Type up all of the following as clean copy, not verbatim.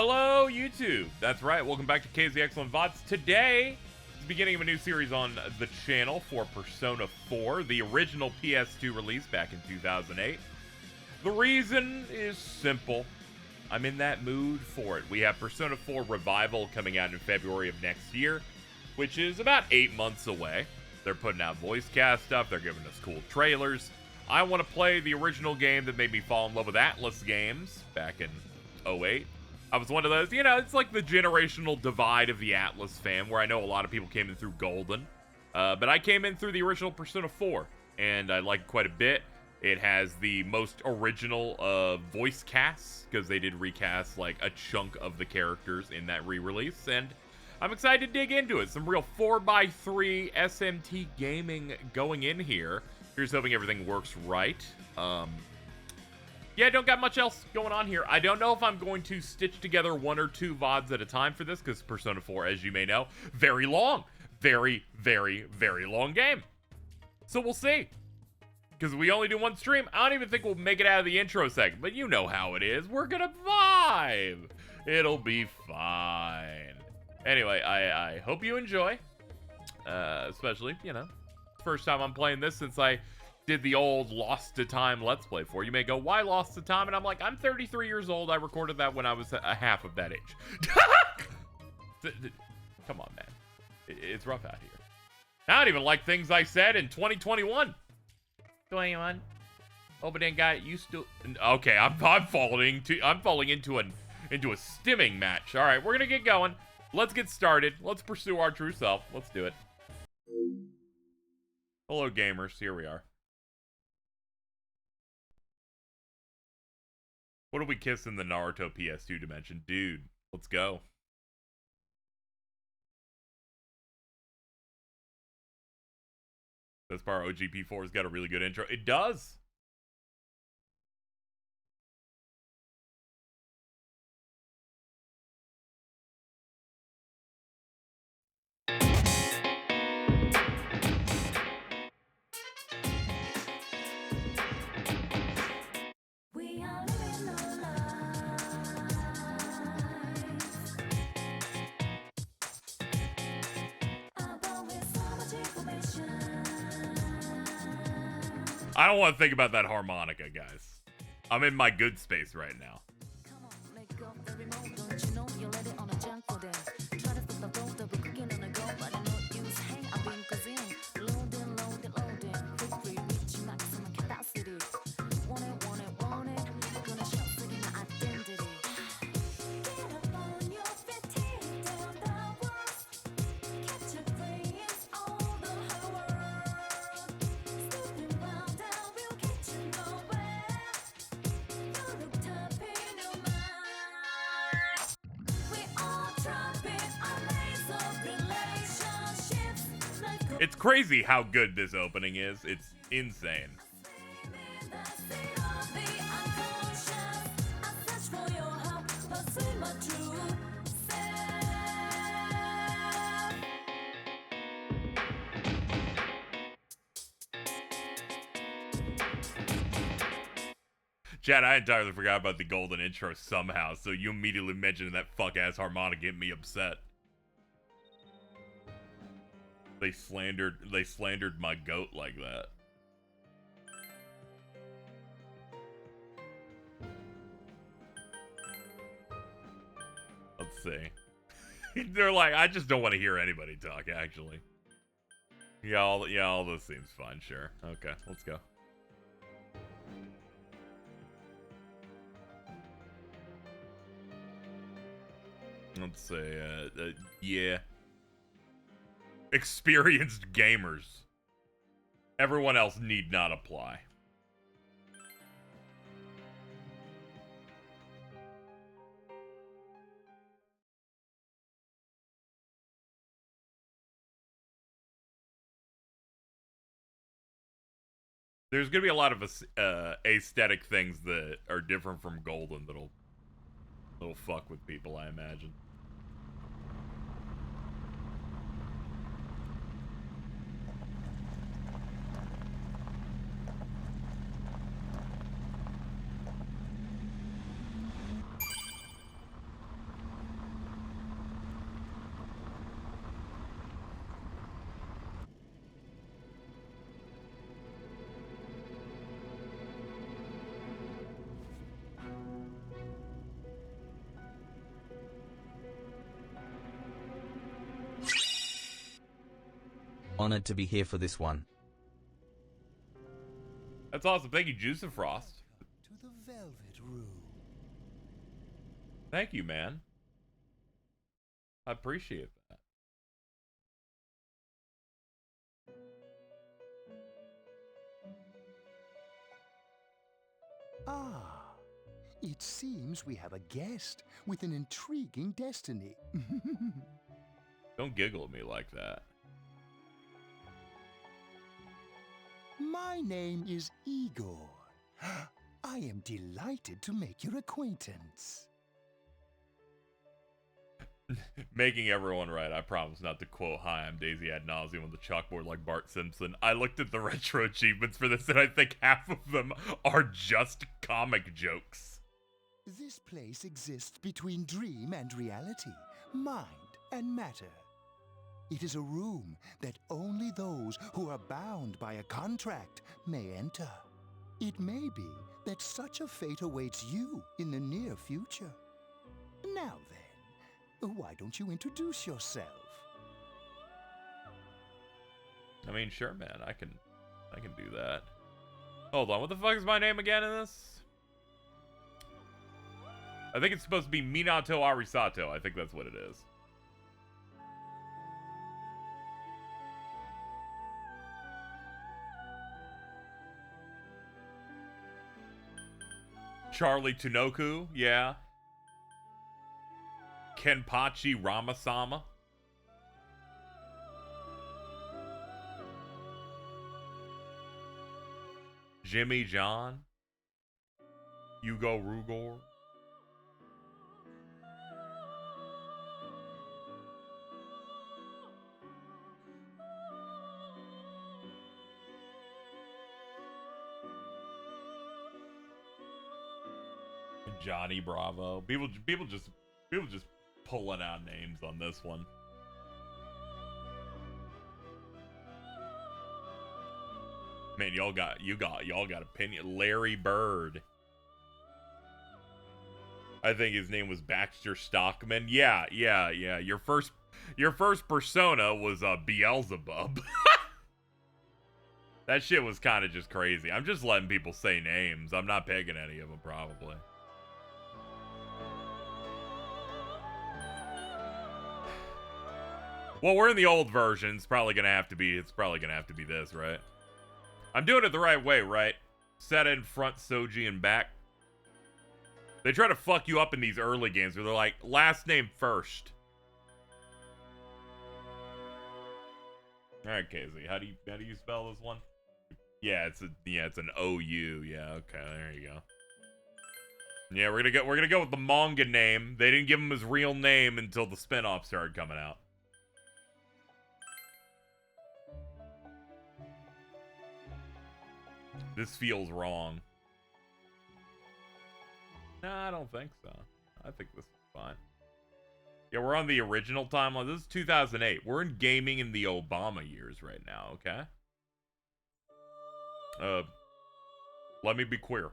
Hello, YouTube. That's right. Welcome back to KZXcellentVODs. Today is the beginning of a new series on the channel for Persona 4, the original PS2 release back in 2008. The reason is simple. I'm in that mood for it. We have Persona 4 Revival coming out in February of next year, which is about 8 months away. They're putting out voice cast stuff. They're giving us cool trailers. I want to play the original game that made me fall in love with Atlus games back in 08. I was one of those, it's like the generational divide of the Atlus fan, where I know a lot of people came in through Golden. But I came in through the original Persona 4, and I liked it quite a bit. It has the most original voice casts, because they did recast like a chunk of the characters in that re-release, and I'm excited to dig into it. Some real 4x3 SMT gaming going in here. Here's hoping everything works right. Yeah, don't got much else going on here. I don't know if I'm going to stitch together 1 or 2 VODs at a time for this, because Persona 4, as you may know, very long. Very, very, very long game. So we'll see. Because we only do one stream, I don't even think we'll make it out of the intro segment. But you know how it is. We're gonna vibe. It'll be fine. Anyway, I hope you enjoy. Especially, first time I'm playing this since I did the old Lost to Time Let's Play for. You may go, why Lost to Time? And I'm like, I'm 33 years old. I recorded that when I was a half of that age. Come on, man. It's rough out here. I don't even like things I said in 2021. 21. Opening guy used to. Okay, I'm falling into a stimming match. All right, we're gonna get going. Let's get started. Let's pursue our true self. Let's do it. Hello, gamers. Here we are. What do we kiss in the Naruto PS2 dimension? Dude, let's go. This part, OGP4's got a really good intro. It does. I don't want to think about that harmonica, guys. I'm in my good space right now. It's crazy how good this opening is. It's insane. Chad, I entirely forgot about the golden intro somehow, so you immediately mentioning that fuck-ass harmonica get me upset. They slandered my goat like that. Let's see. They're like, I just don't want to hear anybody talk, actually. Yeah, all this seems fun, sure. Okay, let's go. Let's say, yeah. Experienced gamers. Everyone else need not apply. There's gonna be a lot of aesthetic things that are different from Golden that'll fuck with people, I imagine. Honored to be here for this one. That's awesome. Thank you, Juice of Frost. To the Velvet Room. Thank you, man. I appreciate that. Ah, it seems we have a guest with an intriguing destiny. Don't giggle at me like that. My name is Igor. I am delighted to make your acquaintance. Making everyone right. I promise not to quote, "Hi, I'm Daisy ad nauseum" on the chalkboard like Bart Simpson. I looked at the retro achievements for this, and I think half of them are just comic jokes. This place exists between dream and reality, mind and matter. It is a room that only those who are bound by a contract may enter. It may be that such a fate awaits you in the near future. Now then, why don't you introduce yourself? I mean, sure, man. I can do that. Hold on. What the fuck is my name again in this? I think it's supposed to be Minato Arisato. I think that's what it is. Charlie Tanoku, yeah. Kenpachi Ramasama. Jimmy John. Hugo Rugor. Johnny Bravo. People just pulling out names on this one. Man, y'all got opinion. Larry Bird. I think his name was Baxter Stockman. Yeah. Your first persona was Beelzebub. That shit was kind of just crazy. I'm just letting people say names. I'm not picking any of them, probably. Well, we're in the old version. It's probably gonna have to be this, right? I'm doing it the right way, right? Set in front, Soji in back. They try to fuck you up in these early games where they're like, last name first. Alright, KZ, how do you spell this one? Yeah, it's an O-U. Yeah, okay, there you go. Yeah, we're gonna go with the manga name. They didn't give him his real name until the spin-off started coming out. This feels wrong. Nah, I don't think so. I think this is fine. Yeah, we're on the original timeline. This is 2008. We're in gaming in the Obama years right now, okay? Let me be queer.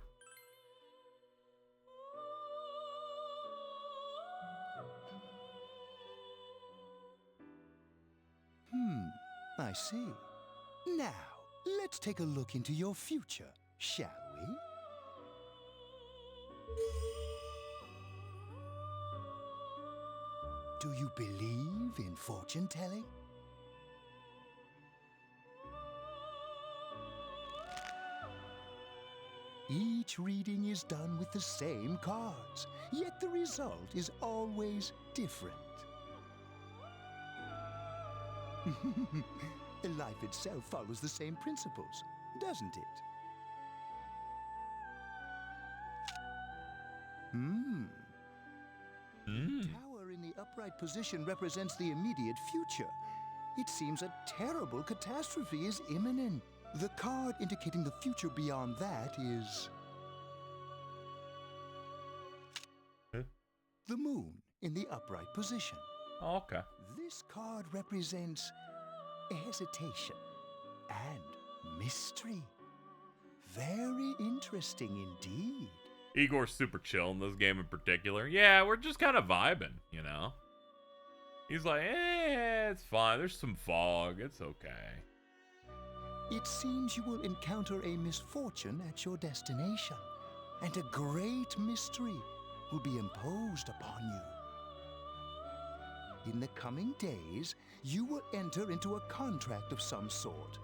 I see. Now, let's take a look into your future, shall we? Do you believe in fortune-telling? Each reading is done with the same cards, yet the result is always different. Life itself follows the same principles, doesn't it? The tower in the upright position represents the immediate future. It seems a terrible catastrophe is imminent. The card indicating the future beyond that is... the moon in the upright position. Oh, okay. This card represents hesitation and mystery. Very interesting indeed. Igor's super chill in this game in particular. Yeah, we're just kind of vibing, you know? He's like, it's fine. There's some fog. It's okay. It seems you will encounter a misfortune at your destination, and a great mystery will be imposed upon you. In the coming days, you will enter into a contract of some sort,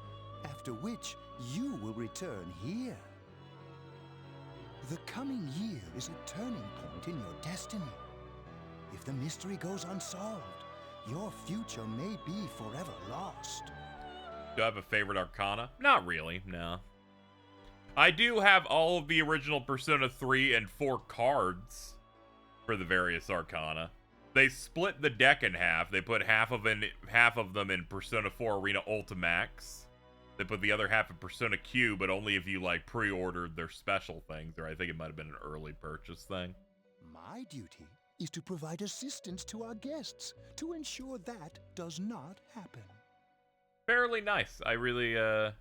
after which you will return here. The coming year is a turning point in your destiny. If the mystery goes unsolved, your future may be forever lost. Do I have a favorite Arcana? Not really, no. I do have all of the original Persona 3 and 4 cards for the various Arcana. They split the deck in half. They put half of them in Persona 4 Arena Ultimax. They put the other half in Persona Q, but only if you like pre-ordered their special things, or I think it might have been an early purchase thing. My duty is to provide assistance to our guests to ensure that does not happen. Fairly nice. I really, I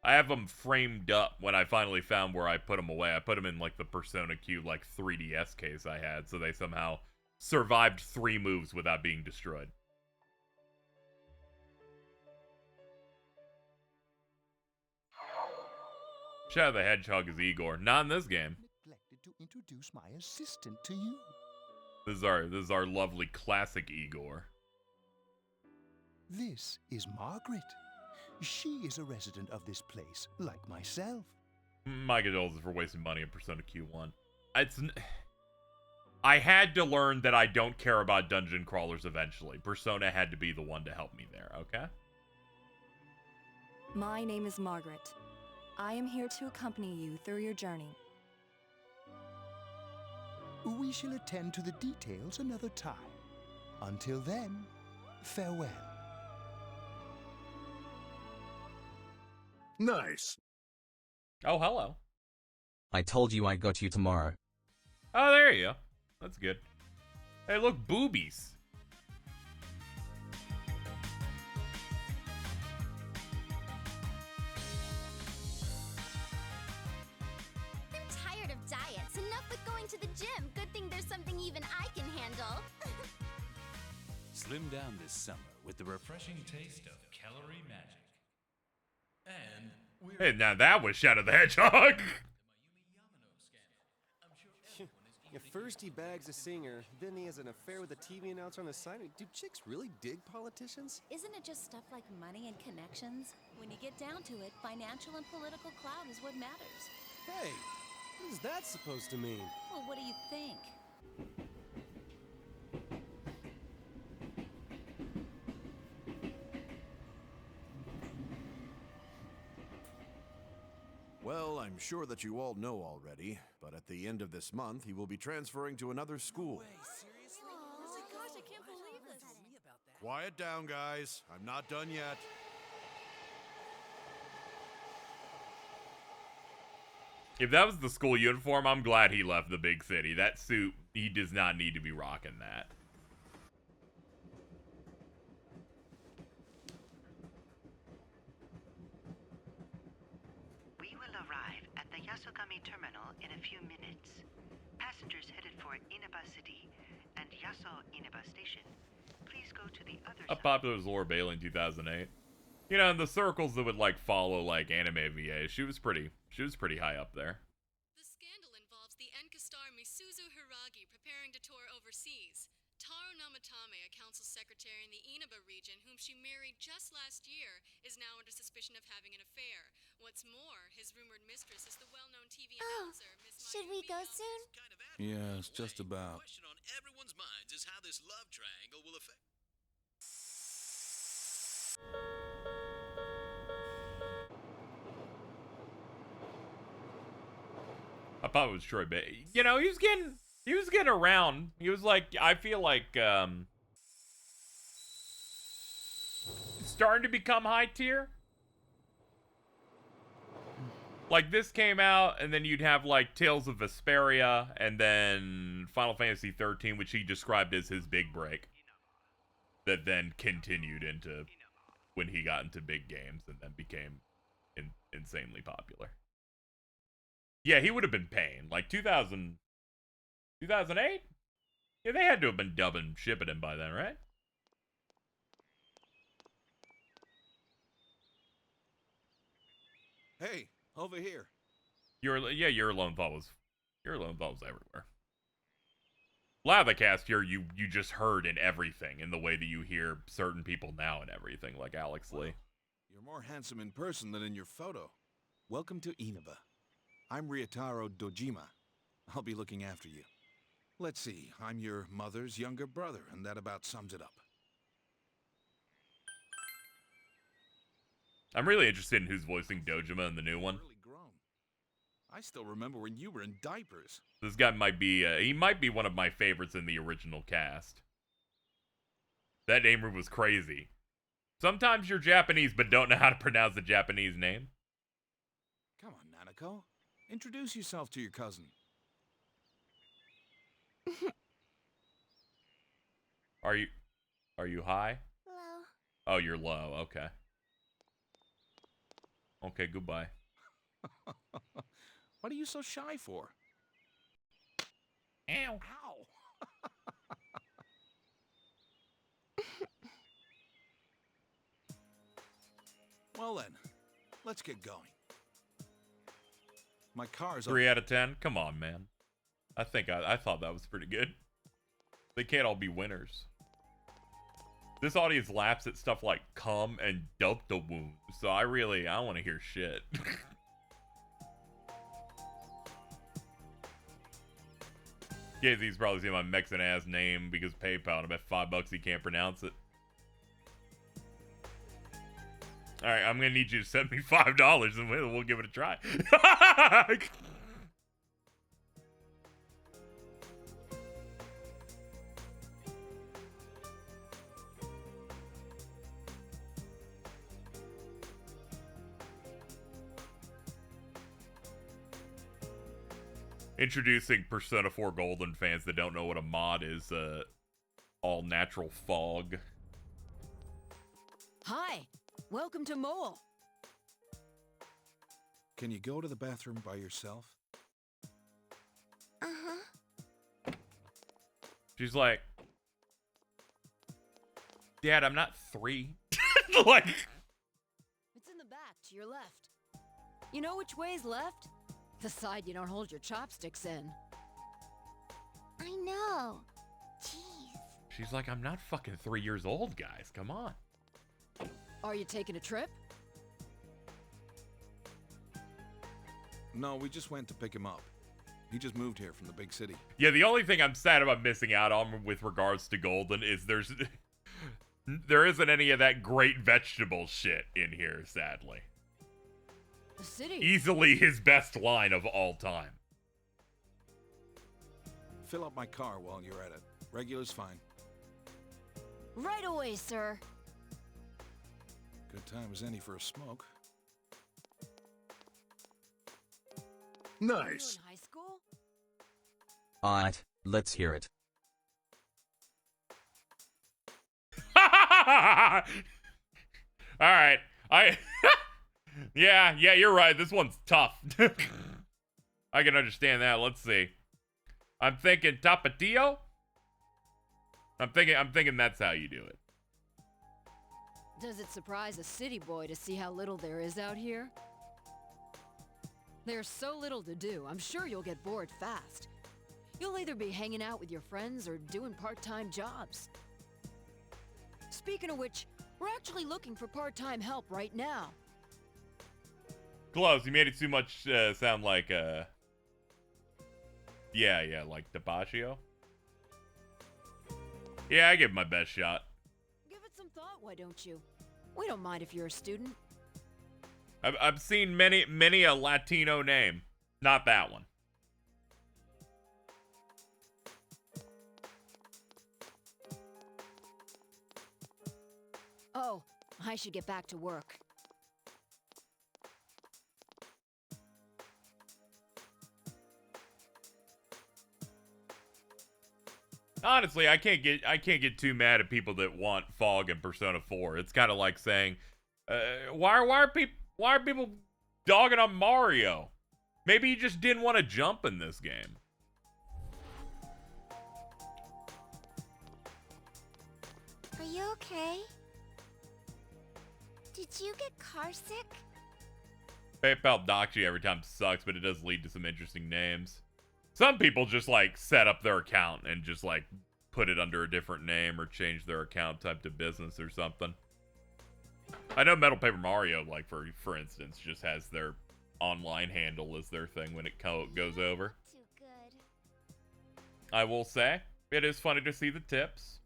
have them framed up when I finally found where I put them away. I put them in, like, the Persona Q, like, 3DS case I had, so they somehow survived 3 moves without being destroyed. Shadow the Hedgehog is Igor. Not in this game. Neglected to introduce my assistant to you. This is our lovely classic Igor. This is Margaret. She is a resident of this place, like myself. My condolences for wasting money on Persona Q1. I had to learn that I don't care about dungeon crawlers eventually. Persona had to be the one to help me there, okay? My name is Margaret. I am here to accompany you through your journey. We shall attend to the details another time. Until then, farewell. Nice. Oh, hello. I told you I got you tomorrow. Oh, there you go. That's good. Hey, look, boobies. I'm tired of diets. Enough with going to the gym. Good thing there's something even I can handle. Slim down this summer with the refreshing taste of calorie magic. And we're Hey, now that was Shadow the Hedgehog. Yeah, first he bags a singer, then he has an affair with a TV announcer on the side. Do chicks really dig politicians? Isn't it just stuff like money and connections? When you get down to it, financial and political clout is what matters. Hey, what is that supposed to mean? Well, what do you think? Well, I'm sure that you all know already, but at the end of this month, he will be transferring to another school. Oh my gosh, I can't believe this. Quiet down, guys. I'm not done yet. If that was the school uniform, I'm glad he left the big city. That suit, he does not need to be rocking that. We will arrive at the Yasogami terminal in a few minutes. Passengers headed for Inaba City and Yaso Inaba Station, please go to the other How side. popular was Laura Bailey in 2008? You know, in the circles that would like follow like anime VA, she was pretty high up there. The scandal involves the Enkastar Misuzu Hiragi preparing to tour overseas. Taro Namatame, a council secretary in the Inaba region whom she married just last year, is now under suspicion of having an affair. What's more, his rumored mistress is the well-known TV announcer, Miss Should we go soon? Yes, just about. The question on everyone's minds is how this love triangle will affect. I thought it was Troy Bay. You know, he was getting around. He was like, I feel like starting to become high tier. Like this came out, and then you'd have like Tales of Vesperia, and then Final Fantasy 13, which he described as his big break. That then continued into when he got into big games and then became insanely popular. Yeah, he would have been paying. Like 2008? Yeah, they had to have been dubbing shipping him by then, right? Hey, over here. Your lone vault was everywhere. A lot of the cast here you just heard in everything, in the way that you hear certain people now and everything, like Alex Lee. You're more handsome in person than in your photo. Welcome to Inaba. I'm Ryotaro Dojima. I'll be looking after you. Let's see, I'm your mother's younger brother, and that about sums it up. I'm really interested in who's voicing Dojima in the new one. I still remember when you were in diapers. This guy might be, he might be one of my favorites in the original cast. That name was crazy. Sometimes you're Japanese but don't know how to pronounce the Japanese name. Come on, Nanako. Introduce yourself to your cousin. Are you high? Hello. Oh, you're low. Okay. Okay, goodbye. What are you so shy for? Ow. Ow. Well then, let's get going. My car's 3 out of 10? Come on, man. I thought that was pretty good. They can't all be winners. This audience laughs at stuff like cum and dope the wound, so I want to hear shit. KZ's probably seen my Mexican ass name because PayPal, and I bet $5 he can't pronounce it. Alright, I'm gonna need you to send me $5 and we'll give it a try. Introducing Persona 4 Golden fans that don't know what a mod is, all natural fog. Hi, welcome to Mole. Can you go to the bathroom by yourself? Uh-huh. She's like, Dad, I'm not 3. Like, It's in the back, to your left. You know which way's left? The side you don't hold your chopsticks in. I know. Jeez. she's like, I'm not fucking 3 years old, guys. Come on. Are you taking a trip? No, we just went to pick him up. He just moved here from the big city. Yeah, the only thing I'm sad about missing out on with regards to Golden is there isn't any of that great vegetable shit in here, sadly. The city. Easily his best line of all time. Fill up my car while you're at it. Regular's fine. Right away, sir. Good time as any for a smoke. Nice. You in high school? Alright, let's hear it. Alright. Yeah, you're right. This one's tough. I can understand that. Let's see. I'm thinking Tapatio. I'm thinking that's how you do it. Does it surprise a city boy to see how little there is out here? There's so little to do, I'm sure you'll get bored fast. You'll either be hanging out with your friends or doing part-time jobs. Speaking of which, we're actually looking for part-time help right now. Close. You made it too much sound like yeah, like Tapatio. Yeah, I give it my best shot. Give it some thought, why don't you? We don't mind if you're a student. I've seen many a Latino name. Not that one. Oh, I should get back to work. Honestly, I can't get too mad at people that want Fog in Persona 4. It's kind of like saying, why are people dogging on Mario? Maybe he just didn't want to jump in this game. Are you okay? Did you get car sick? PayPal docks you every time sucks, but it does lead to some interesting names. Some people just, like, set up their account and just, like, put it under a different name or change their account type to business or something. I know Metal Paper Mario, like, for instance, just has their online handle as their thing when it goes over. Too good. I will say, it is funny to see the tips.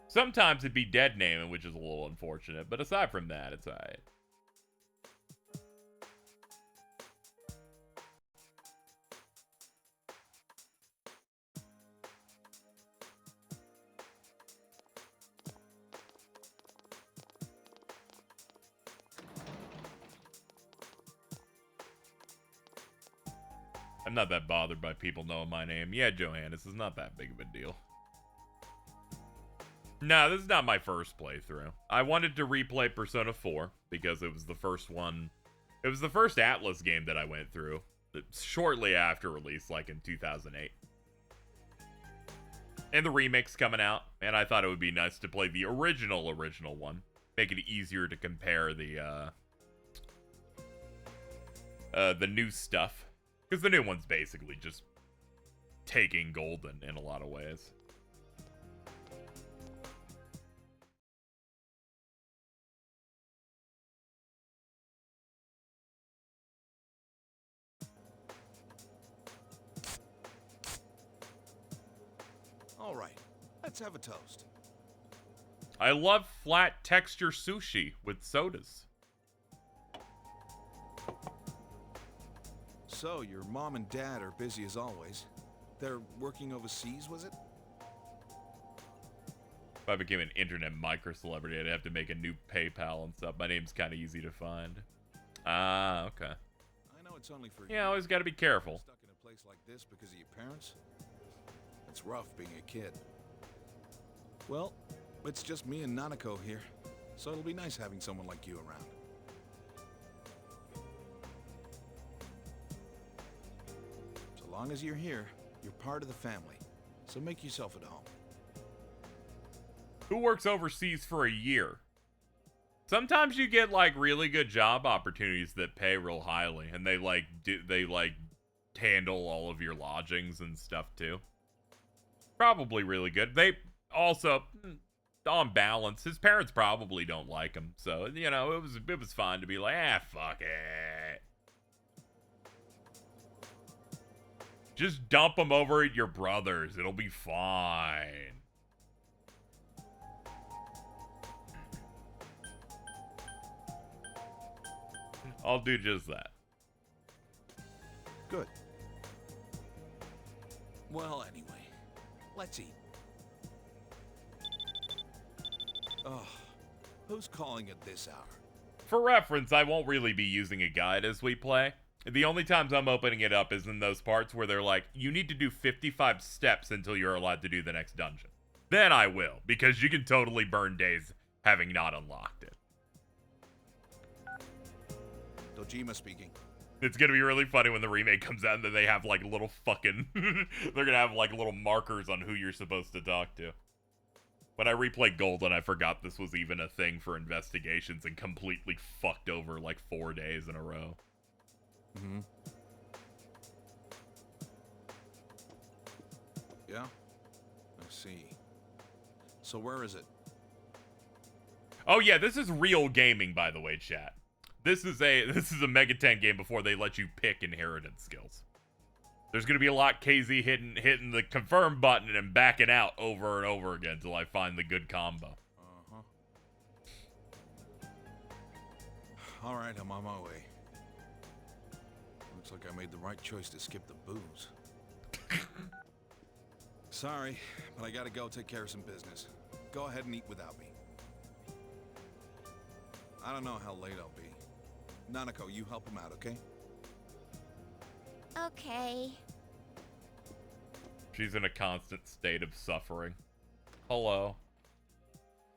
Sometimes it'd be dead naming, which is a little unfortunate, but aside from that, it's alright. I'm not that bothered by people knowing my name. Yeah, Johannes is not that big of a deal. No, this is not my first playthrough. I wanted to replay Persona 4 because it was the first one. It was the first Atlus game that I went through shortly after release, like in 2008. And the remake's coming out, and I thought it would be nice to play the original one. Make it easier to compare the new stuff. Because the new one's basically just taking Golden in a lot of ways. All right, let's have a toast. I love flat texture sushi with sodas. So, your mom and dad are busy as always. They're working overseas, was it? If I became an internet micro-celebrity, I'd have to make a new PayPal and stuff. My name's kind of easy to find. Ah, okay. I know it's only for yeah, always got to be careful. Stuck in a place like this because of your parents? It's rough being a kid. Well, it's just me and Nanako here, so it'll be nice having someone like you around. So long as you're here, you're part of the family, so make yourself at home. Who works overseas for a year? Sometimes you get like really good job opportunities that pay real highly, and they handle all of your lodgings and stuff too. Probably really good. They also, on balance, his parents probably don't like him, so you know it was fine to be like, fuck it. Just dump him over at your brother's. It'll be fine. I'll do just that. Good. Well, anyway, let's eat. Oh, who's calling at this hour? For reference, I won't really be using a guide as we play. The only times I'm opening it up is in those parts where they're like, you need to do 55 steps until you're allowed to do the next dungeon. Then I will, because you can totally burn days having not unlocked it. Dojima speaking. It's gonna be really funny when the remake comes out and then they have like little fucking... they're gonna have like little markers on who you're supposed to talk to. When I replayed Golden, I forgot this was even a thing for investigations and completely fucked over like 4 days in a row. Mm-hmm. Yeah? I see. So where is it? Oh yeah, this is real gaming, by the way, chat. This is a Mega 10 game before they let you pick inheritance skills. There's gonna be a lot KZ hitting the confirm button and backing out over and over again until I find the good combo. All right, I'm on my way. Looks like I made the right choice to skip the booze. Sorry, but I gotta go take care of some business. Go ahead and eat without me. I don't know how late I'll be. Nanako, you help him out, okay? Okay. She's in a constant state of suffering. Hello.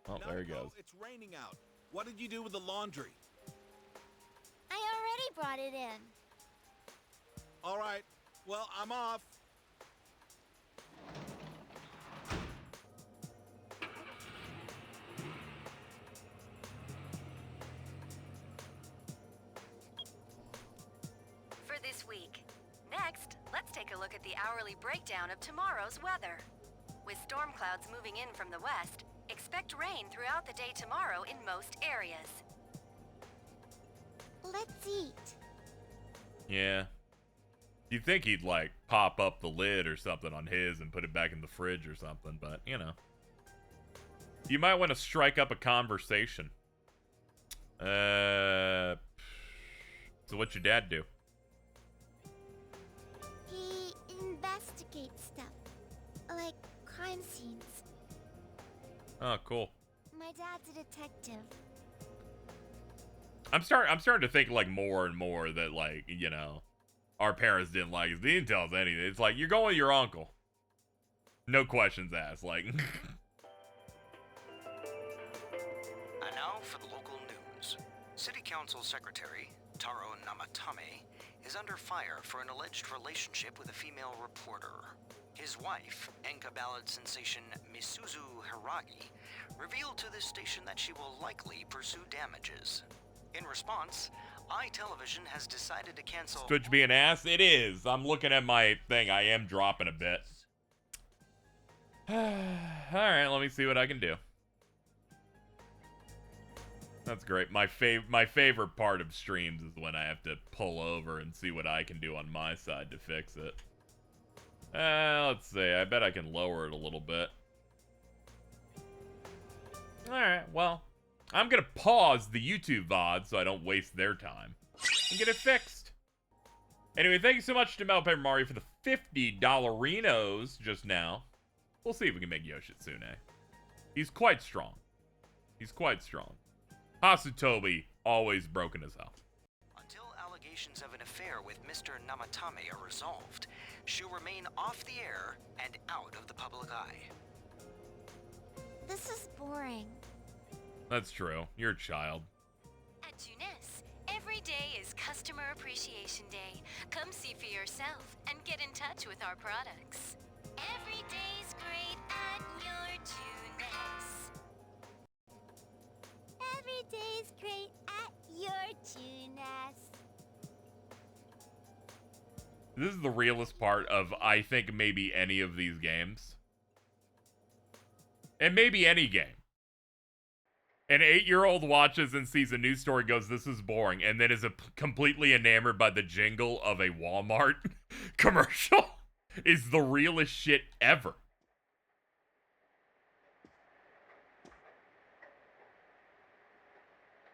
Oh, Nanako, there he goes. It's raining out. What did you do with the laundry? I already brought it in. All right. Well, I'm off. Let's take a look at the hourly breakdown of tomorrow's weather. With storm clouds moving in from the west, expect rain throughout the day tomorrow in most areas. Let's eat. Yeah. You'd think he'd, like, pop up the lid or something on his and put it back in the fridge or something, but, you know. You might want to strike up a conversation. So what's your dad do? He investigates stuff. Like crime scenes. Oh, cool. My dad's a detective. I'm starting to think, like, more and more that, like, you know, our parents didn't like us. They didn't tell us anything. It's like, you're going with your uncle. No questions asked. Like. And now for the local news. City Council Secretary Taro Namatame is under fire for an alleged relationship with a female reporter. His wife, Enka ballad sensation Misuzu Hiragi, revealed to this station that she will likely pursue damages. In response, iTelevision has decided to cancel... Twitch be an ass? It is. I'm looking at my thing. I am dropping a bit. Alright, let me see what I can do. That's great. My favorite part of streams is when I have to pull over and see what I can do on my side to fix it. Let's see. I bet I can lower it a little bit. Alright, well... I'm gonna pause the YouTube VOD so I don't waste their time and get it fixed. Anyway, thank you so much to Mel Paper Mario for the $50 just now. We'll see if we can make Yoshitsune. He's quite strong. He's quite strong. Hasutobi, always broken as hell. Until allegations of an affair with Mr. Namatame are resolved, she'll remain off the air and out of the public eye. This is boring. That's true. You're a child. At Tunis, every day is Customer Appreciation Day. Come see for yourself and get in touch with our products. Every day's great at your Tunis. Every day's great at your Tunis. This is the realest part of, I think, maybe any of these games. And maybe any game. An 8-year-old watches and sees a news story, goes, this is boring, and then is completely enamored by the jingle of a Walmart commercial is the realest shit ever.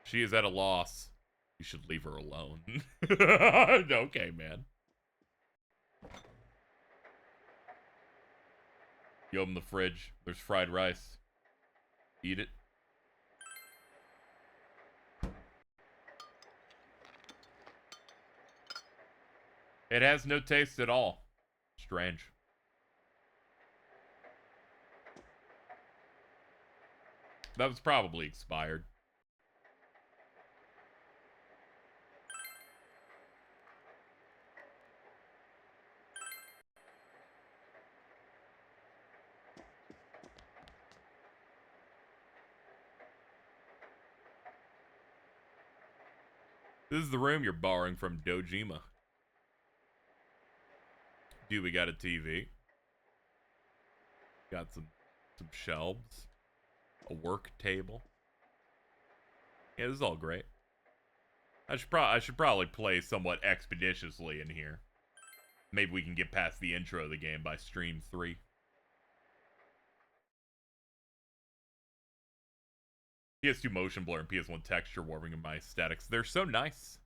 She is at a loss. You should leave her alone. Okay, man. You open the fridge. There's fried rice. Eat it. It has no taste at all. Strange. That was probably expired. This is the room you're borrowing from Dojima. Dude, we got a TV. Got some shelves. A work table. Yeah, this is all great. I should probably play somewhat expeditiously in here. Maybe we can get past the intro of the game by stream 3. PS2 motion blur and PS1 texture warping in my aesthetics. They're so nice.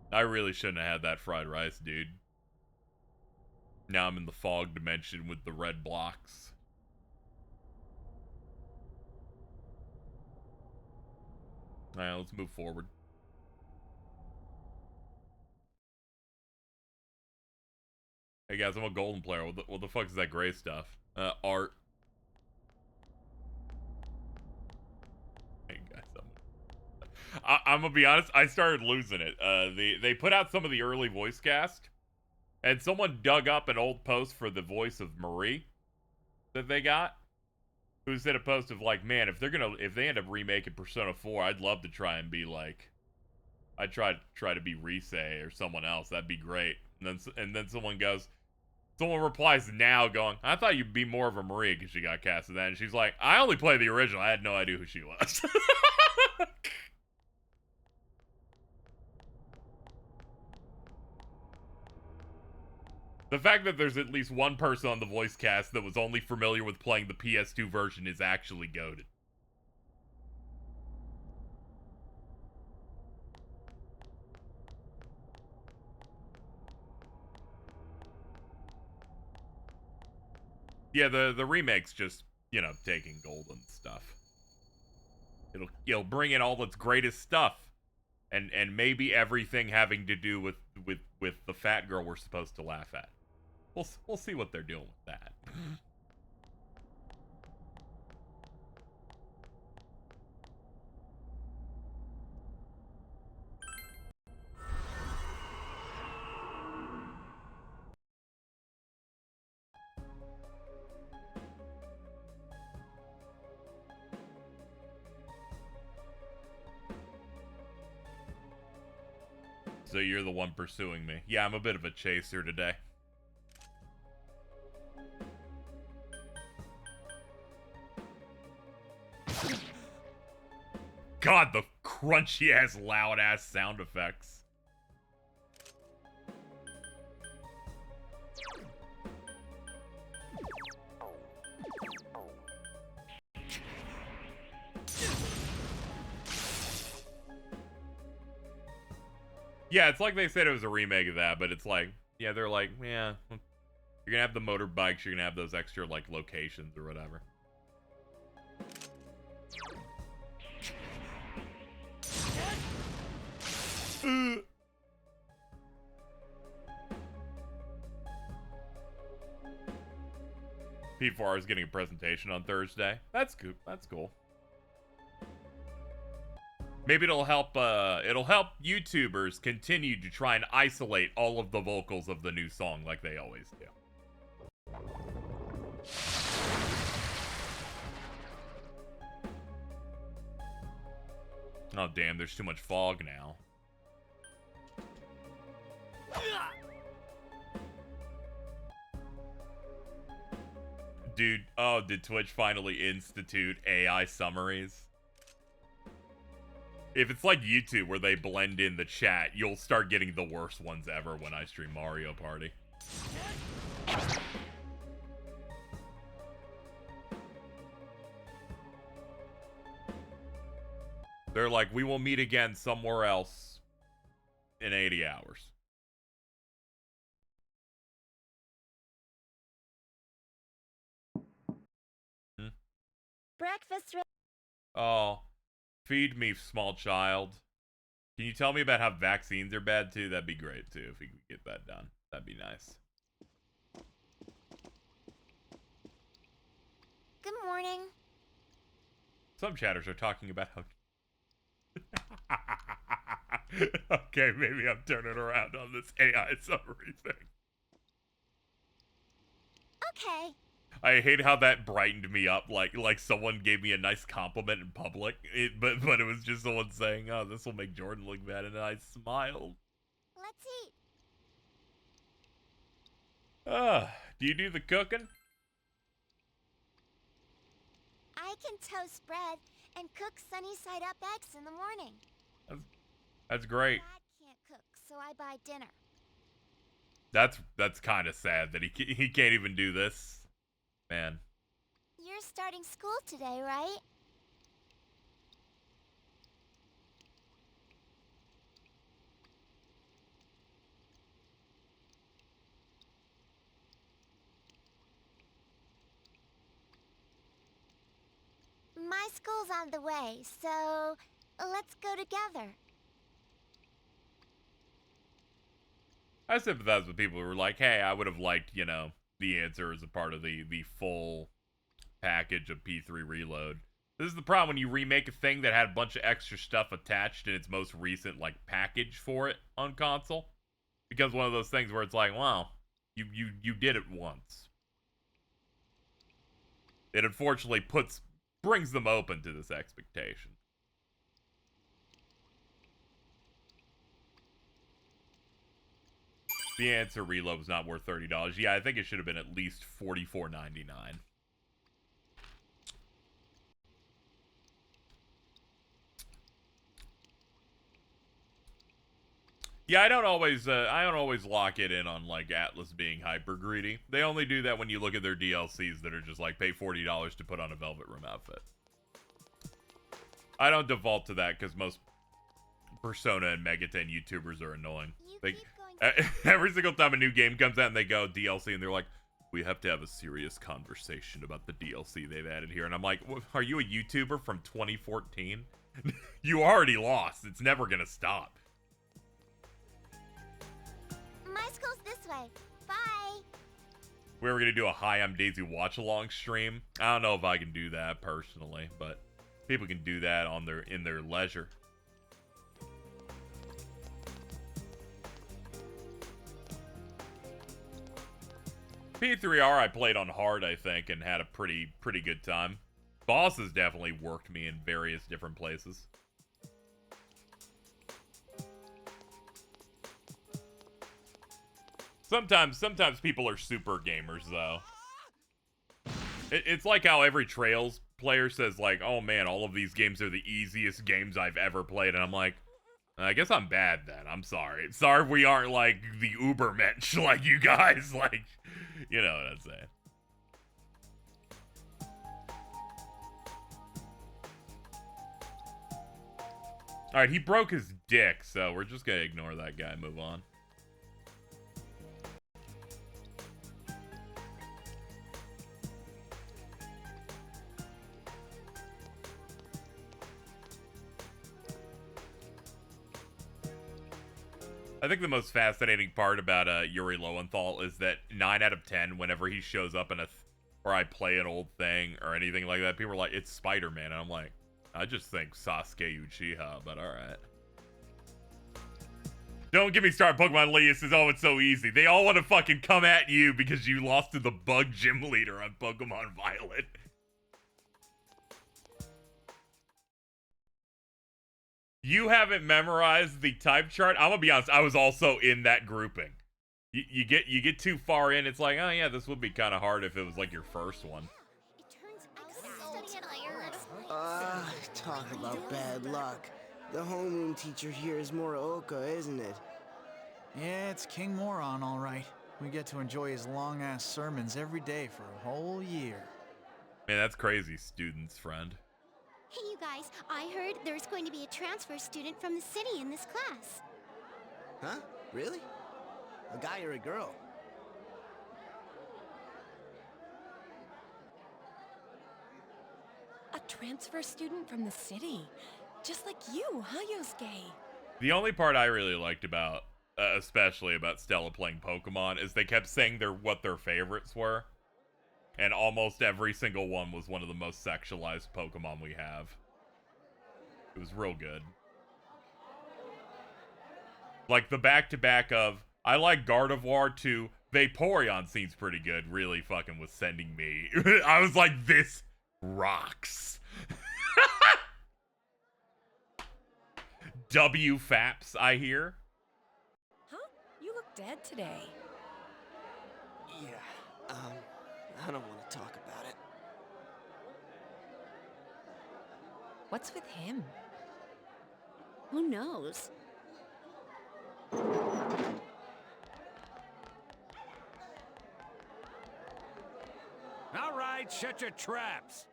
I really shouldn't have had that fried rice, dude. Now I'm in the fog dimension with the red blocks. Alright, let's move forward. Hey guys, I'm a golden player. What the fuck is that gray stuff? Art. Hey guys, I'm gonna be honest, I started losing it. They put out some of the early voice cast, and someone dug up an old post for the voice of Marie that they got, who said a post of like, man, if they end up remaking Persona 4, I'd love to try and be like, I'd try to be Rise or someone else. That'd be great. And then someone replies now going, I thought you'd be more of a Marie because she got cast in that. And she's like, I only played the original. I had no idea who she was. The fact that there's at least one person on the voice cast that was only familiar with playing the PS2 version is actually goated. Yeah, the remake's just, you know, taking golden stuff. It'll bring in all its greatest stuff. And maybe everything having to do with the fat girl we're supposed to laugh at. We'll see what they're doing with that. So you're the one pursuing me. Yeah, I'm a bit of a chaser today. God, the crunchy ass, loud ass sound effects. Yeah, it's like they said it was a remake of that, but it's like, yeah, they're like, yeah, you're gonna have the motorbikes, you're gonna have those extra, like, locations or whatever. P4 is getting a presentation on Thursday. That's good. That's cool. Maybe it'll help YouTubers continue to try and isolate all of the vocals of the new song like they always do. Oh damn, there's too much fog now. Dude, oh, did Twitch finally institute AI summaries? If it's like YouTube where they blend in the chat, you'll start getting the worst ones ever when I stream Mario Party. They're like, we will meet again somewhere else in 80 hours. Breakfast. Oh, feed me, small child. Can you tell me about how vaccines are bad too? That'd be great too if we could get that done. That'd be nice. Good morning. Some chatters are talking about how... Okay, maybe I'm turning around on this AI summary thing. Okay. I hate how that brightened me up, like someone gave me a nice compliment in public, but it was just someone saying, oh, this will make Jordan look bad, and I smiled. Let's eat. Do you do the cooking? I can toast bread and cook sunny-side up eggs in the morning. That's great. Dad can't cook, so I buy dinner. That's kind of sad that he can't even do this. Man. You're starting school today, right? My school's on the way, so let's go together. I sympathize with people who were like, hey, I would have liked, you know, the answer as a part of the full package of P3 Reload. This is the problem when you remake a thing that had a bunch of extra stuff attached in its most recent, like, package for it on console. It becomes one of those things where it's like, wow, you did it once. It unfortunately brings them open to this expectation. The answer, reload, was not worth $30. Yeah, I think it should have been at least $44.99. Yeah, I don't always lock it in on, like, Atlus being hyper greedy. They only do that when you look at their DLCs that are just like, pay $40 to put on a Velvet Room outfit. I don't default to that because most Persona and Megaten YouTubers are annoying. Every single time a new game comes out and they go DLC and they're like, we have to have a serious conversation about the DLC they've added here. And I'm like, are you a YouTuber from 2014? You already lost. It's never going to stop. My school's this way. Bye. We were going to do a Hi, I'm Daisy watch-along stream. I don't know if I can do that personally, but people can do that in their leisure. P3R I played on hard, I think, and had a pretty good time. Bosses definitely worked me in various different places. Sometimes people are super gamers, though. It's like how every Trails player says, like, oh man, all of these games are the easiest games I've ever played, and I'm like, I guess I'm bad then. I'm sorry. Sorry if we aren't, like, the Ubermensch like you guys, like, you know what I'm saying. Alright, he broke his dick, so we're just gonna ignore that guy and move on. I think the most fascinating part about Yuri Lowenthal is that 9 out of 10, whenever he shows up in or I play an old thing or anything like that, people are like, it's Spider-Man. And I'm like, I just think Sasuke Uchiha, but alright. Don't get me started, Pokemon Leah says, oh, it's so easy. They all want to fucking come at you because you lost to the bug gym leader on Pokemon Violet. You haven't memorized the type chart? I'm gonna be honest, I was also in that grouping. You get too far in, it's like, oh yeah, this would be kind of hard if it was like your first one. Talk about bad luck. The homeroom teacher here is Morooka, isn't it? Yeah, it's King Moron, all right. We get to enjoy his long-ass sermons every day for a whole year. Man, that's crazy, student's friend. Hey, you guys, I heard there's going to be a transfer student from the city in this class. Huh? Really? A guy or a girl? A transfer student from the city. Just like you, huh, Yosuke? The only part I really liked about, especially about Stella playing Pokemon, is they kept saying what their favorites were. And almost every single one was one of the most sexualized Pokemon we have. It was real good. Like the back-to-back of, I like Gardevoir too, Vaporeon seems pretty good, really fucking was sending me. I was like, this rocks. WFAPS, I hear. Huh? You look dead today. Yeah, I don't want to talk about it. What's with him? Who knows? All right, shut your traps.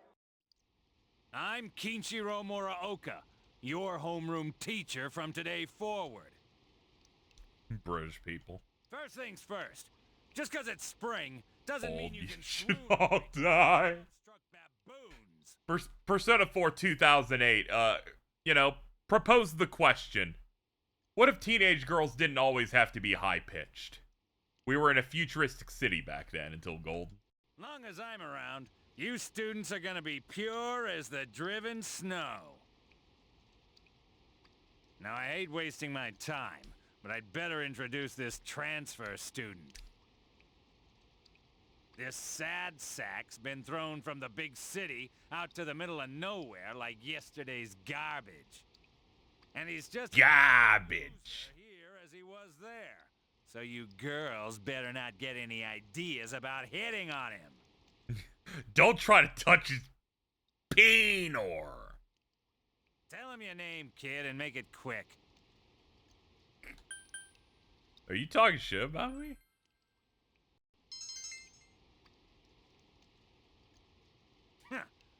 I'm Kinshiro Muraoka, your homeroom teacher from today forward. British people. First things first. Just because it's spring doesn't mean you can should all die. Persona 4 2008, proposed the question. What if teenage girls didn't always have to be high-pitched? We were in a futuristic city back then until Gold. Long as I'm around, You students are gonna be pure as the driven snow. Now, I hate wasting my time, but I'd better introduce this transfer student. This sad sack's been thrown from the big city out to the middle of nowhere like yesterday's garbage. And he's just garbage here as he was there. So you girls better not get any ideas about hitting on him. Don't try to touch his peenor. Tell him your name, kid, and make it quick. Are you talking shit about me?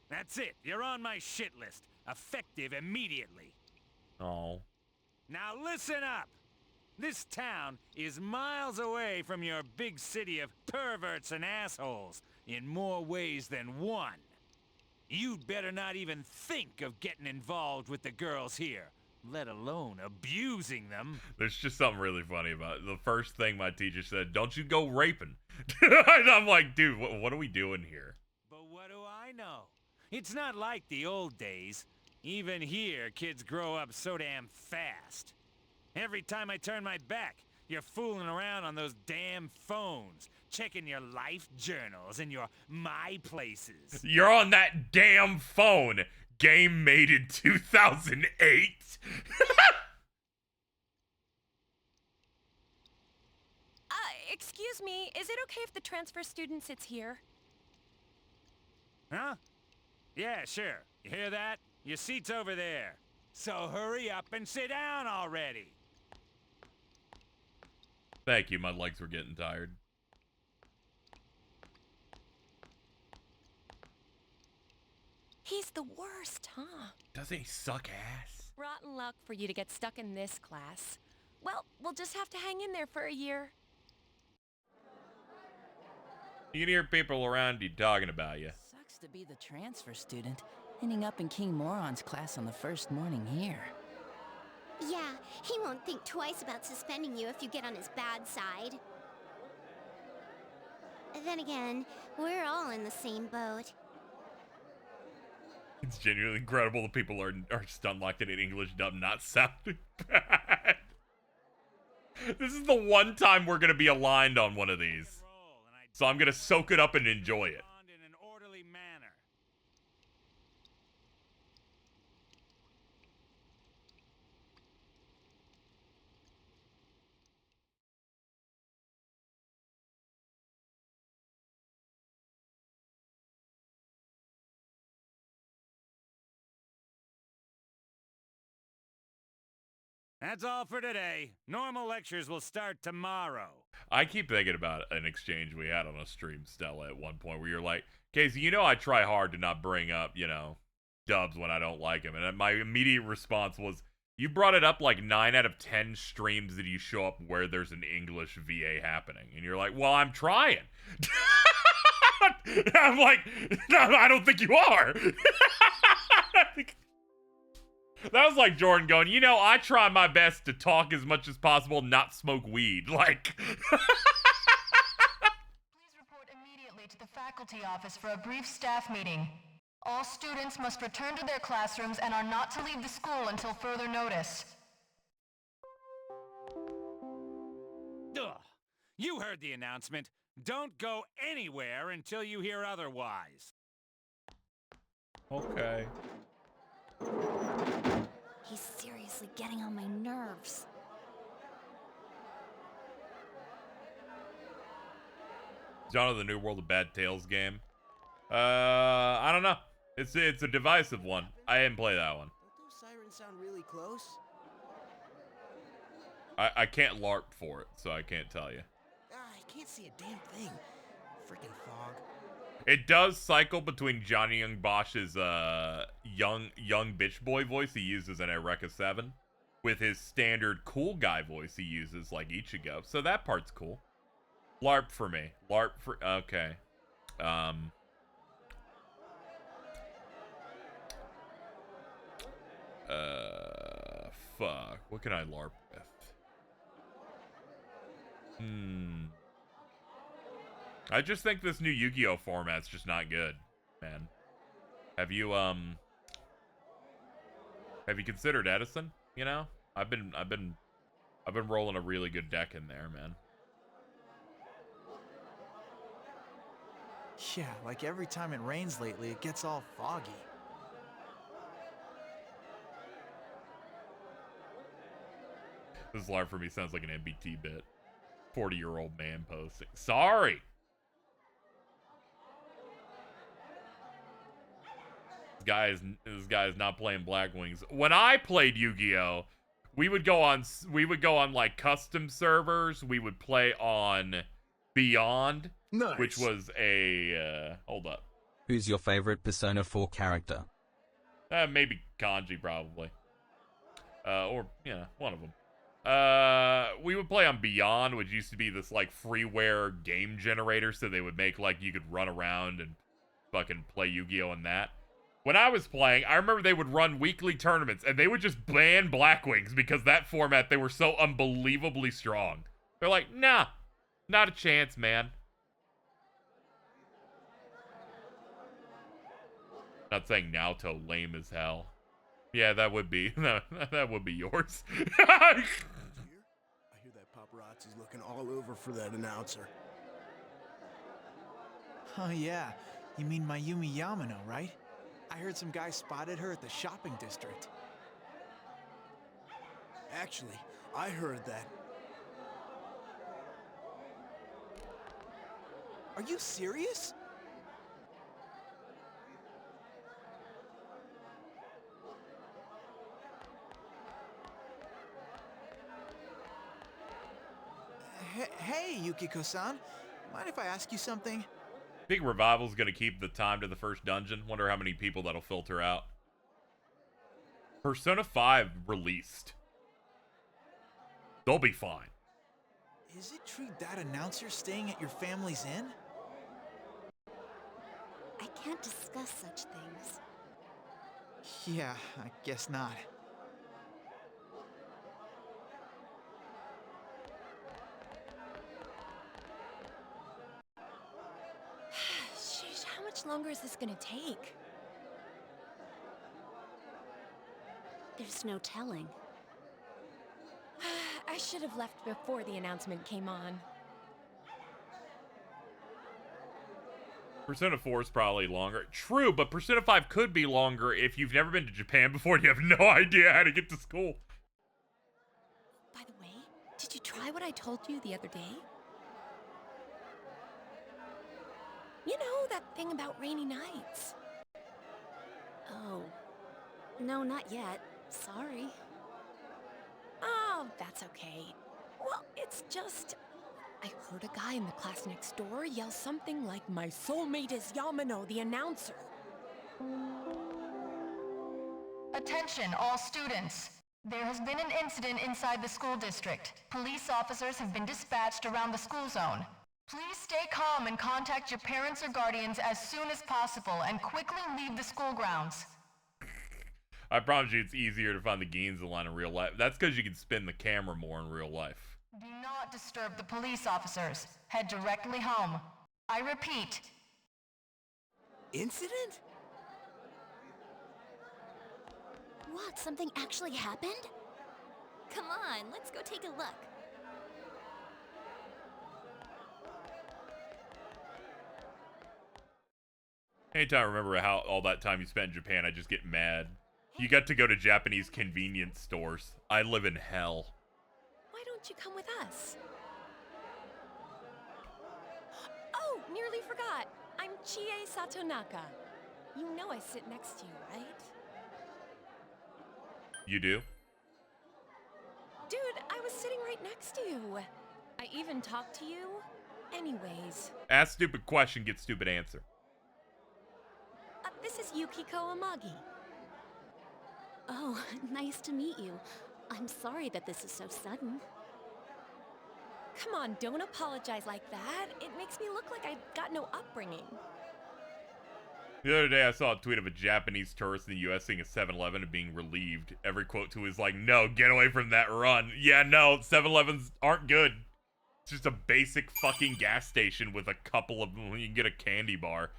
That's it. You're on my shit list. Effective immediately. Oh. Now listen up. This town is miles away from your big city of perverts and assholes in more ways than one. You'd better not even think of getting involved with the girls here, let alone abusing them. There's just something really funny about it. The first thing my teacher said, don't you go raping. And I'm like, dude, what are we doing here? But what do I know? It's not like the old days. Even here, kids grow up so damn fast. Every time I turn my back, you're fooling around on those damn phones, checking your life journals and your my places. You're on that damn phone. Game made in 2008. Excuse me, is it okay if the transfer student sits here? Huh? Yeah, sure. You hear that? Your seat's over there. So hurry up and sit down already. Thank you, my legs were getting tired. He's the worst, huh? Doesn't he suck ass? Rotten luck for you to get stuck in this class. Well, we'll just have to hang in there for a year. You can hear people around you talking about you. Sucks to be the transfer student, ending up in King Moron's class on the first morning here. Yeah, he won't think twice about suspending you if you get on his bad side. Then again, we're all in the same boat. It's genuinely incredible that people are stunned like that in English dub not sounding bad. This is the one time we're going to be aligned on one of these. So I'm going to soak it up and enjoy it. In an orderly manner. That's all for today. Normal lectures will start tomorrow. I keep thinking about an exchange we had on a stream, Stella, at one point where you're like, Casey, you know I try hard to not bring up, you know, dubs when I don't like them. And my immediate response was, you brought it up like 9 out of 10 streams that you show up where there's an English VA happening. And you're like, well, I'm trying. I'm like, no, I don't think you are. That was like Jordan going, you know, I try my best to talk as much as possible, not smoke weed. Like... Please report immediately to the faculty office for a brief staff meeting. All students must return to their classrooms and are not to leave the school until further notice. Ugh. You heard the announcement. Don't go anywhere until you hear otherwise. Okay. He's seriously getting on my nerves. John of the New World of Bad Tales game. I don't know. It's a divisive one. I didn't play that one. Don't those sirens sound really close? I can't LARP for it, so I can't tell you. I can't see a damn thing. Freaking fog. It does cycle between Johnny Young Bosch's young bitch boy voice he uses in Eureka 7 with his standard cool guy voice he uses like Ichigo. So that part's cool. LARP for me. LARP for... Okay. Fuck. What can I LARP with? I just think this new Yu-Gi-Oh format's just not good. man. Have you considered Edison? You know, I've been rolling a really good deck in there, man. Yeah, like every time it rains lately, it gets all foggy. This alarm for me sounds like an MBT bit. 40-year-old man posting. Sorry. This guy is not playing Black Wings. When I played Yu-Gi-Oh, we would go on like custom servers. We would play on Beyond, which was a hold up. Who's your favorite Persona 4 character? Maybe Kanji, probably. Or yeah, one of them. We would play on Beyond, which used to be this like freeware game generator, so they would make like you could run around and fucking play Yu-Gi-Oh on that. When I was playing, I remember they would run weekly tournaments, and they would just ban Black Wings because that format, they were so unbelievably strong. They're like, nah, not a chance, man. Not saying Naoto lame as hell. Yeah, that would be that would be yours. I hear that paparazzi's looking all over for that announcer. Oh yeah, you mean Mayumi Yamano, right? I heard some guy spotted her at the shopping district. Actually, I heard that. Are you serious? Hey, Yukiko-san. Mind if I ask you something? Think Revival's gonna keep the time to the first dungeon? Wonder how many people that'll filter out. Persona 5 released. They'll be fine. Is it true that announcer's staying at your family's inn? I can't discuss such things. Yeah, I guess not. Sheesh, how much longer is this gonna take? There's no telling. I should have left before the announcement came on. Persona 4 is probably longer. True, but Persona 5 could be longer if you've never been to Japan before and you have no idea how to get to school. By the way, did you try what I told you the other day? You know, that thing about rainy nights. Oh. No, not yet. Sorry. Oh, that's okay. Well, it's just... I heard a guy in the class next door yell something like, "My soulmate is Yamano, the announcer." Attention, all students. There has been an incident inside the school district. Police officers have been dispatched around the school zone. Please stay calm and contact your parents or guardians as soon as possible and quickly leave the school grounds. I promise you it's easier to find the Ginza line in real life. That's because you can spin the camera more in real life. Do not disturb the police officers. Head directly home. I repeat. Incident? What, something actually happened? Come on, let's go take a look. Anytime I remember how all that time you spent in Japan, I just get mad. You got to go to Japanese convenience stores. I live in hell. Why don't you come with us? Oh, nearly forgot. I'm Chie Satonaka. You know I sit next to you, right? You do? Dude, I was sitting right next to you. I even talked to you. Anyways. Ask stupid question, get stupid answer. This is Yukiko Amagi. Oh, nice to meet you. I'm sorry that this is so sudden. Come on, don't apologize like that. It makes me look like I've got no upbringing. The other day I saw a tweet of a Japanese tourist in the US seeing a 7-Eleven and being relieved. Every quote to is like, "No, get away from that run." Yeah, no, 7-Elevens aren't good. It's just a basic fucking gas station with a couple of, you can get a candy bar.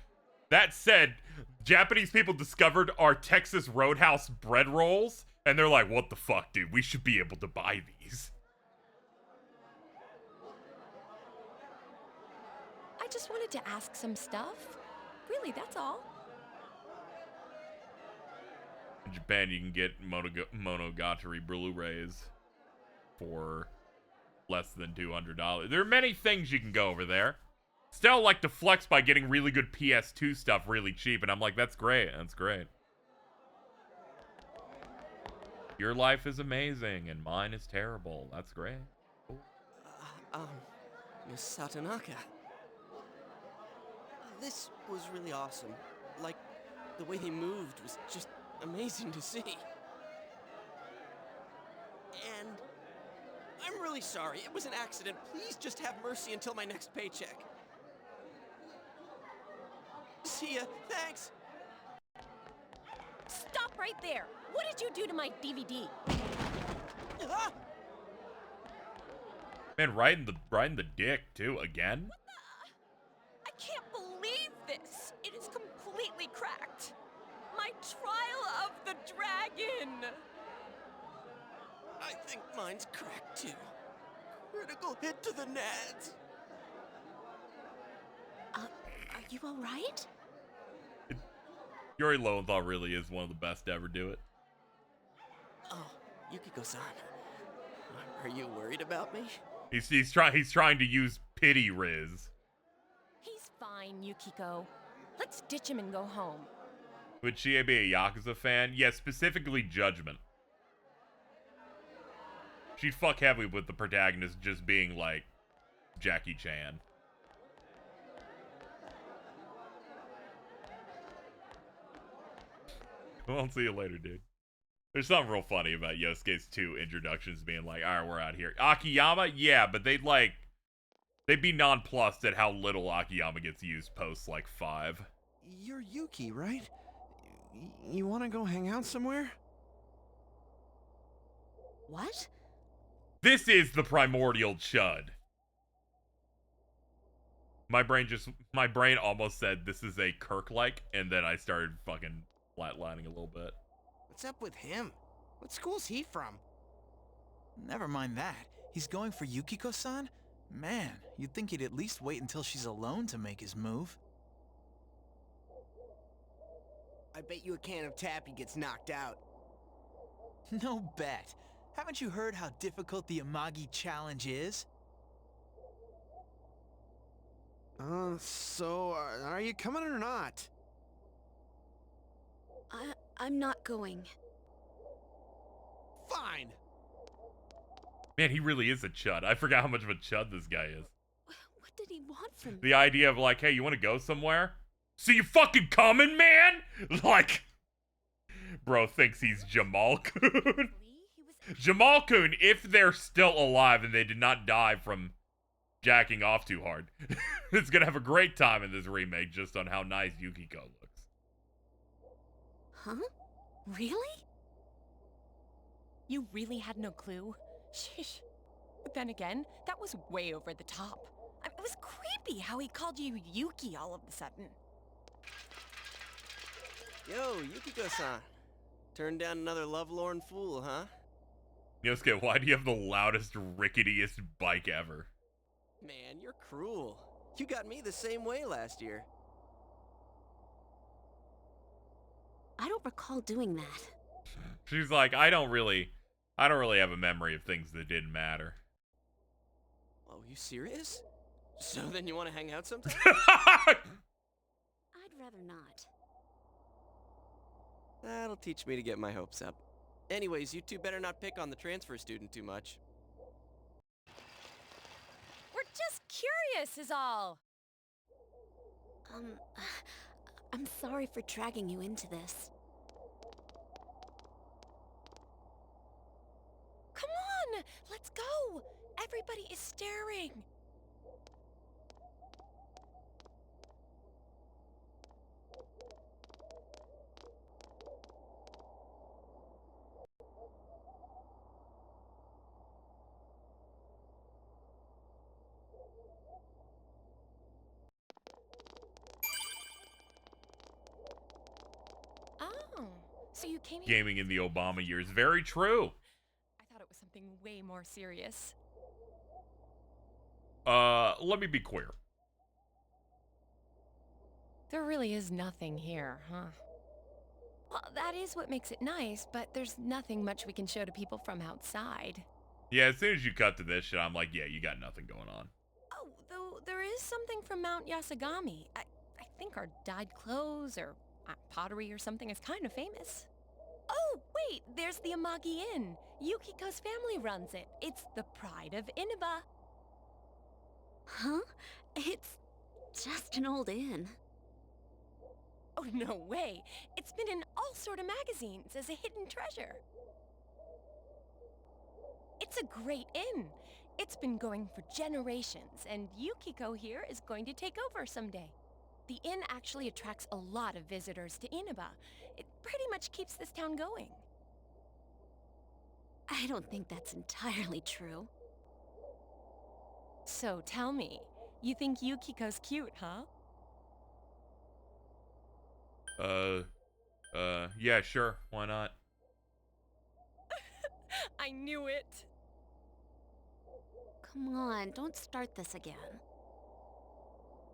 That said, Japanese people discovered our Texas Roadhouse bread rolls, and they're like, what the fuck, dude? We should be able to buy these. I just wanted to ask some stuff. Really, that's all. In Japan, you can get Monogatari Blu-rays for less than $200. There are many things you can go over there. Still like to flex by getting really good PS2 stuff really cheap, and I'm like, that's great. That's great. Your life is amazing, and mine is terrible. That's great. Cool. Miss Satonaka. This was really awesome. Like, the way he moved was just amazing to see. And I'm really sorry. It was an accident. Please just have mercy until my next paycheck. See ya. Thanks. Stop right there. What did you do to my DVD? Ah! Man, right in the dick too again. I can't believe this. It is completely cracked. My trial of the dragon. I think mine's cracked too. Critical hit to the nads. Are you all right? Yuri Lowenthal really is one of the best to ever do it. Oh, Yukiko-san. Are you worried about me? He's trying to use pity Riz. He's fine, Yukiko. Let's ditch him and go home. Would Chie be a Yakuza fan? Yeah, specifically Judgment. She'd fuck heavy with the protagonist just being like Jackie Chan. Well, I'll see you later, dude. There's something real funny about Yosuke's 2 introductions being like, alright, we're out here. Akiyama? Yeah, but they'd be nonplussed at how little Akiyama gets used post like 5. You're Yuki, right? You want to go hang out somewhere? What? This is the primordial chud. My brain almost said this is a Kirk-like, and then I started fucking flatlining a little bit. What's up with him? What school's he from? Never mind that. He's going for Yukiko-san? Man, you'd think he'd at least wait until she's alone to make his move. I bet you a can of Tappy gets knocked out. No bet. Haven't you heard how difficult the Amagi challenge is? So, are you coming or not? I'm not going. Fine. Man, he really is a chud. I forgot how much of a chud this guy is. What did he want from me? The idea of like, hey, you want to go somewhere? So you fucking coming, man? Like, bro thinks he's Jamal-kun. Jamal-kun, if they're still alive and they did not die from jacking off too hard, is gonna have a great time in this remake just on how nice Yukiko looks. Huh? Really? You really had no clue? Sheesh. But then again, that was way over the top. I mean, it was creepy how he called you Yuki all of a sudden. Yo, Yukiko-san. Turned down another lovelorn fool, huh? Yosuke, why do you have the loudest, ricketiest bike ever? Man, you're cruel. You got me the same way last year. I don't recall doing that. She's like, I don't really have a memory of things that didn't matter. Oh, you serious? So then you want to hang out sometime? I'd rather not. That'll teach me to get my hopes up. Anyways, you two better not pick on the transfer student too much. We're just curious is all. I'm sorry for dragging you into this. Come on, let's go. Everybody is staring. you came here? gaming in the Obama years. Very true. I thought it was something way more serious. Let me be clear. There really is nothing here, huh? Well, that is what makes it nice, but there's nothing much we can show to people from outside. Yeah, as soon as you cut to this shit, I'm like, yeah, you got nothing going on. Oh, though there is something from Mount Yasagami. I think our dyed clothes or pottery or something is kind of famous. Oh, wait, there's the Amagi Inn. Yukiko's family runs it. It's the pride of Inaba. Huh? It's just an old inn. Oh, no way. It's been in all sort of magazines as a hidden treasure. It's a great inn. It's been going for generations, and Yukiko here is going to take over someday. The inn actually attracts a lot of visitors to Inaba. It pretty much keeps this town going. I don't think that's entirely true. So tell me, you think Yukiko's cute, huh? Yeah, sure. Why not? I knew it. Come on, don't start this again.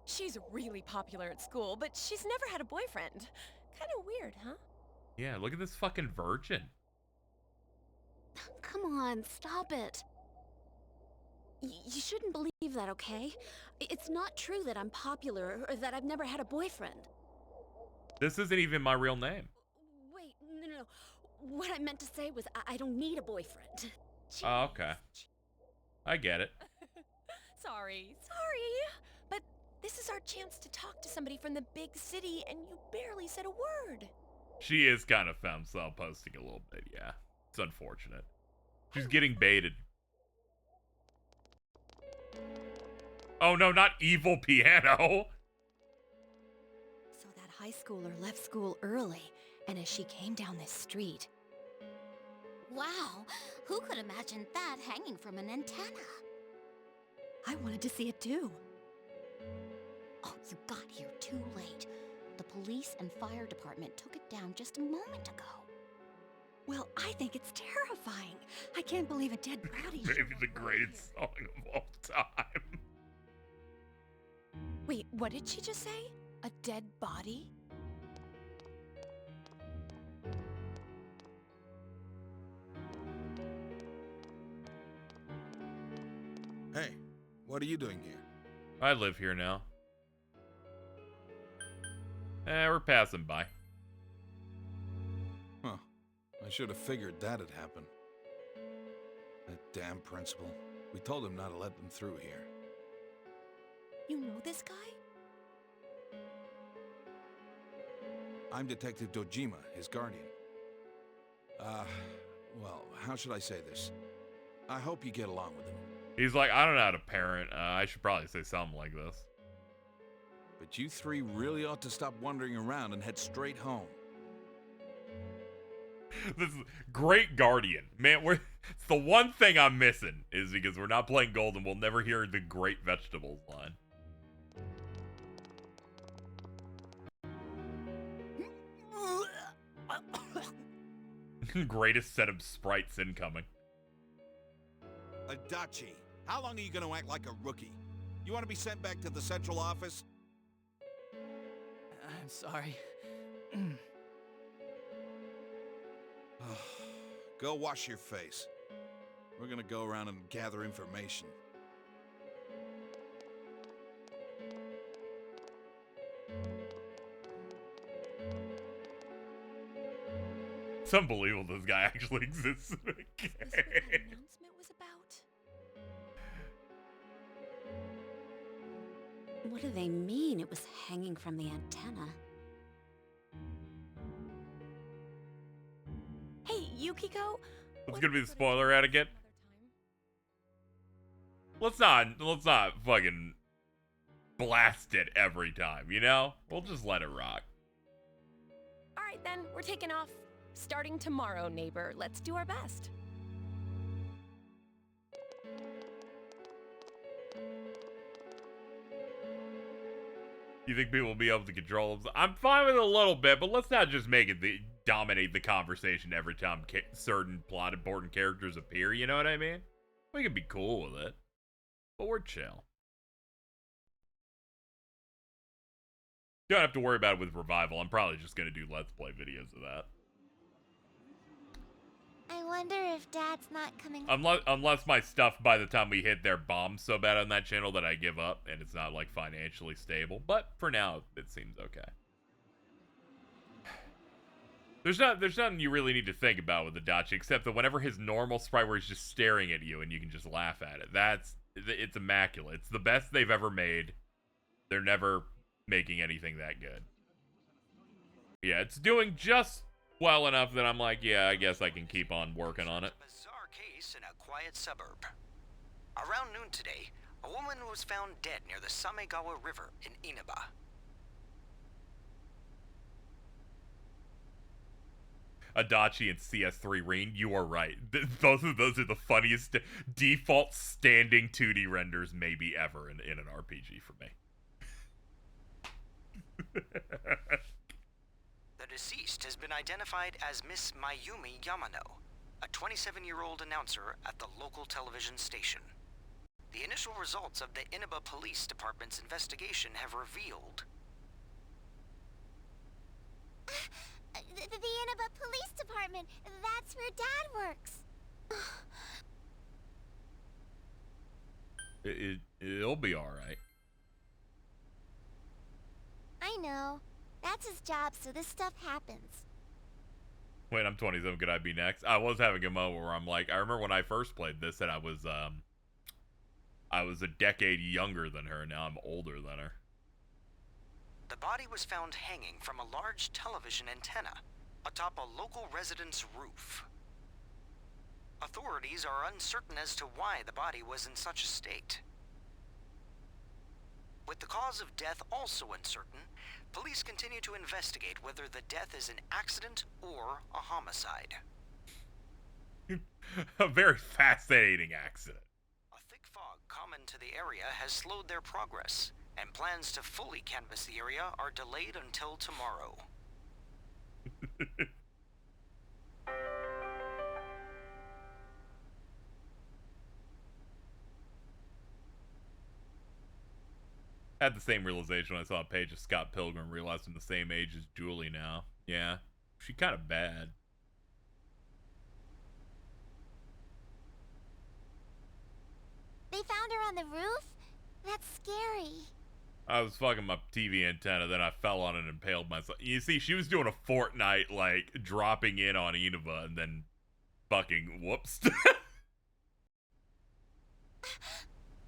She's really popular at school, but she's never had a boyfriend. Kind of weird, huh? Yeah, look at this fucking virgin. Come on, stop it. You shouldn't believe that, okay? It's not true that I'm popular or that I've never had a boyfriend. This isn't even my real name. Wait, no. What I meant to say was I don't need a boyfriend. Oh, okay. I get it. Sorry. But this is our chance to talk to somebody from the big city, and you barely said a word. She is kind of femme posting a little bit, yeah. It's unfortunate. She's getting baited. Oh no, not evil piano! So that high schooler left school early, and as she came down this street... Wow, who could imagine that hanging from an antenna? I wanted to see it too. Oh, you got here too late. The police and fire department took it down just a moment ago. Well, I think it's terrifying. I can't believe a dead body. Maybe the greatest song of all time. Wait, what did she just say? A dead body? Hey, what are you doing here? I live here now. We're passing by. Huh. I should have figured that'd happen. That damn principal. We told him not to let them through here. You know this guy? I'm Detective Dojima, his guardian. Well, how should I say this? I hope you get along with him. He's like, I don't know how to parent. I should probably say something like this. But you three really ought to stop wandering around and head straight home. This is great guardian. Man, it's the one thing I'm missing is because we're not playing gold and we'll never hear the great vegetables line. Greatest set of sprites incoming. Adachi, how long are you going to act like a rookie? You want to be sent back to the central office? I'm sorry. Go wash your face. We're going to go around and gather information. It's unbelievable this guy actually exists in a game. Is this what that announcement was about? What do they mean it was hanging from the antenna? Hey, Yukiko! It's gonna be the spoiler etiquette. Let's not fucking blast it every time, you know? We'll just let it rock. Alright then, we're taking off. Starting tomorrow, neighbor. Let's do our best. You think people will be able to control them? I'm fine with it a little bit, but let's not just make it dominate the conversation every time certain plot important characters appear, you know what I mean? We can be cool with it, but we're chill. Don't have to worry about it with Revival. I'm probably just going to do Let's Play videos of that. I wonder if Dad's not coming. Unless my stuff by the time we hit there bombs so bad on that channel that I give up and it's not like financially stable. But for now, it seems okay. There's nothing you really need to think about with Adachi except that whenever his normal sprite where he's just staring at you and you can just laugh at it, it's immaculate. It's the best they've ever made. They're never making anything that good. Yeah, it's doing just well enough that I'm like, yeah, I guess I can keep on working on it. Bizarre case in a quiet suburb. Around noon today, a woman was found dead near the Samegawa River in Inaba. Adachi and CS3 Reen, you are right. Both of those are the funniest default standing 2D renders maybe ever in an RPG for me. The deceased has been identified as Miss Mayumi Yamano, a 27-year-old announcer at the local television station. The initial results of the Inaba Police Department's investigation have revealed... The Inaba Police Department. That's where Dad works. It'll be alright. I know. That's his job, so this stuff happens. Wait, I'm 27. Could I be next? I was having a moment where I'm like, I remember when I first played this and I was a decade younger than her. Now I'm older than her. The body was found hanging from a large television antenna atop a local resident's roof. Authorities are uncertain as to why the body was in such a state. With the cause of death also uncertain, police continue to investigate whether the death is an accident or a homicide. A very fascinating accident. A thick fog common to the area has slowed their progress, and plans to fully canvass the area are delayed until tomorrow. Had the same realization when I saw a page of Scott Pilgrim, realized I'm the same age as Julie now. Yeah, she kind of bad. They found her on the roof? That's scary. I was fucking my TV antenna, then I fell on it and impaled myself. You see, she was doing a Fortnite, like, dropping in on Inaba and then fucking whoops.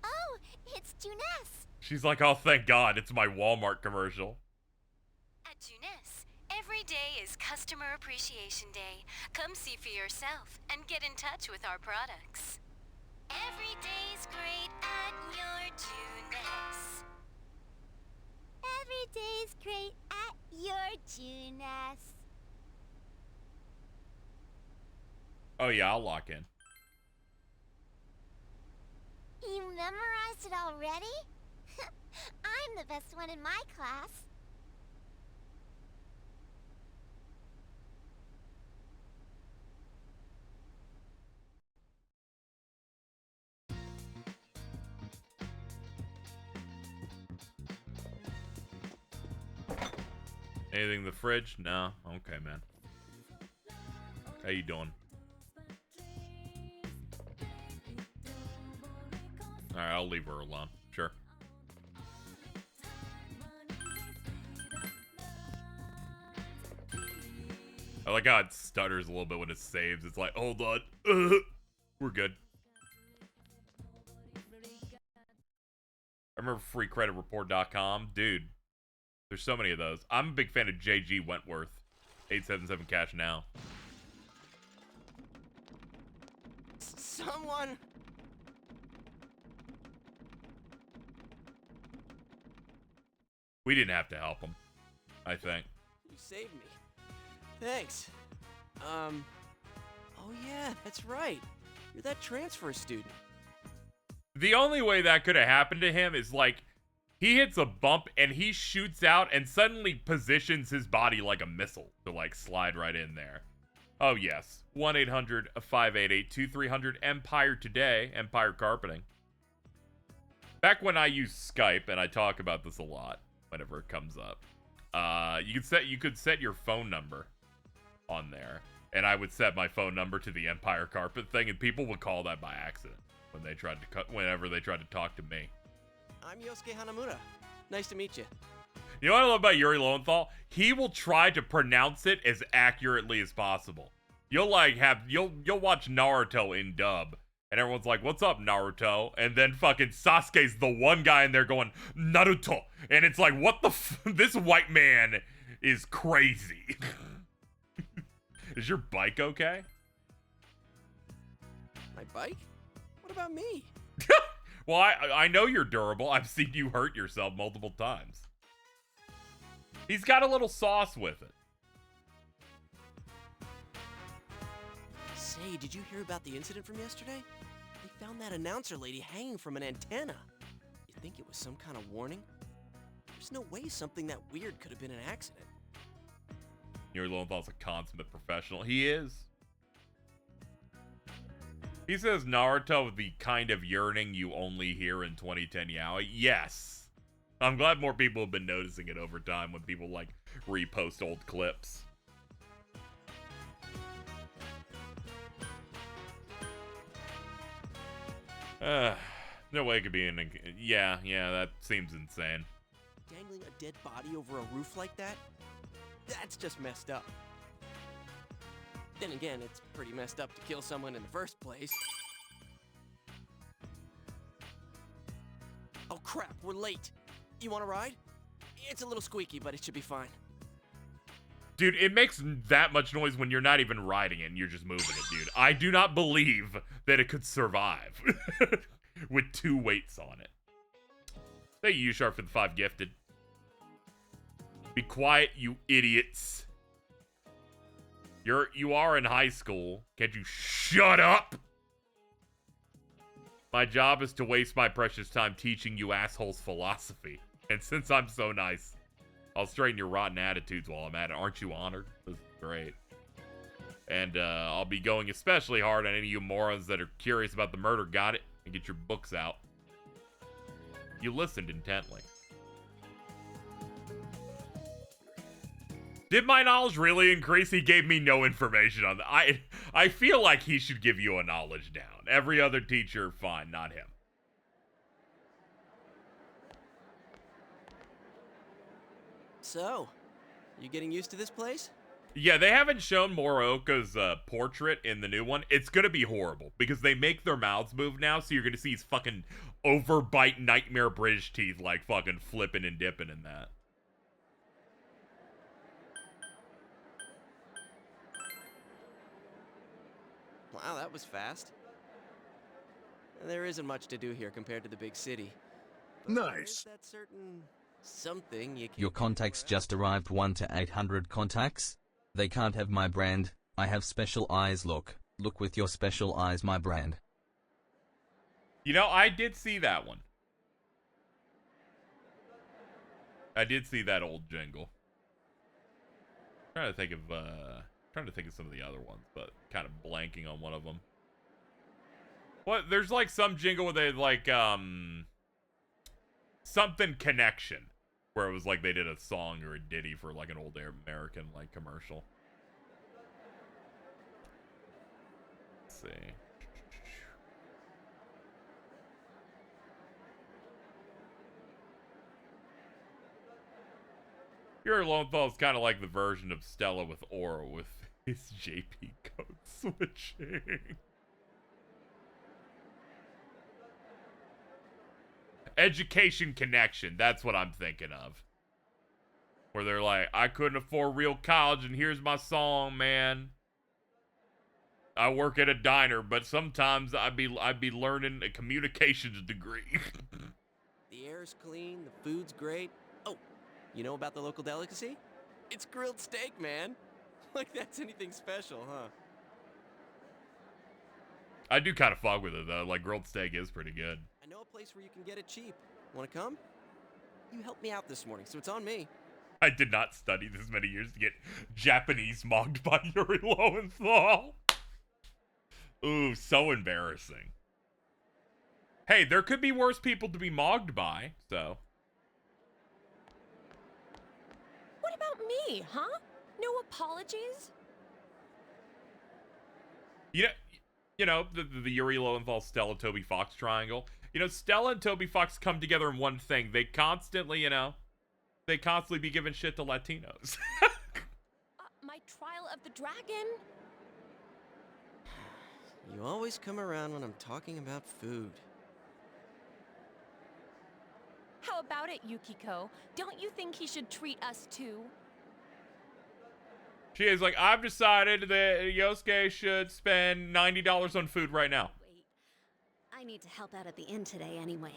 Oh, it's Juness. She's like, oh, thank God, it's my Walmart commercial. At Juness, every day is Customer Appreciation Day. Come see for yourself and get in touch with our products. Every day's great at your Juness. Every day's great at your Juness. Oh yeah, I'll lock in. You memorized it already? I'm the best one in my class. Anything in the fridge? No? Okay, man. How you doing? Alright, I'll leave her alone. Sure. I like how it stutters a little bit when it saves. It's like, hold on. We're good. I remember freecreditreport.com. Dude, there's so many of those. I'm a big fan of JG Wentworth. 877 cash now. Someone... We didn't have to help him, I think. You saved me. Thanks. Oh yeah, that's right. You're that transfer student. The only way that could have happened to him is like He hits a bump and he shoots out and suddenly positions his body like a missile to like slide right in there. Oh yes, 1-800-588-2300 Empire Today, Empire Carpeting. Back when I used Skype, and I talk about this a lot whenever it comes up, you could set your phone number on there, and I would set my phone number to the Empire Carpet thing, and people would call that by accident whenever they tried to talk to me. I'm Yosuke Hanamura. Nice to meet you. You know what I love about Yuri Lowenthal? He will try to pronounce it as accurately as possible. You'll watch Naruto in dub, and everyone's like, "What's up, Naruto?" And then fucking Sasuke's the one guy in there going, "Naruto," and it's like, what the this white man is crazy. Is your bike okay? My bike? What about me? Well, I know you're durable. I've seen you hurt yourself multiple times. He's got a little sauce with it. Say, did you hear about the incident from yesterday? They found that announcer lady hanging from an antenna. You think it was some kind of warning? There's no way something that weird could have been an accident. Yuri Lowenthal's a consummate professional. He is. He says Naruto, the kind of yearning you only hear in 2010 yaoi. Yes. I'm glad more people have been noticing it over time when people, like, repost old clips. No way it could be in... Yeah, that seems insane. Dangling a dead body over a roof like that? That's just messed up. Then again, it's pretty messed up to kill someone in the first place. Oh crap, we're late. You want to ride? It's a little squeaky, but it should be fine. Dude, it makes that much noise when you're not even riding it and you're just moving it, dude. I do not believe that it could survive with 2 weights on it. Thank you, Sharp, for the 5 gifted. Be quiet, you idiots. You are in high school. Can't you shut up? My job is to waste my precious time teaching you assholes philosophy. And since I'm so nice, I'll straighten your rotten attitudes while I'm at it. Aren't you honored? That's great. And I'll be going especially hard on any of you morons that are curious about the murder. Got it? And get your books out. You listened intently. Did my knowledge really increase? He gave me no information on that. I feel like he should give you a knowledge down. Every other teacher, fine, not him. So, you getting used to this place? Yeah, they haven't shown Morioka's portrait in the new one. It's gonna be horrible because they make their mouths move now, so you're gonna see his fucking overbite nightmare British teeth like fucking flipping and dipping in that. Wow, that was fast. There isn't much to do here compared to the big city. Nice. That certain something you can... Your contacts just arrived. 1-800 contacts. They can't have my brand. I have special eyes. Look with your special eyes, my brand. You know, I did see that one. I did see that old jingle. Trying to think of some of the other ones, but kind of blanking on one of them. What? There's like some jingle where they like something connection, where it was like they did a song or a ditty for like an old American like commercial. Let's see. Your Lowenthal is kind of like the version of Stella with Aura with his JP code switching. Education connection, that's what I'm thinking of. Where they're like, I couldn't afford real college and here's my song, man. I work at a diner, but sometimes I'd be learning a communications degree. The air's clean, the food's great. Oh, you know about the local delicacy? It's grilled steak, man. Like that's anything special, huh? I do kind of fuck with it, though. Like, grilled steak is pretty good. I know a place where you can get it cheap. Want to come? You helped me out this morning, so it's on me. I did not study this many years to get Japanese mocked by Yuri Lowenthal. Ooh, so embarrassing. Hey, there could be worse people to be mocked by, so. What about me, huh? No apologies? You know, the Yuri Lowenthal, Stella, Toby Fox triangle. You know, Stella and Toby Fox come together in one thing. They constantly, they constantly be giving shit to Latinos. My trial of the dragon? You always come around when I'm talking about food. How about it, Yukiko? Don't you think he should treat us too? She is like, I've decided that Yosuke should spend $90 on food right now. Wait, I need to help out at the inn today anyway.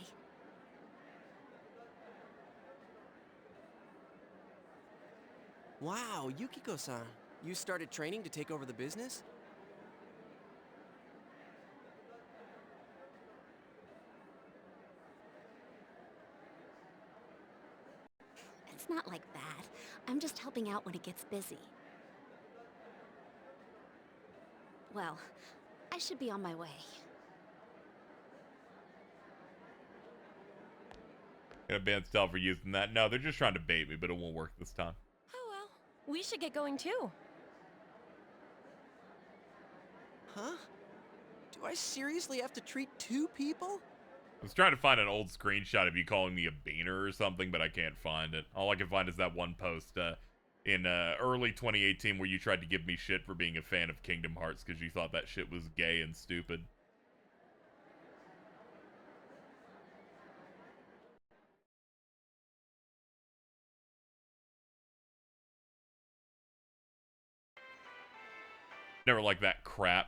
Wow, Yukiko-san. You started training to take over the business? It's not like that. I'm just helping out when it gets busy. Well, I should be on my way. Gonna ban Stella for using that. No, they're just trying to bait me, but it won't work this time. Oh well, we should get going too. Huh? Do I seriously have to treat 2 people? I was trying to find an old screenshot of you calling me a beaner or something, but I can't find it. All I can find is that one post in early 2018 where you tried to give me shit for being a fan of Kingdom Hearts because you thought that shit was gay and stupid. Never like that crap.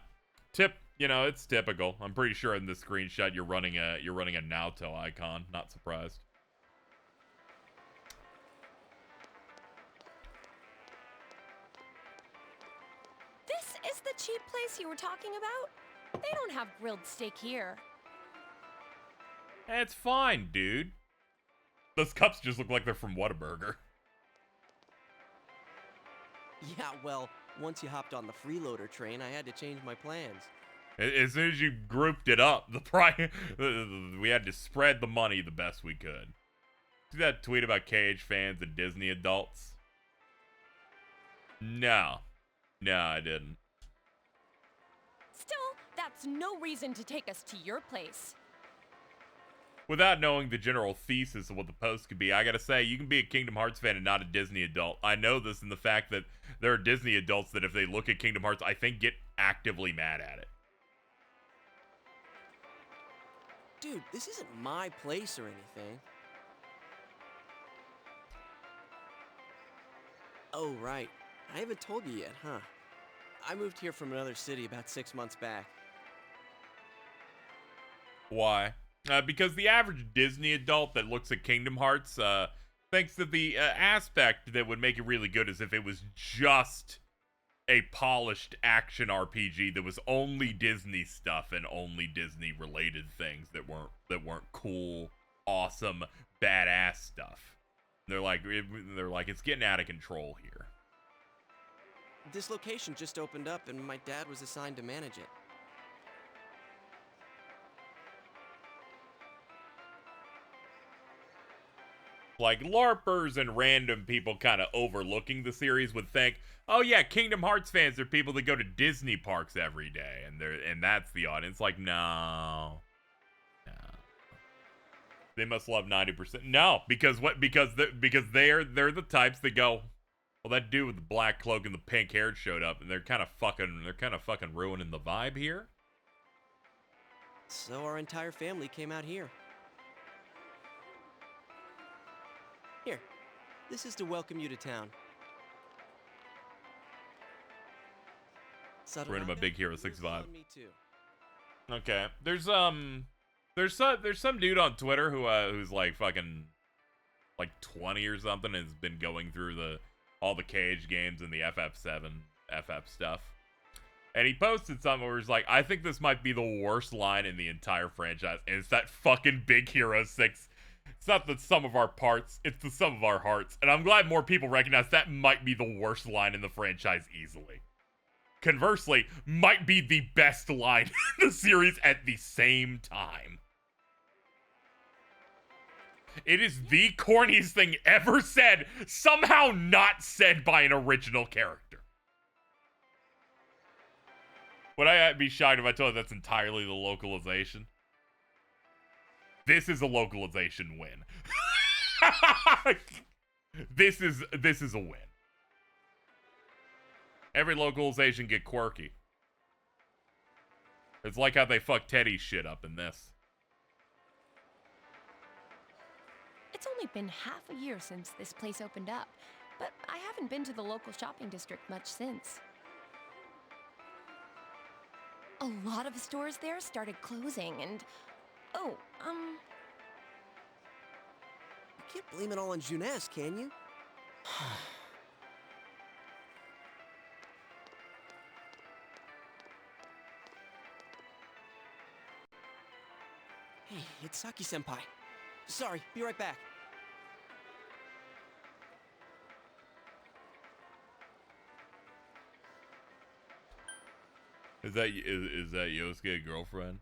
It's typical. I'm pretty sure in this screenshot you're running a Naoto icon. Not surprised. This is the cheap place you were talking about? They don't have grilled steak here. It's fine, dude. Those cups just look like they're from Whataburger. Yeah, well, once you hopped on the freeloader train, I had to change my plans. As soon as you grouped it up, we had to spread the money the best we could. See that tweet about KH fans and Disney adults? No, I didn't. Still, that's no reason to take us to your place. Without knowing the general thesis of what the post could be, I gotta say, you can be a Kingdom Hearts fan and not a Disney adult. I know this in the fact that there are Disney adults that if they look at Kingdom Hearts, I think get actively mad at it. Dude, this isn't my place or anything. Oh, right. I haven't told you yet, huh? I moved here from another city about 6 months back. Why? Because the average Disney adult that looks at Kingdom Hearts thinks that the aspect that would make it really good is if it was just a polished action RPG that was only Disney stuff and only Disney related things that weren't cool, awesome, badass stuff. They're like it's getting out of control here. This location just opened up and my dad was assigned to manage it. Like LARPers and random people kind of overlooking the series would think, oh yeah, Kingdom Hearts fans are people that go to Disney parks every day, and that's the audience. Like, no. They must love 90%. No, because they're the types that go, well, that dude with the black cloak and the pink hair showed up, and they're kind of fucking ruining the vibe here. So our entire family came out here. Here, this is to welcome you to town. We're in my Big Hero 6 vibe. Me too. Okay, there's some dude on Twitter who's like fucking like 20 or something and has been going through all the Cage games and the FF7 FF stuff. And he posted something where he's like, I think this might be the worst line in the entire franchise, and it's that fucking Big Hero 6 It's not the sum of our parts, it's the sum of our hearts. And I'm glad more people recognize that might be the worst line in the franchise easily. Conversely, might be the best line in the series at the same time. It is the corniest thing ever said, somehow not said by an original character. Would I be shocked if I told you that's entirely the localization? This is a localization win. This is a win. Every localization get quirky. It's like how they fucked Teddy's shit up in this. It's only been half a year since this place opened up, but I haven't been to the local shopping district much since. A lot of stores there started closing and... Oh, You can't blame it all on Juness, can you? Hey, it's Saki-senpai. Sorry, be right back. Is that Yosuke's girlfriend?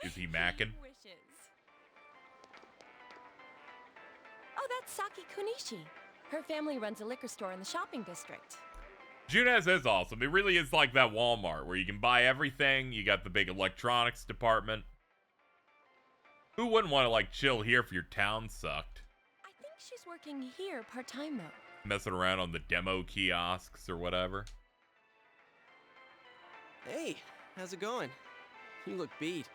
Is he macking? Oh, that's Saki Kunishi. Her family runs a liquor store in the shopping district. Juness is awesome. It really is like that Walmart where you can buy everything. You got the big electronics department. Who wouldn't want to, like, chill here if your town sucked? I think she's working here part-time, though. Messing around on the demo kiosks or whatever. Hey, how's it going? You look beat.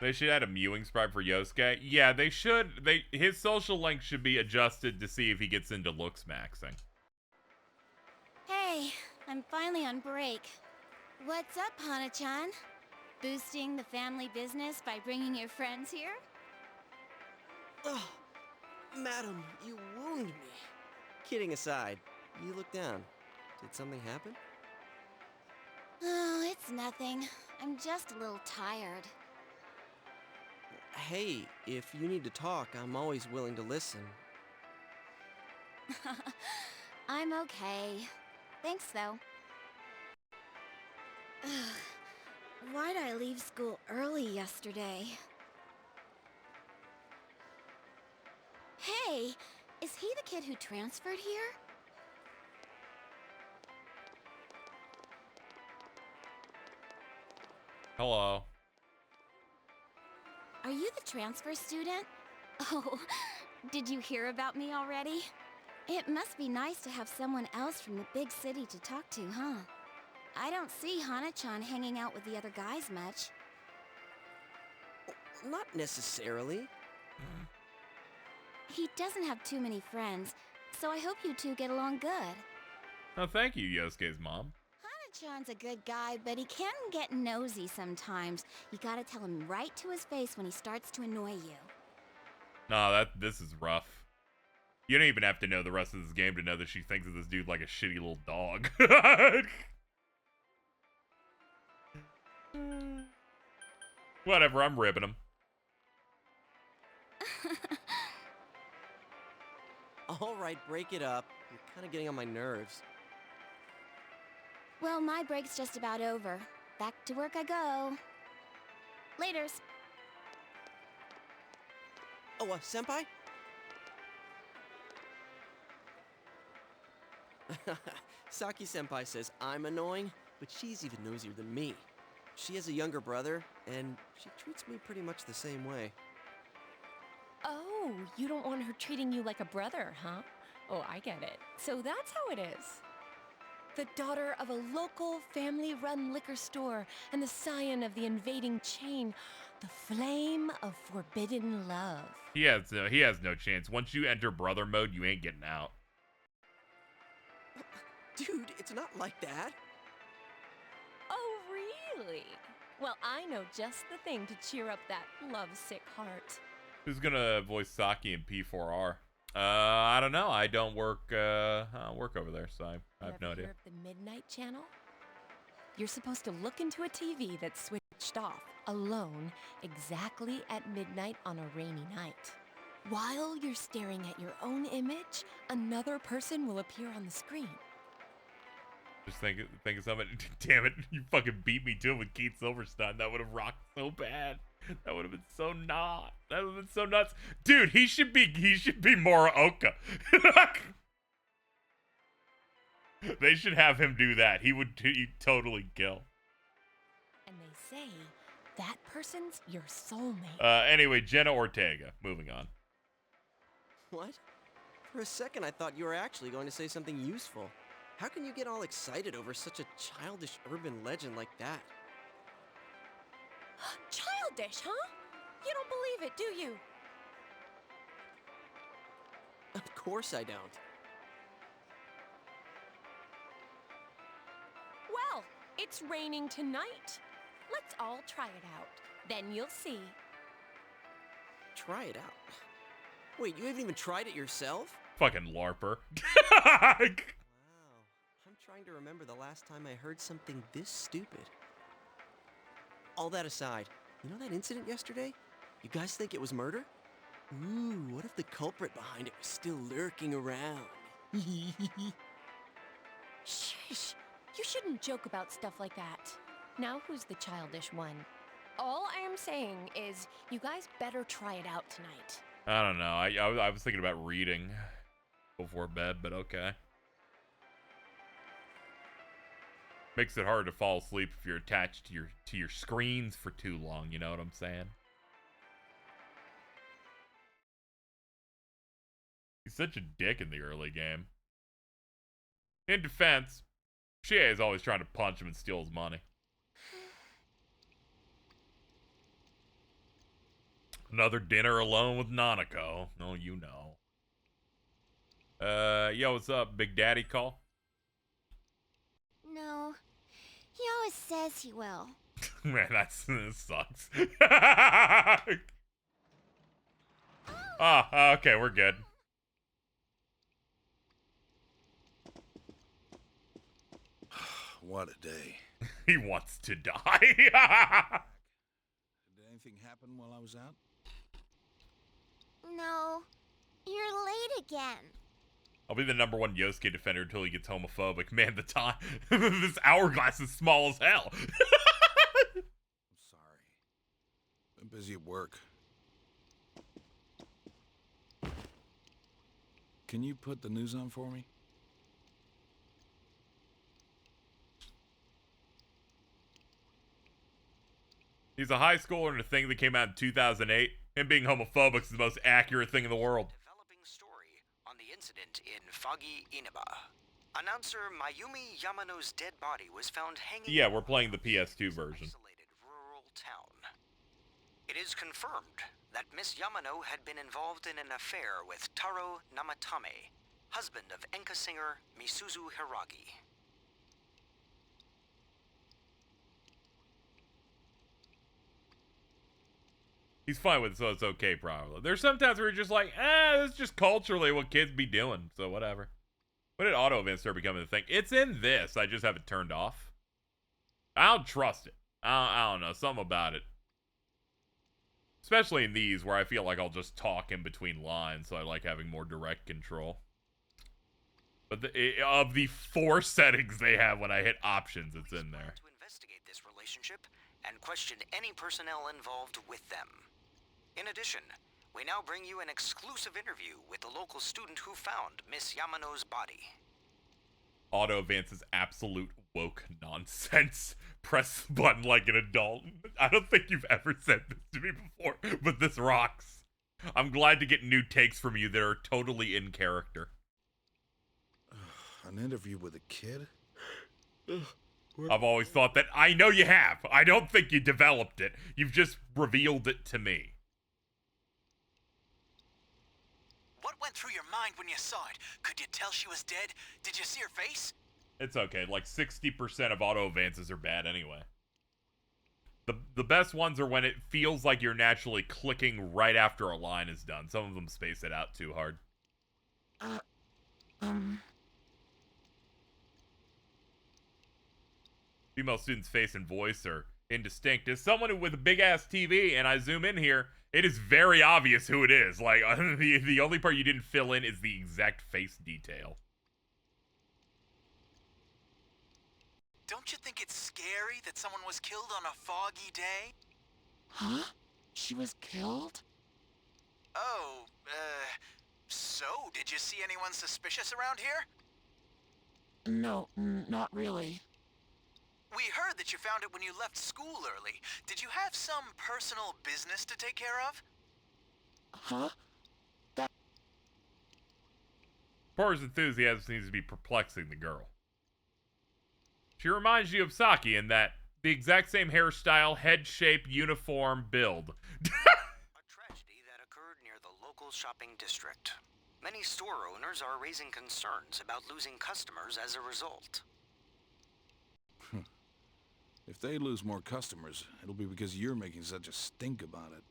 They should add a mewing sprite for Yosuke. Yeah, they should. His social link should be adjusted to see if he gets into looks maxing. Hey, I'm finally on break. What's up, Hana-chan? Boosting the family business by bringing your friends here? Oh, madam, you wound me. Kidding aside, you look down. Did something happen? Oh, it's nothing. I'm just a little tired. Hey, if you need to talk, I'm always willing to listen. I'm okay. Thanks, though. Why'd I leave school early yesterday? Hey, is he the kid who transferred here? Hello. Are you the transfer student? Oh, did you hear about me already? It must be nice to have someone else from the big city to talk to, huh? I don't see Hana-chan hanging out with the other guys much. Not necessarily. He doesn't have too many friends, so I hope you two get along good. Oh, thank you, Yosuke's mom. Hana-chan's a good guy, but he can get nosy sometimes. You gotta tell him right to his face when he starts to annoy you. Nah, this is rough. You don't even have to know the rest of this game to know that she thinks of this dude like a shitty little dog. Whatever, I'm ribbing him. All right, break it up. You're kind of getting on my nerves. Well, my break's just about over. Back to work I go. Laters. Oh, senpai? Saki-senpai says I'm annoying, but she's even nosier than me. She has a younger brother, and she treats me pretty much the same way. Oh, you don't want her treating you like a brother, huh? Oh, I get it. So that's how it is. The daughter of a local family-run liquor store and the scion of the invading chain, the flame of forbidden love. He has no chance. Once you enter brother mode, you ain't getting out. Dude, it's not like that. Oh, really? Well, I know just the thing to cheer up that lovesick heart. Who's gonna voice Saki in P4R? I don't know. I don't work over there, so I have no idea. Hear of the Midnight Channel? You're supposed to look into a TV that's switched off, alone, exactly at midnight on a rainy night. While you're staring at your own image, another person will appear on the screen. Just think of something. Damn it, you fucking beat me to it with Keith Silverstein. That would have rocked so bad. That would have been so not. That would have been so nuts. Dude, he should be Muraoka. They should have him do that. He'd totally kill. And they say that person's your soulmate. Anyway, Jenna Ortega. Moving on. What? For a second, I thought you were actually going to say something useful. How can you get all excited over such a childish urban legend like that? Childish, huh? You don't believe it, do you? Of course I don't. Well, it's raining tonight. Let's all try it out. Then you'll see. Try it out? Wait, you haven't even tried it yourself? Fucking LARPer. Wow. I'm trying to remember the last time I heard something this stupid. All that aside, you know that incident yesterday? You guys think it was murder? Ooh, what if the culprit behind it was still lurking around? Shush! You shouldn't joke about stuff like that. Now who's the childish one? All I am saying is, you guys better try it out tonight. I don't know. I was thinking about reading before bed, but okay. Makes it hard to fall asleep if you're attached to your screens for too long, you know what I'm saying? He's such a dick in the early game. In defense, Chie is always trying to punch him and steal his money. Another dinner alone with Nanako. Oh, you know. Yo, what's up? Big Daddy call? No. He always says he will. Man, that sucks. Okay, we're good. What a day. He wants to die. Did anything happen while I was out? No. You're late again. I'll be the #1 Yosuke defender until he gets homophobic. Man, the time. This hourglass is small as hell. I'm sorry. Been busy at work. Can you put the news on for me? He's a high schooler in a thing that came out in 2008. Him being homophobic is the most accurate thing in the world. Developing story on the incident in foggy Inaba. Announcer Mayumi Yamano's dead body was found hanging. Yeah, we're playing the PS2 version. Isolated rural town. It is confirmed that Miss Yamano had been involved in an affair with Taro Namatame, husband of enka singer Misuzu Hiragi. He's fine with it, so it's okay, probably. There's sometimes where you're just like, this is just culturally what kids be doing, so whatever. When did auto events start becoming a thing? It's in this, I just have it turned off. I don't trust it. I don't know, something about it. Especially in these, where I feel like I'll just talk in between lines, so I like having more direct control. But of the 4 settings they have when I hit options, it's in there. To investigate this relationship and question any personnel involved with them. In addition, we now bring you an exclusive interview with the local student who found Miss Yamano's body. Auto advance is absolute woke nonsense. Press the button like an adult. I don't think you've ever said this to me before, but this rocks. I'm glad to get new takes from you that are totally in character. An interview with a kid? I've always thought that. I know you have. I don't think you developed it. You've just revealed it to me. What went through your mind when you saw it? Could you tell she was dead? Did you see her face? It's okay. Like 60% of auto advances are bad anyway. The best ones are when it feels like you're naturally clicking right after a line is done. Some of them space it out too hard. Female student's face and voice are indistinct. As someone with a big-ass TV, and I zoom in here, It is very obvious who it is. Like, the only part you didn't fill in is the exact face detail. Don't you think it's scary that someone was killed on a foggy day? Huh? She was killed? Oh, so did you see anyone suspicious around here? No, not really. We heard that you found it when you left school early. Did you have some personal business to take care of? Huh? Poirot's enthusiasm seems to be perplexing the girl. She reminds you of Saki in that the exact same hairstyle, head shape, uniform, build. A tragedy that occurred near the local shopping district. Many store owners are raising concerns about losing customers as a result. If they lose more customers, it'll be because you're making such a stink about it.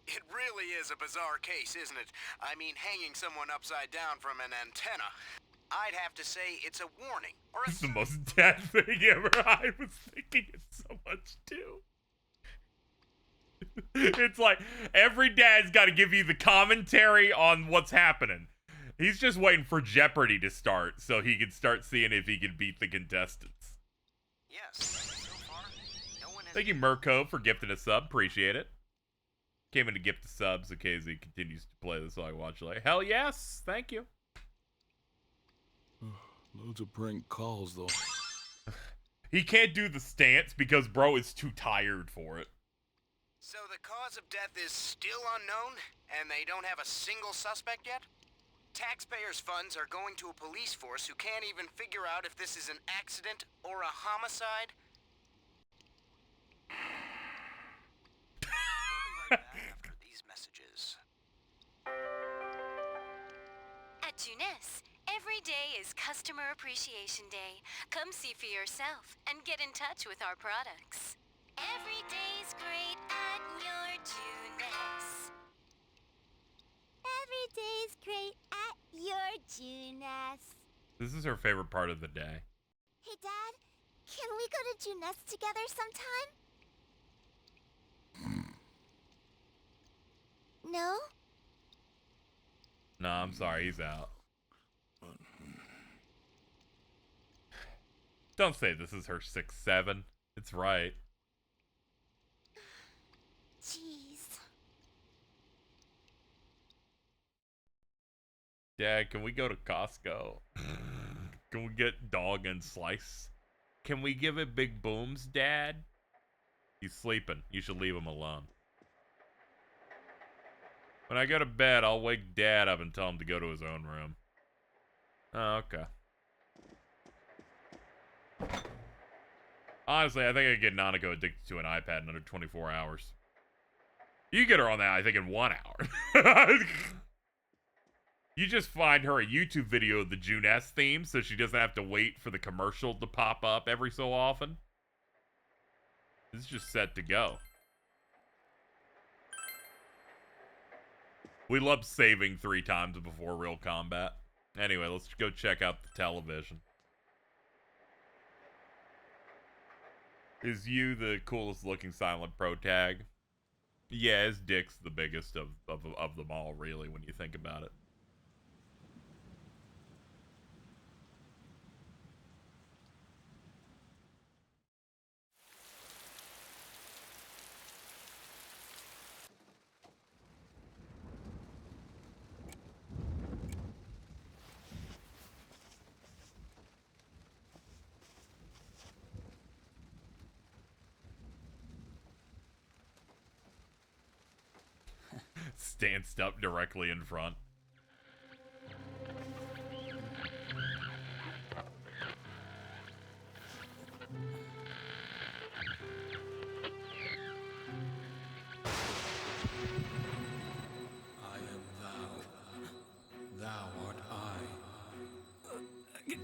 It really is a bizarre case, isn't it? I mean, hanging someone upside down from an antenna. I'd have to say it's a warning, or It's the most dad thing ever. I was thinking it so much too. It's like every dad's got to give you the commentary on what's happening. He's just waiting for Jeopardy to start so he can start seeing if he can beat the contestants. Yes, so far, no one has... Thank you, Mirko, for gifting a sub. Appreciate it. Came in to gift a sub so KZ continues to play this while I watch. Like, hell yes, thank you. Loads of prank calls, though. He can't do the stance because bro is too tired for it. So the cause of death is still unknown, and they don't have a single suspect yet? Taxpayers' funds are going to a police force who can't even figure out if this is an accident or a homicide? We'll be right back after these messages. At Junes, every day is Customer Appreciation Day. Come see for yourself and get in touch with our products. Every day's great at your Junes. Every day's great at your Junes. This is her favorite part of the day. Hey, Dad, can we go to Junes together sometime? No? No, I'm sorry, he's out. Don't say this is her 6'7". It's right. Jeez. Dad, can we go to Costco? Can we get dog and slice? Can we give it big booms, Dad? He's sleeping. You should leave him alone. When I go to bed, I'll wake Dad up and tell him to go to his own room. Oh, okay. Honestly, I think I could get Nanako addicted to an iPad in under 24 hours. You get her on that, I think, in 1 hour. You just find her a YouTube video of the Junes theme so she doesn't have to wait for the commercial to pop up every so often. It's just set to go. We love saving 3 times before real combat. Anyway, let's go check out the television. Is you the coolest looking silent pro tag? Yeah, his dick's the biggest of them all, really, when you think about it. Stanced up directly in front. I am thou. Thou art I.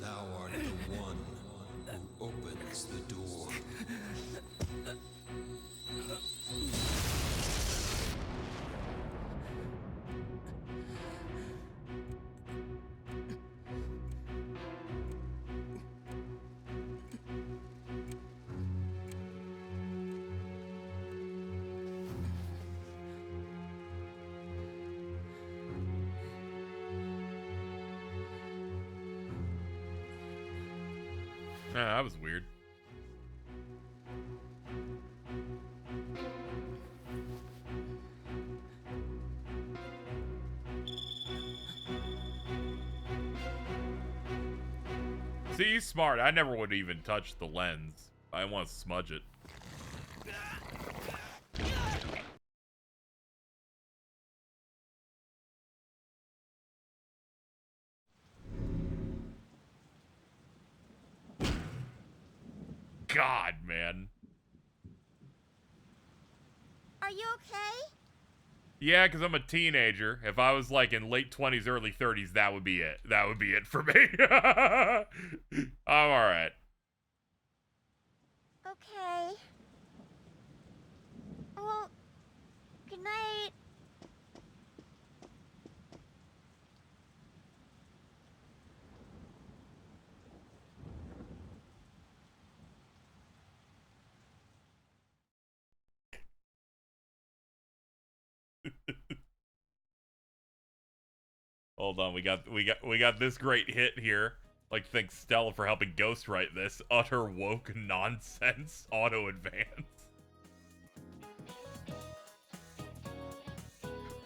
Thou art the one who opens the door. That was weird. See, he's smart. I never would even touch the lens. I want to smudge it. God, man. Are you okay? Yeah, because I'm a teenager. If I was like in late 20s, early 30s, that would be it. That would be it for me. I'm alright. Okay. Well, good night. Hold on, we got this great hit here. Like, thanks Stella for helping ghostwrite this utter woke nonsense auto advance.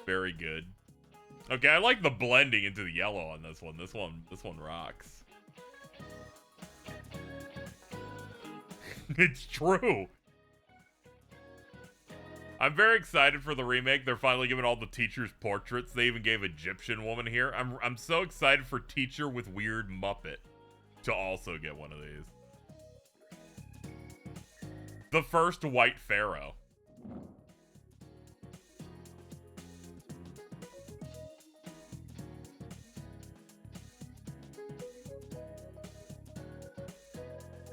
Very good. Okay, I like the blending into the yellow on this one. This one rocks. It's true. I'm very excited for the remake. They're finally giving all the teachers portraits. They even gave Egyptian woman here. I'm so excited for teacher with weird Muppet to also get one of these. The first white pharaoh.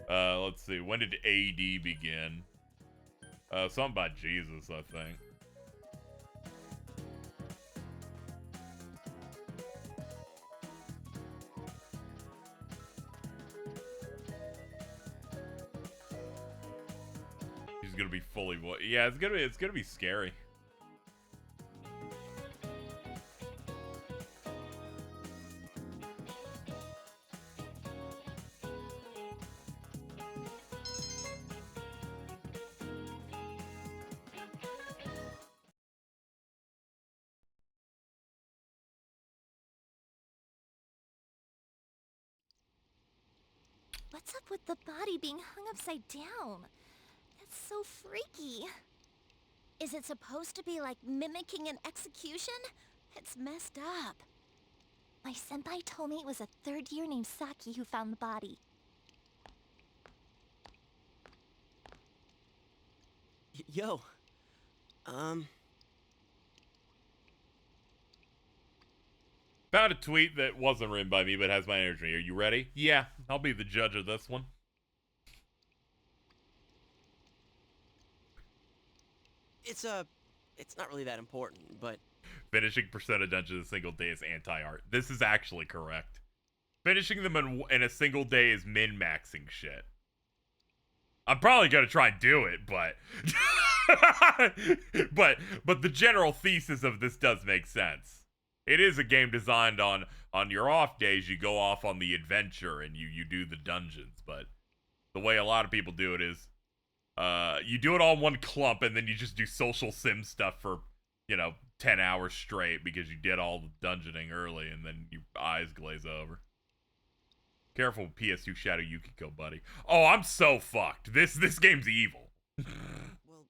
Let's see. When did AD begin? Something about Jesus, I think. He's gonna be fully yeah, it's gonna be scary. What's up with the body being hung upside down? That's so freaky. Is it supposed to be like mimicking an execution? It's messed up. My senpai told me it was a third year named Saki who found the body. Yo. Found a tweet that wasn't written by me, but has my energy. Are you ready? Yeah, I'll be the judge of this one. It's not really that important, but... Finishing Persona Dungeons in a single day is anti-art. This is actually correct. Finishing them in a single day is min-maxing shit. I'm probably gonna try and do it, but... but the general thesis of this does make sense. It is a game designed on your off days, you go off on the adventure and you do the dungeons, but the way a lot of people do it is you do it all in one clump and then you just do social sim stuff for, 10 hours straight because you did all the dungeoning early and then your eyes glaze over. Careful with PS2 Shadow Yukiko, buddy. Oh, I'm so fucked. This game's evil. Well,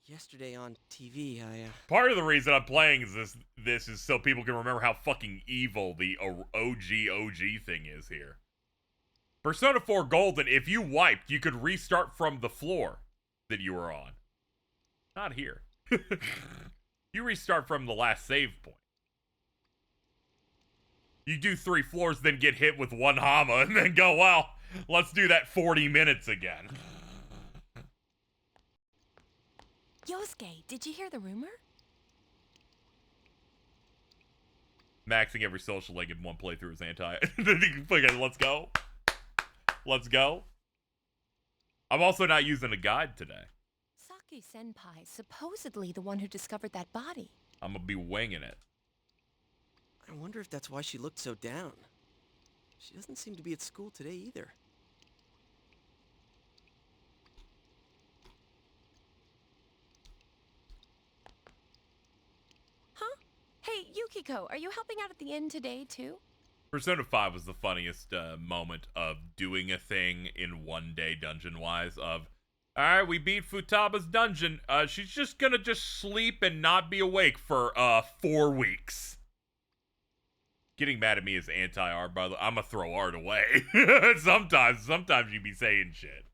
yesterday on TV, Part of the reason I'm playing is this is so people can remember how fucking evil the OG thing is here. Persona 4 Golden, if you wiped, you could restart from the floor that you were on. Not here. You restart from the last save point. You do 3 floors, then get hit with 1 Hama, and then go, well, let's do that 40 minutes again. Yosuke, did you hear the rumor? Maxing every social link in one playthrough is anti. Okay, let's go. Let's go. I'm also not using a guide today. Saki Senpai, supposedly the one who discovered that body. I'm gonna be winging it. I wonder if that's why she looked so down. She doesn't seem to be at school today either. Yukiko, are you helping out at the inn today, too? Persona 5 was the funniest moment of doing a thing in one day dungeon-wise of, alright, we beat Futaba's dungeon. She's just gonna sleep and not be awake for 4 weeks. Getting mad at me is anti-art, brother. I'm gonna throw art away. Sometimes you be saying shit.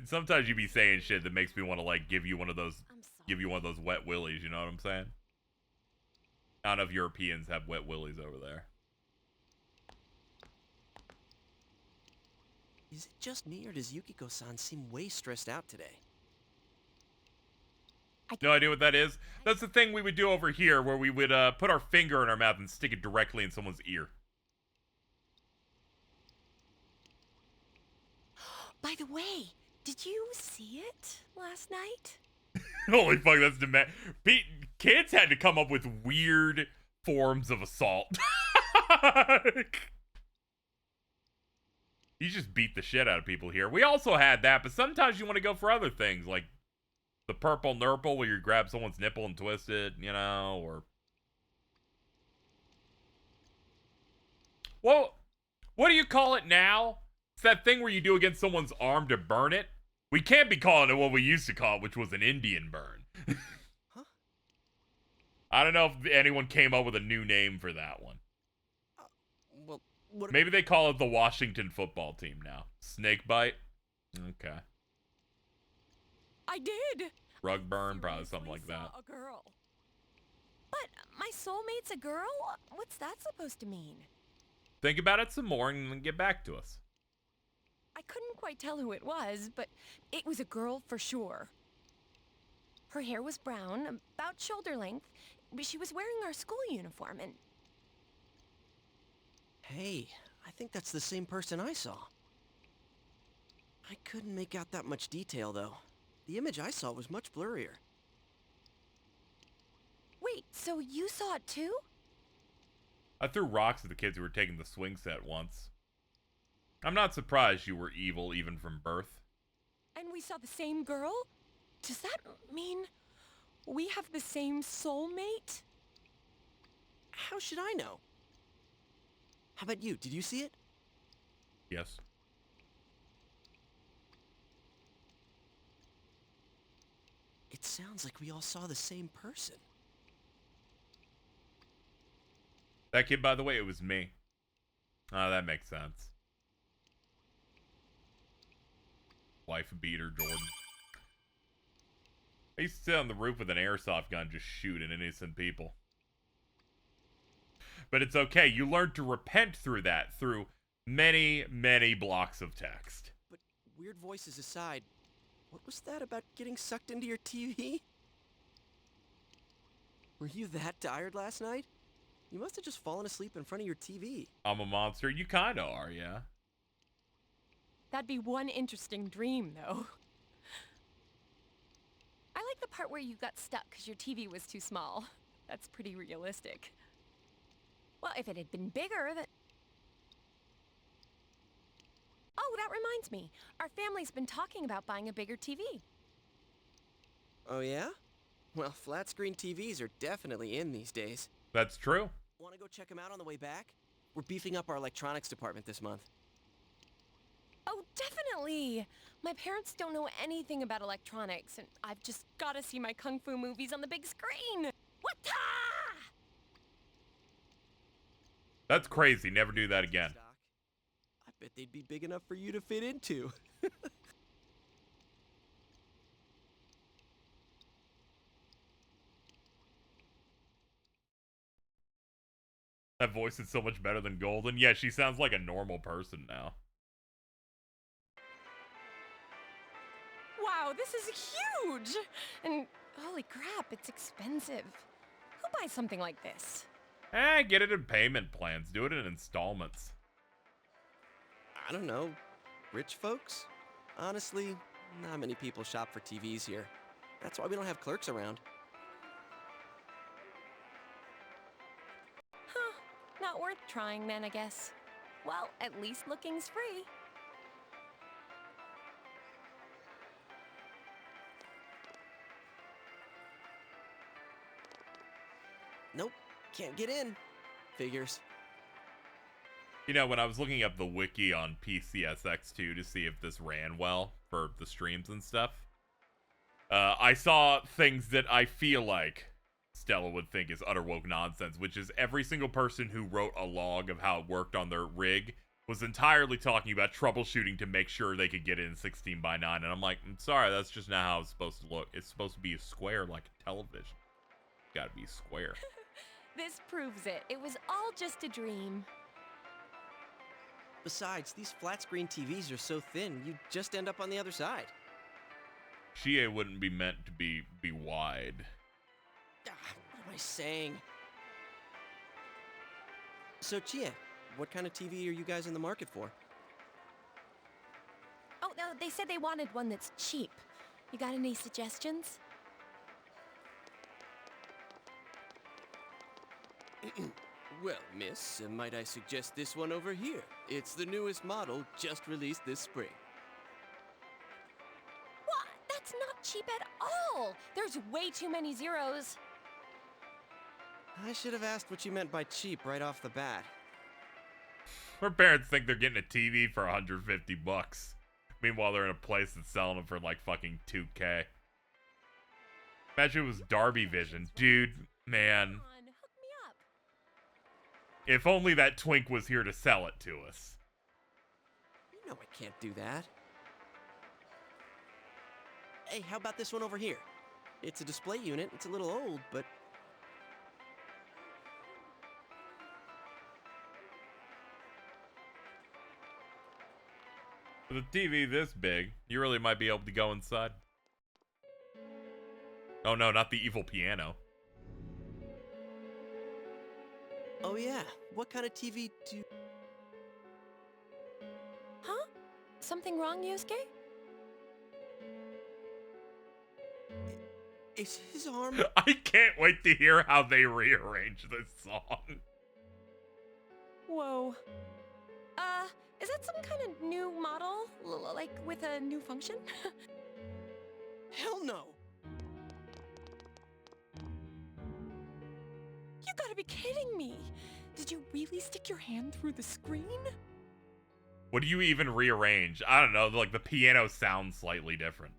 Sometimes you be saying shit that makes me want to like give you one of those wet willies, you know what I'm saying? I don't know if Europeans have wet willies over there. Is it just me, or does Yukiko-san seem way stressed out today? No idea what that is? That's the thing we would do over here, where we would put our finger in our mouth and stick it directly in someone's ear. By the way, did you see it last night? Holy fuck, that's kids had to come up with weird forms of assault. You just beat the shit out of people here. We also had that, but sometimes you want to go for other things, like the purple nurple where you grab someone's nipple and twist it, you know, or... Well, what do you call it now? It's that thing where you do against someone's arm to burn it. We can't be calling it what we used to call it, which was an Indian burn. Huh? I don't know if anyone came up with a new name for that one. Well, what... Maybe they call it the Washington football team now. Snake bite? Okay. I did. Rug burn? Probably something like that. A girl. But my soulmate's a girl? What's that supposed to mean? Think about it some more and then get back to us. I couldn't quite tell who it was, but it was a girl for sure. Her hair was brown, about shoulder length, but she was wearing our school uniform and... Hey, I think that's the same person I saw. I couldn't make out that much detail, though. The image I saw was much blurrier. Wait, so you saw it too? I threw rocks at the kids who were taking the swing set once. I'm not surprised you were evil even from birth. And we saw the same girl? Does that mean we have the same soulmate? How should I know? How about you? Did you see it? Yes. It sounds like we all saw the same person. That kid, by the way, it was me. Oh, that makes sense. Wife beater, Jordan. I used to sit on the roof with an airsoft gun just shooting innocent people. But it's okay. You learned to repent through that, through many, many blocks of text. But weird voices aside, what was that about getting sucked into your TV? Were you that tired last night? You must have just fallen asleep in front of your TV. I'm a monster. You kinda are, yeah. That'd be one interesting dream, though. I like the part where you got stuck because your TV was too small. That's pretty realistic. Well, if it had been bigger, that... Oh, that reminds me. Our family's been talking about buying a bigger TV. Oh, yeah? Well, flat-screen TVs are definitely in these days. That's true. Want to go check them out on the way back? We're beefing up our electronics department this month. Oh, definitely! My parents don't know anything about electronics, and I've just gotta see my kung fu movies on the big screen! Wata! That's crazy. Never do that again. I bet they'd be big enough for you to fit into. That voice is so much better than Golden. Yeah, she sounds like a normal person now. Wow, this is huge! And holy crap, it's expensive. Who buys something like this? Get it in payment plans. Do it in installments. I don't know. Rich folks? Honestly, not many people shop for TVs here. That's why we don't have clerks around. Huh. Not worth trying then, I guess. Well, at least looking's free. Nope, Can't get in. Figures. You know, when I was looking up the wiki on PCSX2 to see if this ran well for the streams and stuff, I saw things that I feel like Stella would think is utter woke nonsense, which is every single person who wrote a log of how it worked on their rig was entirely talking about troubleshooting to make sure they could get in 16:9, and I'm like, I'm sorry, that's just not how it's supposed to look. It's supposed to be a square like a television. It's gotta be square. This proves it. It was all just a dream. Besides, these flat screen TVs are so thin, you just end up on the other side. Chie wouldn't be meant to be wide. What am I saying? So, Chie, what kind of TV are you guys in the market for? Oh, no, they said they wanted one that's cheap. You got any suggestions? Well, miss, might I suggest this one over here? It's the newest model, just released this spring. What? That's not cheap at all! There's way too many zeros. I should have asked what you meant by cheap right off the bat. Her parents think they're getting a TV for 150 bucks. Meanwhile, they're in a place that's selling them for like fucking 2K. Imagine it was Darby Vision. Dude, man. If only that twink was here to sell it to us. You know I can't do that. Hey, how about this one over here? It's a display unit. It's a little old, but... With a TV this big, you really might be able to go inside. Oh no, not the evil piano. Oh yeah, what kind of TV do... Huh? Something wrong, Yusuke? Is his arm... I can't wait to hear how they rearrange this song. Whoa. Is that some kind of new model? Like, with a new function? Hell no! You gotta be kidding me! Did you really stick your hand through the screen? What do you even rearrange? I don't know, like the piano sounds slightly different.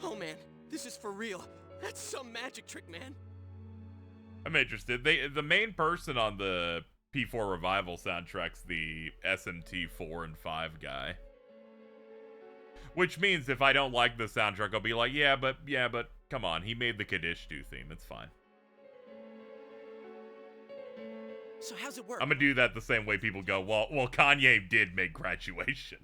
Oh man, this is for real. That's some magic trick, man. I'm interested. The main person on the P4 Revival soundtrack's the SMT 4 and 5 guy. Which means if I don't like the soundtrack, I'll be like, yeah, but come on, he made the Kadishtu theme. It's fine. So how's it work? I'm gonna do that the same way people go, well, Kanye did make Graduation.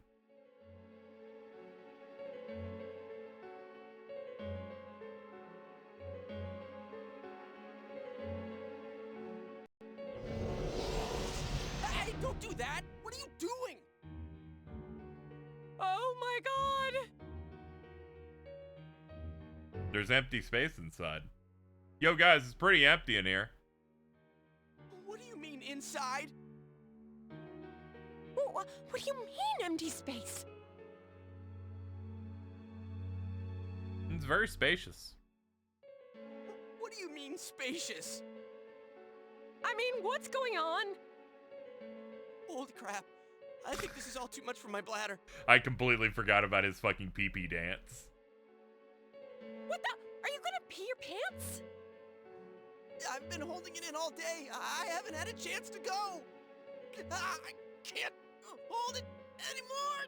Hey, don't do that! What are you doing? Oh my god! There's empty space inside. Yo, guys, it's pretty empty in here. What do you mean, inside? What do you mean, empty space? It's very spacious. What do you mean, spacious? I mean, what's going on? Holy crap. I think this is all too much for my bladder. I completely forgot about his fucking pee-pee dance. What the? Are you gonna pee your pants? I've been holding it in all day. I haven't had a chance to go. I can't hold it anymore.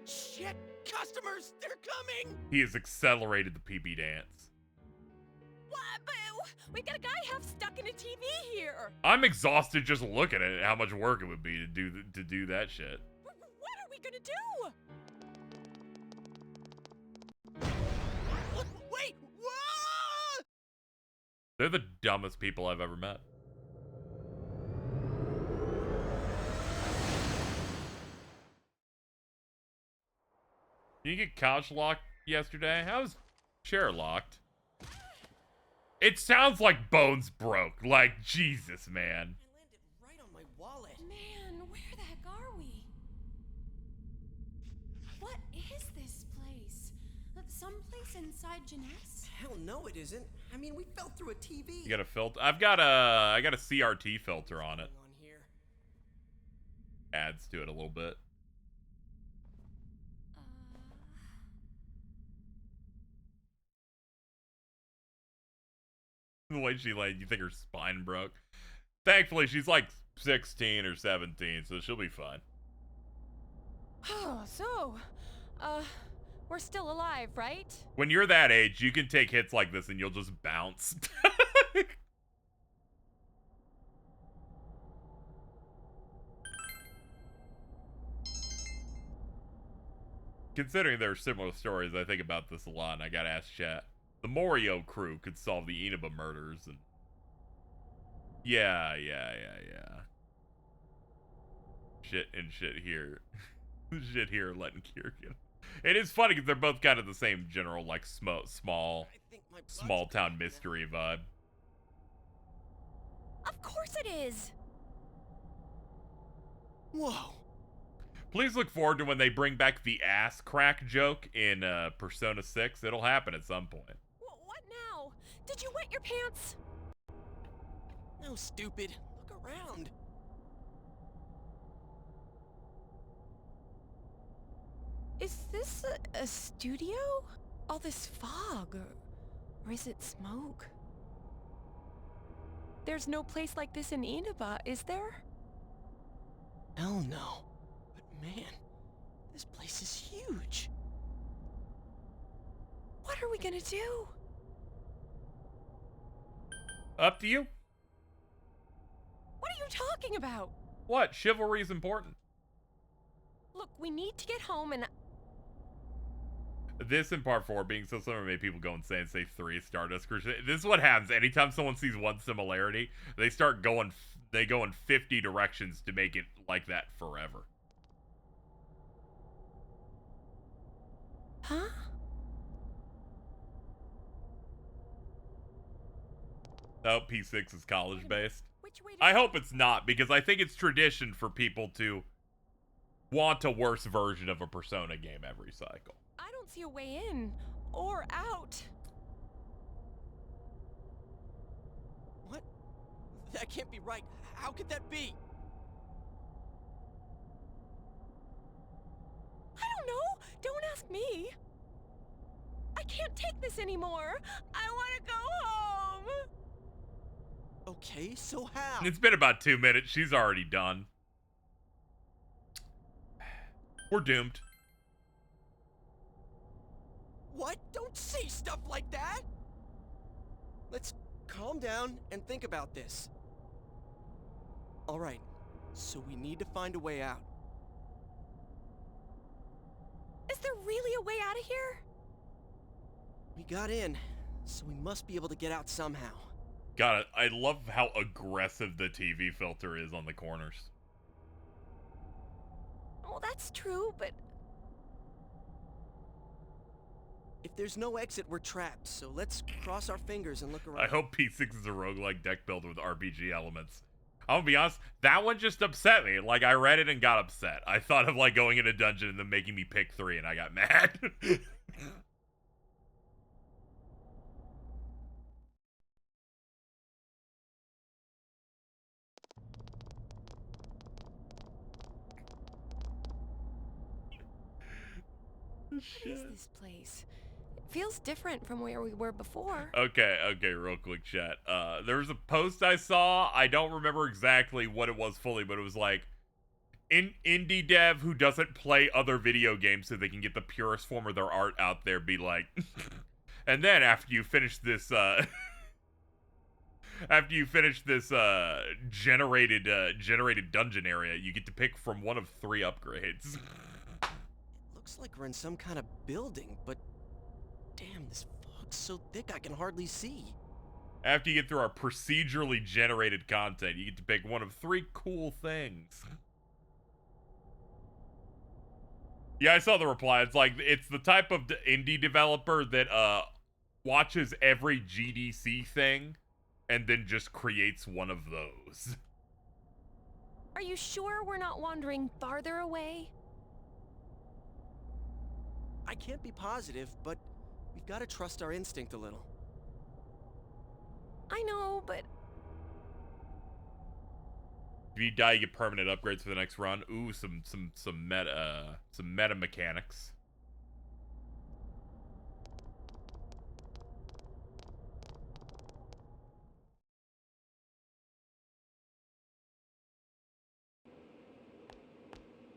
Shit, customers, they're coming. He has accelerated the pee-pee dance. What? But we've got a guy half stuck in a TV here. I'm exhausted just looking at it, how much work it would be to do that shit. What are we gonna do? Wait! Whoa! They're the dumbest people I've ever met. Did you get couch locked yesterday? How was chair locked? It sounds like bones broke. Like, Jesus, man. I landed right on my wallet. Man, where the heck are we? What is this place? Some inside Jeunesse? Hell no, it isn't. I mean, we fell through a TV. You got a filter? I got a CRT filter on it. Adds to it a little bit. The way she like, you think her spine broke. Thankfully, she's like 16 or 17, so she'll be fine. Oh, so, we're still alive, right? When you're that age, you can take hits like this and you'll just bounce. Considering there are similar stories, I think about this a lot, and I gotta ask chat. The Morio crew could solve the Inaba murders, and... Yeah. Shit here. Shit here letting Kier get... It is funny because they're both kind of the same general, like, small town mystery vibe. Of course it is! Whoa. Please look forward to when they bring back the ass crack joke in Persona 6. It'll happen at some point. What now? Did you wet your pants? No, stupid. Look around. Is this a studio? All this fog, or is it smoke? There's no place like this in Inaba, is there? Hell no. But man, this place is huge. What are we gonna do? Up to you. What are you talking about? What? Chivalry is important. Look, we need to get home and... This in part 4 being so similar made people go insane and say 3 Stardust Crusader. This is what happens anytime someone sees one similarity. They start going, they go in 50 directions to make it like that forever. Huh? Oh, P6 is college based. I hope it's not, because I think it's tradition for people to want a worse version of a Persona game every cycle. I don't see a way in or out. What? That can't be right. How could that be? I don't know. Don't ask me. I can't take this anymore. I want to go home. Okay, so how? It's been about 2 minutes. She's already done. We're doomed. What? Don't say stuff like that! Let's calm down and think about this. Alright, so we need to find a way out. Is there really a way out of here? We got in, so we must be able to get out somehow. Got it. I love how aggressive the TV filter is on the corners. Well, that's true, but... If there's no exit, we're trapped, so let's cross our fingers and look around. I hope P6 is a roguelike deck builder with RPG elements. I'm gonna be honest, that one just upset me. Like, I read it and got upset. I thought of, like, going in a dungeon and then making me pick 3, and I got mad. What is this place? It feels different from where we were before. Okay, real quick chat. There was a post I saw. I don't remember exactly what it was fully, but it was like, indie dev who doesn't play other video games so they can get the purest form of their art out there be like, and then after you finish this, generated dungeon area, you get to pick from one of 3 upgrades. Looks like we're in some kind of building, but damn, this fog's so thick I can hardly see. After you get through our procedurally generated content, you get to pick one of 3 cool things. Yeah, I saw the reply. It's like, it's the type of indie developer that watches every GDC thing and then just creates one of those. Are you sure we're not wandering farther away? I can't be positive, but we We've got to trust our instinct a little. I know, but... If you die, you get permanent upgrades for the next run. Ooh, some meta mechanics.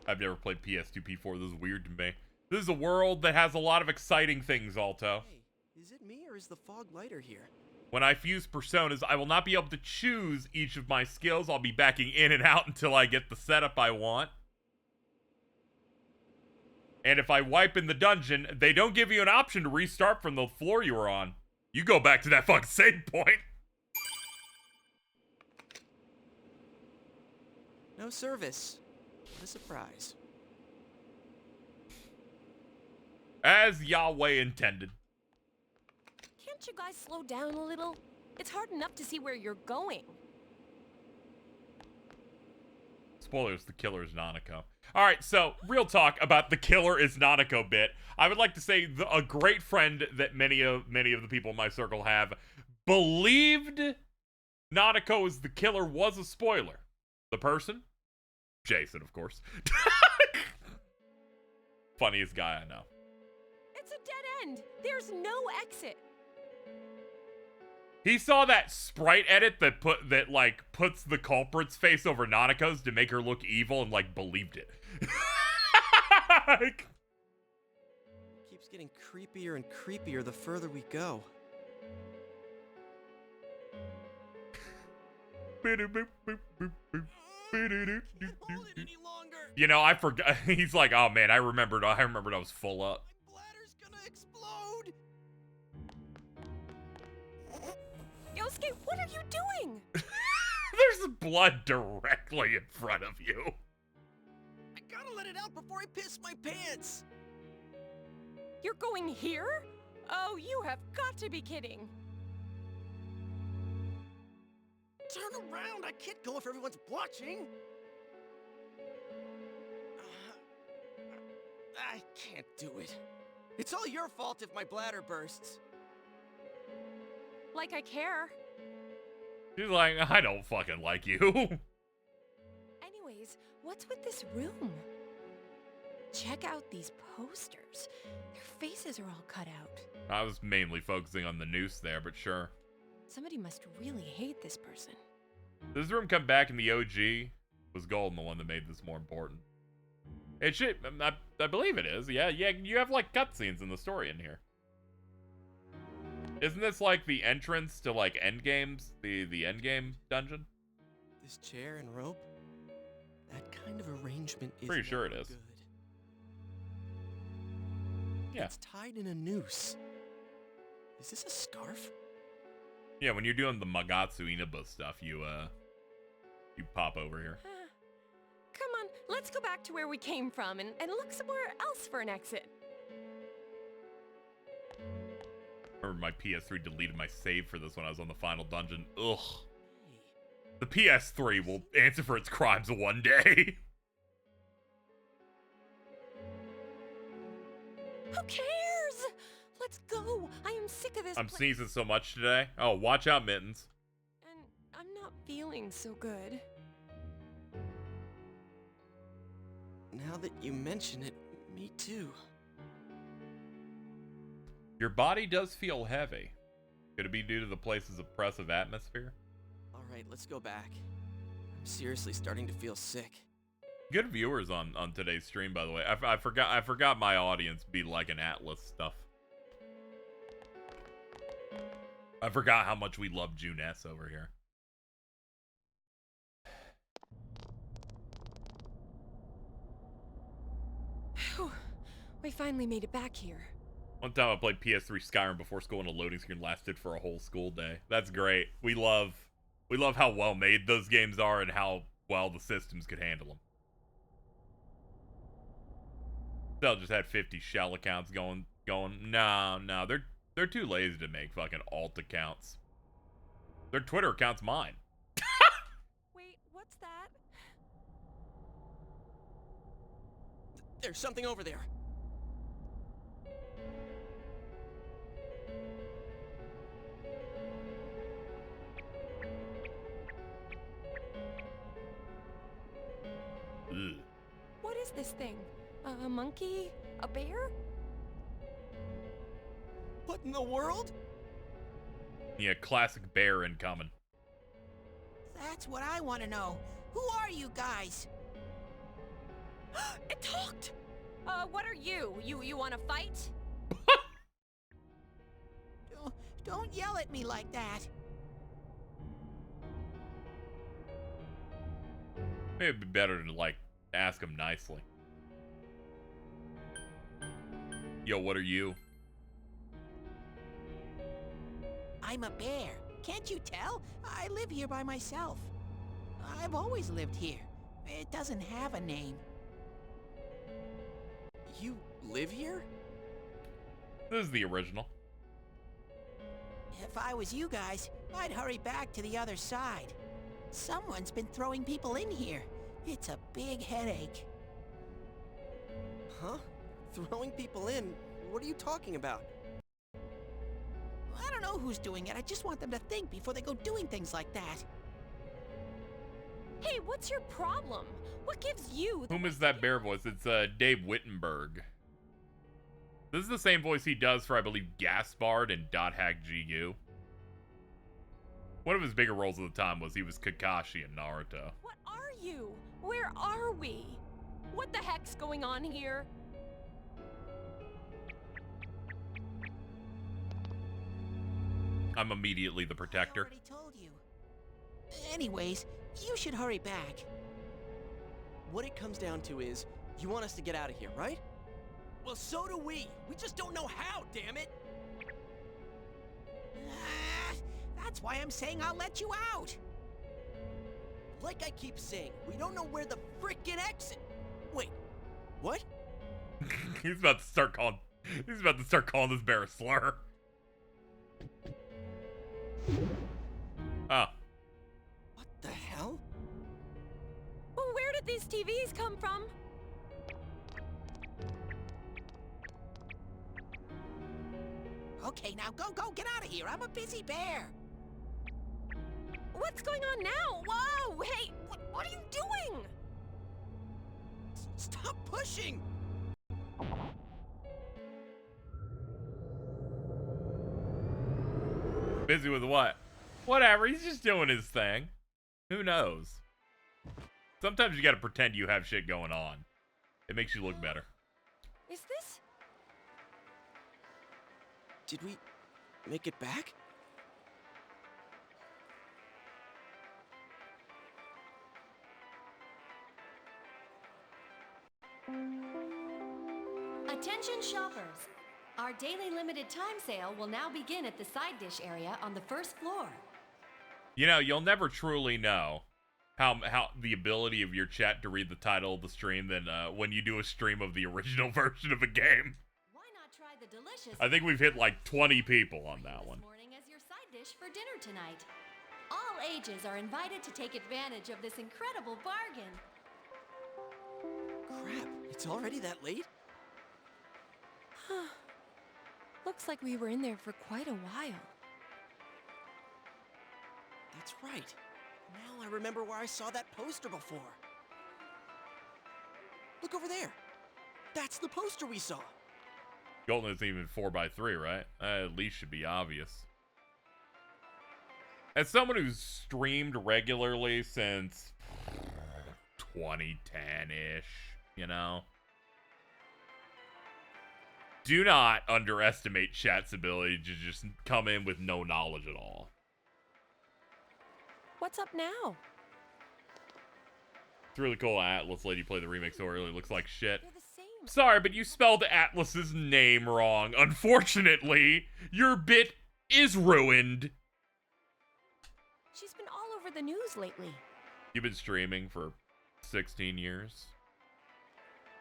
I've never played PS2, P4. This is weird to me. This is a world that has a lot of exciting things, Alto. Hey, is it me or is the fog lighter here? When I fuse personas, I will not be able to choose each of my skills. I'll be backing in and out until I get the setup I want. And if I wipe in the dungeon, they don't give you an option to restart from the floor you were on. You go back to that fucking save point. No service. What a surprise. As Yahweh intended. Can't you guys slow down a little? It's hard enough to see where you're going. Spoilers, the killer is Nanako. Alright, so, real talk about the killer is Nanako bit. I would like to say a great friend that many of the people in my circle have believed Nanako is the killer was a spoiler. The person? Jason, of course. Funniest guy I know. It's a dead end. There's no exit. He saw that sprite edit that puts the culprit's face over Nanako's to make her look evil and believed it. Keeps getting creepier and creepier the further we go. You know, I forgot. He's like, oh man, I remembered I was full up. My bladder's gonna explode. Yosuke, what are you doing? There's blood directly in front of you. I gotta let it out before I piss my pants. You're going here? Oh, you have got to be kidding. Turn around! I can't go if everyone's watching! I can't do it. It's all your fault if my bladder bursts. Like I care. She's like, I don't fucking like you. Anyways, what's with this room? Check out these posters. Their faces are all cut out. I was mainly focusing on the noose there, but sure. Somebody must really hate this person. Does this room come back in the OG? Was Golden the one that made this more important? It should. I believe it is. Yeah, you have cutscenes in the story in here. Isn't this the entrance to Endgames? The Endgame dungeon? This chair and rope? That kind of arrangement is pretty sure it is. Good. Yeah. It's tied in a noose. Is this a scarf? Yeah, when you're doing the Magatsu Inaba stuff, you pop over here. Come on, let's go back to where we came from and look somewhere else for an exit. I remember my PS3 deleted my save for this when I was on the final dungeon. Ugh. The PS3 will answer for its crimes one day. Who cares? Let's go. I am sick of this I'm place. sneezing so much today. Oh, watch out, Mittens. And I'm not feeling so good. Now that you mention it, me too. Your body does feel heavy. Could it be due to the place's oppressive atmosphere? Alright, let's go back. I'm seriously starting to feel sick. Good viewers on today's stream, by the way. I forgot my audience be like an Atlus stuff. I forgot how much we love June S over here. Whew. We finally made it back here. One time I played PS3 Skyrim before school and a loading screen lasted for a whole school day. That's great. We love how well made those games are and how well the systems could handle them. They'll just had 50 shell accounts going. No, they're too lazy to make fucking alt accounts. Their Twitter account's mine. Wait, what's that? There's something over there. is this thing? A monkey? A bear? What in the world? Yeah, classic bear incoming. That's what I want to know. Who are you guys? It talked! What are you? You want to fight? Don't yell at me like that. Maybe it'd be better to, like, ask him nicely. Yo, what are you? I'm a bear. Can't you tell? I live here by myself. I've always lived here. It doesn't have a name. You live here? This is the original. If I was you guys, I'd hurry back to the other side. Someone's been throwing people in here. It's a big headache. Huh? Throwing people in? What are you talking about? I don't know who's doing it. I just want them to think before they go doing things like that. Hey, what's your problem? What gives you Whom is that bear voice? It's Dave Wittenberg. This is the same voice he does for, I believe, Gaspard and Dot Hack GU. One of his bigger roles at the time was he was Kakashi in Naruto. What are you? Where are we? What the heck's going on here? I'm immediately the protector. I already told you. Anyways, you should hurry back. What it comes down to is, you want us to get out of here, right? Well, so do we. We just don't know how, damn it. That's why I'm saying I'll let you out. Like I keep saying, we don't know where the frickin' exit. Wait, what? He's about to start calling this bear a slur. Oh. What the hell? Well, where did these TVs come from? Okay, now go, get out of here. I'm a busy bear. What's going on now? Whoa! Hey, what are you doing? Stop pushing! Busy with what? Whatever, he's just doing his thing. Who knows? Sometimes you gotta pretend you have shit going on. It makes you look better. Is this? Did we make it back? Attention shoppers! Our daily limited time sale will now begin at the side dish area on the first floor. You know, you'll never truly know how the ability of your chat to read the title of the stream than when you do a stream of the original version of a game. Why not try the delicious... I think we've hit like 20 people on that one. ...morning as your side dish for dinner tonight. All ages are invited to take advantage of this incredible bargain. Crap, it's already that late? Looks like we were in there for quite a while. That's right. Now I remember where I saw that poster before. Look over there. That's the poster we saw. Golden isn't even 4x3, right? At least should be obvious. As someone who's streamed regularly since 2010-ish, you know? Do not underestimate chat's ability to just come in with no knowledge at all. What's up now? It's really cool Atlus lady played the remix so early. Looks like shit. Sorry, but you spelled Atlus's name wrong. Unfortunately, your bit is ruined. She's been all over the news lately. You've been streaming for 16 years?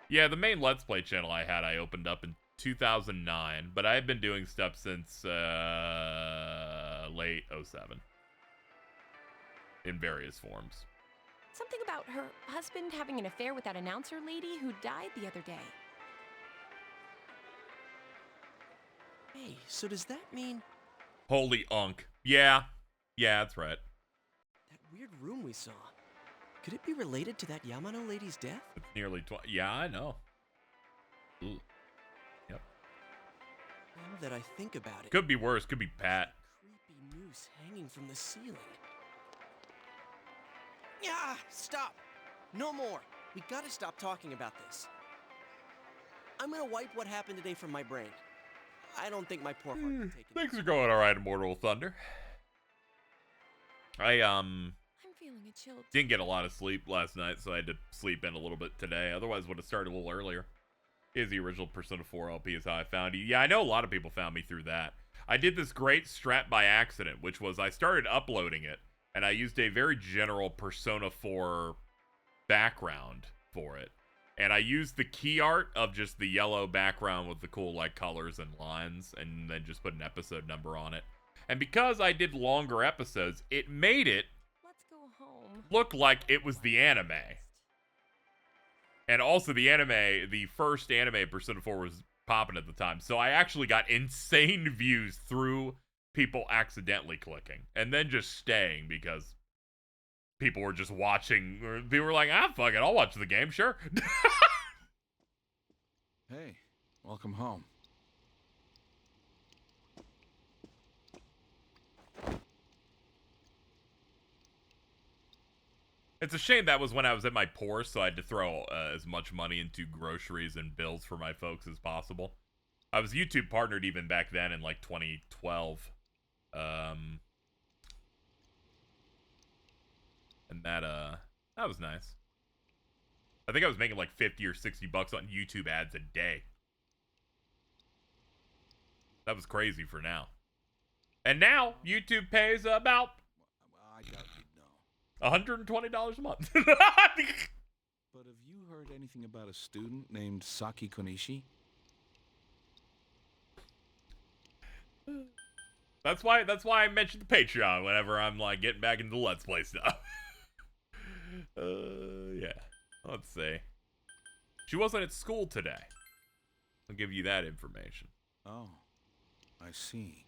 Yeah, the main Let's Play channel I opened up in 2009, but I've been doing stuff since late 07 in various forms. Something about her husband having an affair with that announcer lady who died the other day. Hey, so does that mean... Holy unk. Yeah, that's right. That weird room we saw. Could it be related to that Yamano lady's death? It's nearly 20. Yeah, I know. Ooh. Yep. Now that I think about it, Could be worse. Could be Pat. creepy noose hanging from the ceiling. Yeah, stop! No more. We gotta stop talking about this. I'm gonna wipe what happened today from my brain. I don't think my poor heart can take it. Things are going all right, Immortal Thunder. I'm feeling a chill. Didn't get a lot of sleep last night, so I had to sleep in a little bit today. Otherwise, would have started a little earlier. Is the original Persona 4 LP is how I found you. Yeah, I know a lot of people found me through that. I did this great strat by accident, which was I started uploading it, and I used a very general Persona 4 background for it. And I used the key art of just the yellow background with the cool like colors and lines, and then just put an episode number on it. And because I did longer episodes, it made it look like it was the anime. And also the anime, the first anime Persona 4 was popping at the time. So I actually got insane views through people accidentally clicking. And then just staying because people were just watching. Or they were like, ah, fuck it, I'll watch the game, sure. Hey, welcome home. It's a shame that was when I was at my poorest, so I had to throw as much money into groceries and bills for my folks as possible. I was YouTube partnered even back then in like 2012. And that was nice. I think I was making like 50 or 60 bucks on YouTube ads a day. That was crazy for now. And now YouTube pays about I doubt you'd know. $120 a month. But have you heard anything about a student named Saki Konishi? That's why I mentioned the Patreon whenever I'm like getting back into Let's Play stuff. Yeah. Let's see. She wasn't at school today. I'll give you that information. Oh, I see.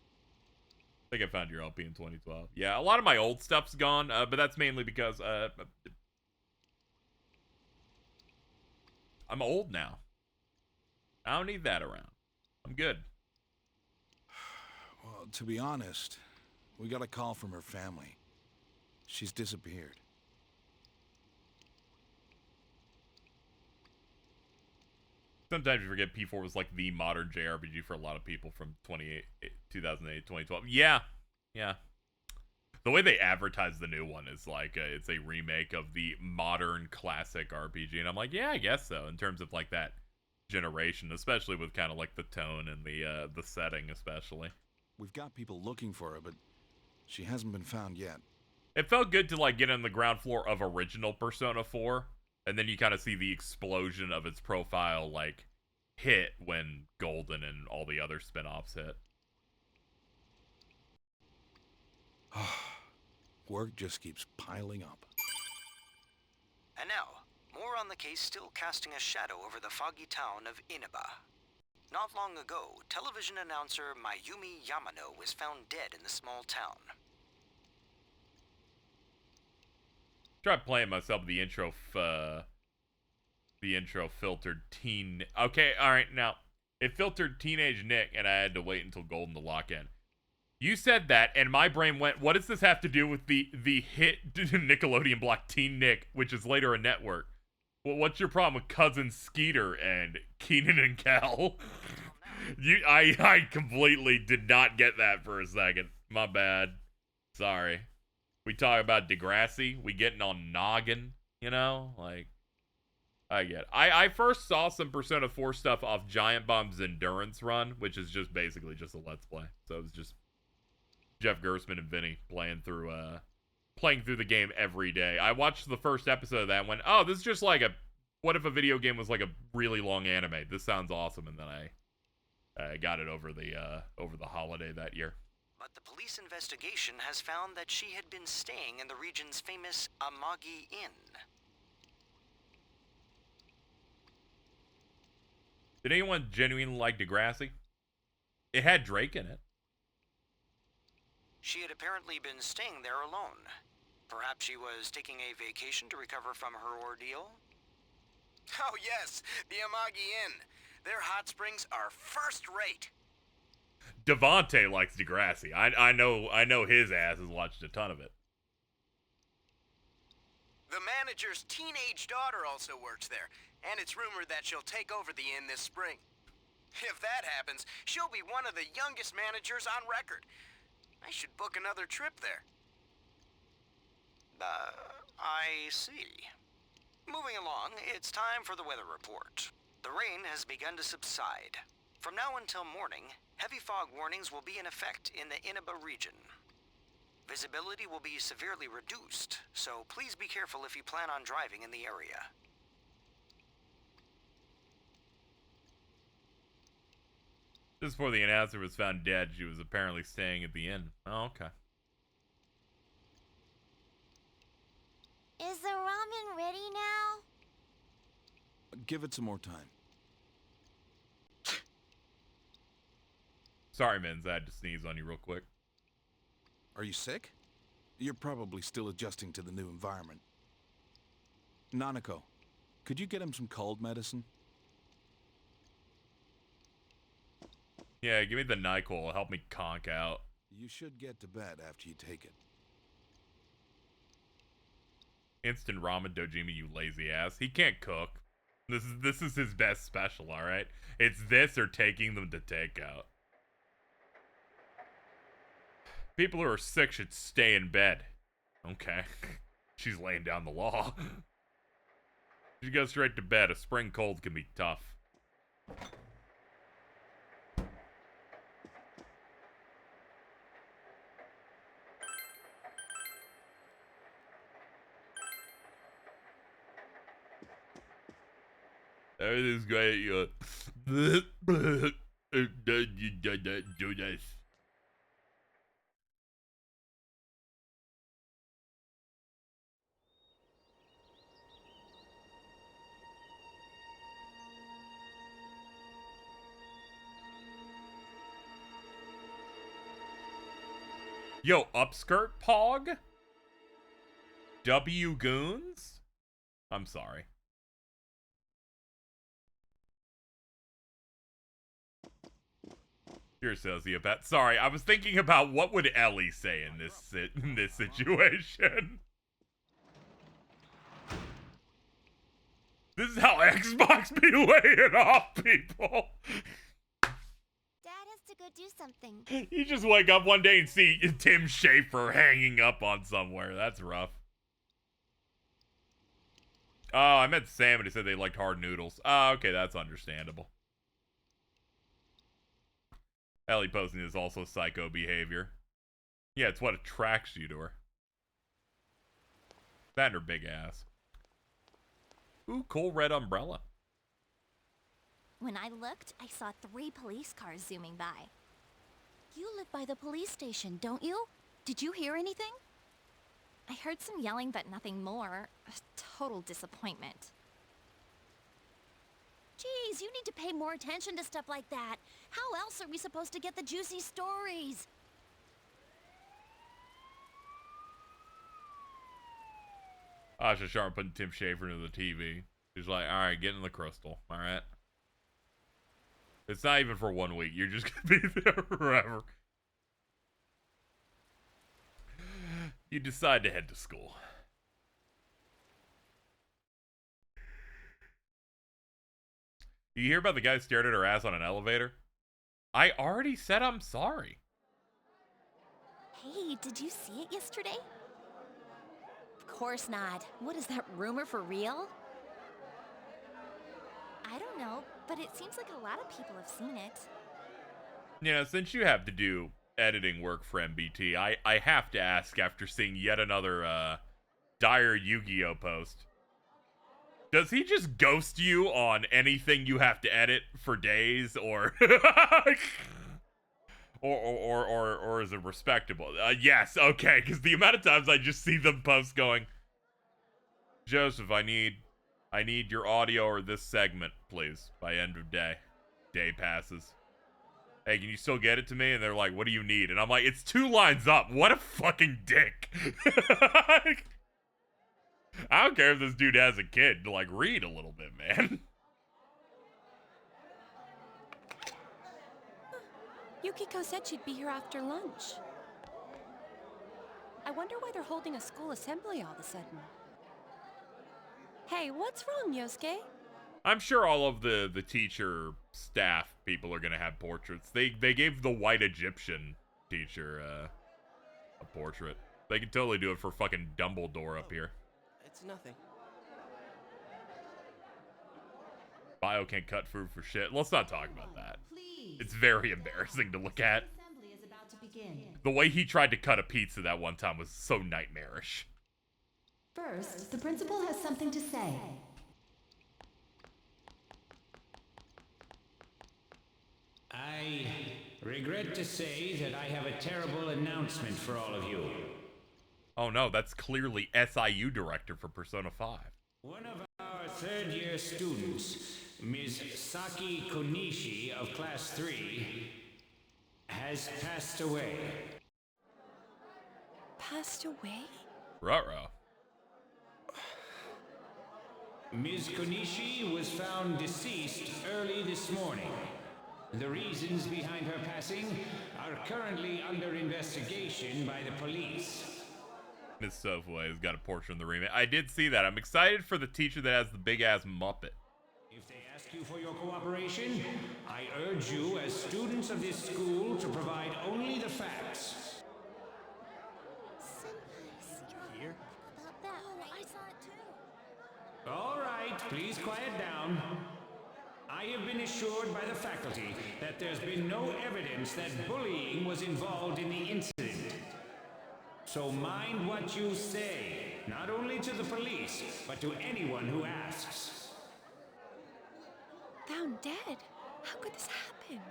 I think I found your LP in 2012. Yeah, a lot of my old stuff's gone, but that's mainly because I'm old now. I don't need that around. I'm good. Well, to be honest, we got a call from her family. She's disappeared. Sometimes you forget P4 was like the modern JRPG for a lot of people from 2008, 2012. Yeah. The way they advertise the new one is like it's a remake of the modern classic RPG, and I'm like, yeah, I guess so. In terms of like that generation, especially with kind of like the tone and the setting, especially. We've got people looking for her, but she hasn't been found yet. It felt good to like get on the ground floor of original Persona 4. And then you kind of see the explosion of its profile, like, hit when Golden and all the other spin-offs hit. Work just keeps piling up. And now, more on the case still casting a shadow over the foggy town of Inaba. Not long ago, television announcer Mayumi Yamano was found dead in the small town. Tried playing myself the intro filtered teen. Okay, all right. Now it filtered teenage Nick, and I had to wait until Golden to lock in. You said that, and my brain went, "What does this have to do with the hit Nickelodeon block Teen Nick, which is later a network? Well, what's your problem with Cousin Skeeter and Keenan and Kel?" I completely did not get that for a second. My bad. Sorry. We talk about Degrassi. We getting on Noggin, you know? Like, I get it. I first saw some Persona 4 stuff off Giant Bomb's Endurance Run, which is just basically just a Let's Play. So it was just Jeff Gersman and Vinny playing through the game every day. I watched the first episode of that and went, oh, this is just like what if a video game was like a really long anime? This sounds awesome. And then I got it over the holiday that year. But the police investigation has found that she had been staying in the region's famous Amagi Inn. Did anyone genuinely like Degrassi? It had Drake in it. She had apparently been staying there alone. Perhaps she was taking a vacation to recover from her ordeal? Oh yes, the Amagi Inn. Their hot springs are first rate. Devontae likes Degrassi. I know his ass has watched a ton of it. The manager's teenage daughter also works there, and it's rumored that she'll take over the inn this spring. If that happens, she'll be one of the youngest managers on record. I should book another trip there. I see. Moving along, it's time for the weather report. The rain has begun to subside. From now until morning, heavy fog warnings will be in effect in the Inaba region. Visibility will be severely reduced, so please be careful if you plan on driving in the area. Just before the announcer was found dead, she was apparently staying at the inn. Oh, okay. Is the ramen ready now? Give it some more time. Sorry, Mins, I had to sneeze on you real quick. Are you sick? You're probably still adjusting to the new environment. Nanako, could you get him some cold medicine? Yeah, give me the NyQuil. Help me conk out. You should get to bed after you take it. Instant ramen Dojima, you lazy ass. He can't cook. This is his best special, alright? It's this or taking them to takeout. People who are sick should stay in bed. Okay. She's laying down the law. She goes straight to bed. A spring cold can be tough. Everything's great. Do this. Yo, upskirt pog? W goons? I'm sorry. You're a sociopath. Sorry, I was thinking about what would Ellie say in this situation. This is how Xbox be laying off people. Dad has to go do something. You just wake up one day and see Tim Schafer hanging up on somewhere. That's rough. Oh, I meant Sam and he said they liked hard noodles. Oh, okay, that's understandable. Ellie posting is also psycho behavior. Yeah, it's what attracts you to her. That and her big ass. Ooh, cool red umbrella. When I looked, I saw 3 police cars zooming by. You live by the police station, don't you? Did you hear anything? I heard some yelling, but nothing more. A total disappointment. Geez, you need to pay more attention to stuff like that. How else are we supposed to get the juicy stories? Asha Sharp putting Tim Schafer into the TV. She's like, alright, get in the crystal, alright? It's not even for 1 week. You're just gonna be there forever. You decide to head to school. You hear about the guy who stared at her ass on an elevator? I already said I'm sorry. Hey, did you see it yesterday? Of course not. What is that, rumor for real? I don't know, but it seems like a lot of people have seen it. You know, since you have to do editing work for MBT, I have to ask after seeing yet another dire Yu-Gi-Oh post. Does he just ghost you on anything you have to edit for days, or or is it respectable? Yes, okay, because the amount of times I just see them post going, Joseph, I need your audio or this segment, please, by end of day. Day passes. hey, can you still get it to me? And they're like, what do you need? And I'm like, it's 2 lines up. What a fucking dick. I don't care if this dude has a kid to, like, read a little bit, man. Yukiko said she'd be here after lunch. I wonder why they're holding a school assembly all of a sudden. Hey, what's wrong, Yosuke? I'm sure all of the teacher staff people are gonna have portraits. They gave the white Egyptian teacher a portrait. They could totally do it for fucking Dumbledore up here. It's nothing. Bio can't cut food for shit. Let's not talk about that. It's very embarrassing to look at. The way he tried to cut a pizza that one time was so nightmarish. First, the principal has something to say. I regret to say that I have a terrible announcement for all of you. Oh no, that's clearly SIU director for Persona 5. One of our third-year students, Ms. Saki Konishi of Class 3, has passed away. Passed away? Ruh-roh. Ms. Konishi was found deceased early this morning. The reasons behind her passing are currently under investigation by the police. Miss Sofaway has got a portrait in the remake. I did see that. I'm excited for the teacher that has the big-ass Muppet. If they ask you for your cooperation, I urge you as students of this school to provide only the facts. Here? About that. Oh, I saw it too. All right, please quiet down. I have been assured by the faculty that there's been no evidence that bullying was involved in the incident. So mind what you say, not only to the police, but to anyone who asks. Found dead? How could this happen?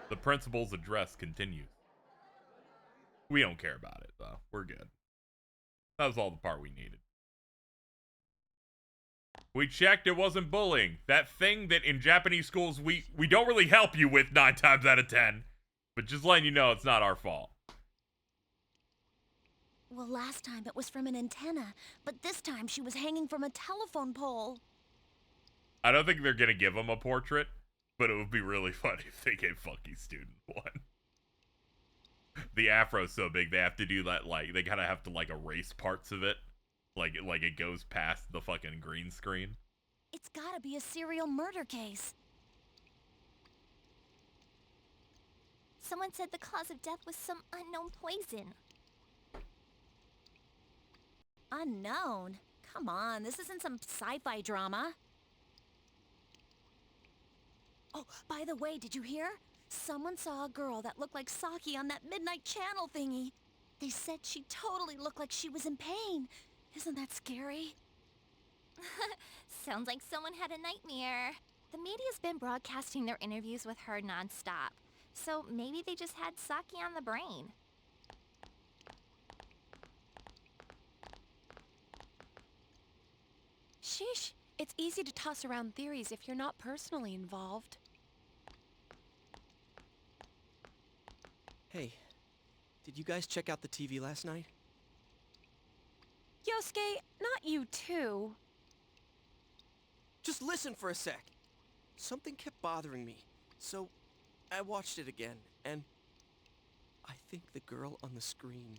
The principal's address continues. We don't care about it, though. We're good. That was all the part we needed. We checked, it wasn't bullying. That thing that in Japanese schools we don't really help you with 9 times out of 10. But just letting you know it's not our fault. Well, last time it was from an antenna, but this time she was hanging from a telephone pole. I don't think they're gonna give him a portrait, but it would be really funny if they gave Funky Student one. The afro's so big they have to do that, like, they kind of have to, like, erase parts of it. Like it goes past the fucking green screen. It's gotta be a serial murder case. Someone said the cause of death was some unknown poison. Unknown? Come on, this isn't some sci-fi drama. Oh, by the way, did you hear? Someone saw a girl that looked like Saki on that midnight channel thingy. They said she totally looked like she was in pain. Isn't that scary? Sounds like someone had a nightmare. The media's been broadcasting their interviews with her nonstop. So maybe they just had Saki on the brain. Sheesh, it's easy to toss around theories if you're not personally involved. Hey, did you guys check out the TV last night? Yosuke, not you too. Just listen for a sec. Something kept bothering me, so I watched it again, and I think the girl on the screen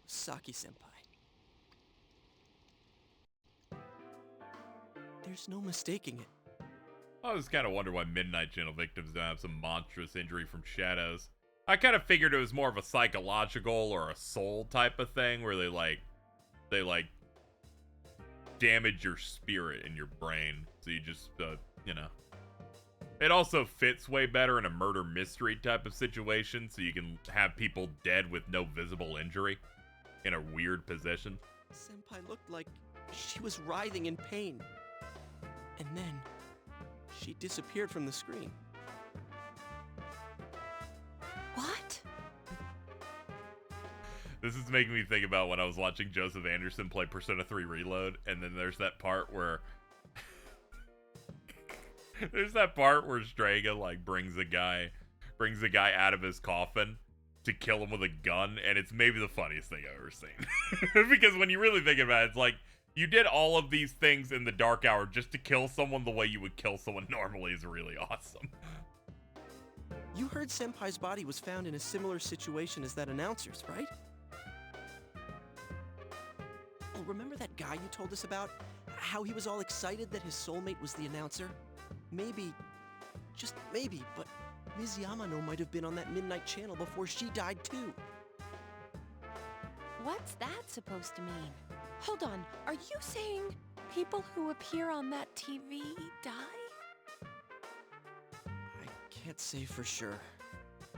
was Saki-senpai. There's no mistaking it. I always kind of wonder why Midnight Channel victims don't have some monstrous injury from shadows. I kind of figured it was more of a psychological or a soul type of thing where they damage your spirit in your brain. So you just, you know. It also fits way better in a murder mystery type of situation, so you can have people dead with no visible injury in a weird position. Senpai looked like she was writhing in pain. And then, she disappeared from the screen. What? This is making me think about when I was watching Joseph Anderson play Persona 3 Reload, and then there's that part where Strega like brings a guy out of his coffin to kill him with a gun, and it's maybe the funniest thing I've ever seen. Because when you really think about it, it's like you did all of these things in the dark hour just to kill someone the way you would kill someone normally is really awesome. You heard Senpai's body was found in a similar situation as that announcer's, right? Oh, remember that guy you told us about? How he was all excited that his soulmate was the announcer? Maybe, just maybe, but Ms. Yamano might have been on that midnight channel before she died too. What's that supposed to mean? Hold on, are you saying people who appear on that TV die? I can't say for sure.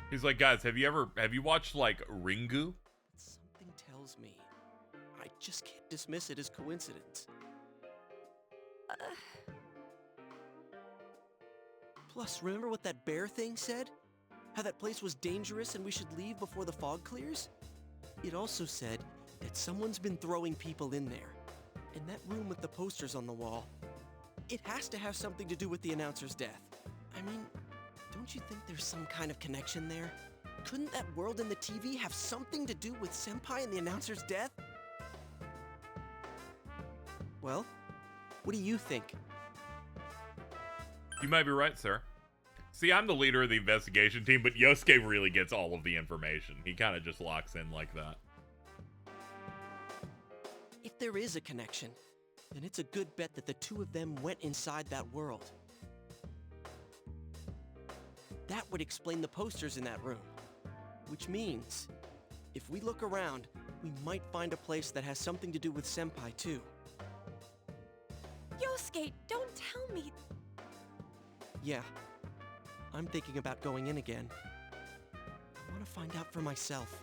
He's like, guys, have you watched like Ringu? Something tells me I just can't dismiss it as coincidence. Plus, remember what that bear thing said? How that place was dangerous and we should leave before the fog clears? It also said that someone's been throwing people in there. In that room with the posters on the wall. It has to have something to do with the announcer's death. I mean, don't you think there's some kind of connection there? Couldn't that world in the TV have something to do with Senpai and the announcer's death? Well, what do you think? You might be right, sir. See, I'm the leader of the investigation team, but Yosuke really gets all of the information. He kind of just locks in like that. If there is a connection, then it's a good bet that the two of them went inside that world. That would explain the posters in that room. Which means, if we look around, we might find a place that has something to do with Senpai too. Yosuke, don't tell me. Yeah, I'm thinking about going in again. I want to find out for myself.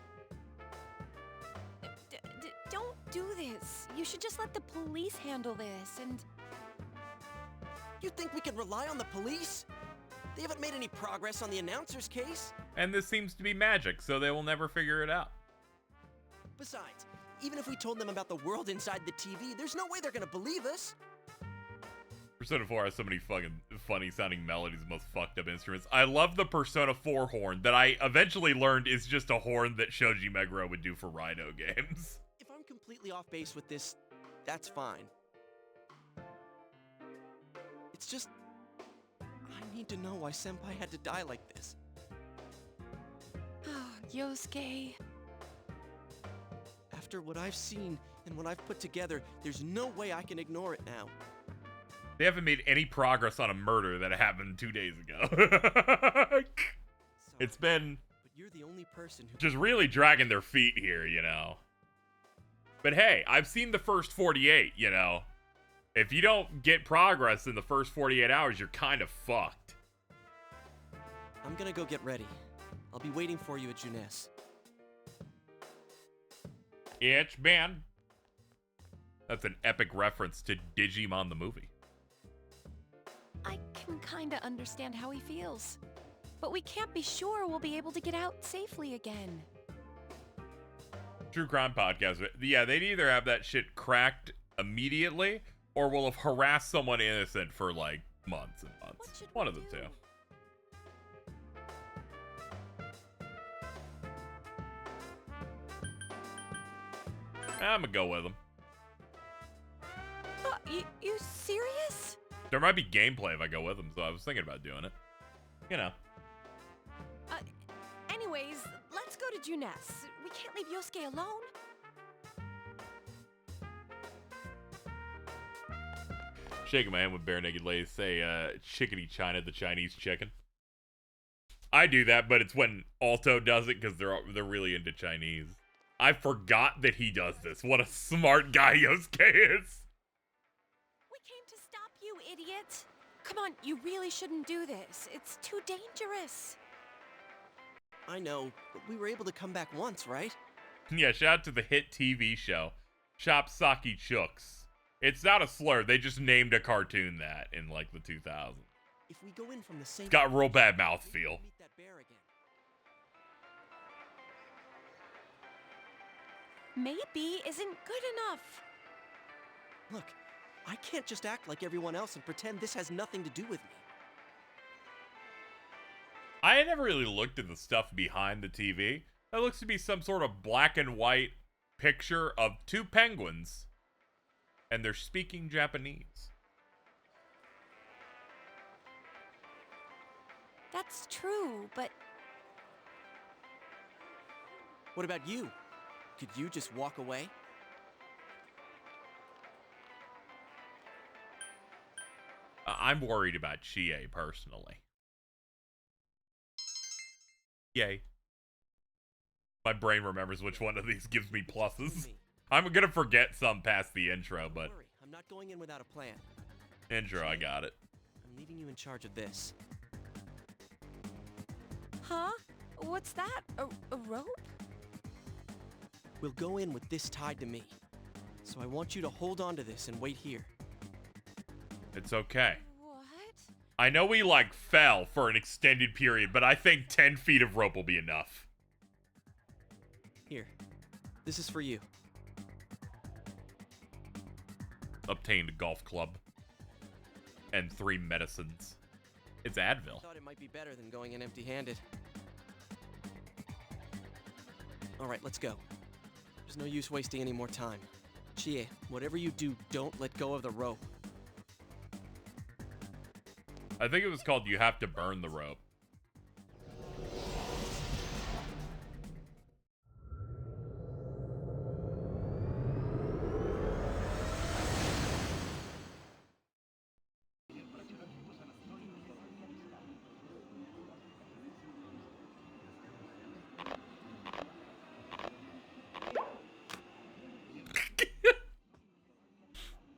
Don't do this. You should just let the police handle this, and... You think we can rely on the police? They haven't made any progress on the announcer's case. And this seems to be magic, so they will never figure it out. Besides, even if we told them about the world inside the TV, there's no way they're gonna believe us. Persona 4 has so many fucking funny sounding melodies and most fucked up instruments. I love the Persona 4 horn that I eventually learned is just a horn that Shoji Meguro would do for Rhino games. If I'm completely off base with this, that's fine. It's just, I need to know why Senpai had to die like this. Oh, Yosuke. After what I've seen and what I've put together, there's no way I can ignore it now. They haven't made any progress on a murder that happened 2 days ago. It's been but you're the only person who just really dragging their feet here, you know. But hey, I've seen the first 48, you know. If you don't get progress in the first 48 hours, you're kind of fucked. I'm gonna go get ready. I'll be waiting for you at Junes. It's man. That's an epic reference to Digimon the movie. I can kinda understand how he feels. But we can't be sure we'll be able to get out safely again. True Crime Podcast. Yeah, they'd either have that shit cracked immediately, or we'll have harassed someone innocent for, like, months and months. One of the two. I'm gonna go with them. You serious? There might be gameplay if I go with them, so I was thinking about doing it. You know. Anyways, let's go to Junes. We can't leave Yosuke alone. Shaking my hand with bare naked ladies say, chickadee China, the Chinese chicken. I do that, but it's when Alto does it because they're really into Chinese. I forgot that he does this. What a smart guy Yosuke is. We came to stop you, idiot. Come on, you really shouldn't do this. It's too dangerous. I know, but we were able to come back once, right? Yeah, shout out to the hit TV show, Shop Saki Chooks. It's not a slur, they just named a cartoon that in like the 2000s. If we go in from the same It's got real bad mouthfeel. maybe isn't good enough. Look, I can't just act like everyone else and pretend this has nothing to do with me. I never really looked at the stuff behind the TV. That looks to be some sort of black and white picture of two penguins, and they're speaking Japanese. That's true, but What about you? Could you just walk away? I'm worried about Chie personally. Yay. My brain remembers which one of these gives me pluses. I'm gonna forget some past the intro, but... Don't worry, I'm not going in without a plan. Intro, I got it. I'm leaving you in charge of this. huh? What's that? A rope? We'll go in with this tied to me. So I want you to hold on to this and wait here. It's okay. What? I know we, like, fell for an extended period, but I think 10 feet of rope will be enough. Here. This is for you. Obtained a golf club. And 3 medicines. It's Advil. I thought it might be better than going in empty-handed. Alright, let's go. There's no use wasting any more time. Chie, whatever you do, don't let go of the rope. I think it was called You Have to Burn the Rope.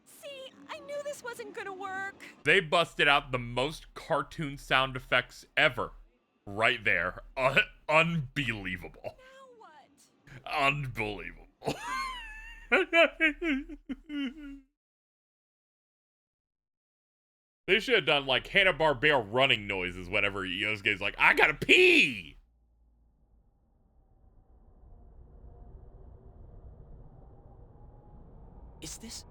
See, I knew this wasn't gonna work. They busted out the most cartoon sound effects ever. Right there. Unbelievable. Now what? Unbelievable. They should have done like Hanna-Barbera running noises whenever Yosuke's like, I gotta pee! Is this...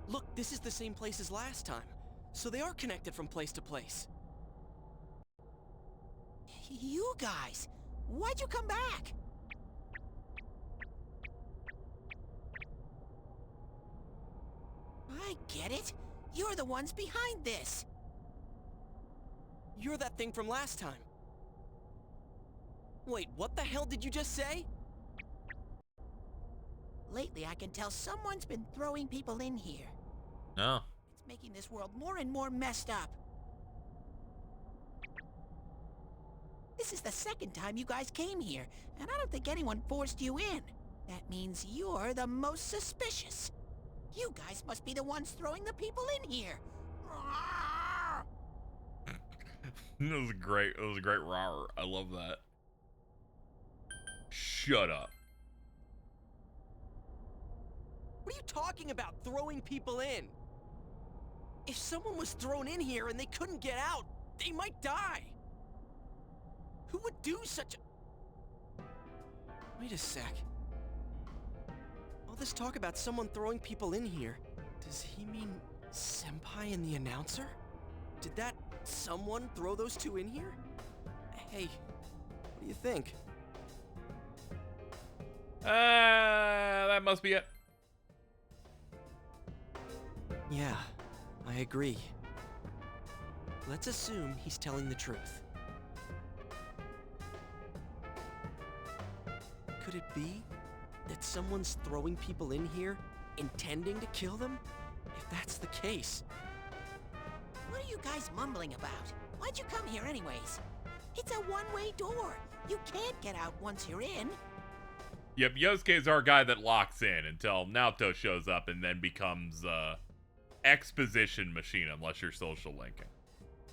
Look, this is the same place as last time. So they are connected from place to place. You guys, why'd you come back? I get it. You're the ones behind this. You're that thing from last time. Wait, what the hell did you just say? Lately, I can tell someone's been throwing people in here. No. It's making this world more and more messed up. This is the second time you guys came here, and I don't think anyone forced you in. That means you're the most suspicious. You guys must be the ones throwing the people in here. It was a great roar. I love that. Shut up. What are you talking about, throwing people in? If someone was thrown in here and they couldn't get out, they might die. Who would do such a... Wait a sec. All this talk about someone throwing people in here, does he mean Senpai and the announcer? Did that someone throw those two in here? Hey, what do you think? That must be it. Yeah, I agree. Let's assume he's telling the truth. Could it be that someone's throwing people in here, intending to kill them? If that's the case... What are you guys mumbling about? Why'd you come here anyways? It's a one-way door. You can't get out once you're in. Yep, Yosuke's our guy that locks in until Naoto shows up and then becomes, exposition machine unless you're social linking.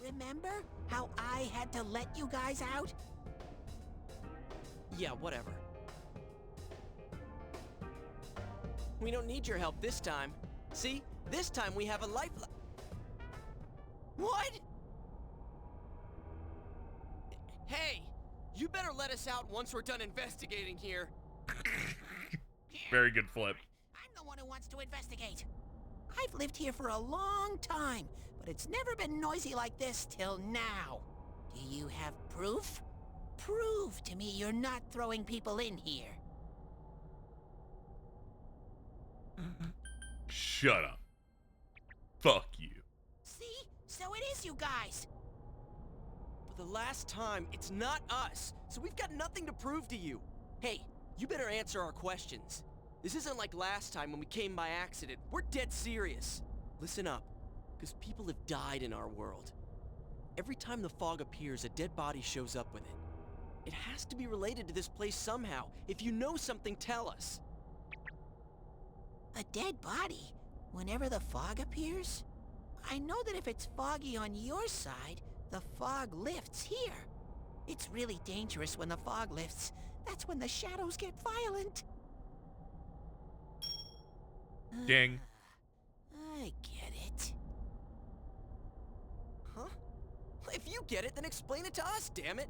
Remember how I had to let you guys out? Yeah, whatever. We don't need your help this time. See? This time we have a lifeline. What? Hey! You better let us out once we're done investigating here. Very good flip. I'm the one who wants to investigate. I've lived here for a long time, but it's never been noisy like this till now. Do you have proof? Prove to me you're not throwing people in here. Shut up. Fuck you. See? So it is you guys. For the last time, it's not us, so we've got nothing to prove to you. Hey, you better answer our questions. This isn't like last time when we came by accident. We're dead serious. Listen up, because people have died in our world. Every time the fog appears, a dead body shows up with it. It has to be related to this place somehow. If you know something, tell us. A dead body? Whenever the fog appears? I know that if it's foggy on your side, the fog lifts here. It's really dangerous when the fog lifts. That's when the shadows get violent. Ding. I get it. Huh? If you get it, then explain it to us, damn it!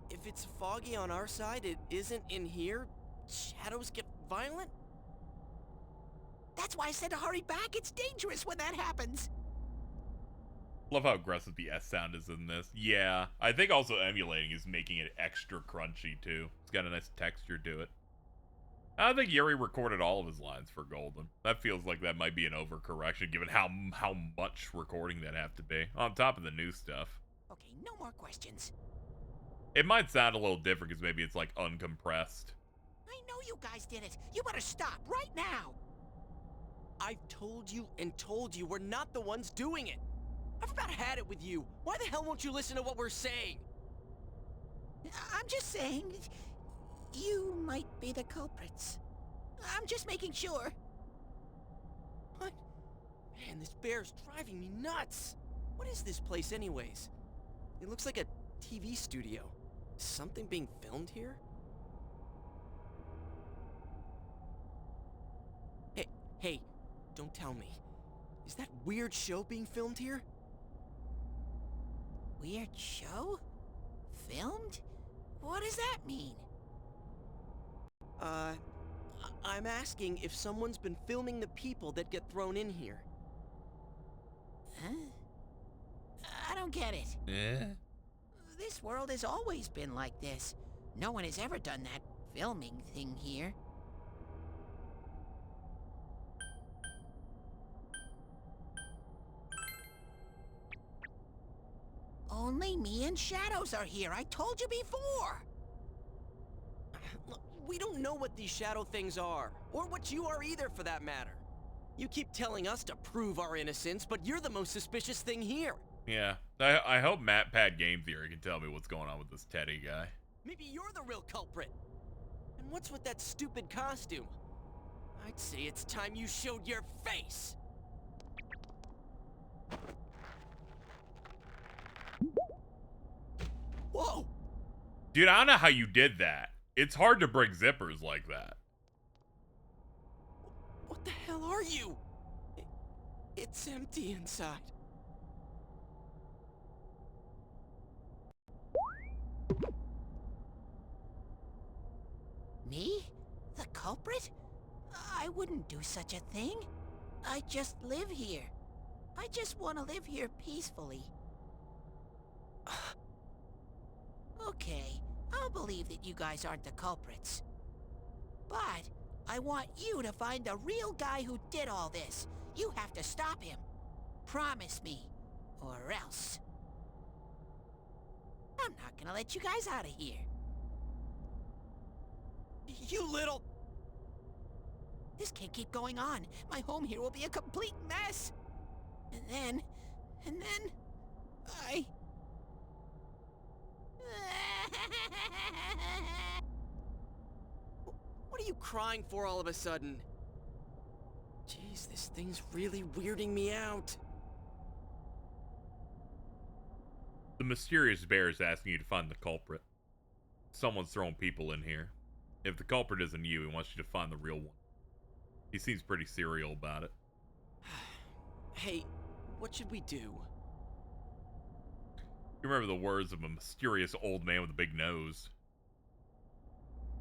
If it's foggy on our side, it isn't in here? Shadows get violent? That's why I said to hurry back. It's dangerous when that happens. Love how aggressive the S sound is in this. Yeah, I think also emulating is making it extra crunchy too. It's got a nice texture to it. I think Yuri recorded all of his lines for Golden. That feels like that might be an overcorrection given how much recording that have to be. On top of the new stuff. Okay, no more questions. It might sound a little different because maybe it's like uncompressed. I know you guys did it. You better stop right now. I've told you and told you we're not the ones doing it. I've about had it with you. Why the hell won't you listen to what we're saying? I'm just saying, you might be the culprits. I'm just making sure. What? Man, this bear's driving me nuts. What is this place anyways? It looks like a TV studio. Is something being filmed here? Hey, don't tell me. Is that weird show being filmed here? Weird show? Filmed? What does that mean? I'm asking if someone's been filming the people that get thrown in here. Huh? I don't get it. Yeah? This world has always been like this. No one has ever done that filming thing here. Only me and Shadows are here. I told you before. Look, we don't know what these shadow things are, or what you are either for that matter. You keep telling us to prove our innocence, but you're the most suspicious thing here. Yeah, I hope Pad Game Theory can tell me what's going on with this Teddy guy. Maybe you're the real culprit. And what's with that stupid costume? I'd say it's time you showed your face. Whoa! Dude, I don't know how you did that. It's hard to break zippers like that. What the hell are you? It's empty inside. Me? The culprit? I wouldn't do such a thing. I just live here. I just want to live here peacefully. Okay, I'll believe that you guys aren't the culprits. But I want you to find the real guy who did all this. You have to stop him. Promise me, or else. I'm not gonna let you guys out of here. You little... This can't keep going on. My home here will be a complete mess. And then... What are you crying for all of a sudden? Jeez, this thing's really weirding me out. The mysterious bear is asking you to find the culprit. Someone's throwing people in here. If the culprit isn't you, he wants you to find the real one. He seems pretty serial about it. Hey, what should we do? You remember the words of a mysterious old man with a big nose.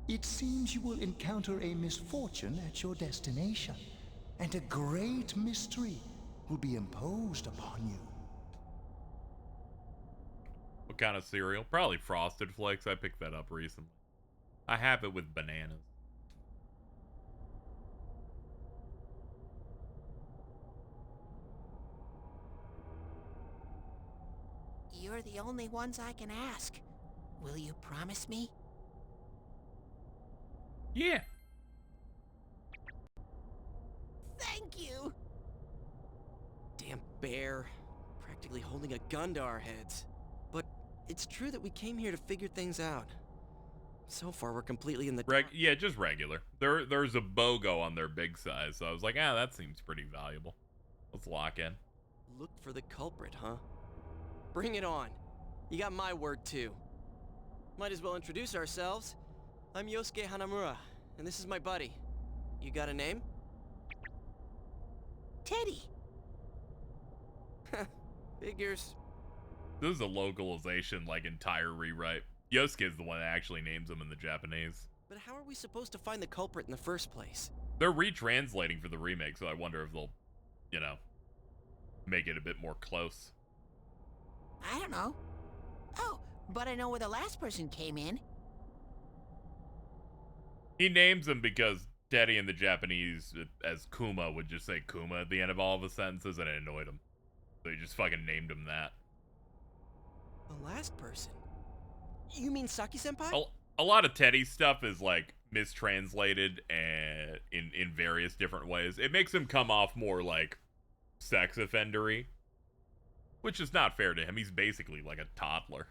It seems you will encounter a misfortune at your destination, and a great mystery will be imposed upon you. What kind of cereal? Probably Frosted Flakes. I picked that up recently. I have it with bananas. You're the only ones I can ask. Will you promise me? Yeah. Thank you! Damn bear. Practically holding a gun to our heads. But it's true that we came here to figure things out. So far, we're completely in the dark. Yeah, just regular. There's a BOGO on their big size, so I was like, that seems pretty valuable. Let's lock in. Look for the culprit, huh? Bring it on. You got my word, too. Might as well introduce ourselves. I'm Yosuke Hanamura, and this is my buddy. You got a name? Teddy. Figures. This is a localization, like, entire rewrite. Yosuke is the one that actually names them in the Japanese. But how are we supposed to find the culprit in the first place? They're retranslating for the remake, so I wonder if they'll, you know, make it a bit more close. I don't know. Oh, but I know where the last person came in. He names them because Teddy in the Japanese, as Kuma, would just say Kuma at the end of all of his sentences, and it annoyed him. So he just fucking named him that. The last person? You mean Saki-senpai? A lot of Teddy's stuff is, like, mistranslated and in various different ways. It makes him come off more, like, sex offendery. Which is not fair to him. He's basically like a toddler.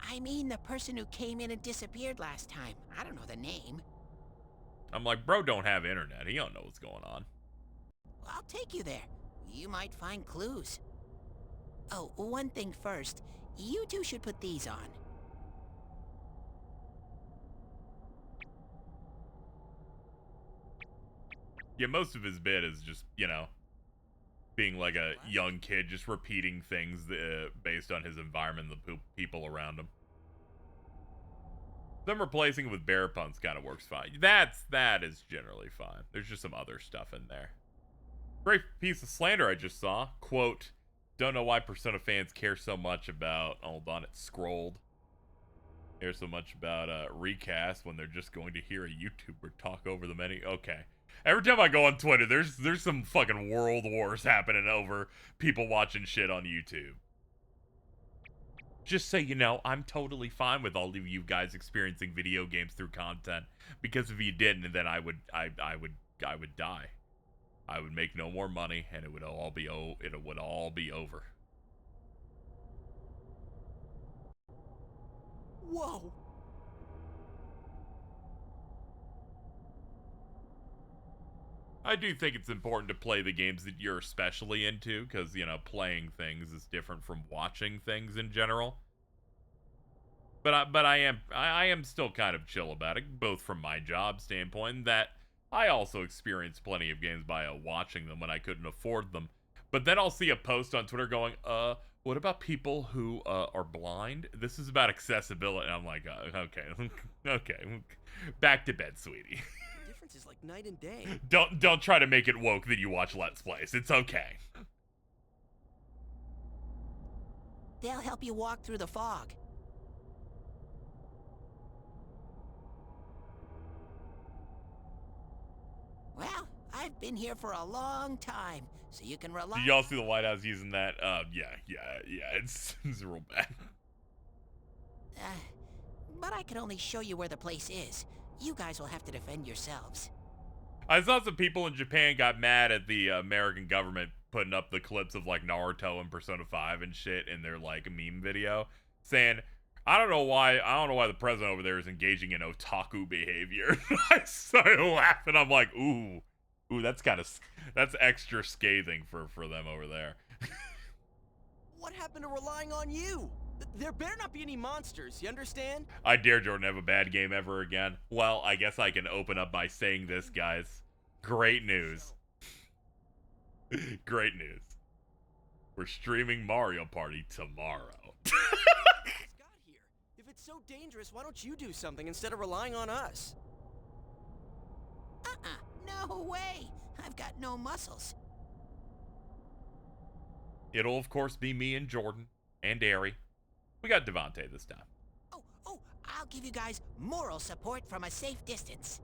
I mean the person who came in and disappeared last time. I don't know the name. I'm like, bro don't have internet. He don't know what's going on. Well, I'll take you there. You might find clues. Oh, one thing first. You two should put these on. Yeah, most of his bit is just, you know, being like a young kid, just repeating things based on his environment and the people around him. Them replacing it with bear puns kind of works fine. That is generally fine. There's just some other stuff in there. Great piece of slander I just saw. Quote, don't know why Persona fans care so much about... Hold on, it's scrolled. Care so much about recast when they're just going to hear a YouTuber talk over them any... Okay. Every time I go on Twitter, there's some fucking world wars happening over people watching shit on YouTube. Just so you know, I'm totally fine with all of you guys experiencing video games through content. Because if you didn't, then I would die. I would make no more money, and it would all be over. Whoa! I do think it's important to play the games that you're especially into, because, you know, playing things is different from watching things in general. But I am still kind of chill about it, both from my job standpoint, that I also experienced plenty of games by watching them when I couldn't afford them. But then I'll see a post on Twitter going, what about people who are blind? This is about accessibility. And I'm like, okay, okay, back to bed, sweetie. The difference is like night and day. Don't try to make it woke that you watch Let's Plays. It's okay. They'll help you walk through the fog. Well, I've been here for a long time, so you can rely. Did y'all see the White House using that? Yeah, it's real bad. But I can only show you where the place is. You guys will have to defend yourselves. I saw some people in Japan got mad at the American government putting up the clips of, like, Naruto and Persona 5 and shit in their, like, meme video, saying, I don't know why the president over there is engaging in otaku behavior. I started laughing. I'm like, ooh, that's extra scathing for them over there. What happened to relying on you? There better not be any monsters, you understand? I dare Jordan have a bad game ever again. Well, I guess I can open up by saying this, guys. Great news. Great news. We're streaming Mario Party tomorrow. it's so dangerous, why don't you do something instead of relying on us? No way! I've got no muscles. It'll, of course, be me and Jordan and Ari. We got Devontae this time. Oh, I'll give you guys moral support from a safe distance.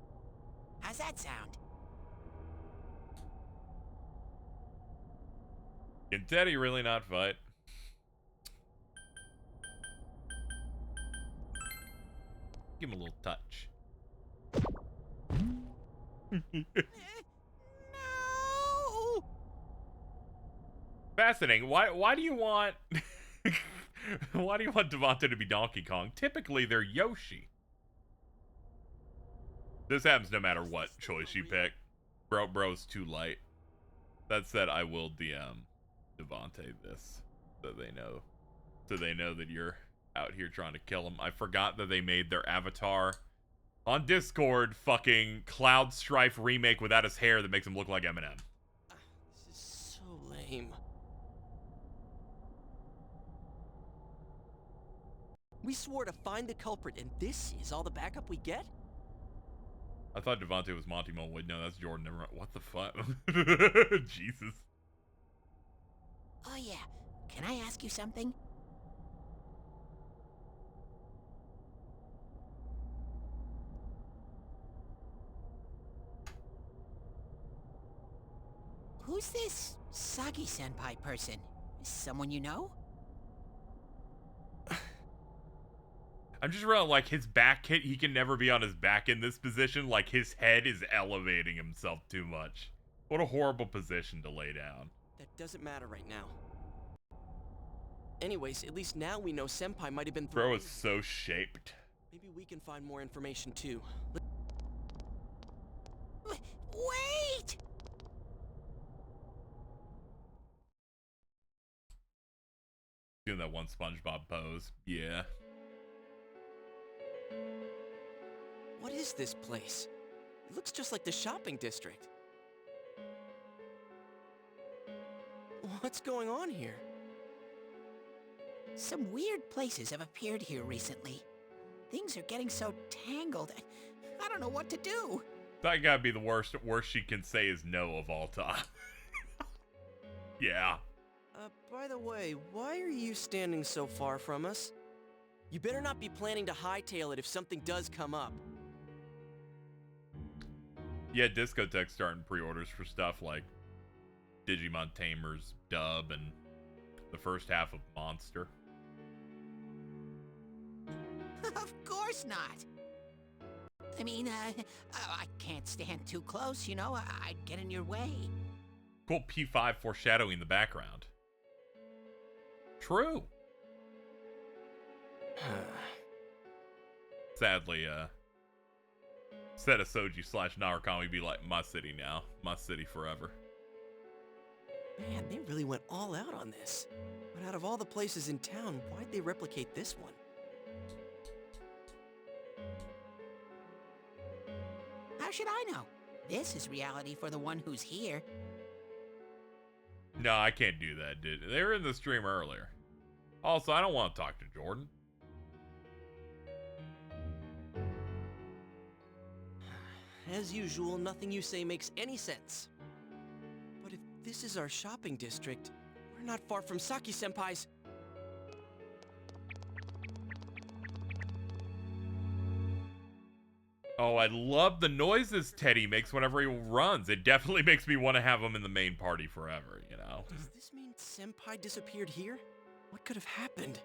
How's that sound? Can Teddy really not fight? Give him a little touch. No! Fascinating. Why do you want why do you want Devontae to be Donkey Kong? Typically they're Yoshi. This happens no matter what choice you pick. Bro's too light. That said, I will DM Devontae this so they know that you're out here trying to kill him. I forgot that they made their avatar on Discord fucking Cloud Strife remake without his hair that makes him look like Eminem. This is so lame. We swore to find the culprit, and this is all the backup we get? I thought Devontae was Monty Mulwood. No, that's Jordan. Never mind. What the fuck? Jesus. Oh yeah, can I ask you something? Who's this Saki senpai person? Someone you know? I'm just realizing, like, his back hit, he can never be on his back in this position. Like, his head is elevating himself too much. What a horrible position to lay down. That doesn't matter right now. Anyways, at least now we know Senpai might have been Bro is so shaped. Maybe we can find more information too. Wait! Doing that one SpongeBob pose. Yeah. What is this place? It looks just like the shopping district. What's going on here? Some weird places have appeared here recently. Things are getting so tangled. I don't know what to do. That gotta be the worst she can say is no of all time. Yeah. By the way, why are you standing so far from us? You better not be planning to hightail it if something does come up. Yeah, Discotech's starting pre-orders for stuff like Digimon Tamers dub and the first half of Monster. Of course not. I mean, I can't stand too close, you know? I'd get in your way. Cool P5 foreshadowing in the background. True. Sadly, Setasoji / Narukami be like, my city now. My city forever. Man, they really went all out on this. But out of all the places in town, why'd they replicate this one? How should I know? This is reality for the one who's here. No, I can't do that, dude. They were in the stream earlier. Also, I don't want to talk to Jordan. As usual, nothing you say makes any sense. But if this is our shopping district, we're not far from Saki-senpai's. Oh, I love the noises Teddy makes whenever he runs. It definitely makes me want to have him in the main party forever, you know? Does this mean Senpai disappeared here? What could have happened?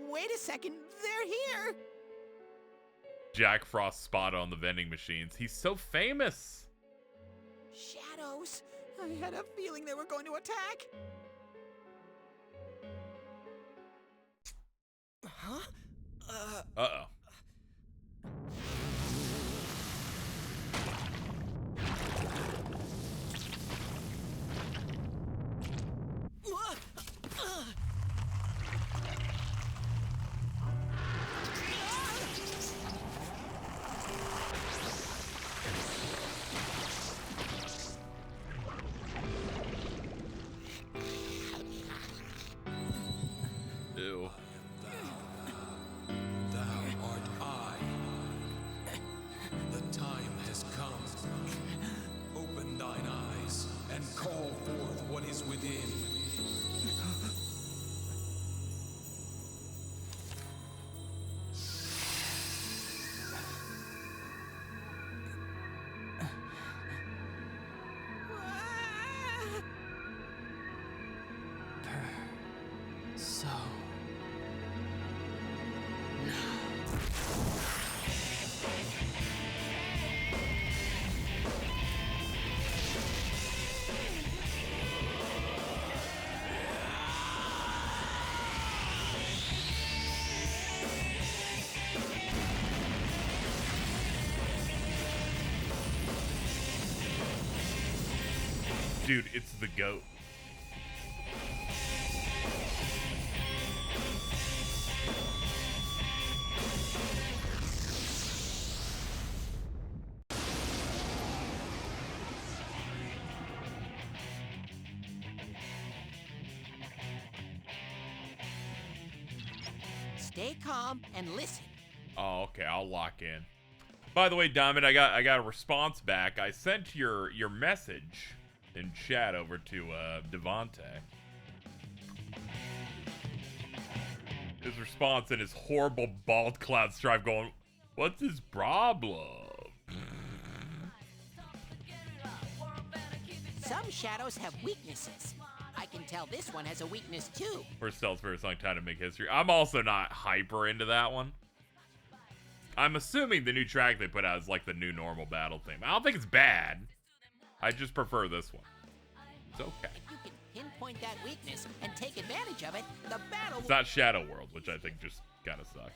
Wait a second, they're here! Jack Frost spotted on the vending machines. He's so famous. Shadows. I had a feeling they were going to attack. Huh? Uh-oh. So... Dude, it's the GOAT. Stay calm and listen. Oh, okay, I'll lock in. By the way, Diamond, I got a response back. I sent your message in chat over to Devonte. His response in his horrible bald cloud stripe going, "What's his problem?" Some shadows have weaknesses. I can tell this one has a weakness too. First Stealth Spirit song, time to make history. I'm also not hyper into that one. I'm assuming the new track they put out is like the new normal battle theme. I don't think it's bad. I just prefer this one. It's okay. If you can pinpoint that weakness and take advantage of it, the battle It's not Shadow World, which I think just kind of sucks.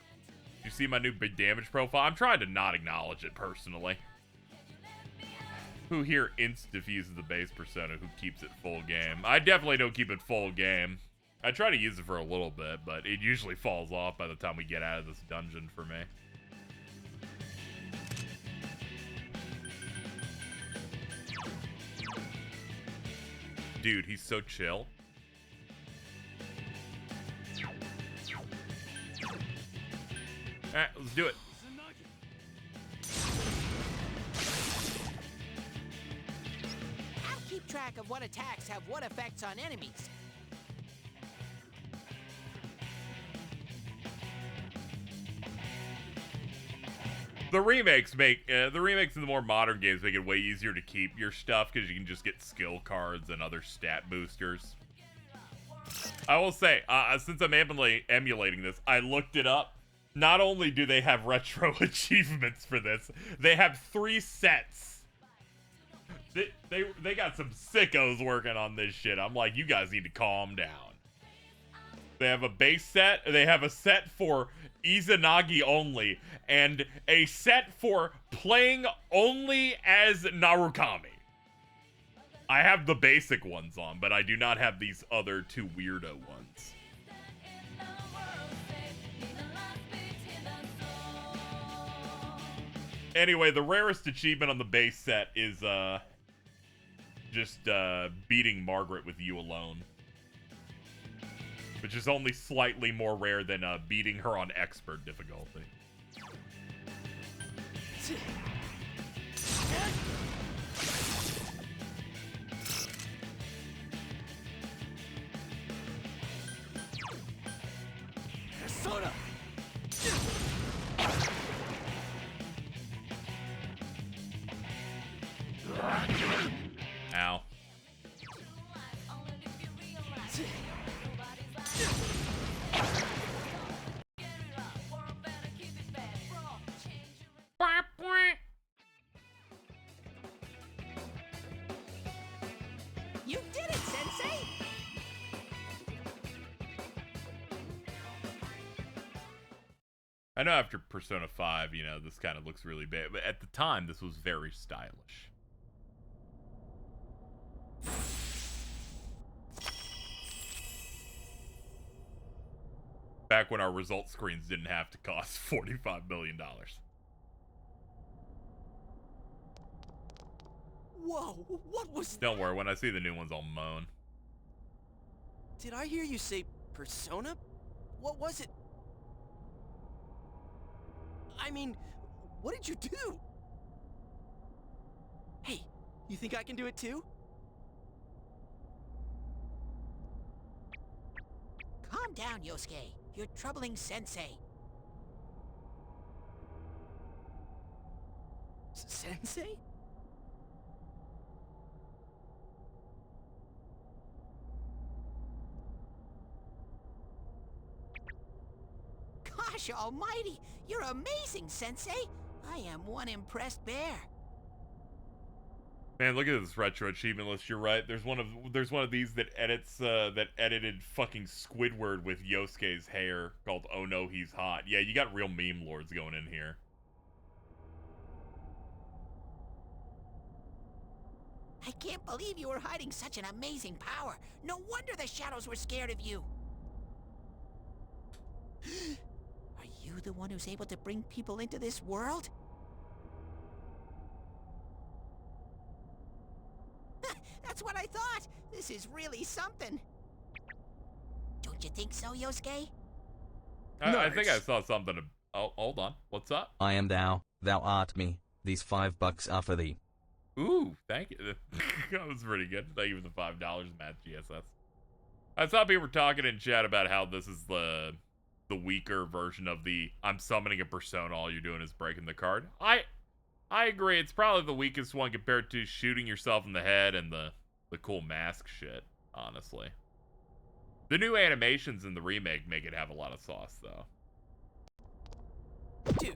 You see my new big damage profile? I'm trying to not acknowledge it personally. Who here insta-diffuses the base persona, who keeps it full game? I definitely don't keep it full game. I try to use it for a little bit, but it usually falls off by the time we get out of this dungeon for me. Dude, he's so chill. Alright, let's do it. I'll keep track of what attacks have what effects on enemies. The remakes in the more modern games make it way easier to keep your stuff because you can just get skill cards and other stat boosters. I will say, since I'm emulating this, I looked it up. Not only do they have retro achievements for this, they have 3 sets. They got some sickos working on this shit. I'm like, you guys need to calm down. They have a base set, they have a set for Izanagi only, and a set for playing only as Narukami. I have the basic ones on, but I do not have these other 2 weirdo ones. Anyway, the rarest achievement on the base set is just beating Margaret with you alone. Which is only slightly more rare than beating her on expert difficulty. Persona! Ow. You did it, Sensei! I know after Persona 5, you know, this kind of looks really bad, but at the time, this was very stylish. Back when our result screens didn't have to cost $45 million. Whoa, what was that? Don't worry, when I see the new ones, I'll moan. Did I hear you say Persona? What was it? I mean, what did you do? Hey, you think I can do it too? Calm down, Yosuke. You're troubling Sensei. Sensei? Gosh almighty, you're amazing, Sensei. I am one impressed bear. Man, look at this retro achievement list. You're right. There's one of these that edited fucking Squidward with Yosuke's hair called "Oh No, He's Hot." Yeah, you got real meme lords going in here. I can't believe you were hiding such an amazing power. No wonder the shadows were scared of you. Are you the one who's able to bring people into this world? That's what I thought. This is really something. Don't you think so, Yosuke? I think I saw something. Oh, hold on. What's up? I am thou art me. These $5 are for thee. Ooh, thank you. That was pretty good. Thank you for the $5, Matt GSS. I saw people were talking in chat about how this is the weaker version of the I'm summoning a persona, all you're doing is breaking the card. I agree. It's probably the weakest one compared to shooting yourself in the head and the cool mask shit, honestly. The new animations in the remake make it have a lot of sauce, though. Dude,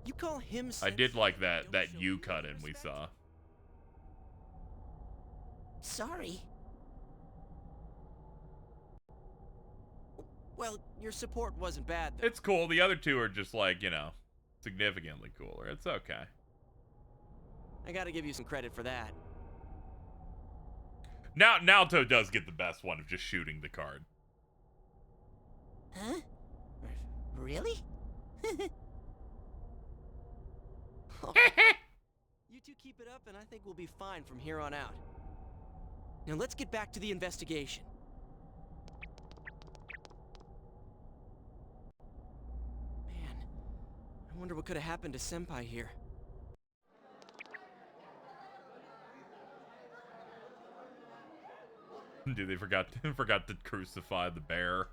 you call him I did like that U cut in we saw. Sorry. Well, your support wasn't bad, though. It's cool. The other two are just like, you know, significantly cooler. It's okay. I gotta give you some credit for that. Now, Naoto does get the best one of just shooting the card. Huh? Really? Oh. You two keep it up, and I think we'll be fine from here on out. Now let's get back to the investigation. Man, I wonder what could have happened to Senpai here. Dude, they forgot to crucify the bear.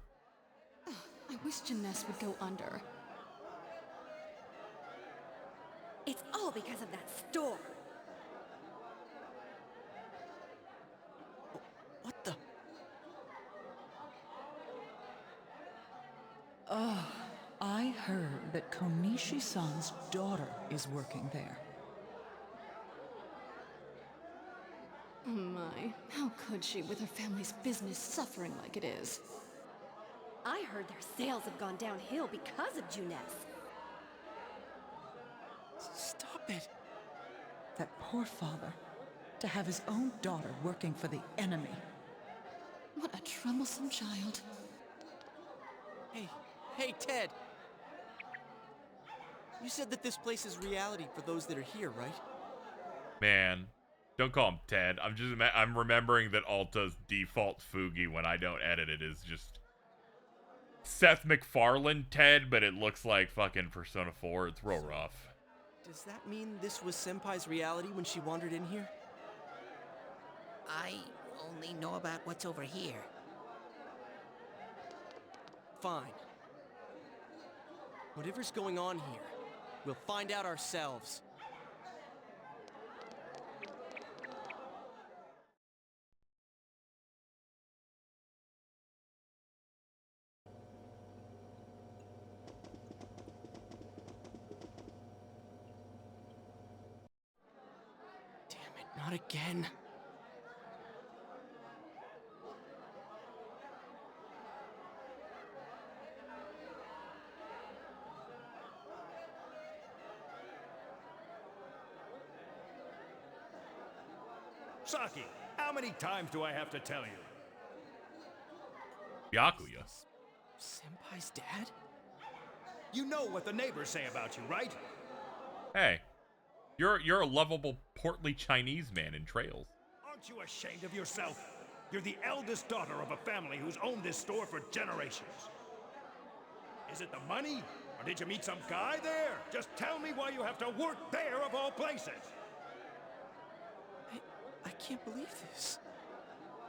I wish Jeunesse would go under. It's all because of that store. What the? I heard that Konishi-san's daughter is working there. Oh my, how could she with her family's business suffering like it is? I heard their sales have gone downhill because of Jeunesse. Stop it. That poor father, to have his own daughter working for the enemy. What a troublesome child. Hey, Ted. You said that this place is reality for those that are here, right? Man, don't call him Ted. I'm remembering that Alta's default Fugi when I don't edit it is just Seth MacFarlane Ted, but it looks like fucking Persona 4. It's real rough. Does that mean this was Senpai's reality when she wandered in here? I only know about what's over here. Fine. Whatever's going on here, we'll find out ourselves. Damn it, not again. Saki, how many times do I have to tell you? Byakuya. Senpai's dad? You know what the neighbors say about you, right? Hey, you're a lovable, portly Chinese man in Trails. Aren't you ashamed of yourself? You're the eldest daughter of a family who's owned this store for generations. Is it the money? Or did you meet some guy there? Just tell me why you have to work there of all places. I can't believe this.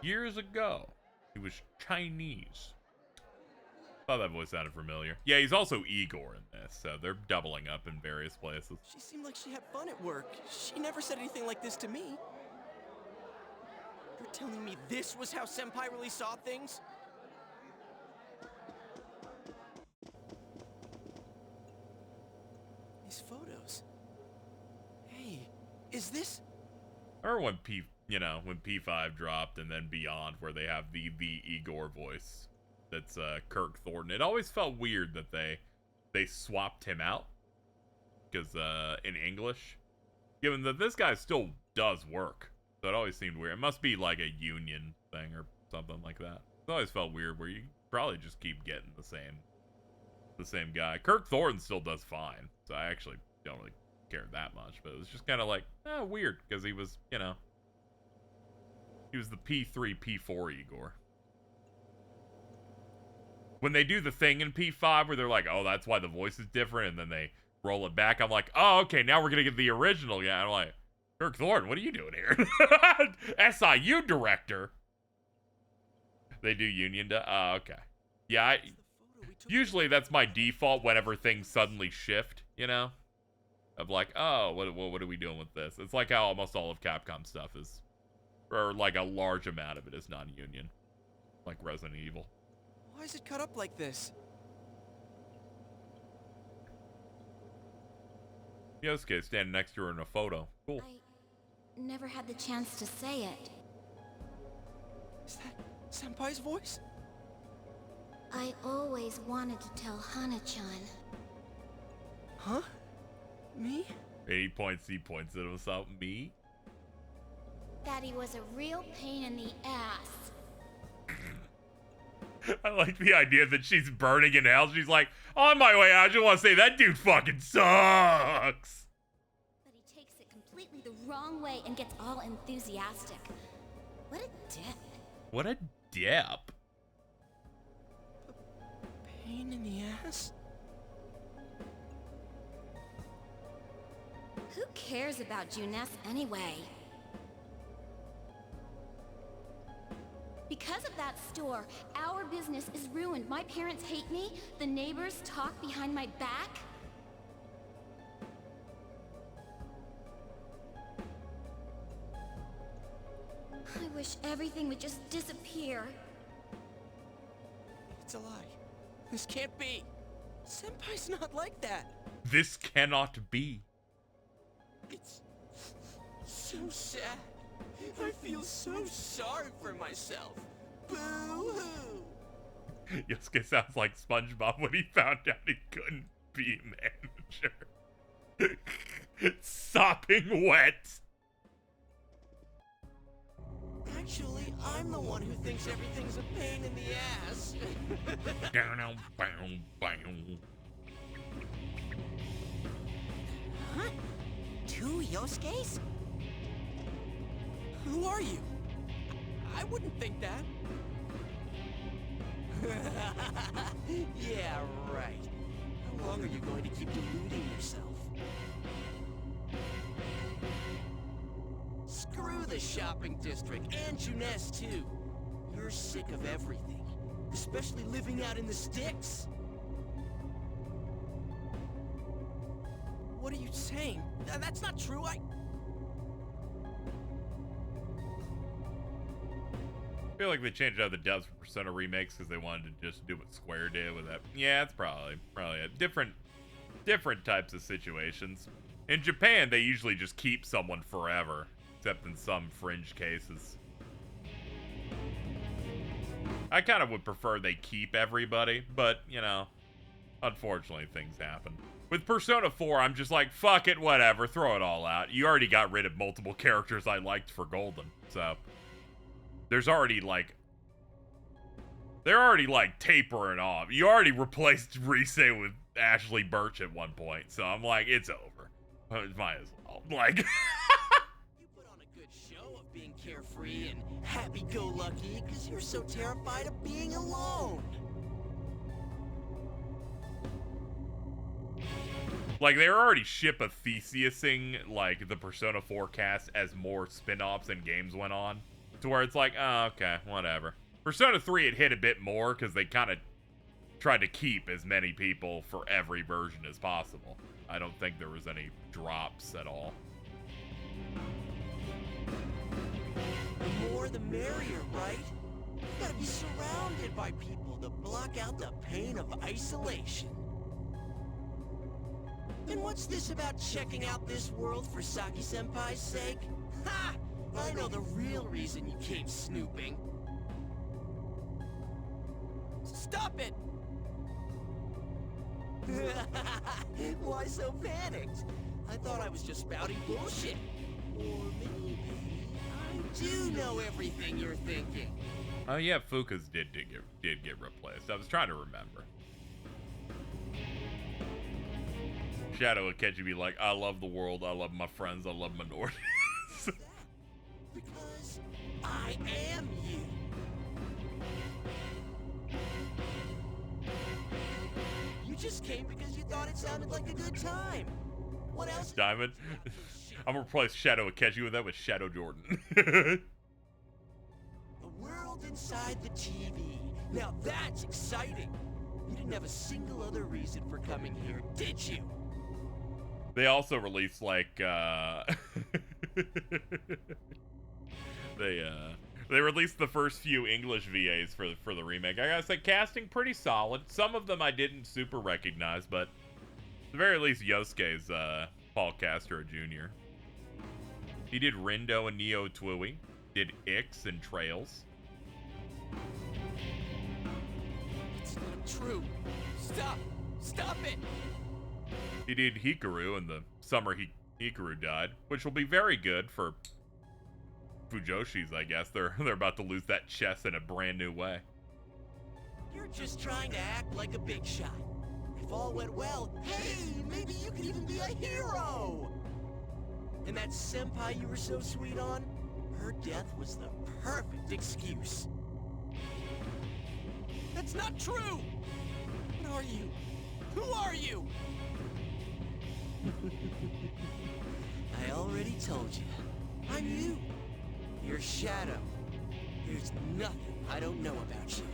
Years ago, he was Chinese. Thought that voice sounded familiar. Yeah, he's also Igor in this, so they're doubling up in various places. She seemed like she had fun at work. She never said anything like this to me. You're telling me this was how Senpai really saw things? These photos. Hey, is this? Or when when P5 dropped and then beyond, where they have the Igor voice. That's Kirk Thornton. It always felt weird that they swapped him out because in English, given that this guy still does work, so it always seemed weird. It must be like a union thing or something like that. It always felt weird where you probably just keep getting the same guy. Kirk Thornton still does fine, so I actually don't really care that much. But it was just kind of like weird because he was he was the P3 P4 Igor. When they do the thing in P5 where they're like, oh, that's why the voice is different, and then they roll it back, I'm like, oh, okay, now we're going to get the original guy. I'm like, Kirk Thornton, what are you doing here? SIU director. They do Union. Oh, okay. Yeah, usually that's my default whenever things suddenly shift, Of like, oh, what are we doing with this? It's like how almost all of Capcom stuff is, or like a large amount of it is non-union. Like Resident Evil. Why is it cut up like this? Yosuke standing next to her in a photo. Cool. I never had the chance to say it. Is that Senpai's voice? I always wanted to tell Hana-chan. Huh? Me? He points at himself. Me? That he was a real pain in the ass. I like the idea that she's burning in hell. She's like, on my way out, I just want to say that dude fucking sucks. But he takes it completely the wrong way and gets all enthusiastic. What a dip. What a dip. Pain in the ass? Who cares about Juness anyway? Because of that store, our business is ruined. My parents hate me. The neighbors talk behind my back. I wish everything would just disappear. It's a lie. This can't be. Senpai's not like that. This cannot be. It's so sad. I feel so sorry for myself. Boo-hoo! Yosuke sounds like SpongeBob when he found out he couldn't be manager. Sopping wet. Actually, I'm the one who thinks everything's a pain in the ass. Huh? 2 Yosuke's? Who are you? I wouldn't think that. Yeah, right. How long are you going to keep deluding yourself? Screw the shopping district and Juness too. You're sick of everything, especially living out in the sticks. What are you saying? That's not true. I feel like they changed out the dubs for Persona remakes because they wanted to just do what Square did with that. Yeah, it's probably a different types of situations. In Japan, they usually just keep someone forever, except in some fringe cases. I kind of would prefer they keep everybody, but, unfortunately things happen. With Persona 4, I'm just like, fuck it, whatever, throw it all out. You already got rid of multiple characters I liked for Golden, so there's already, they're already, tapering off. You already replaced Rise with Ashley Birch at one point, so I'm like, it's over. Might as well. You put on a good show of being carefree and happy-go-lucky because you're so terrified of being alone. They were already ship-a-Theseusing, the Persona 4 cast as more spin-offs and games went on. To where it's like, oh, okay, whatever. Persona 3, it hit a bit more because they kind of tried to keep as many people for every version as possible. I don't think there was any drops at all. The more the merrier, right? You gotta be surrounded by people to block out the pain of isolation. And what's this about checking out this world for Saki-senpai's sake? Ha! I know the real reason you came snooping. Stop it! Why so panicked? I thought I was just spouting bullshit. Or maybe I do know everything you're thinking. Oh yeah, Fuka's did get replaced. I was trying to remember. Shadow Akechi be like, I love the world, I love my friends, I love minorities. Because I am you. You just came because you thought it sounded like a good time. What else? Diamond. I'm gonna replace Shadow Akechi with that with Shadow Jordan. The world inside the TV. Now that's exciting. You didn't have a single other reason for coming here, did you? They also released like they released the first few English VAs for the remake. I gotta say, casting pretty solid. Some of them I didn't super recognize, but at the very least, Yosuke's Paul Castro Jr. He did Rindo and Neo Twui, did Ix and Trails. It's not true. Stop! Stop it! He did Hikaru in the summer Hikaru died, which will be very good for Fujoshi's, I guess. They're about to lose that chess in a brand new way. You're just trying to act like a big shot. If all went well, hey, maybe you could even be a hero! And that senpai you were so sweet on, her death was the perfect excuse. That's not true! What are you? Who are you? I already told you. I'm you. You're Shadow. There's nothing I don't know about you.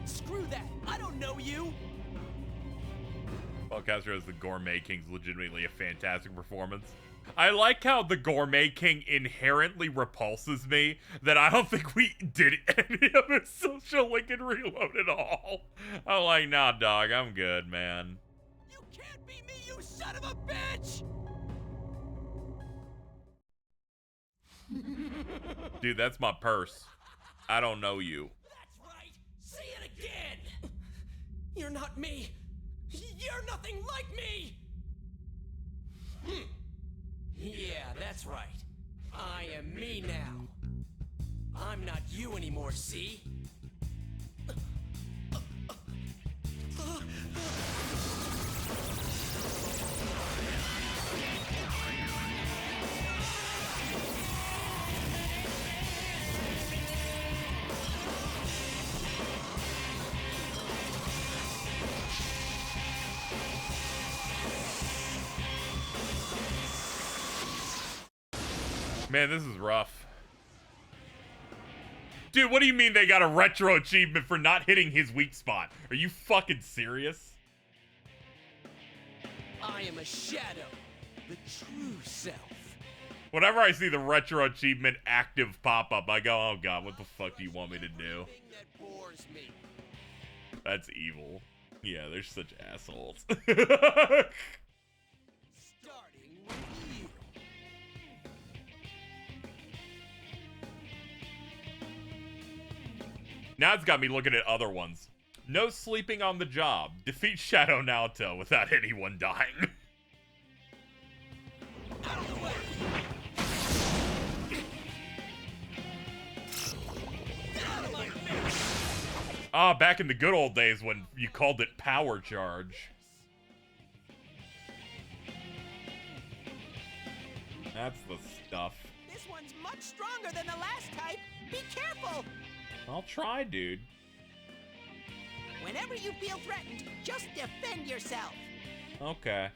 Screw that! I don't know you! Paul Castro as the Gourmet King's legitimately a fantastic performance. I like how the Gourmet King inherently repulses me, that I don't think we did any of his social link and reload at all. I'm like, nah, dog, I'm good, man. You can't be me, you son of a bitch! Dude, that's my purse. I don't know you. That's right! Say it again! You're not me! You're nothing like me! Yeah, that's right. I am me now. I'm not you anymore, see? Man, this is rough. Dude, what do you mean they got a retro achievement for not hitting his weak spot? Are you fucking serious? I am a shadow, the true self. Whenever I see the retro achievement active pop up, I go, oh god, what the fuck do you want me to do? That bores me. That's evil. Yeah, they're such assholes. Starting with you. Now it's got me looking at other ones. No sleeping on the job. Defeat Shadow Naoto without anyone dying. Ah, back in the good old days when you called it Power Charge. That's the stuff. This one's much stronger than the last type. Be careful! I'll try, dude. Whenever you feel threatened, just defend yourself. Okay.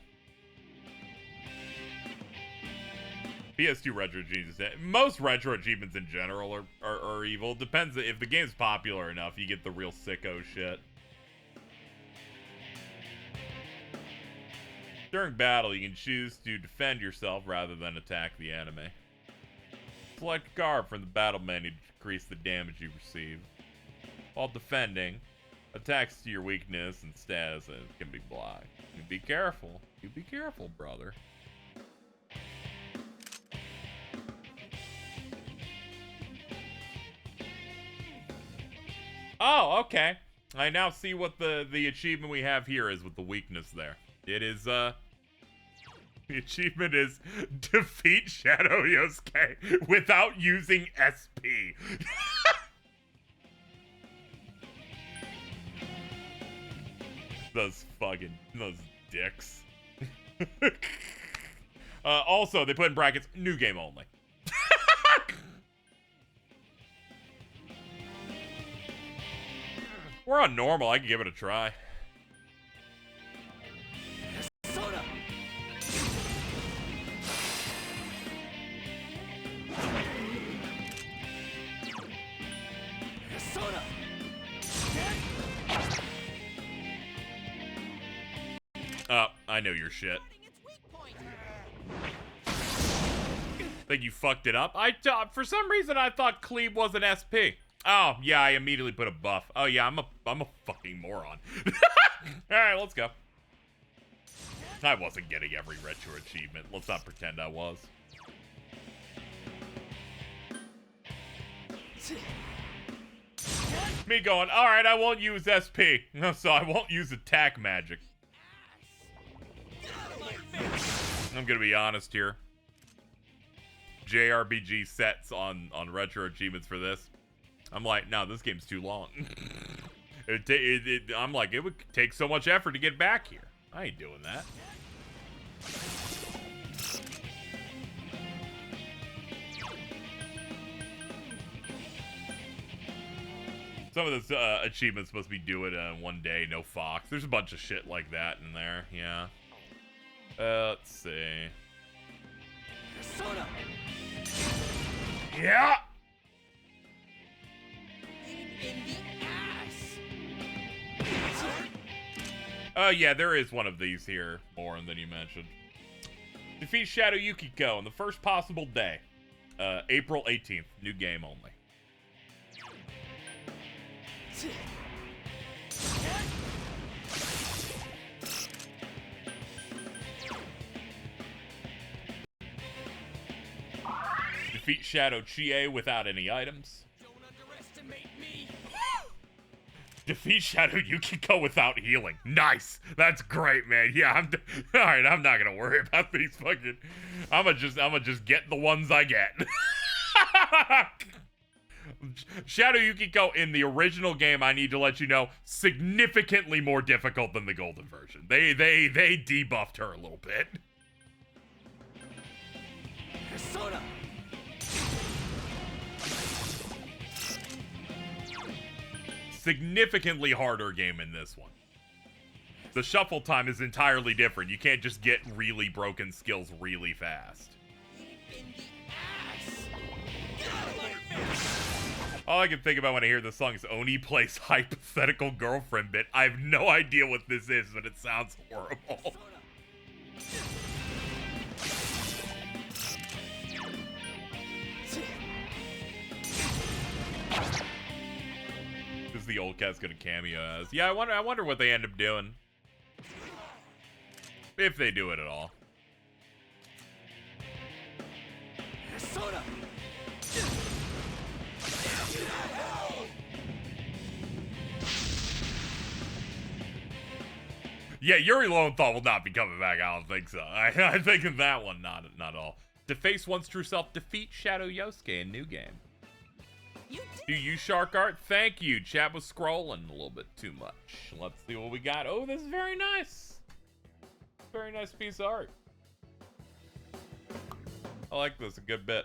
PS2 retro achievements. Most retro achievements in general are evil. Depends if the game's popular enough, you get the real sicko shit. During battle, you can choose to defend yourself rather than attack the enemy. Select a card from the battle menu to decrease the damage you receive. While defending, Attacks to your weakness and status and can be blocked. You be careful. You be careful, brother. Oh, okay. I now see what the achievement we have here is with the weakness there. It is, the achievement is defeat Shadow Yosuke without using SP. Those dicks. Also, they put in brackets, new game only. We're on normal. I can give it a try. Soda. Soda. I know your shit. Think you fucked it up? For some reason I thought Cleve was an SP. Oh, yeah, I immediately put a buff. Oh, yeah, I'm a fucking moron. Alright, let's go. I wasn't getting every retro achievement. Let's not pretend I was. Me going, alright, I won't use SP. So I won't use attack magic. I'm gonna be honest here. JRPG sets on retro achievements for this. I'm like, no, this game's too long. I'm like, it would take so much effort to get back here. I ain't doing that. Some of this achievements supposed to be do it one day, no Fox. There's a bunch of shit like that in there, yeah. Let's see. Soda. Yeah. In the ass. Oh yeah, there is one of these here, more than you mentioned. Defeat Shadow Yukiko on the first possible day. April 18th. New game only. Defeat Shadow Chie without any items. Don't underestimate me. Defeat Shadow Yukiko without healing. Nice. That's great, man. Yeah, all right. I'm not gonna worry about these fucking. I'ma just get the ones I get. Shadow Yukiko in the original game, I need to let you know, significantly more difficult than the golden version. They debuffed her a little bit. Soda. Significantly harder game in this one. The shuffle time is entirely different. You can't just get really broken skills really fast. All I can think about when I hear this song is Oni plays hypothetical girlfriend bit. I have no idea what this is, but it sounds horrible. This is the old cat's gonna cameo as. Yeah, I wonder what they end up doing. If they do it at all. Soda. Yeah, Yuri Lowenthal will not be coming back. I don't think so. I think of that one, not at all. Deface one's true self, defeat Shadow Yosuke in new game. Do you shark art? Thank you. Chat was scrolling a little bit too much. Let's see what we got. Oh, this is very nice. Very nice piece of art. I like this a good bit.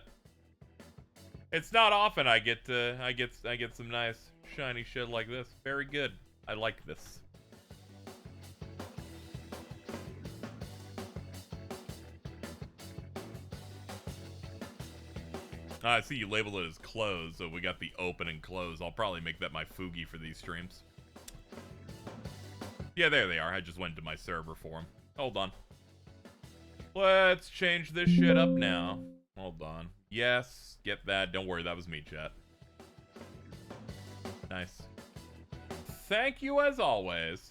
It's not often I get some nice shiny shit like this. Very good. I like this. I see you labeled it as close, so we got the open and close. I'll probably make that my Fugi for these streams. Yeah, there they are. I just went to my server for them. Hold on. Let's change this shit up now. Hold on. Yes, get that. Don't worry, that was me, chat. Nice. thank you as always.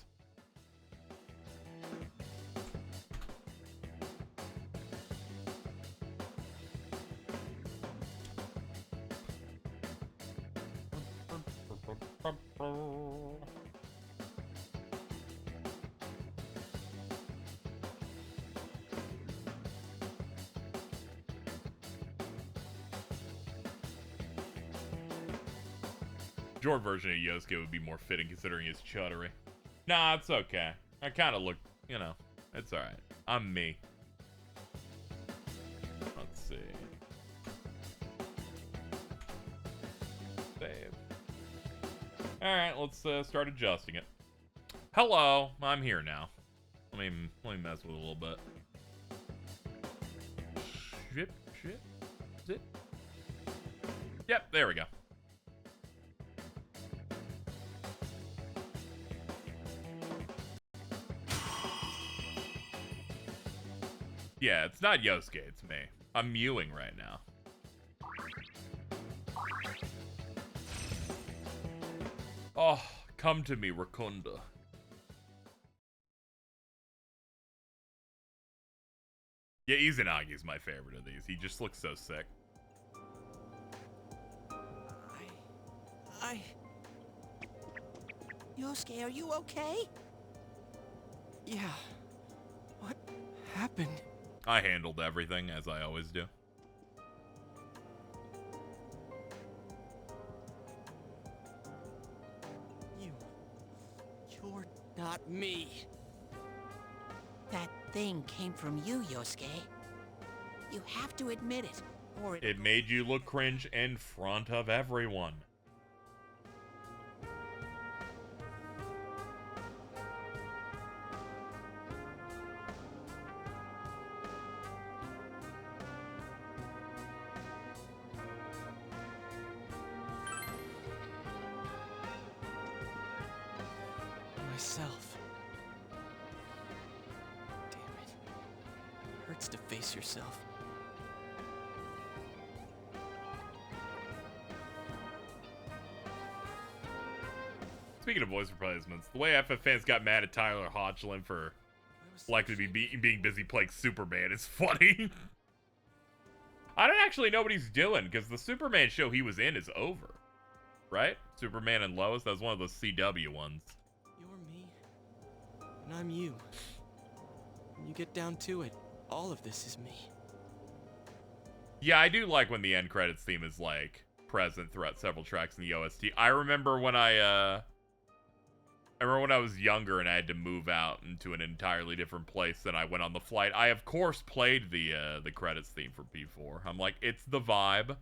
Your version of Yosuke would be more fitting considering his chuddery. Nah, it's okay. I kind of look, you know, it's alright. I'm me. Let's see. Save. Alright, let's start adjusting it. Hello, I'm here now. Let me mess with it a little bit. Zip. Yep, there we go. Yeah, it's not Yosuke, it's me. I'm mewing right now. Oh, come to me, Rakunda. Yeah, Izanagi's my favorite of these. He just looks so sick. Yosuke, are you okay? Yeah. What happened? I handled everything, as I always do. You're not me. That thing came from you, Yosuke. You have to admit it, or it made you look cringe in front of everyone. Myself. Damn it. Hurts to face yourself. Speaking of voice replacements, the way FF fans got mad at Tyler Hoechlin for likely to be being busy playing Superman is funny. I don't actually know what he's doing, because the Superman show he was in is over. Right? Superman and Lois, that was one of those CW ones. You're me, and I'm you. When you get down to it, all of this is me. Yeah, I do like when the end credits theme is, like, present throughout several tracks in the OST. I remember when I was younger and I had to move out into an entirely different place than I went on the flight. I, of course, played the credits theme for P4. I'm like, it's the vibe.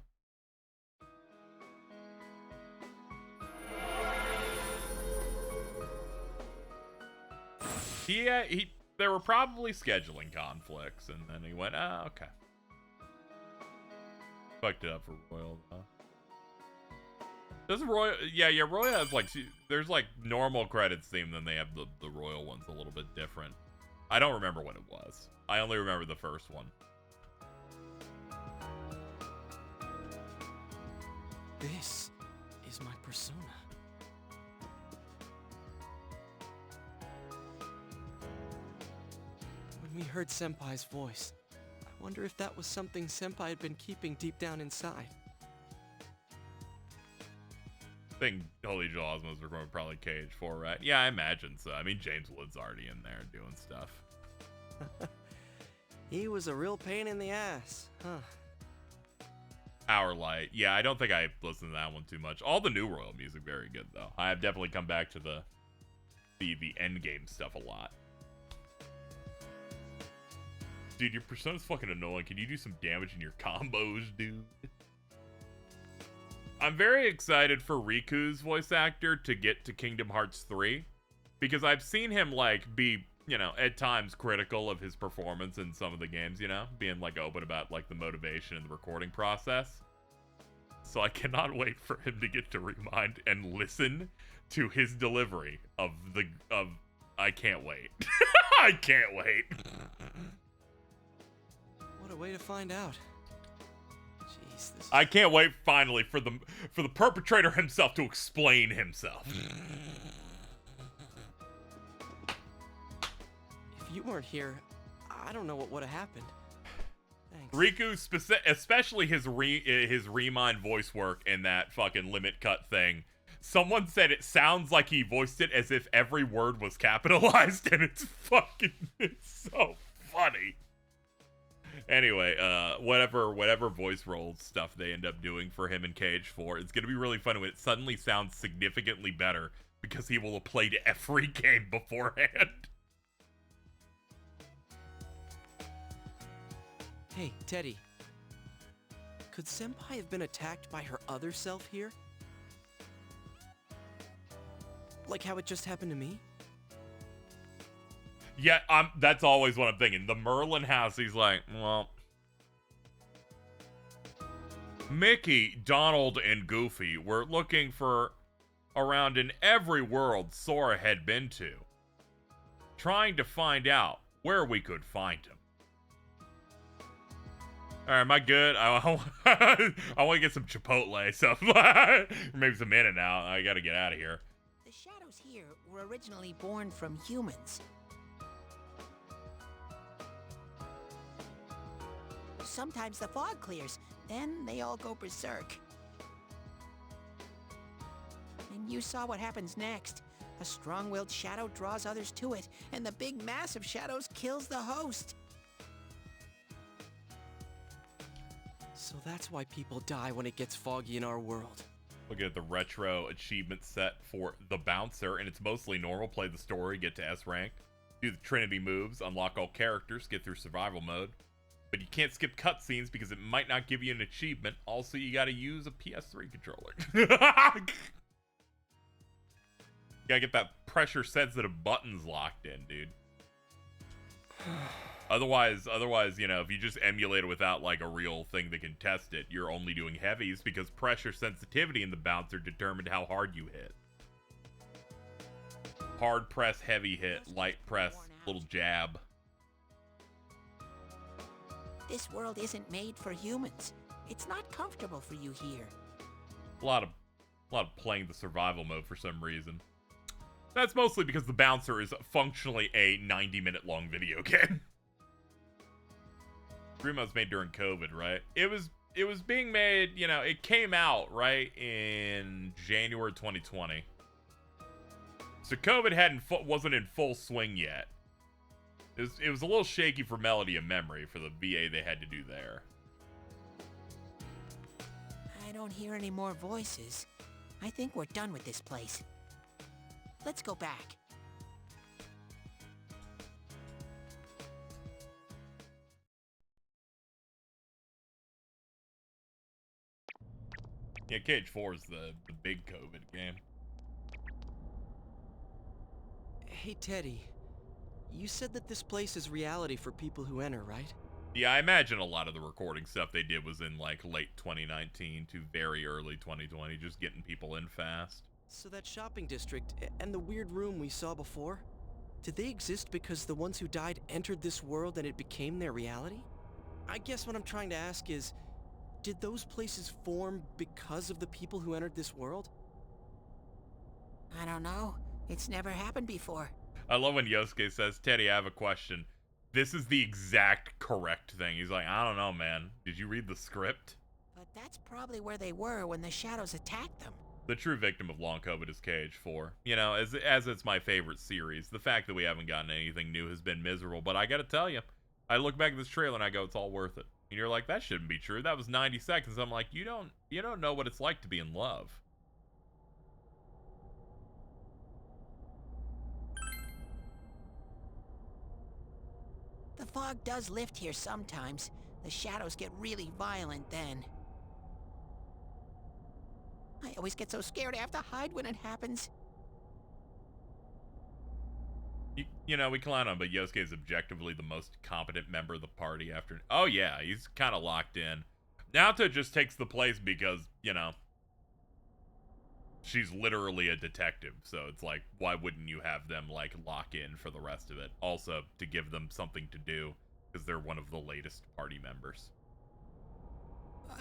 There were probably scheduling conflicts, and then he went, ah, okay. Fucked it up for Royal, though. Doesn't Royal... Yeah, Royal has, like... There's, like, normal credits theme, then they have the Royal ones a little bit different. I don't remember what it was. I only remember the first one. This is my persona. When we heard Senpai's voice, I wonder if that was something Senpai had been keeping deep down inside. I think Holy Joel Osmos are probably KH4, right? Yeah, I imagine so. I mean, James Wood's already in there doing stuff. He was a real pain in the ass, huh? Our Light. Yeah, I don't think I listened to that one too much. All the new Royal music, very good, though. I have definitely come back to the endgame stuff a lot. Dude, your persona's fucking annoying. Can you do some damage in your combos, dude? I'm very excited for Riku's voice actor to get to Kingdom Hearts 3. Because I've seen him, like, be, you know, at times critical of his performance in some of the games, you know? Being, like, open about, like, the motivation and the recording process. So I cannot wait for him to get to Remind and listen to his delivery of I can't wait. I can't wait. What a way to find out. Jeez, this... I can't wait finally for the perpetrator himself to explain himself. you weren't here, I don't know what would have happened. Thanks. Riku, especially his Remind voice work in that fucking limit cut thing. Someone said it sounds like he voiced it as if every word was capitalized, and it's so funny. Anyway, whatever voice roles stuff they end up doing for him in KH4, it's gonna be really funny when it suddenly sounds significantly better because he will have played every game beforehand. Hey, Teddy. Could Senpai have been attacked by her other self here? Like how it just happened to me? Yeah, that's always what I'm thinking. The Merlin house, he's like, well, Mickey, Donald, and Goofy were looking for around in every world Sora had been to, trying to find out where we could find him. Alright, am I good? I want to get some Chipotle, so maybe some In-N-Out. I gotta get out of here. The shadows here were originally born from humans. Sometimes the fog clears, then they all go berserk. And you saw what happens next. A strong-willed shadow draws others to it, and the big mass of shadows kills the host. So that's why people die when it gets foggy in our world. Look at the retro achievement set for the Bouncer, and it's mostly normal. Play the story, get to S rank, do the Trinity moves, unlock all characters, get through survival mode. But you can't skip cutscenes because it might not give you an achievement. Also, you gotta use a PS3 controller. Gotta get that pressure-sensitive buttons locked in, dude. Otherwise, you know, if you just emulate it without, like, a real thing that can test it, you're only doing heavies because pressure sensitivity in the Bouncer determined how hard you hit. Hard press, heavy hit, light press, little jab. This world isn't made for humans. It's not comfortable for you here. A lot of playing the survival mode for some reason. That's mostly because the Bouncer is functionally a 90-minute long video game. Grimo was made during COVID, right? It was being made, you know, it came out, right, in January 2020. So COVID wasn't in full swing yet. It was a little shaky for Melody and Memory for the VA they had to do there. I don't hear any more voices. I think we're done with this place. Let's go back. Yeah, KH4 is the big COVID game. Hey, Teddy. You said that this place is reality for people who enter, right? Yeah, I imagine a lot of the recording stuff they did was in, like, late 2019 to very early 2020, just getting people in fast. So that shopping district and the weird room we saw before, did they exist because the ones who died entered this world and it became their reality? I guess what I'm trying to ask is, did those places form because of the people who entered this world? I don't know. It's never happened before. I love when Yosuke says, Teddy, I have a question. This is the exact correct thing. He's like, I don't know, man. Did you read the script? But that's probably where they were when the shadows attacked them. The true victim of long COVID is KH4. You know, as it's my favorite series, the fact that we haven't gotten anything new has been miserable, but I gotta tell you, I look back at this trailer and I go, it's all worth it. And you're like, that shouldn't be true. That was 90 seconds. I'm like, you don't know what it's like to be in love. The fog does lift here sometimes. The shadows get really violent then. I always get so scared I have to hide when it happens. You know, we clown on him, but Yosuke is objectively the most competent member of the party after... Oh, yeah, he's kind of locked in. Naoto just takes the place because, you know, she's literally a detective. So it's like, why wouldn't you have them, like, lock in for the rest of it? Also, to give them something to do, because they're one of the latest party members.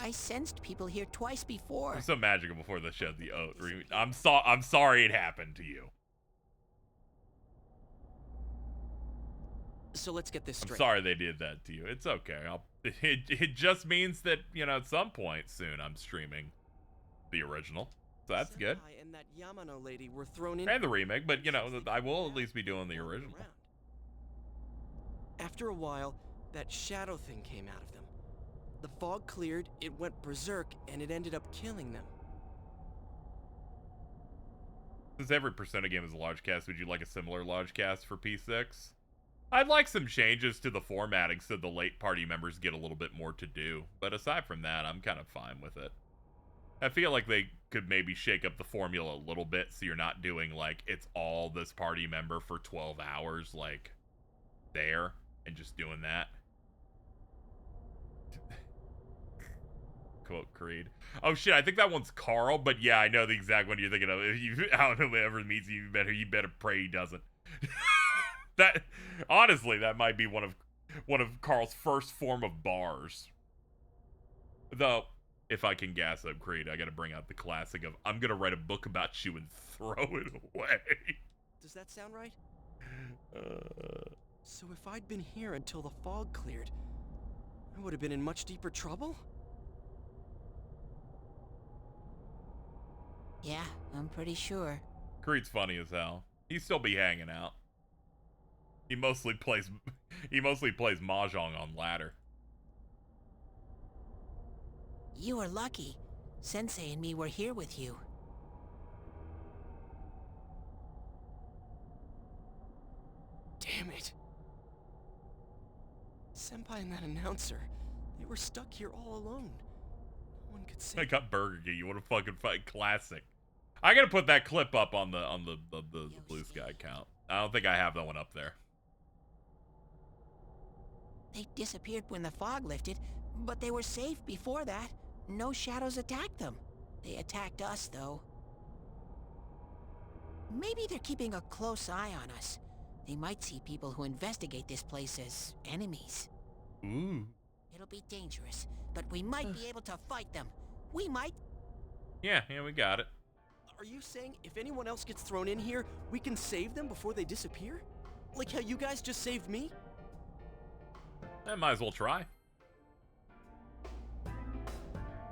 I sensed people here twice before. It was so magical before the show, the oath. I'm sorry it happened to you. So let's get this I'm straight. sorry they did that to you. It's okay. It just means that, you know, at some point soon I'm streaming the original. So that's good. Senpai and that Yamano lady were thrown in. And the remake, but, you know, I will at least be doing the original. After a while, that shadow thing came out of them. The fog cleared, it went berserk, and it ended up killing them. Since every Persona game is a large cast, would you like a similar large cast for P6? I'd like some changes to the formatting so the late party members get a little bit more to do. But aside from that, I'm kind of fine with it. I feel like they could maybe shake up the formula a little bit so you're not doing, like, it's all this party member for 12 hours, like, there, and just doing that. Quote Creed. Oh shit, I think that one's Carl, but yeah, I know the exact one you're thinking of. If you, I don't know, whoever meets you better pray he doesn't. That, honestly, that might be one of Carl's first form of bars. Though, if I can gas up Creed, I gotta bring out the classic of, I'm gonna write a book about you and throw it away. Does that sound right? So if I'd been here until the fog cleared, I would have been in much deeper trouble? Yeah, I'm pretty sure. Creed's funny as hell. He'd still be hanging out. He mostly plays mahjong on ladder. You were lucky. Sensei and me were here with you. Damn it. Senpai and that announcer, they were stuck here all alone. No one could say. I got Burger King. You want to fucking fight? Classic. I gotta put that clip up on the Blue Sky account. I don't think I have that one up there. They disappeared when the fog lifted, but they were safe before that. No shadows attacked them. They attacked us, though. Maybe they're keeping a close eye on us. They might see people who investigate this place as enemies. Ooh. It'll be dangerous, but we might be able to fight them. We might. Yeah, we got it. Are you saying if anyone else gets thrown in here, we can save them before they disappear? Like how you guys just saved me? I might as well try.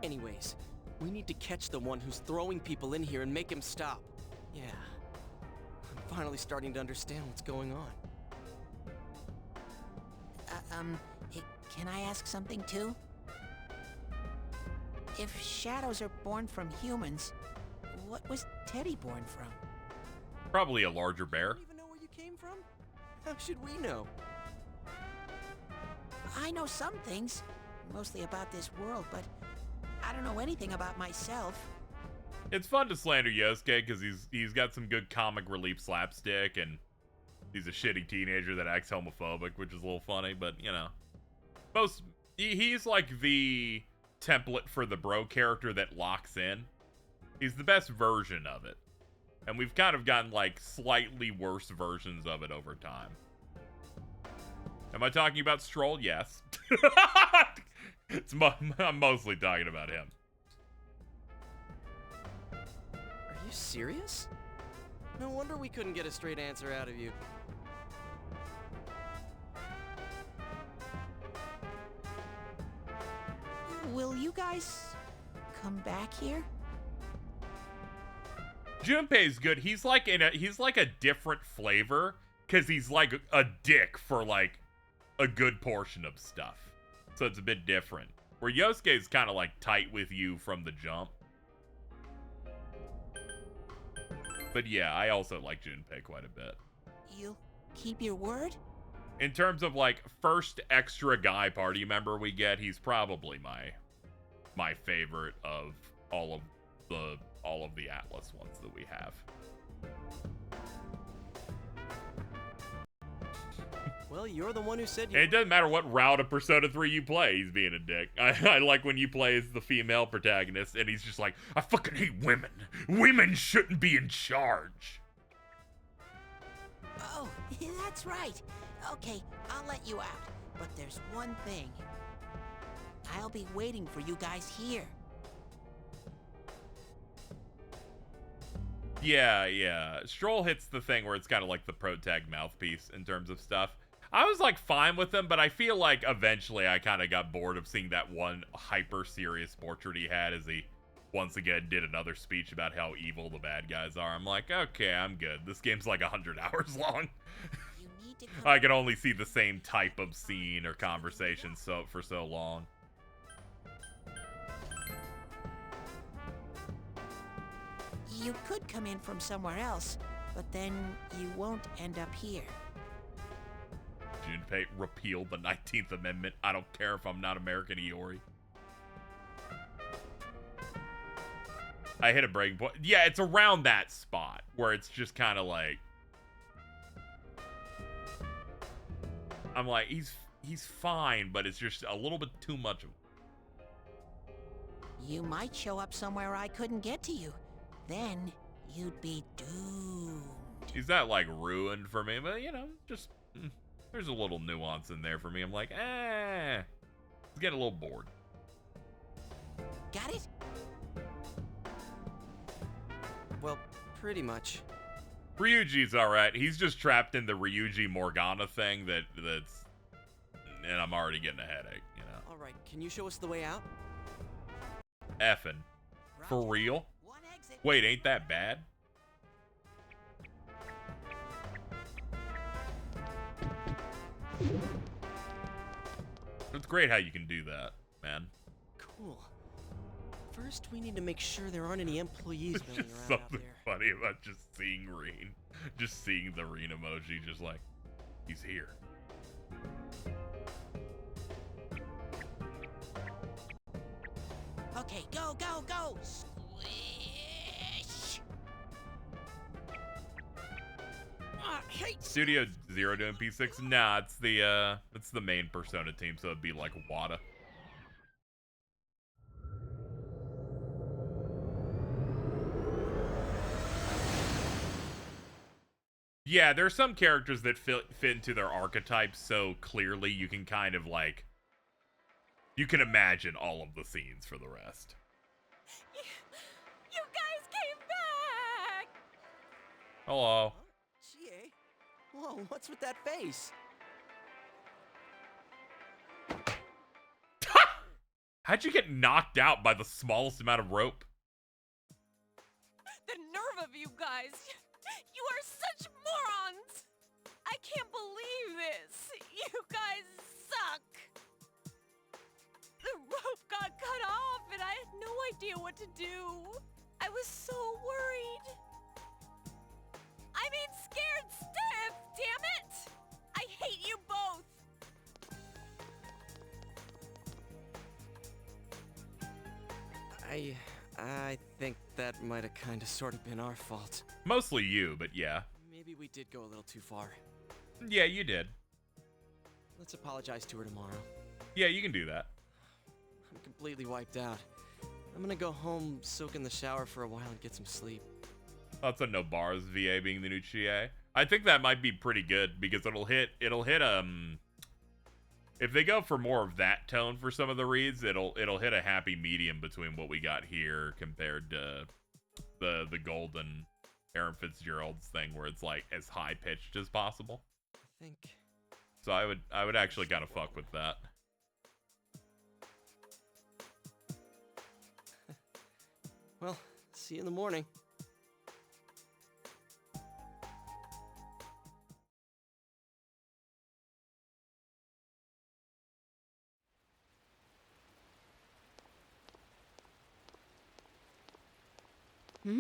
Anyways, we need to catch the one who's throwing people in here and make him stop. Yeah. I'm finally starting to understand what's going on. Can I ask something too? If shadows are born from humans, what was Teddy born from? Probably a larger bear. You don't even know where you came from? How should we know? I know some things, mostly about this world, but I don't know anything about myself. It's fun to slander Yosuke because he's got some good comic relief slapstick, and he's a shitty teenager that acts homophobic, which is a little funny, but you know. He's like the template for the bro character that locks in. He's the best version of it. And we've kind of gotten like slightly worse versions of it over time. Am I talking about Stroll? Yes. I'm mostly talking about him. Are you serious? No wonder we couldn't get a straight answer out of you. Will you guys come back here? Junpei's good. He's like a different flavor because he's like a dick for like a good portion of stuff. So it's a bit different. Where Yosuke's kind of like tight with you from the jump. But yeah, I also like Junpei quite a bit. You'll keep your word? In terms of like first extra guy party member we get, he's probably my favorite of all of the Atlus ones that we have. Well, you're the one who said you... It doesn't matter what route of Persona 3 you play, he's being a dick. I like when you play as the female protagonist, and he's just like, I fucking hate women. Women shouldn't be in charge. Oh, that's right. Okay, I'll let you out. But there's one thing. I'll be waiting for you guys here. Yeah. Stroll hits the thing where it's kind of like the protag mouthpiece in terms of stuff. I was like fine with him, but I feel like eventually I kind of got bored of seeing that one hyper serious portrait he had as he once again did another speech about how evil the bad guys are. I'm like, okay, I'm good. This game's like 100 hours long. I can only see the same type of scene or conversation for so long. You could come in from somewhere else, but then you won't end up here. Junpei repealed the 19th Amendment. I don't care if I'm not American Iori. I hit a breaking point. Yeah, it's around that spot where it's just kind of like, I'm like, he's fine, but it's just a little bit too much of him. You might show up somewhere I couldn't get to you. Then you'd be doomed. He's not like ruined for me, but you know, just there's a little nuance in there for me. I'm like, it's getting a little bored. Got it? Well, pretty much. Ryuji's alright. He's just trapped in the Ryuji Morgana thing that's and I'm already getting a headache, you know. Alright, can you show us the way out? Effing. For real? Wait, ain't that bad? It's great how you can do that, man. Cool. First, we need to make sure there aren't any employees milling Just around out something there. funny about just seeing Reen. Just seeing the Reen emoji, just like, he's here. Okay, go, go, go! Squish! Hey. Studio Zero doing P6? Nah, it's the main Persona team, so it'd be like Wada. Yeah, there's some characters that fit into their archetypes so clearly you can kind of like, you can imagine all of the scenes for the rest. You guys came back! Hello. Chie? Whoa, what's with that face? How'd you get knocked out by the smallest amount of rope? The nerve of you guys! You are such morons! I can't believe this! You guys suck! The rope got cut off and I had no idea what to do. I was so worried. I mean, scared stiff, damn it! I hate you both! I think that might have kind of sort of been our fault. Mostly you, but yeah. Maybe we did go a little too far. Yeah, you did. Let's apologize to her tomorrow. Yeah, you can do that. I'm completely wiped out. I'm gonna go home, soak in the shower for a while, and get some sleep. Thoughts on Nobara's VA being the new Chie? I think that might be pretty good because it'll hit if they go for more of that tone for some of the reads, it'll hit a happy medium between what we got here compared to the golden Aaron Fitzgerald's thing where it's like as high pitched as possible. I think so I would actually kind of fuck with that. Well, see you in the morning. Hmm?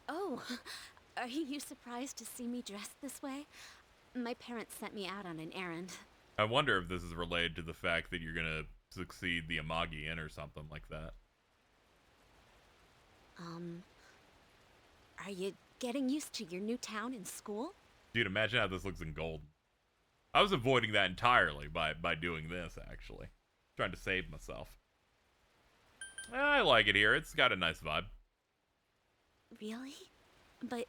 Oh, are you surprised to see me dressed this way? My parents sent me out on an errand. I wonder if this is related to the fact that you're gonna succeed the Amagi Inn or something like that. Are you getting used to your new town and school? Dude, imagine how this looks in gold. I was avoiding that entirely by doing this, actually. Trying to save myself. I like it here. It's got a nice vibe. Really? But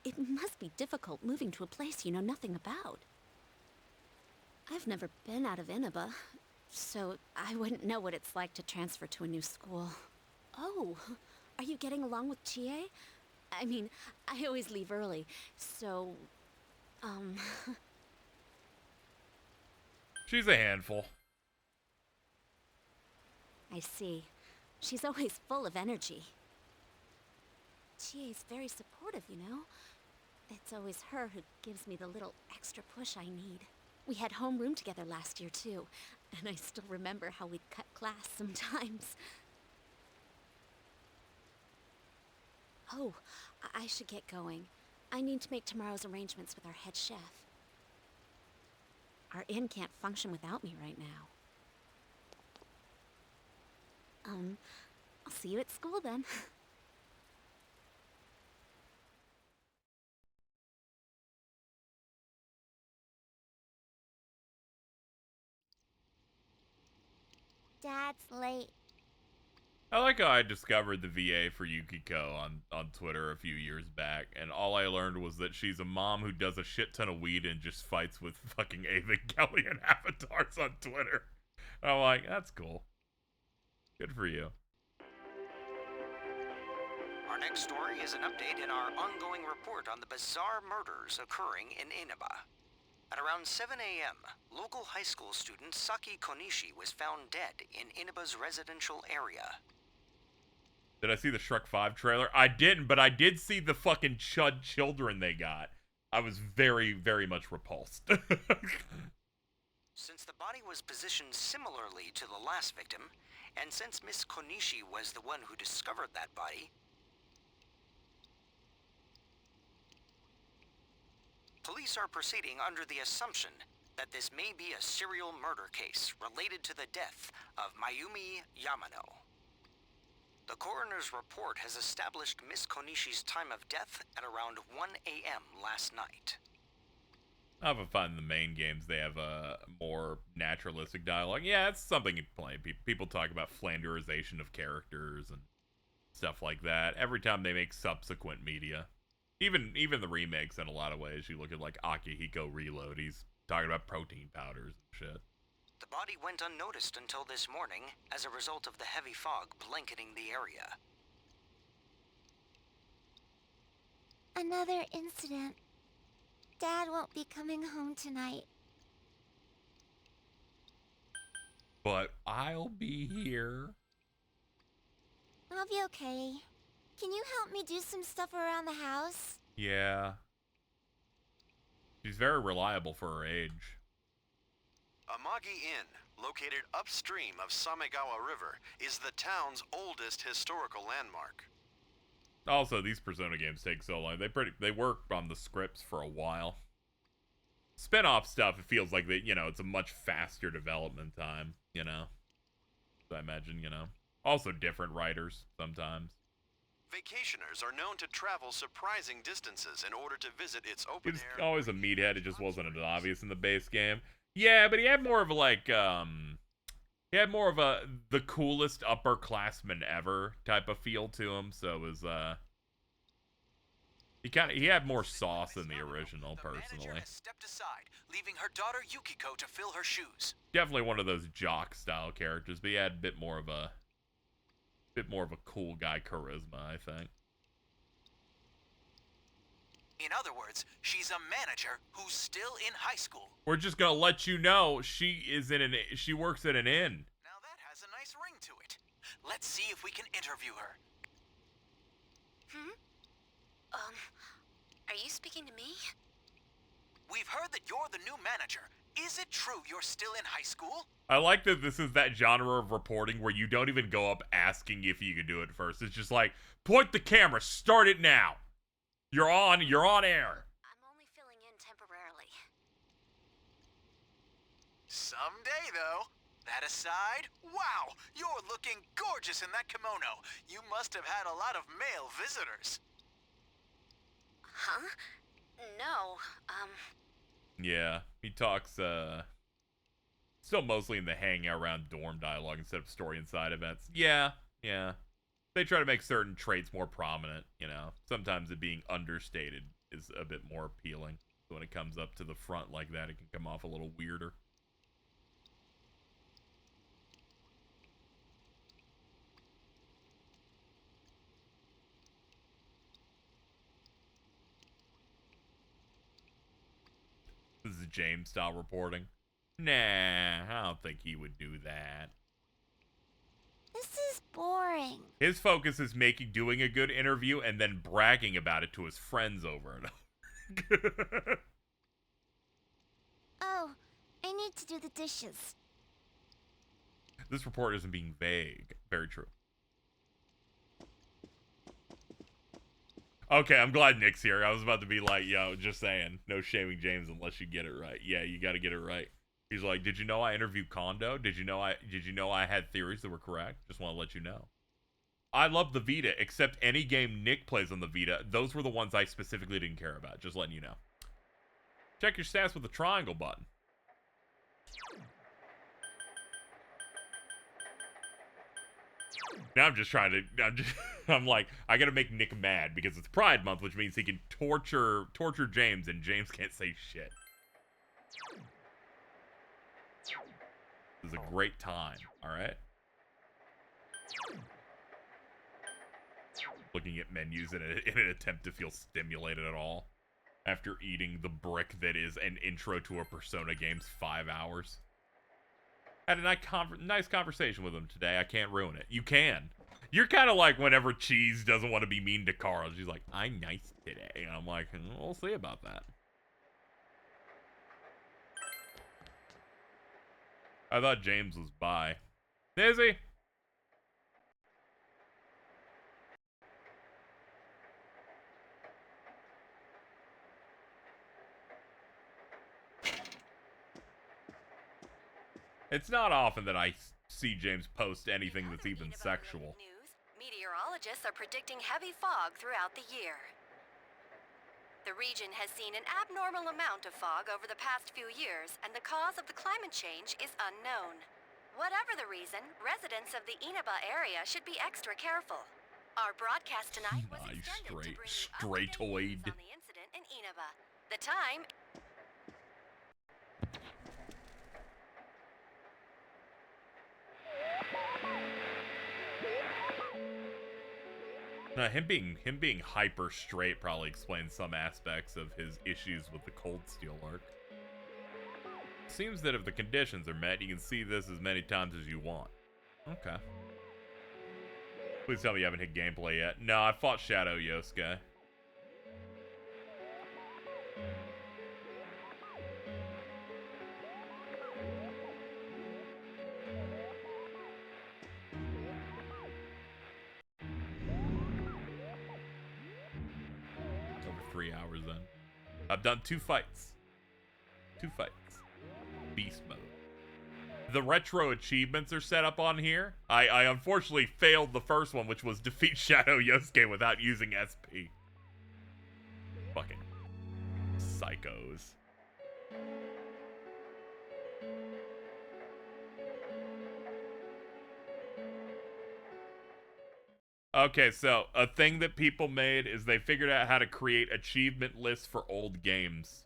it must be difficult moving to a place you know nothing about. I've never been out of Inaba, so I wouldn't know what it's like to transfer to a new school. Oh, are you getting along with Chie? I mean, I always leave early, so, She's a handful. I see. She's always full of energy. Chie's very supportive, you know? It's always her who gives me the little extra push I need. We had homeroom together last year, too, and I still remember how we'd cut class sometimes. Oh, I should get going. I need to make tomorrow's arrangements with our head chef. Our inn can't function without me right now. I'll see you at school then. Dad's late. I like how I discovered the VA for Yukiko on Twitter a few years back, and all I learned was that she's a mom who does a shit ton of weed and just fights with fucking Evangelion avatars on Twitter. I'm like, that's cool. Good for you. Our next story is an update in our ongoing report on the bizarre murders occurring in Inaba. At around 7 a.m., local high school student Saki Konishi was found dead in Inaba's residential area. Did I see the Shrek 5 trailer? I didn't, but I did see the fucking chud children they got. I was very, very much repulsed. Since the body was positioned similarly to the last victim, and since Miss Konishi was the one who discovered that body, police are proceeding under the assumption that this may be a serial murder case related to the death of Mayumi Yamano. The coroner's report has established Miss Konishi's time of death at around 1 a.m. last night. I often find the main games, they have a more naturalistic dialogue. Yeah, it's something you play. People talk about flanderization of characters and stuff like that every time they make subsequent media. Even the remakes, in a lot of ways. You look at, like, Akihiko Reload, he's talking about protein powders and shit. The body went unnoticed until this morning as a result of the heavy fog blanketing the area. Another incident. Dad won't be coming home tonight. But I'll be here. I'll be okay. Can you help me do some stuff around the house? Yeah. She's very reliable for her age. Amagi Inn, located upstream of Samegawa River, is the town's oldest historical landmark. Also, these Persona games take so long. They work on the scripts for a while. Spin-off stuff, it feels like it's a much faster development time, So I imagine, Also different writers sometimes. Vacationers are known to travel surprising distances in order to visit its open He's air. always a meathead, it just wasn't as obvious in the base game. Yeah, but he had more of the coolest upperclassman ever type of feel to him, so it was, he had more sauce in the original, personally. Manager has stepped aside, leaving her daughter Yukiko to fill her shoes. Definitely one of those jock-style characters, but he had a bit more of a cool guy charisma, I think. In other words, she's a manager who's still in high school. We're just gonna let you know she works at an inn. Now that has a nice ring to it. Let's see if we can interview her. Are you speaking to me? We've heard that you're the new manager. Is it true you're still in high school? I like that this is that genre of reporting where you don't even go up asking if you can do it first. It's just like, point the camera, start it now. You're on air. I'm only filling in temporarily. Someday, though. That aside, wow, you're looking gorgeous in that kimono. You must have had a lot of male visitors. Huh? No, Yeah, he talks, still mostly in the hang around dorm dialogue instead of story and side events. Yeah. They try to make certain traits more prominent, Sometimes it being understated is a bit more appealing. So when it comes up to the front like that, it can come off a little weirder. James style reporting. Nah, I don't think he would do that. This is boring. His focus is doing a good interview and then bragging about it to his friends over and over. Oh, I need to do the dishes. This report isn't being vague. Very true. Okay, I'm glad Nick's here. I was about to be like, yo, just saying, no shaming James unless you get it right. Yeah, you got to get it right. He's like, did you know I interviewed Kondo? Did you know I had theories that were correct? Just want to let you know. I love the Vita, except any game Nick plays on the Vita. Those were the ones I specifically didn't care about. Just letting you know. Check your stats with the triangle button. Now I'm just trying to, I'm like, I gotta make Nick mad because it's Pride Month, which means he can torture James, and James can't say shit. This is a great time, alright? Looking at menus in an attempt to feel stimulated at all. After eating the brick that is an intro to a Persona game's 5 hours. Had a nice conversation with him today. I can't ruin it. You can. You're kind of like whenever Cheese doesn't want to be mean to Carl. She's like, I'm nice today. And I'm like, we'll see about that. I thought James was bi. Is he? It's not often that I see James post anything that's even sexual. Meteorologists are predicting heavy fog throughout the year. The region has seen an abnormal amount of fog over the past few years, and the cause of the climate change is unknown. Whatever the reason, residents of the Inaba area should be extra careful. Our broadcast tonight was extended to bring you Straightoid. on the incident in Inaba. The time... No, him being hyper straight probably explains some aspects of his issues with the Cold Steel arc. Seems that if the conditions are met, you can see this as many times as you want. Okay. Please tell me you haven't hit gameplay yet. No, I fought Shadow Yosuke. Over 3 hours then. I've done 2 fights. 2 fights. Beast mode. The retro achievements are set up on here. I unfortunately failed the first one, which was defeat Shadow Yosuke without using SP. Fucking psychos. Okay, so a thing that people made is they figured out how to create achievement lists for old games.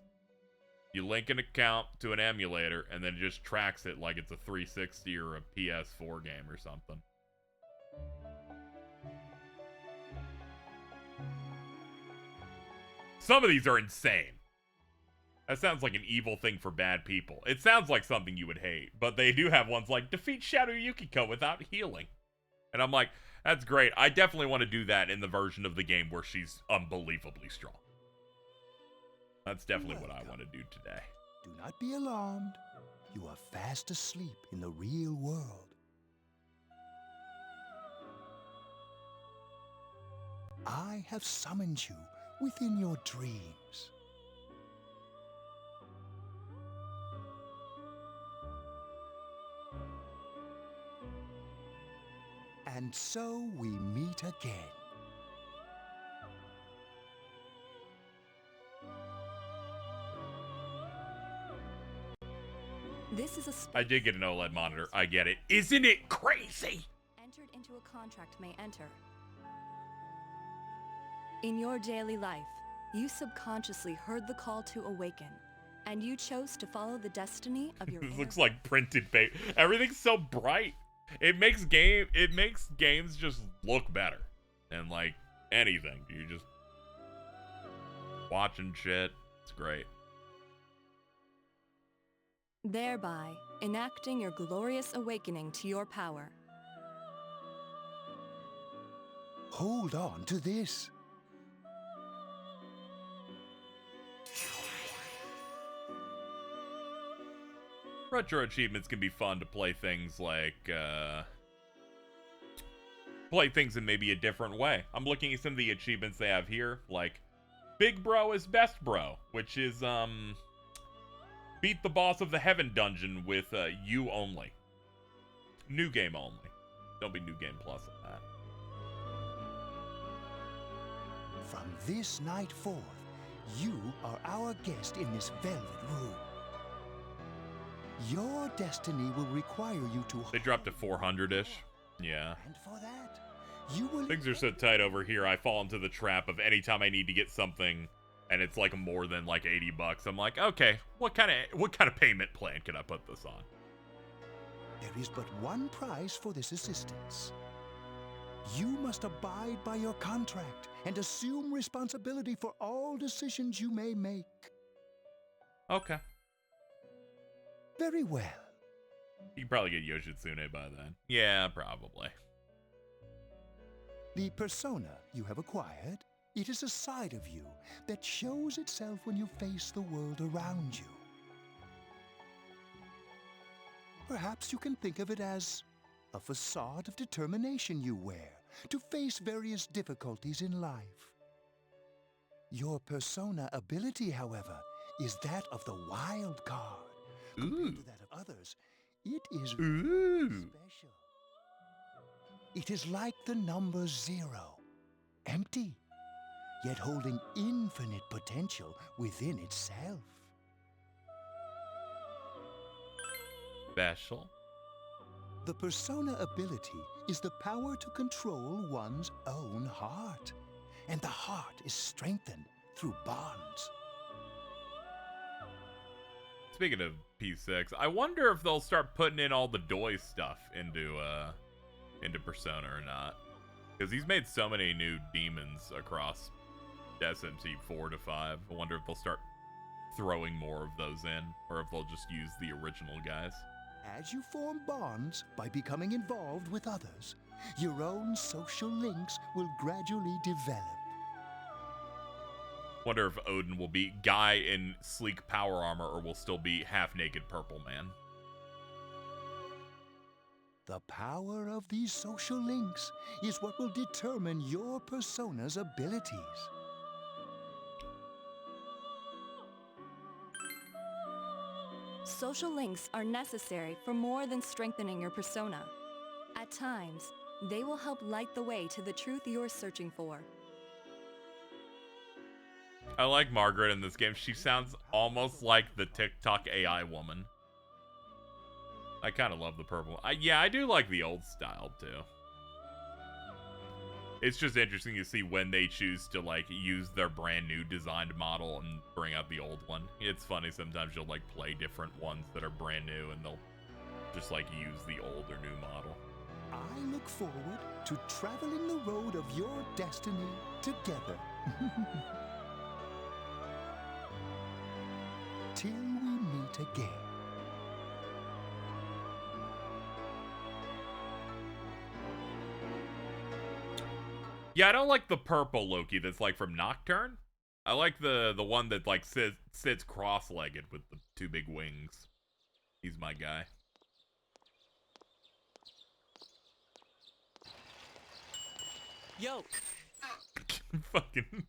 You link an account to an emulator, and then it just tracks it like it's a 360 or a PS4 game or something. Some of these are insane. That sounds like an evil thing for bad people. It sounds like something you would hate, but they do have ones like defeat Shadow Yukiko without healing. And I'm like, that's great. I definitely want to do that in the version of the game where she's unbelievably strong. That's definitely what I want to do today. Do not be alarmed. You are fast asleep in the real world. I have summoned you within your dreams. And so we meet again. This is a I did get an OLED monitor. I get it. Isn't it crazy? entered into a contract may enter. In your daily life, you subconsciously heard the call to awaken, and you chose to follow the destiny of your This looks like printed paper. Everything's so bright. It makes games just look better than like anything. You just watching shit. It's great. thereby enacting your glorious awakening to your power. Hold on to this. Retro achievements can be fun to play things like, play things in maybe a different way. I'm looking at some of the achievements they have here, like Big Bro is Best Bro, which is, beat the boss of the Heaven Dungeon with, you only. New game only. Don't be New Game Plus on that. From this night forth, you are our guest in this velvet room. Your destiny will require you to... They dropped to 400-ish. Yeah. And for that, you will... Things are so tight over here, I fall into the trap of anytime I need to get something and it's like more than like $80, I'm like, okay, what kind of payment plan can I put this on? There is but one price for this assistance. You must abide by your contract and assume responsibility for all decisions you may make. Okay. Very well. You can probably get Yoshitsune by then. Yeah, probably. The persona you have acquired, it is a side of you that shows itself when you face the world around you. Perhaps you can think of it as a facade of determination you wear to face various difficulties in life. Your persona ability, however, is that of the wild card. Compared to that of others, it is really special. It is like the number 0, empty, yet holding infinite potential within itself. Special. The persona ability is the power to control one's own heart, and the heart is strengthened through bonds. Speaking of P6, I wonder if they'll start putting in all the Doi stuff into Persona or not. Because he's made so many new demons across SMT 4 to 5. I wonder if they'll start throwing more of those in, or if they'll just use the original guys. As you form bonds by becoming involved with others, your own social links will gradually develop. Wonder if Odin will be guy in sleek power armor or will still be half-naked purple man. The power of these social links is what will determine your persona's abilities. Social links are necessary for more than strengthening your persona. At times, they will help light the way to the truth you're searching for. I like Margaret in this game. She sounds almost like the TikTok AI woman. I kind of love the purple. Yeah, I do like the old style too. It's just interesting to see when they choose to like use their brand new designed model and bring out the old one. It's funny, sometimes you'll like play different ones that are brand new and they'll just like use the old or new model. I look forward to traveling the road of your destiny together. Till we meet again. Yeah, I don't like the purple Loki that's like from Nocturne. I like the one that like sits cross-legged with the two big wings. He's my guy. Yo! Fucking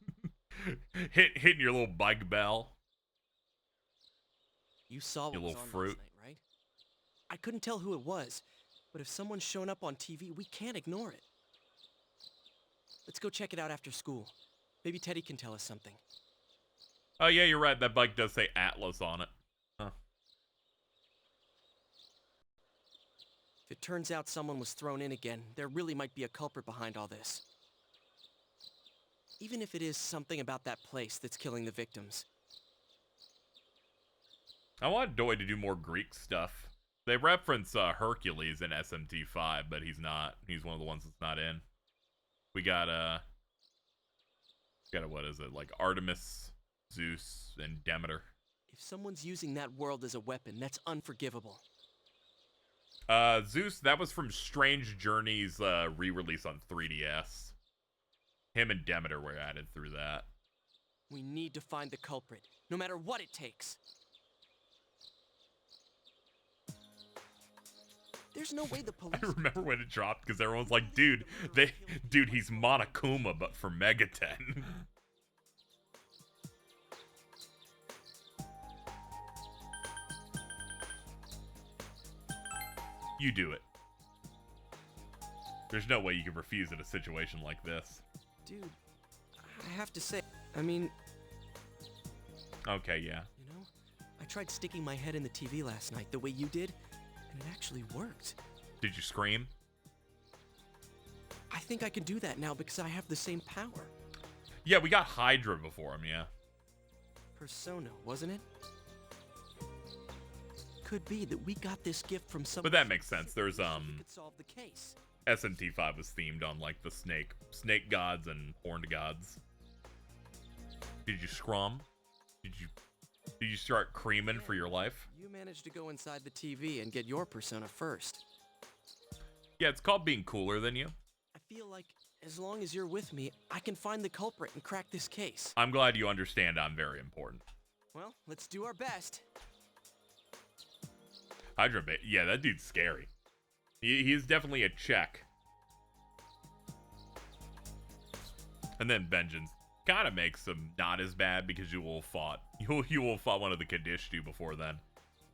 hitting your little bike bell. You saw what Your was little on fruit. last night, right? I couldn't tell who it was, but if someone's shown up on TV, we can't ignore it. Let's go check it out after school. Maybe Teddy can tell us something. Oh yeah, you're right. That bike does say Atlus on it. Huh. If it turns out someone was thrown in again, there really might be a culprit behind all this. Even if it is something about that place that's killing the victims. I want Doi to do more Greek stuff. They reference Hercules in SMT5, but he's not. He's one of the ones that's not in. We got what is it? Like Artemis, Zeus, and Demeter. If someone's using that world as a weapon, that's unforgivable. Zeus, that was from Strange Journeys re-release on 3DS. Him and Demeter were added through that. We need to find the culprit, no matter what it takes. There's no way the police... I remember when it dropped because everyone's like, dude, he's Monokuma, but for Megaten. You do it. There's no way you can refuse in a situation like this. Dude, I have to say, I mean... Okay, yeah. You know, I tried sticking my head in the TV last night the way you did, and it actually worked. Did you scream? I think I can do that now because I have the same power. Yeah, we got Hydra before him, yeah. Persona, wasn't it? Could be that we got this gift from someone. But that makes sense. There's could solve the case. SMT5 was themed on like the snake gods and horned gods. Did you scrum? Did you start creaming for your life? You managed to go inside the TV and get your persona first. Yeah, it's called being cooler than you. I feel like as long as you're with me, I can find the culprit and crack this case. I'm glad you understand I'm very important. Well, let's do our best. Hydra, yeah, that dude's scary. He is definitely a check. And then Vengeance kind of makes him not as bad because you will have fought one of the Kadishtu before then,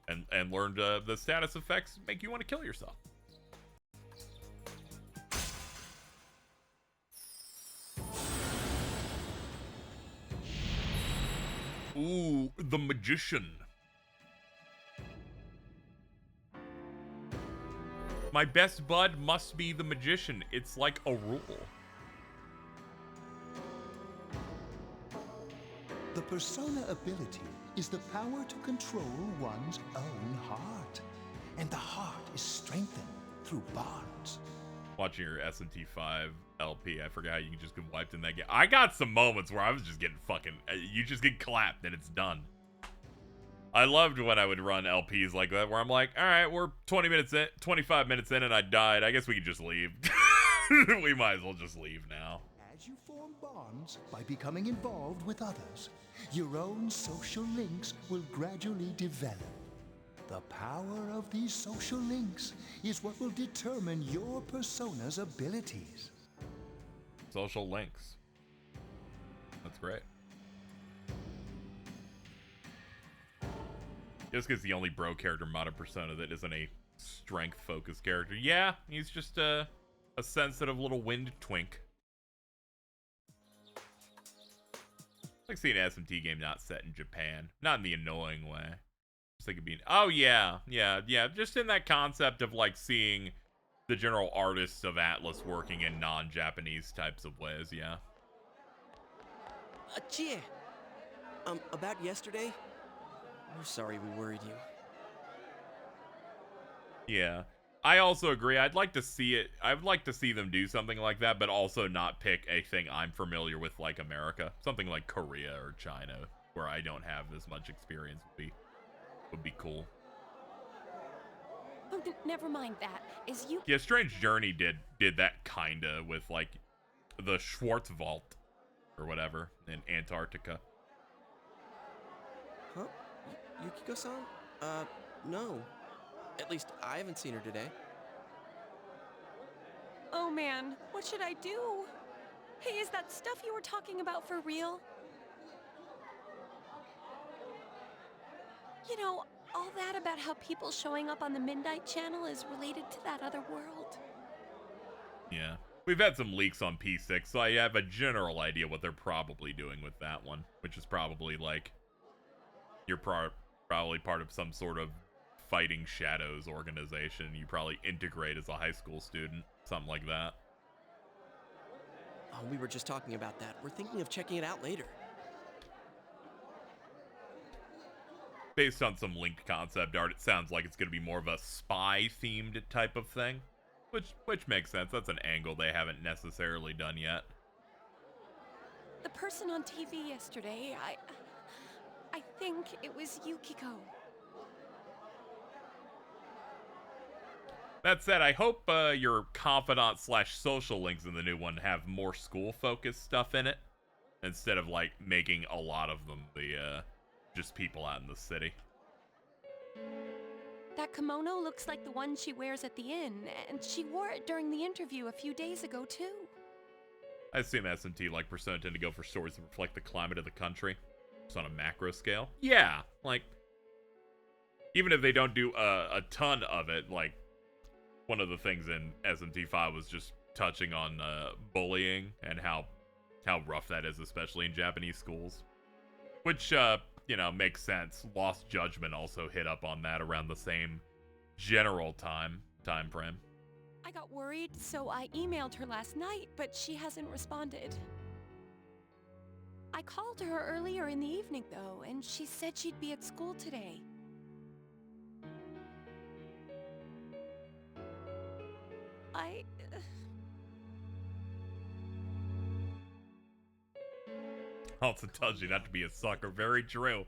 and learned the status effects make you want to kill yourself. Ooh, the Magician. My best bud must be the Magician. It's like a rule. The persona ability is the power to control one's own heart. And the heart is strengthened through bonds. Watching your SMT5 LP, I forgot how you can just get wiped in that game. I got some moments where I was just getting fucking... You just get clapped and it's done. I loved when I would run LPs like that, where I'm like, all right, we're 25 minutes in and I died. I guess we could just leave. We might as well just leave now. As you form bonds by becoming involved with others, your own social links will gradually develop. The power of these social links is what will determine your persona's abilities. Social links. That's great. Yosuke's the only bro character modern Persona that isn't a strength-focused character. Yeah, he's just a sensitive little wind twink. Like seeing an SMT game not set in Japan. Not in the annoying way. Just like it being... Oh, yeah. Just in that concept of, like, seeing the general artists of Atlus working in non-Japanese types of ways, yeah. Chie. About yesterday... We're sorry we worried you. Yeah. I also agree. I'd like to see it. I would like to see them do something like that, but also not pick a thing I'm familiar with like America. Something like Korea or China, where I don't have as much experience would be cool. Oh, never mind that. Is you... Yeah, Strange Journey did that kinda with like the Schwarzwald or whatever in Antarctica. Huh? Yukiko-san? No. At least I haven't seen her today. Oh man, what should I do? Hey, is that stuff you were talking about for real? You know, all that about how people showing up on the Midnight Channel is related to that other world. Yeah. We've had some leaks on P6, so I have a general idea what they're probably doing with that one, which is probably like you're probably part of some sort of Fighting Shadows organization. You probably integrate as a high school student, something like that. Oh, we were just talking about that. We're thinking of checking it out later. Based on some linked concept art, it sounds like it's going to be more of a spy-themed type of thing, which makes sense. That's an angle they haven't necessarily done yet. The person on TV yesterday, I think it was Yukiko. That said, I hope your confidant slash social links in the new one have more school-focused stuff in it, instead of, like, making a lot of them the, just people out in the city. That kimono looks like the one she wears at the inn, and she wore it during the interview a few days ago, too. I assume SMT, like Persona, tend to go for stories that reflect the climate of the country. It's on a macro scale. Yeah, like, even if they don't do a ton of it, like, one of the things in SMT5 was just touching on bullying and how rough that is, especially in Japanese schools. Which, you know, makes sense. Lost Judgment also hit up on that around the same general time frame. I got worried, so I emailed her last night, but she hasn't responded. I called her earlier in the evening, though, and she said she'd be at school today. Also tells you not to be a sucker. Very true.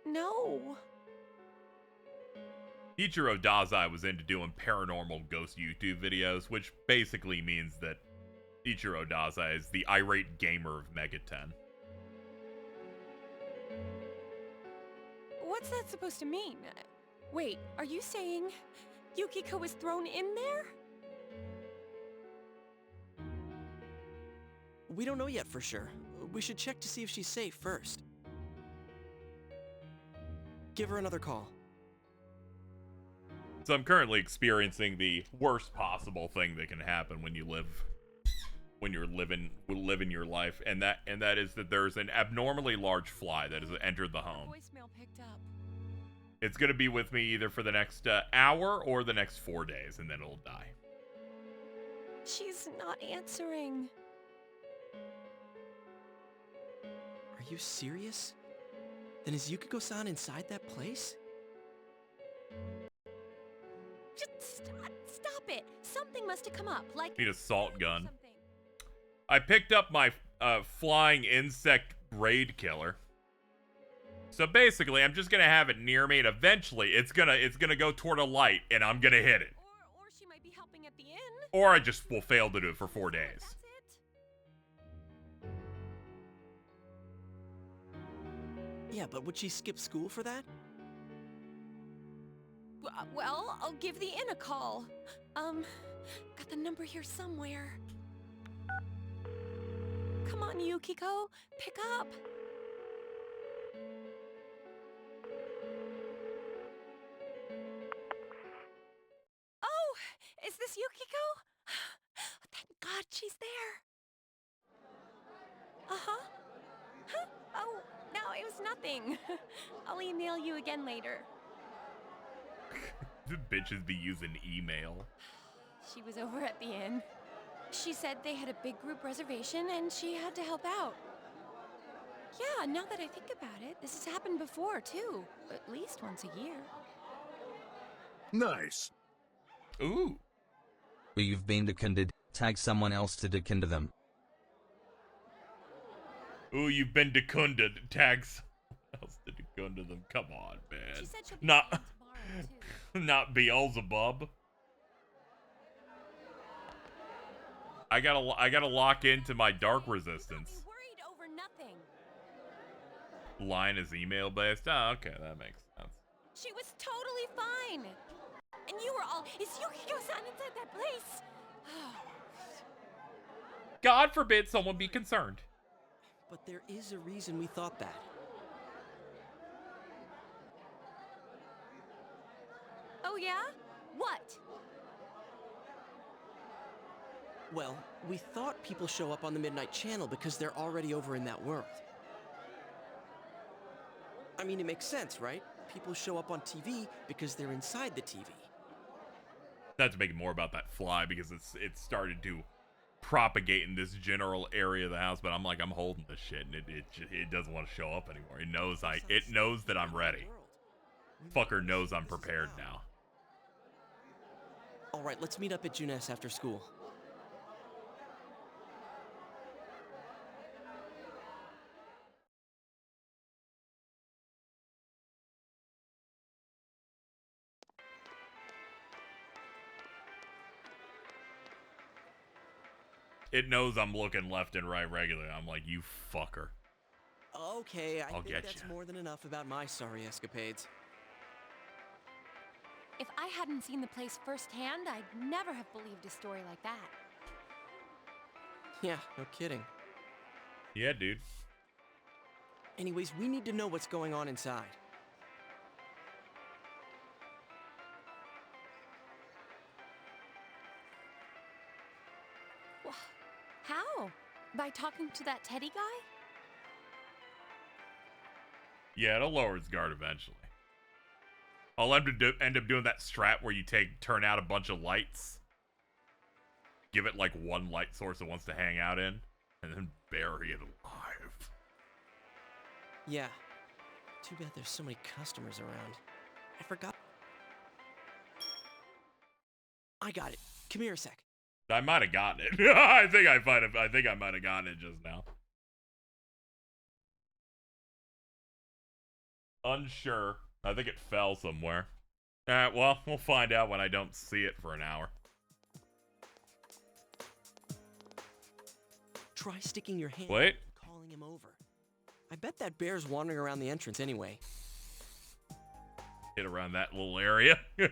No. Ichiro Dazai was into doing paranormal ghost YouTube videos, which basically means that Ichiro Dazai is the irate gamer of Mega 10. What's that supposed to mean? Wait, are you saying Yukiko was thrown in there? We don't know yet for sure. We should check to see if she's safe first. Give her another call. So I'm currently experiencing the worst possible thing that can happen when you're living your life, and that is that there's an abnormally large fly that has entered the home. Voicemail picked up. It's gonna be with me either for the next hour or the next 4 days, and then it'll die. She's not answering. Are you serious? Then is Yukiko-san inside that place? Just stop it. Something must have come up, like... Need a salt gun. I picked up my flying insect raid killer. So basically, I'm just gonna have it near me, and eventually, it's gonna go toward a light, and I'm gonna hit it. Or she might be helping at the inn. Or I just will fail to do it for 4 days. Yeah, but would she skip school for that? Well, I'll give the inn a call. Got the number here somewhere. Come on, Yukiko. Pick up. Oh, is this Yukiko? Thank God she's there. Uh-huh. Huh? Oh, no, it was nothing. I'll email you again later. The bitches be using email. She was over at the inn. She said they had a big group reservation and she had to help out. Yeah, now that I think about it, this has happened before, too. At least once a year. Nice. Ooh. Where you've been dekinded, tag someone else to dekinder them. Ooh, you've been dekunded. Tag someone else to dekunda them. Come on, man. She said she'll be Not, tomorrow, too. not Beelzebub. I gotta lock into my dark resistance. Worried over nothing. Line is email based. Oh, okay, that makes sense. She was totally fine. And you were all, is Yukiko-san inside that place? God forbid someone be concerned. But there is a reason we thought that. Oh yeah? What? Well, we thought people show up on the Midnight Channel because they're already over in that world. I mean, it makes sense, right? People show up on TV because they're inside the TV. Not to make it more about that fly, because it's started to propagate in this general area of the house, but I'm holding this shit, and it doesn't want to show up anymore. It knows that I'm ready. Fucker knows I'm prepared now. All right, let's meet up at Junes after school. It knows I'm looking left and right regularly. I'm like, you fucker. Okay, I I'll think get that's ya. more than enough about my sorry escapades. If I hadn't seen the place firsthand, I'd never have believed a story like that. Yeah, no kidding. Yeah, dude. Anyways, we need to know what's going on inside. How? By talking to that Teddy guy? Yeah, it'll lower its guard eventually. I'll end up doing that strat where you turn out a bunch of lights, give it like one light source it wants to hang out in, and then bury it alive. Yeah. Too bad there's so many customers around. I forgot. I got it. Come here a sec. I might have gotten it. I think I might have gotten it just now. Unsure. I think it fell somewhere. Alright, well, we'll find out when I don't see it for an hour. Try sticking your hand Wait. out, calling him over. I bet that bear's wandering around the entrance anyway. Hit around that little area. Hey,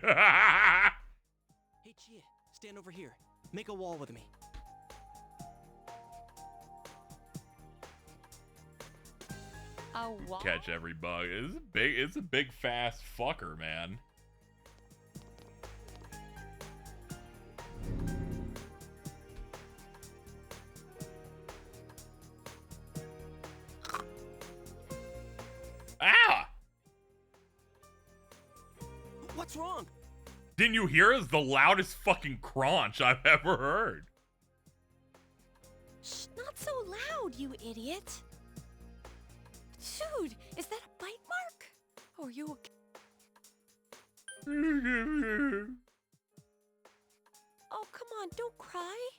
Chie, stand over here. Make a wall with me. A wall? Catch every bug. It's a big fast fucker, man. Ah! What's wrong? Didn't you hear? It's the loudest fucking crunch I've ever heard. Shh, not so loud, you idiot. Dude, is that a bite mark? Or are you okay? Oh, come on, don't cry.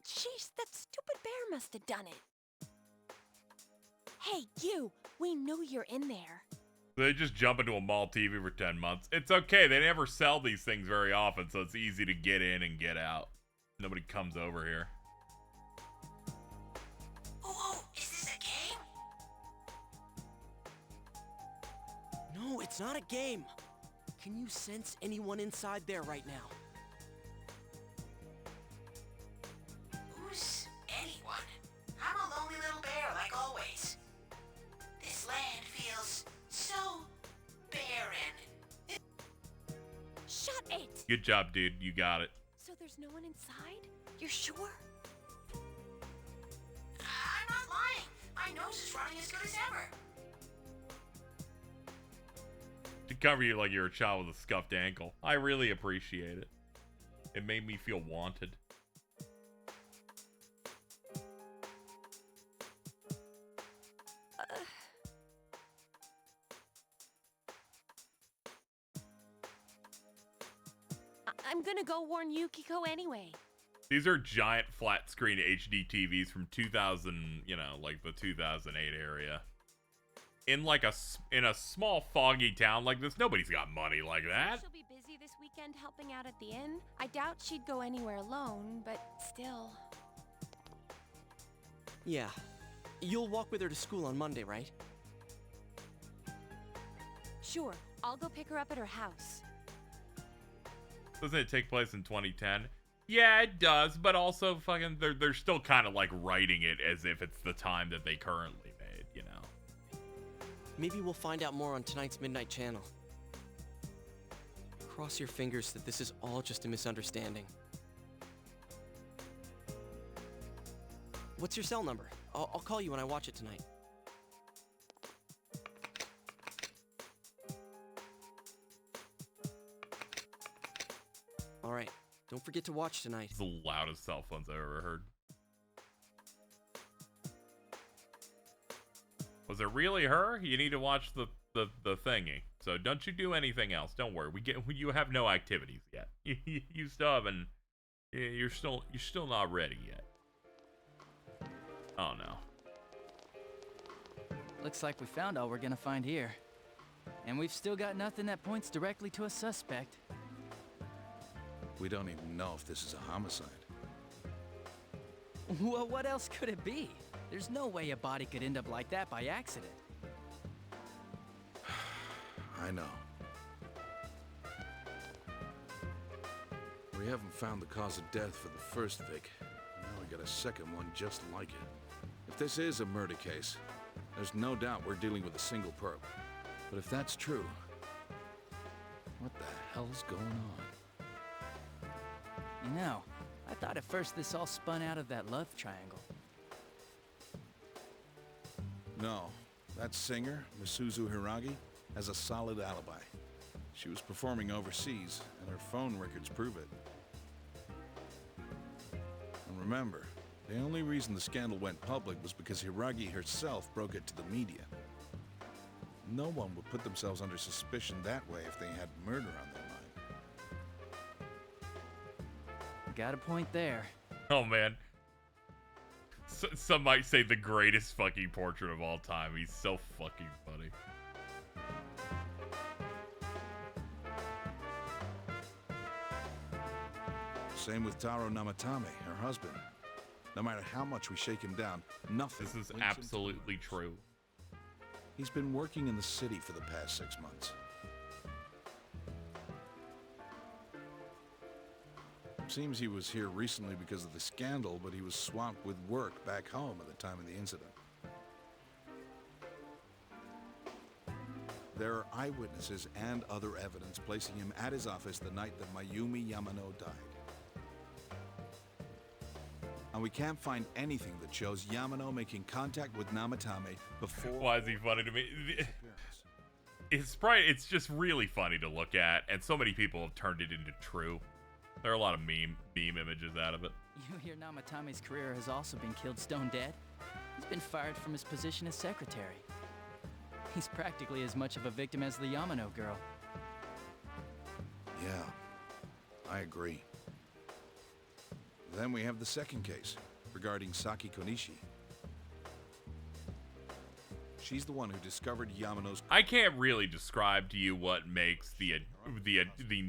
Jeez, that stupid bear must have done it. Hey, you, we know you're in there. They just jump into a mall TV for 10 months. It's okay. They never sell these things very often, so it's easy to get in and get out. Nobody comes over here. Oh, is this a game? No, it's not a game. Can you sense anyone inside there right now? Who's anyone? I'm a lonely little bear like always. This land feels so barren. Shut it! Good job, dude. You got it. So there's no one inside? You're sure? I'm not lying. My nose is running as good as ever. To cover you like you're a child with a scuffed ankle. I really appreciate it. It made me feel wanted. I'm gonna go warn Yukiko anyway. These are giant flat screen HD TVs from 2000, you know, like the 2008 area. In like in a small foggy town like this, nobody's got money like that. She'll be busy this weekend helping out at the inn. I doubt she'd go anywhere alone, but still. Yeah. You'll walk with her to school on Monday, right? Sure, I'll go pick her up at her house. Doesn't it take place in 2010? Yeah, it does, but also fucking they're still kind of like writing it as if it's the time that they currently made, you know. Maybe we'll find out more on tonight's Midnight Channel. Cross your fingers that this is all just a misunderstanding. What's your cell number? I'll call you when I watch it tonight. Alright, don't forget to watch tonight. It's the loudest cell phones I've ever heard. Was it really her? You need to watch the thingy. So don't you do anything else. Don't worry. You have no activities yet. You still haven't. You're still not ready yet. Oh no. Looks like we found all we're gonna find here. And we've still got nothing that points directly to a suspect. We don't even know if this is a homicide. Well, what else could it be? There's no way a body could end up like that by accident. I know. We haven't found the cause of death for the first Vic. Now we got a second one just like it. If this is a murder case, there's no doubt we're dealing with a single perp. But if that's true, what the hell's going on? You know, I thought at first this all spun out of that love triangle. No. That singer, Misuzu Hiragi, has a solid alibi. She was performing overseas, and her phone records prove it. And remember, the only reason the scandal went public was because Hiragi herself broke it to the media. No one would put themselves under suspicion that way if they had murder on their mind. Got a point there. Oh, man. Some might say the greatest fucking portrait of all time. He's so fucking funny. Same with Taro Namatame, her husband. No matter how much we shake him down, nothing. This is absolutely true. He's been working in the city for the past 6 months. Seems he was here recently because of the scandal, but he was swamped with work back home at the time of the incident. There are eyewitnesses and other evidence placing him at his office the night that Mayumi Yamano died. And we can't find anything that shows Yamano making contact with Namatame before... Why is he funny to me? It's just really funny to look at, and so many people have turned it into true. There are a lot of meme images out of it. You hear Namatame's career has also been killed stone dead? He's been fired from his position as secretary. He's practically as much of a victim as the Yamano girl. Yeah, I agree. Then we have the second case, regarding Saki Konishi. She's the one who discovered Yamano's... I can't really describe to you what makes the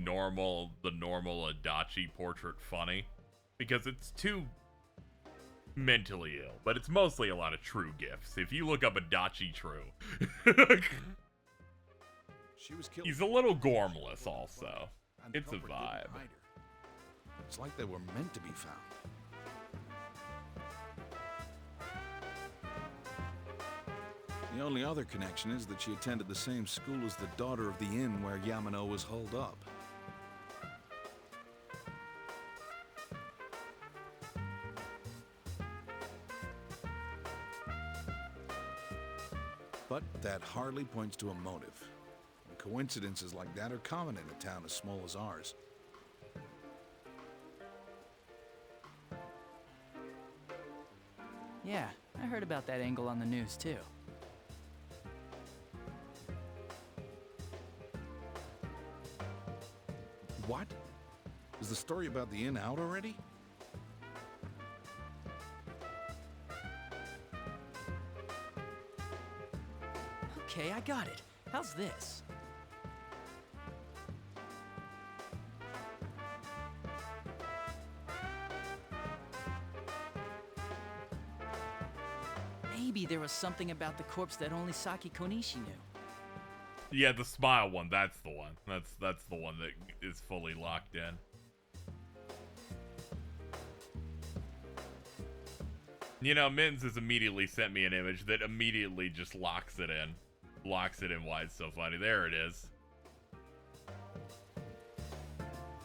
normal Adachi portrait funny, because it's too mentally ill, but it's mostly a lot of true gifs. If you look up Adachi True, she was killed. He's a little gormless also. It's a vibe. It's like they were meant to be found. The only other connection is that she attended the same school as the daughter of the inn where Yamano was holed up. But that hardly points to a motive. And coincidences like that are common in a town as small as ours. Yeah, I heard about that angle on the news too. What? Is the story about the inn out already? Okay, I got it. How's this? Maybe there was something about the corpse that only Saki Konishi knew. Yeah, the smile one, that's the one. That's the one that is fully locked in. You know, Mins has immediately sent me an image that immediately just locks it in. Locks it in why it's so funny. There it is.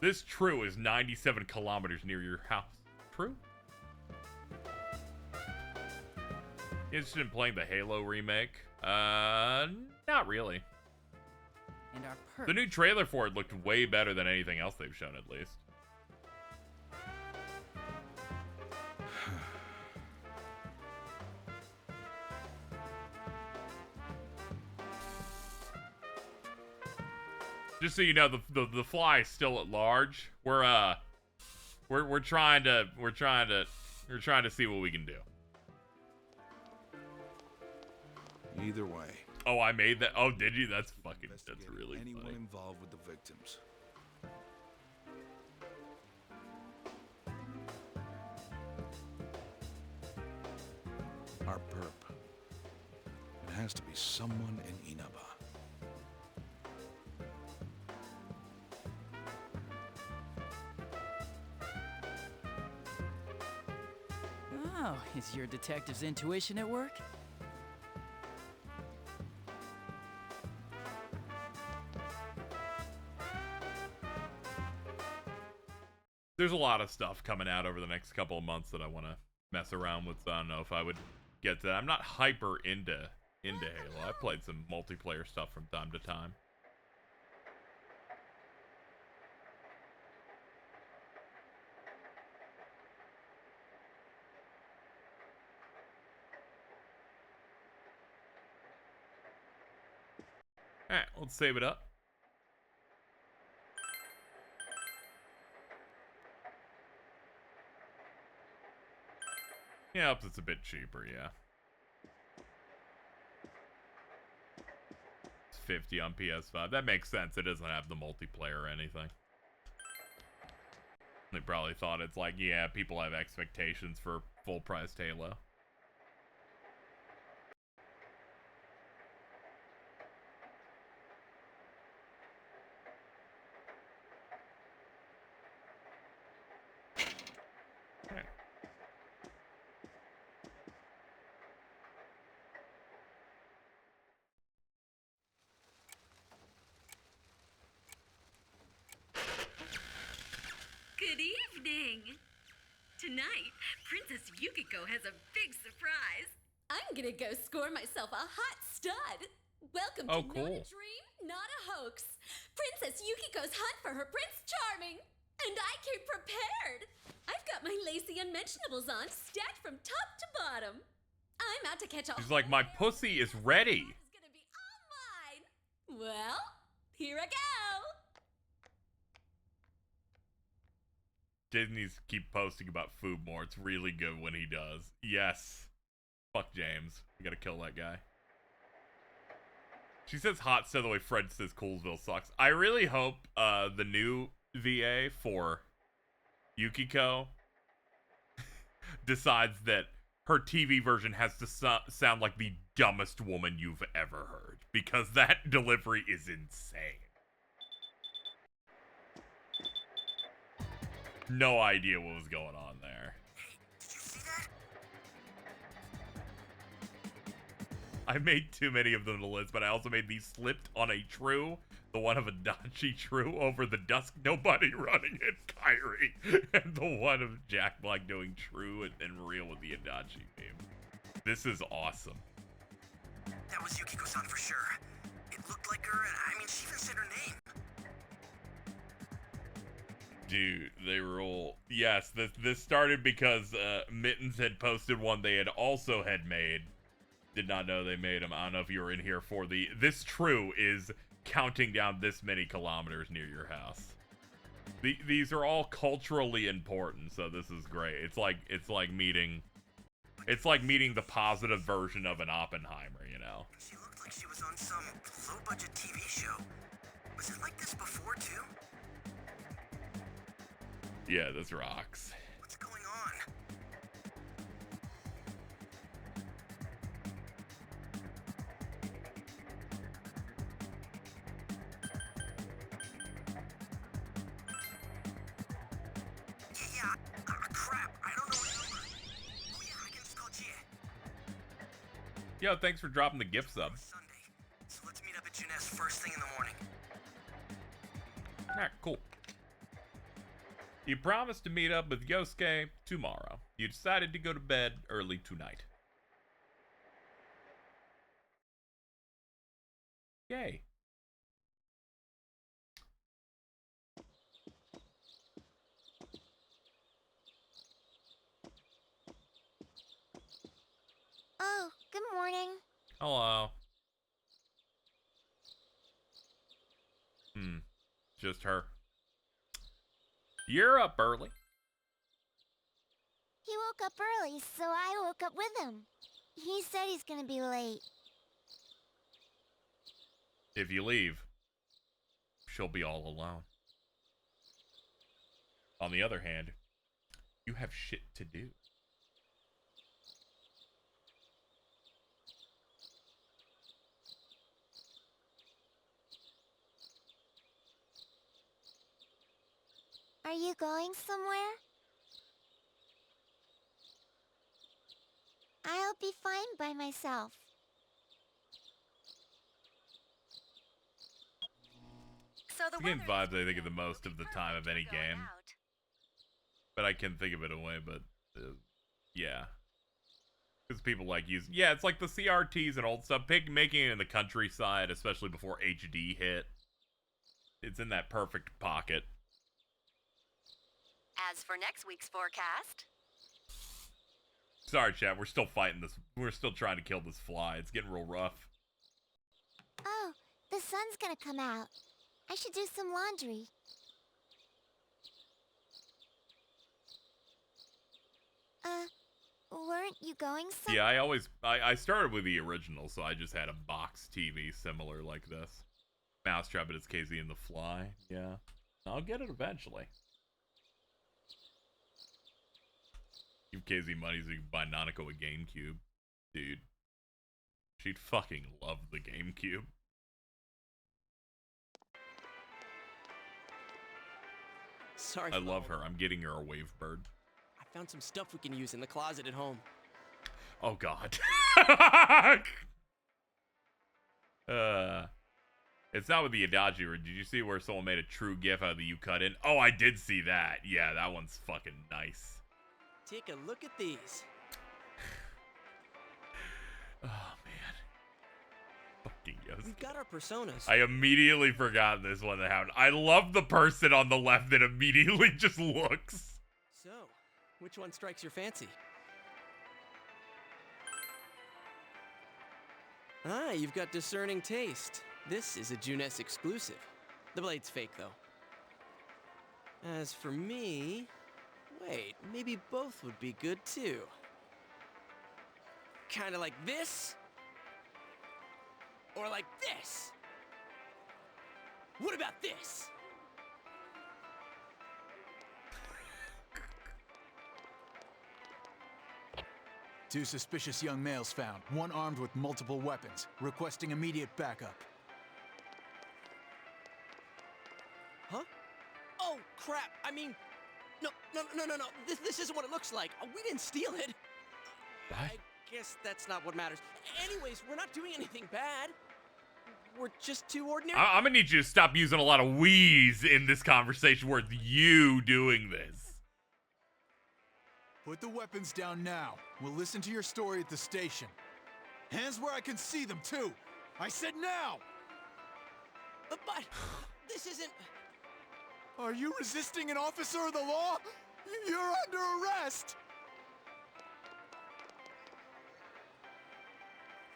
This true is 97 kilometers near your house. True? Interested in playing the Halo remake? Not really. And our The new trailer for it looked way better than anything else they've shown, at least. Just so you know, the fly is still at large. We're trying to see what we can do. Either way. Oh, I made that. Oh, did you? That's really anyone funny. involved with the victims. Our perp. It has to be someone in Inaba. Oh, is your detective's intuition at work? There's a lot of stuff coming out over the next couple of months that I want to mess around with, so I don't know if I would get to that. I'm not hyper into Halo. I played some multiplayer stuff from time to time. Alright, let's save it up. Yep, it's a bit cheaper, yeah. It's 50 on PS5. That makes sense. It doesn't have the multiplayer or anything. They probably thought it's like, yeah, people have expectations for full-priced Halo. Good evening! Tonight, Princess Yukiko has a big surprise. I'm gonna go score myself a hot stud. Welcome Oh, to cool. Not a Dream, Not a Hoax. Princess Yukiko's hunt for her Prince Charming. And I came prepared. I've got my lacy unmentionables on, stacked from top to bottom. I'm out to catch a She's like, my pussy is ready. mine. Well, here I go. Jason needs to keep posting about food more. It's really good when he does. Yes. Fuck James. We gotta kill that guy. She says hot so the way Fred says Coolsville sucks. I really hope the new VA for Yukiko decides that her TV version has to sound like the dumbest woman you've ever heard. Because that delivery is insane. No idea what was going on there. Did you see that? I made too many of them in the list, but I also made these slipped on a true, the one of Adachi true over the Dusk Nobody running in Kyrie, and the one of Jack Black doing true and real with the Adachi meme. This is awesome. That was Yukiko-san for sure. It looked like her, and I mean, she even said her name. Dude, they rule. Yes, this started because Mittens had posted one they had also made. Did not know they made them. I don't know if you were in here for the... This true is counting down this many kilometers near your house. These are all culturally important, so this is great. It's like meeting the positive version of an Oppenheimer, you know? She looked like she was on some low-budget TV show. Was it like this before, too? Yeah, this rocks. What's going on? Yeah, crap, I don't know her number. Oh yeah, I can just call Chie. Yo, thanks for dropping the gift sub. Sunday, so let's meet up at Juness first thing in the morning. Alright, cool. You promised to meet up with Yosuke tomorrow. You decided to go to bed early tonight. Yay. Oh, good morning. Hello. Just her. You're up early. He woke up early, so I woke up with him. He said he's gonna be late. If you leave, she'll be all alone. On the other hand, you have shit to do. Are you going somewhere? I'll be fine by myself. So the Game weather vibes I think of the most of the time of any game. But I can think of it away, but yeah. Because people like use, yeah, it's like the CRTs and old stuff. Making it in the countryside, especially before HD hit. It's in that perfect pocket. As for next week's forecast, Sorry, chat. We're still fighting this. We're still trying to kill this fly. It's getting real rough. Oh, the sun's gonna come out. I should do some laundry. Weren't you going somewhere? Yeah, I started with the original, so I just had a box TV similar like this. Mousetrap, but it's KZ and the Fly. Yeah. I'll get it eventually. Give KZ money so you can buy Nanako a GameCube. Dude. She'd fucking love the GameCube. Sorry. I love her. I'm getting her a Wavebird. I found some stuff we can use in the closet at home. Oh god. It's not with the Adachi, or did you see where someone made a true gif out of the you cut in? Oh, I did see that. Yeah, that one's fucking nice. Take a look at these. Oh man. Fucking Yosuke. We've got our personas. I immediately forgot this one that happened. I love the person on the left that immediately just looks. So, which one strikes your fancy? Ah, you've got discerning taste. This is a Junes exclusive. The blade's fake, though. As for me... Wait, maybe both would be good, too. Kinda like this? Or like this? What about this? Two suspicious young males found, one armed with multiple weapons, requesting immediate backup. Huh? Oh, crap! I mean, no. This isn't what it looks like. We didn't steal it. What? I guess that's not what matters. Anyways, we're not doing anything bad. We're just two ordinary... I'm gonna need you to stop using a lot of we's in this conversation where it's you doing this. Put the weapons down now. We'll listen to your story at the station. Hands where I can see them, too. I said now! But this isn't... Are you resisting an officer of the law? You're under arrest!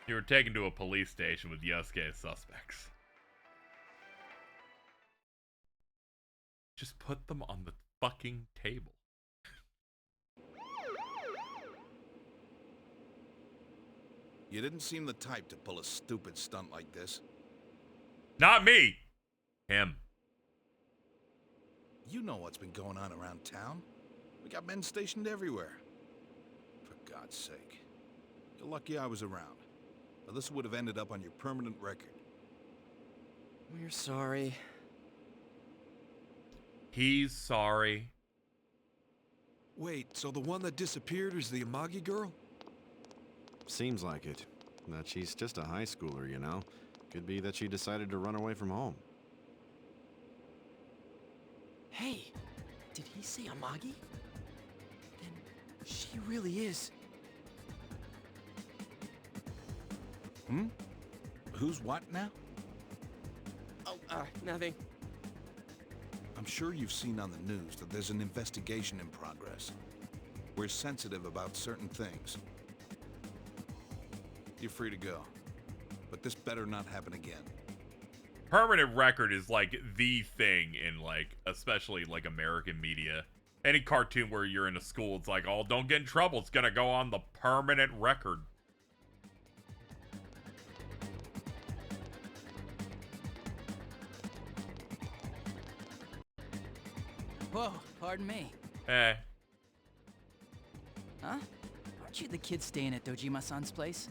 You were taken to a police station with Yosuke as suspects. Just put them on the fucking table. You didn't seem the type to pull a stupid stunt like this. Not me! Him. You know what's been going on around town. We got men stationed everywhere. For God's sake. You're lucky I was around. Or this would have ended up on your permanent record. We're sorry. He's sorry. Wait, so the one that disappeared is the Amagi girl? Seems like it. That she's just a high schooler, you know. Could be that she decided to run away from home. Hey, did he say Amagi? Then she really is... Hmm? Who's what now? Oh, nothing. I'm sure you've seen on the news that there's an investigation in progress. We're sensitive about certain things. You're free to go. But this better not happen again. Permanent record is like the thing in like, especially like American media. Any cartoon where you're in a school, it's like, oh, don't get in trouble. It's gonna go on the permanent record. Whoa, pardon me. Eh. Huh? Aren't you the kid staying at Dojima-san's place?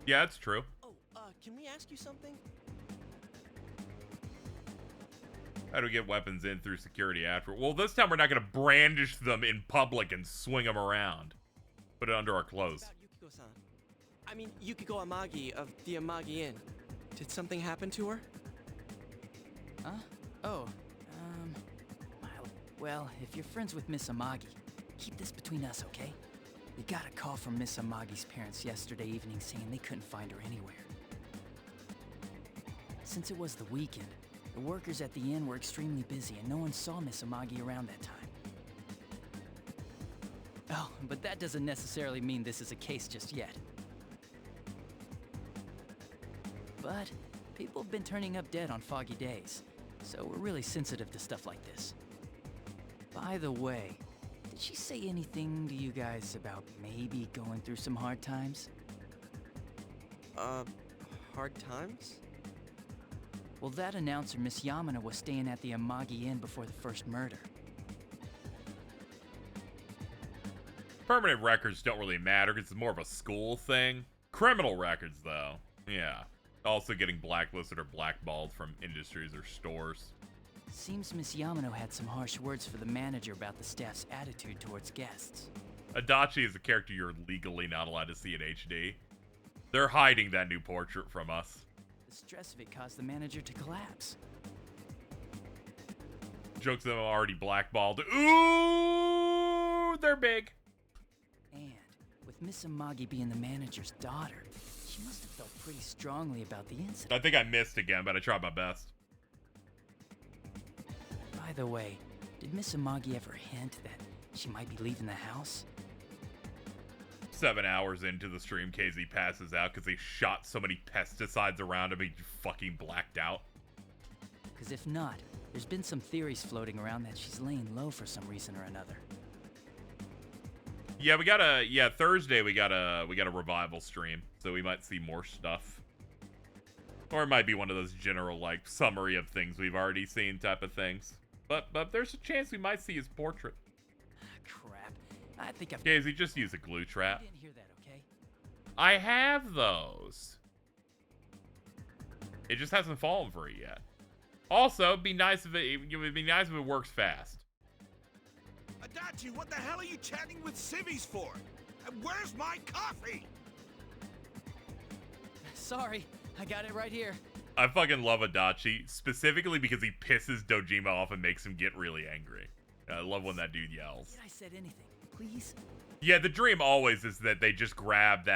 Yeah, it's true. Oh, can we ask you something? How do we get weapons in through security after? Well, this time we're not going to brandish them in public and swing them around. Put it under our clothes. Yukiko-san. I mean, Yukiko Amagi of the Amagi Inn. Did something happen to her? Huh? Oh, well, if you're friends with Miss Amagi, keep this between us, okay? We got a call from Miss Amagi's parents yesterday evening saying they couldn't find her anywhere. Since it was the weekend, the workers at the inn were extremely busy and no one saw Miss Amagi around that time. Oh, but that doesn't necessarily mean this is a case just yet. But people have been turning up dead on foggy days, so we're really sensitive to stuff like this. By the way, did she say anything to you guys about maybe going through some hard times? Hard times? Well, that announcer, Miss Yamano, was staying at the Amagi Inn before the first murder. Permanent records don't really matter because it's more of a school thing. Criminal records, though, yeah. Also getting blacklisted or blackballed from industries or stores. Seems Miss Yamano had some harsh words for the manager about the staff's attitude towards guests. Adachi is a character you're legally not allowed to see in HD. They're hiding that new portrait from us. The stress of it caused the manager to collapse. Jokes that I'm already blackballed. Ooh, they're big. And with Miss Amagi being the manager's daughter, she must have felt pretty strongly about the incident. I think I missed again, but I tried my best. By the way, did Miss Amagi ever hint that she might be leaving the house? 7 hours into the stream, KZ passes out because they shot so many pesticides around him he fucking blacked out. Because if not, there's been some theories floating around that she's laying low for some reason or another. Yeah, Thursday we got a revival stream, so we might see more stuff. Or it might be one of those general, like, summary of things we've already seen type of things. But there's a chance we might see his portrait. Crap. I think I've... KZ, just use a glue trap. I didn't hear that, okay? I have those. It just hasn't fallen for it yet. Also, it'd be nice if it works fast. Adachi, what the hell are you chatting with civvies for? And where's my coffee? Sorry, I got it right here. I fucking love Adachi, specifically because he pisses Dojima off and makes him get really angry. I love when that dude yells. Did I said anything, please? Yeah, the dream always is that they just grab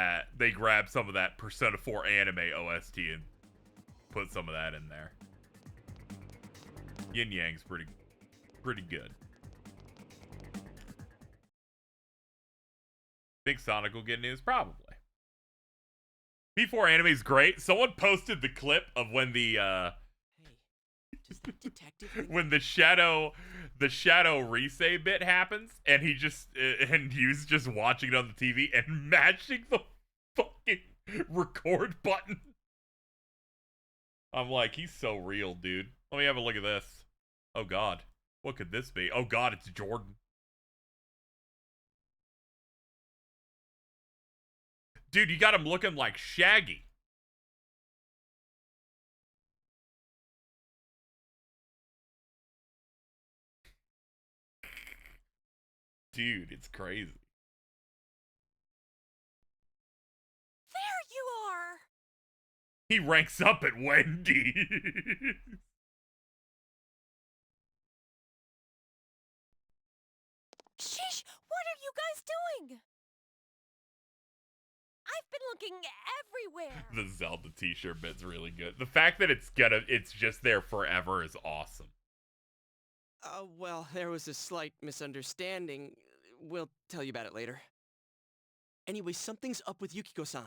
some of that Persona 4 anime OST and put some of that in there. Yin Yang's pretty good. Think Sonic will get news? Probably. P4 anime's great. Someone posted the clip of when the when the shadow Risei bit happens, and he was just watching it on the TV and mashing the fucking record button. I'm like, he's so real, dude. Let me have a look at this. Oh god, what could this be? Oh god, it's Jordan. Dude, you got him looking like Shaggy. Dude, it's crazy. There you are! He ranks up at Wendy. Sheesh, what are you guys doing? I've been looking everywhere. The Zelda t-shirt bit's really good. The fact that it's just there forever is awesome. Well, there was a slight misunderstanding. We'll tell you about it later. Anyway, something's up with Yukiko-san.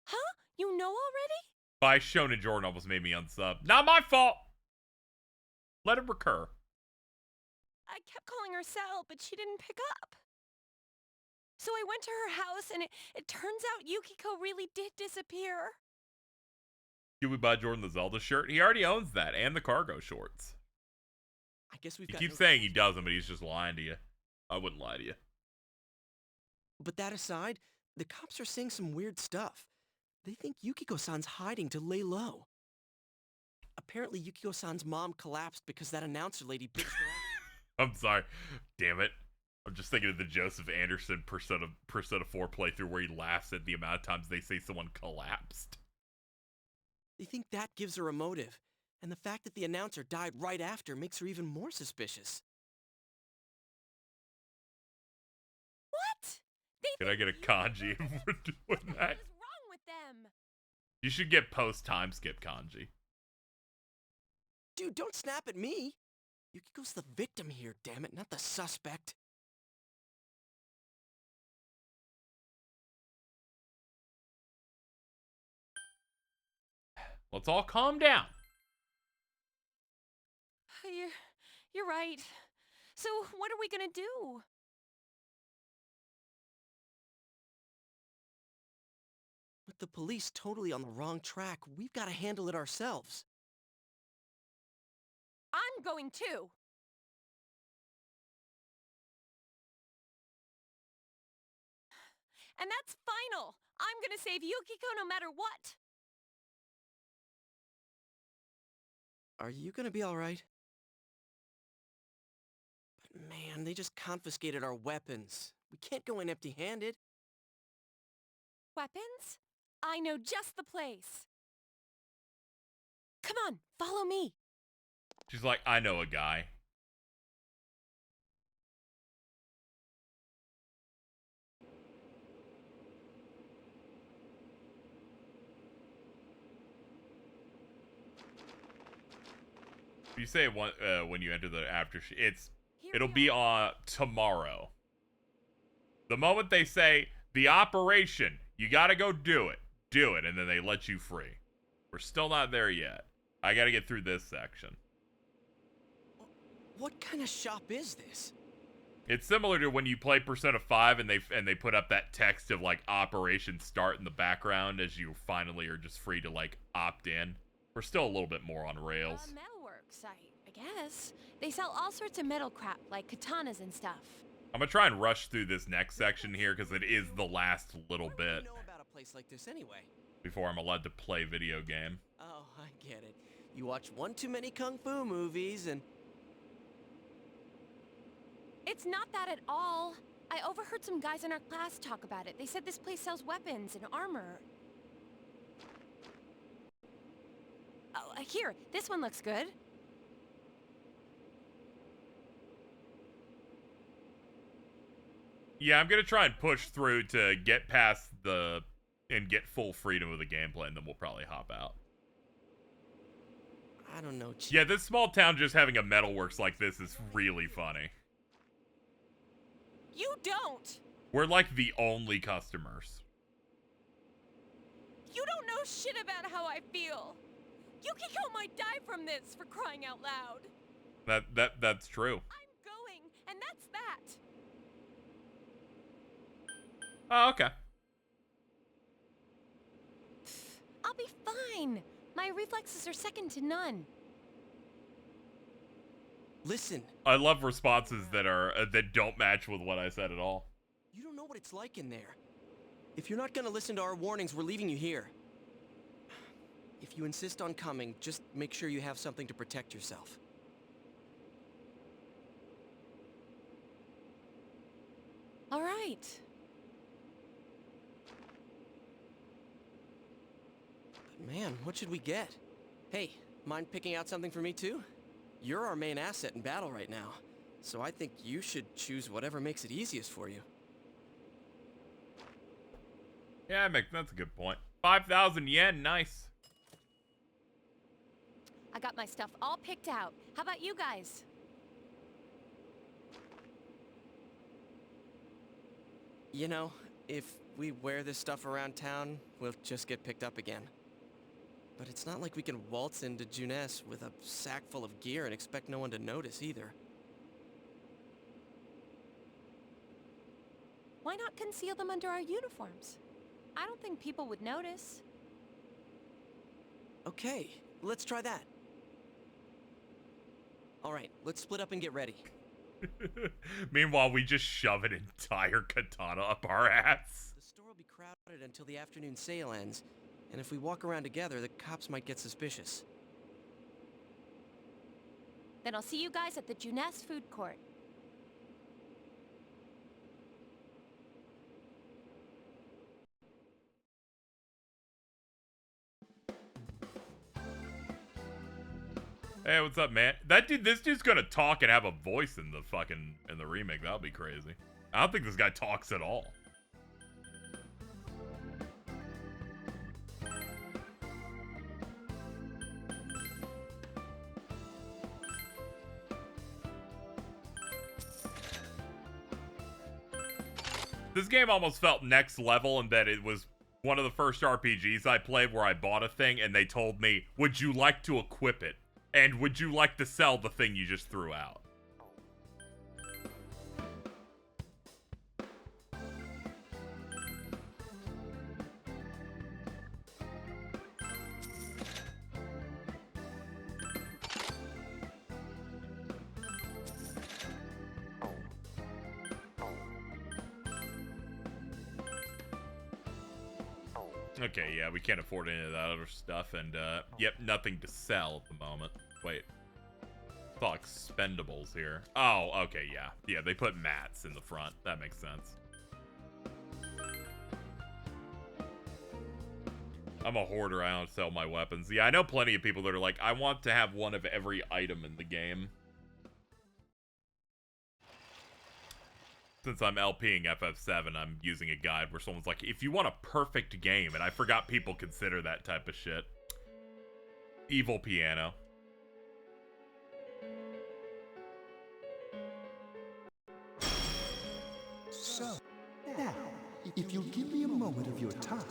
Huh? You know already? By Shonen Jordan almost made me unsub. Not my fault! Let it recur. I kept calling her Sal, but she didn't pick up. So I went to her house, and it turns out Yukiko really did disappear. Should we buy Jordan the Zelda shirt? He already owns that, and the cargo shorts. I guess we've He got keeps saying he doesn't, but he's just lying to you. I wouldn't lie to you. But that aside, the cops are saying some weird stuff. They think Yukiko-san's hiding to lay low. Apparently Yukiko-san's mom collapsed because that announcer lady bitched her out. I'm sorry. Damn it. I'm just thinking of the Joseph Anderson Persona 4 playthrough where he laughs at the amount of times they say someone collapsed. They think that gives her a motive, and the fact that the announcer died right after makes her even more suspicious. What? Can I get a kanji if we're doing that? What is wrong with them? You should get post-time skip kanji. Dude, don't snap at me! Yukiko's the victim here, damn it, not the suspect. Let's all calm down. You're right. So what are we gonna do? With the police totally on the wrong track, we've got to handle it ourselves. I'm going too. And that's final. I'm gonna save Yukiko no matter what. Are you gonna be alright? But man, they just confiscated our weapons. We can't go in empty-handed. Weapons? I know just the place. Come on, follow me. She's like, I know a guy. You say when you enter the it'll be tomorrow. The moment they say the operation, you gotta go do it, and then they let you free. We're still not there yet. I gotta get through this section. What kind of shop is this? It's similar to when you play Persona 5 and they put up that text of like Operation Start in the background as you finally are just free to like opt in. We're still a little bit more on rails. Metalworks, I guess. They sell all sorts of metal crap, like katanas and stuff. I'm gonna try and rush through this next section here because it is the last little bit. What do you know about a place like this anyway? Before I'm allowed to play video game. Oh, I get it. You watch one too many kung fu movies and... It's not that at all. I overheard some guys in our class talk about it. They said this place sells weapons and armor. Oh, here, this one looks good. Yeah, I'm gonna try and push through to get past and get full freedom of the gameplay, and then we'll probably hop out. I don't know. Yeah, this small town just having a metalworks like this is really funny. You don't! We're like the only customers. You don't know shit about how I feel. Yukiko might die from this, for crying out loud. That's true. I'm going, and that's that. Oh, okay. I'll be fine. My reflexes are second to none. Listen. I love responses that don't match with what I said at all. You don't know what it's like in there. If you're not gonna listen to our warnings, we're leaving you here. If you insist on coming, just make sure you have something to protect yourself. All right. But man, what should we get? Hey, mind picking out something for me too? You're our main asset in battle right now, so I think you should choose whatever makes it easiest for you. Yeah, that's a good point. 5,000 yen, nice. I got my stuff all picked out. How about you guys? You know, if we wear this stuff around town, we'll just get picked up again. But it's not like we can waltz into Junes with a sack full of gear and expect no one to notice either. Why not conceal them under our uniforms? I don't think people would notice. Okay, let's try that. Alright, let's split up and get ready. Meanwhile, we just shove an entire katana up our ass. The store will be crowded until the afternoon sale ends, and if we walk around together, the cops might get suspicious. Then I'll see you guys at the Juness food court. Hey, what's up, man? This dude's gonna talk and have a voice in the remake. That'll be crazy. I don't think this guy talks at all. This game almost felt next level in that it was one of the first RPGs I played where I bought a thing and they told me, would you like to equip it? And would you like to sell the thing you just threw out? Okay, yeah, we can't afford any of that other stuff, and, yep, nothing to sell at the moment. Wait. I saw expendables here. Oh, okay, yeah. Yeah, they put mats in the front. That makes sense. I'm a hoarder. I don't sell my weapons. Yeah, I know plenty of people that are like, I want to have one of every item in the game. Since I'm LPing FF7, I'm using a guide where someone's like, if you want a perfect game, and I forgot people consider that type of shit. Evil piano. So, now, if you'll give me a moment of your time.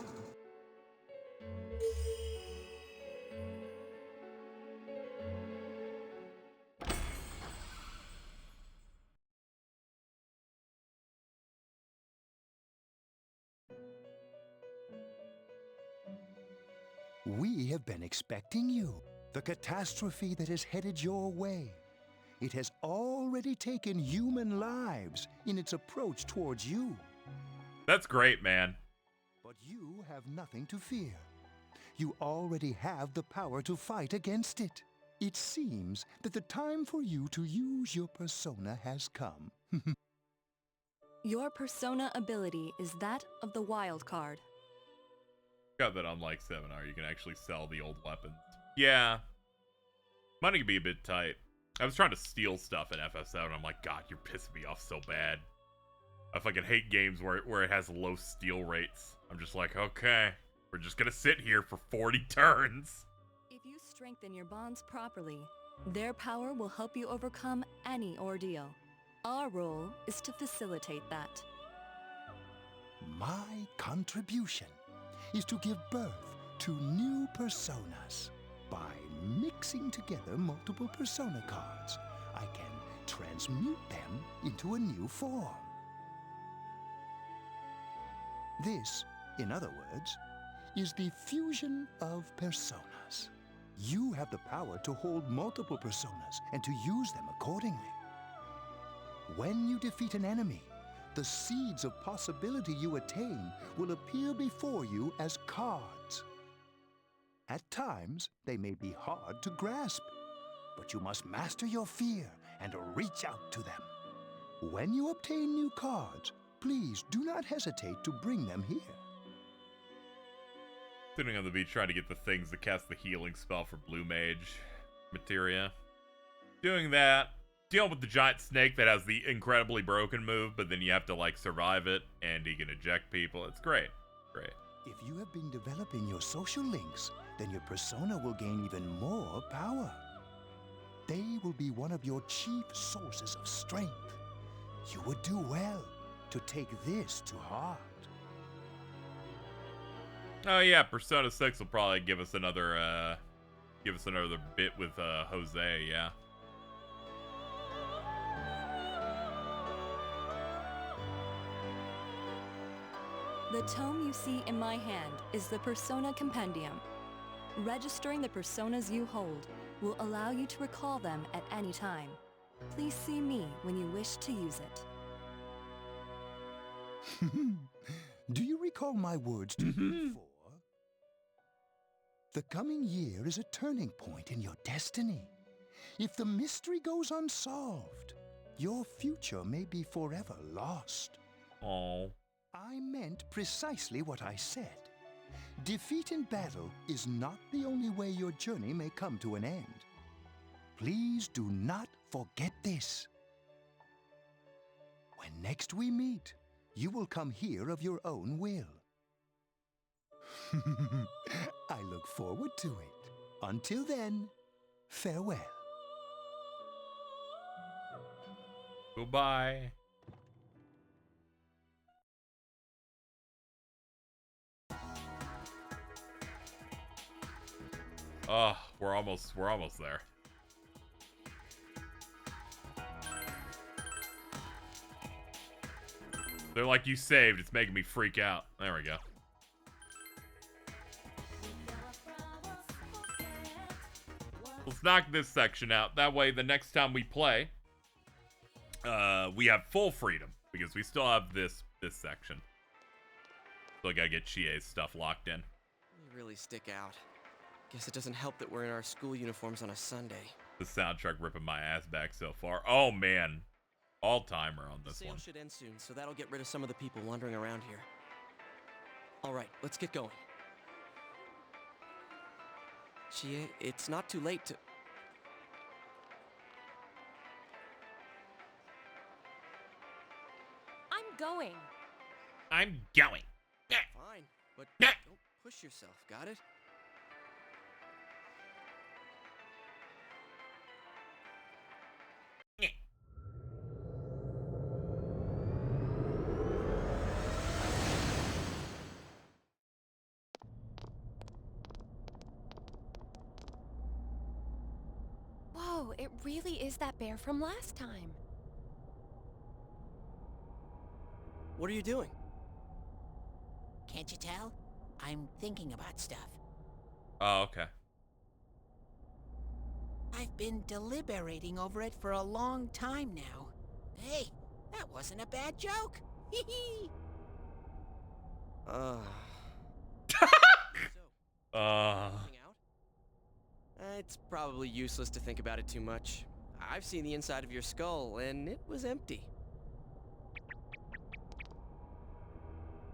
We have been expecting you. The catastrophe that is headed your way. It has already taken human lives in its approach towards you. That's great, man. But you have nothing to fear. You already have the power to fight against it. It seems that the time for you to use your persona has come. Your persona ability is that of the wild card. Got that unlike 7R, you can actually sell the old weapons. Yeah. Money can be a bit tight. I was trying to steal stuff in FF7. I'm like, God, you're pissing me off so bad. I fucking hate games where it has low steal rates. I'm just like, okay, we're just gonna sit here for 40 turns. If you strengthen your bonds properly, their power will help you overcome any ordeal. Our role is to facilitate that. My contribution is to give birth to new personas. By mixing together multiple persona cards, I can transmute them into a new form. This, in other words, is the fusion of personas. You have the power to hold multiple personas and to use them accordingly. When you defeat an enemy, the seeds of possibility you attain will appear before you as cards. At times, they may be hard to grasp, but you must master your fear and reach out to them. When you obtain new cards, please do not hesitate to bring them here. Sitting on the beach trying to get the things to cast the healing spell for Blue Mage materia. Doing that. Dealing with the giant snake that has the incredibly broken move, but then you have to, like, survive it, and he can eject people. It's great. Great. If you have been developing your social links, then your persona will gain even more power. They will be one of your chief sources of strength. You would do well to take this to heart. Oh yeah, Persona 6 will probably give us another bit with Jose, yeah. The tome you see in my hand is the Persona Compendium. Registering the personas you hold will allow you to recall them at any time. Please see me when you wish to use it. Do you recall my words to you before? The coming year is a turning point in your destiny. If the mystery goes unsolved, your future may be forever lost. Oh. I meant precisely what I said. Defeat in battle is not the only way your journey may come to an end. Please do not forget this. When next we meet, you will come here of your own will. I look forward to it. Until then, farewell. Goodbye. Oh, we're almost there. They're like, you saved. It's making me freak out. There we go. Let's knock this section out. That way, the next time we play, we have full freedom because we still have this section. So I gotta get Chie's stuff locked in. You really stick out. Guess it doesn't help that we're in our school uniforms on a Sunday. The soundtrack ripping my ass back so far. Oh man, all-timer on this Sale one. should end soon, so that'll get rid of some of the people wandering around here. All right, let's get going. Chie, it's not too late to... I'm going. I'm going. Fine, but don't push yourself, got it? Whoa, it really is that bear from last time. What are you doing? Can't you tell? I'm thinking about stuff. Oh, okay. I've been deliberating over it for a long time now. Hey, that wasn't a bad joke. Hee hee. It's probably useless to think about it too much. I've seen the inside of your skull, and it was empty.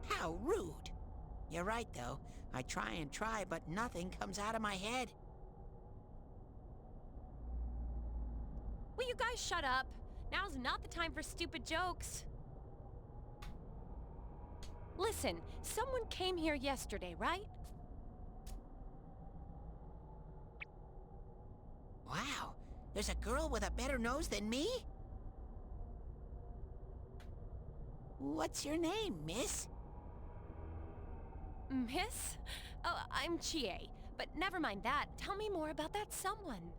How rude. You're right, though. I try and try, but nothing comes out of my head. Will you guys shut up? Now's not the time for stupid jokes. Listen, someone came here yesterday, right? Wow, there's a girl with a better nose than me? What's your name, miss? Miss? Oh, I'm Chie. But never mind that. Tell me more about that someone.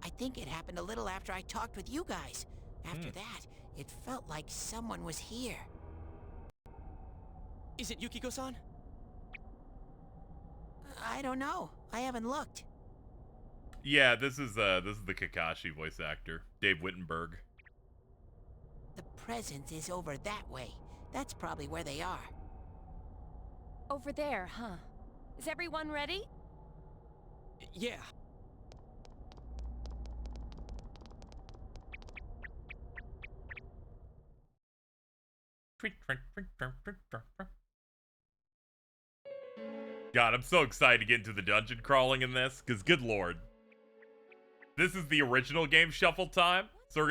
I think it happened a little after I talked with you guys. After that, it felt like someone was here. Is it Yukiko-san? I don't know. I haven't looked. Yeah, this is the Kakashi voice actor, Dave Wittenberg. The presence is over that way. That's probably where they are. Over there, huh? Is everyone ready? Yeah. God, I'm so excited to get into the dungeon crawling in this, because good lord. This is the original game Shuffle Time, so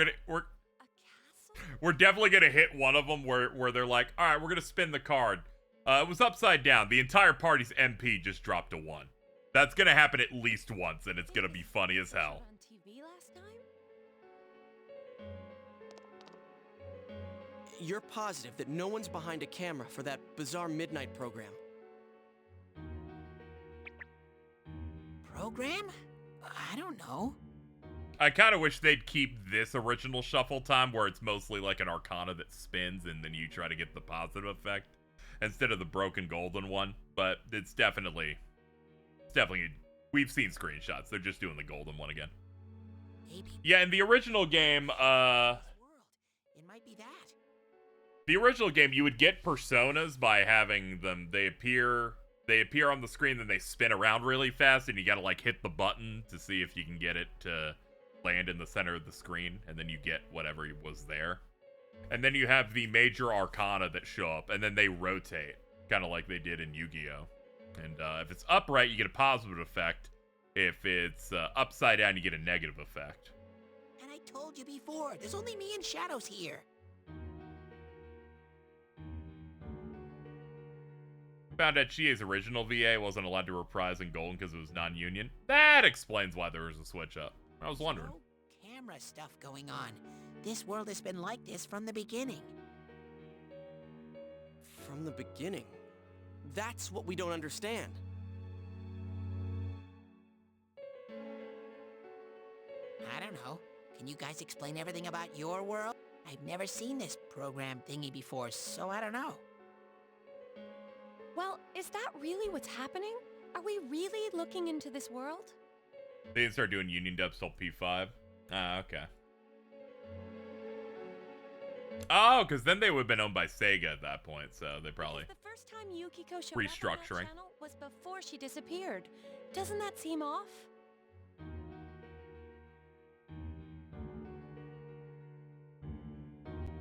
we're definitely gonna hit one of them where they're like, all right, we're gonna spin the card. It was upside down. The entire party's MP just dropped a 1. That's gonna happen at least once, and it's gonna be funny as hell. On TV last time? You're positive that no one's behind a camera for that bizarre midnight program? Program? I don't know. I kind of wish they'd keep this original Shuffle Time where it's mostly like an Arcana that spins and then you try to get the positive effect instead of the broken golden one. But it's definitely, we've seen screenshots. They're just doing the golden one again. Maybe. Yeah, in the original game, It might be that. the original game, you would get personas by having them, they appear They appear on the screen, then they spin around really fast, and you gotta, like, hit the button to see if you can get it to land in the center of the screen, and then you get whatever was there. And then you have the major arcana that show up, and then they rotate, kind of like they did in Yu-Gi-Oh! And if it's upright, you get a positive effect. If it's upside down, you get a negative effect. And I told you before, there's only me and Shadows here. Found out Chie's original VA wasn't allowed to reprise in Golden because it was non-union. That explains why there was a switch up. I was wondering. No camera stuff going on. This world has been like this from the beginning. From the beginning? That's what we don't understand. I don't know. Can you guys explain everything about your world? I've never seen this program thingy before, so I don't know. Well, is that really what's happening? Are we really looking into this world? They didn't start doing union dubs till P5. Ah, okay. Oh, because then they would have been owned by Sega at that point, so they probably... The first time Yukiko showed restructuring. up on that channel was before she disappeared. Doesn't that seem off?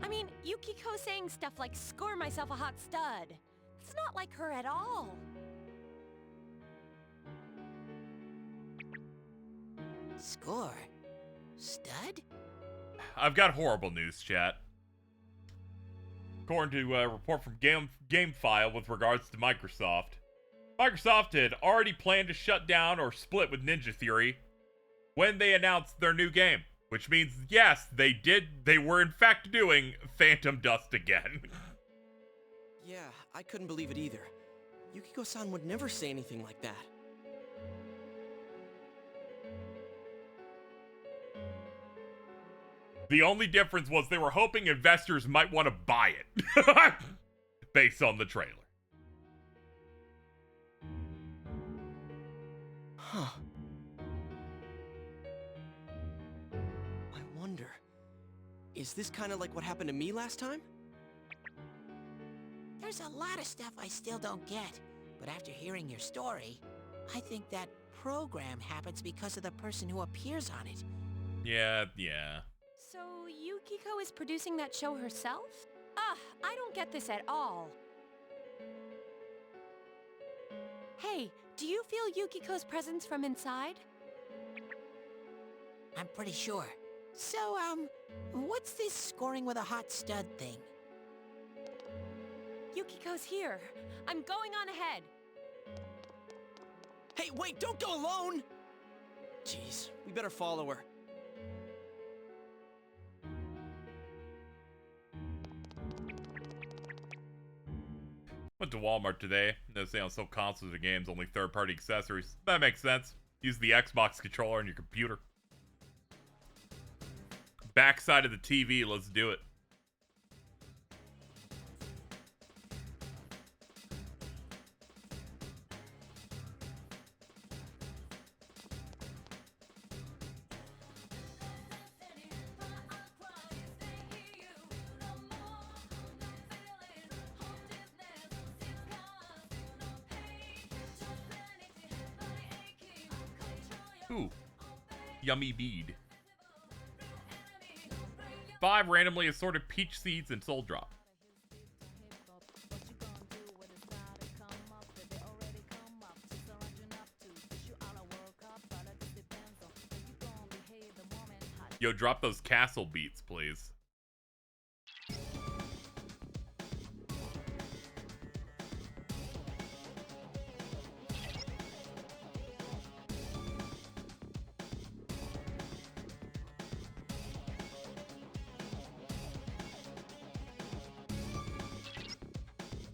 I mean, Yukiko saying stuff like, score myself a hot stud. It's not like her at all. Score? Stud? I've got horrible news, chat. According to a report from GameFile with regards to Microsoft, Microsoft had already planned to shut down or split with Ninja Theory when they announced their new game. Which means, yes, they were in fact doing Phantom Dust again. Yeah, I couldn't believe it either. Yukiko-san would never say anything like that. The only difference was they were hoping investors might want to buy it. Based on the trailer. Huh. I wonder, is this kind of like what happened to me last time? There's a lot of stuff I still don't get, but after hearing your story, I think that program happens because of the person who appears on it. Yeah. So Yukiko is producing that show herself? I don't get this at all. Hey, do you feel Yukiko's presence from inside? I'm pretty sure. So, what's this scoring with a hot stud thing? Yukiko's here. I'm going on ahead. Hey, wait, don't go alone! Jeez, we better follow her. Went to Walmart today. Noticed they don't sell consoles or games, only third-party accessories. That makes sense. Use the Xbox controller on your computer. Backside of the TV, let's do it. Ooh. Yummy bead. 5 randomly assorted peach seeds and soul drop. Yo, drop those castle beats, please.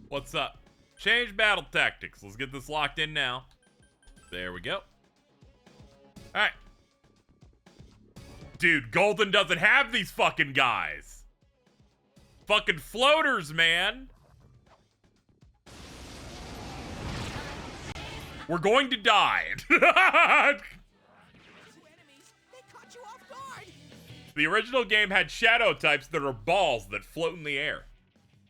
What's up? Change battle tactics. Let's get this locked in now. There we go. Alright. Dude, Golden doesn't have these fucking guys. Fucking floaters, man. We're going to die. The original game had shadow types that are balls that float in the air.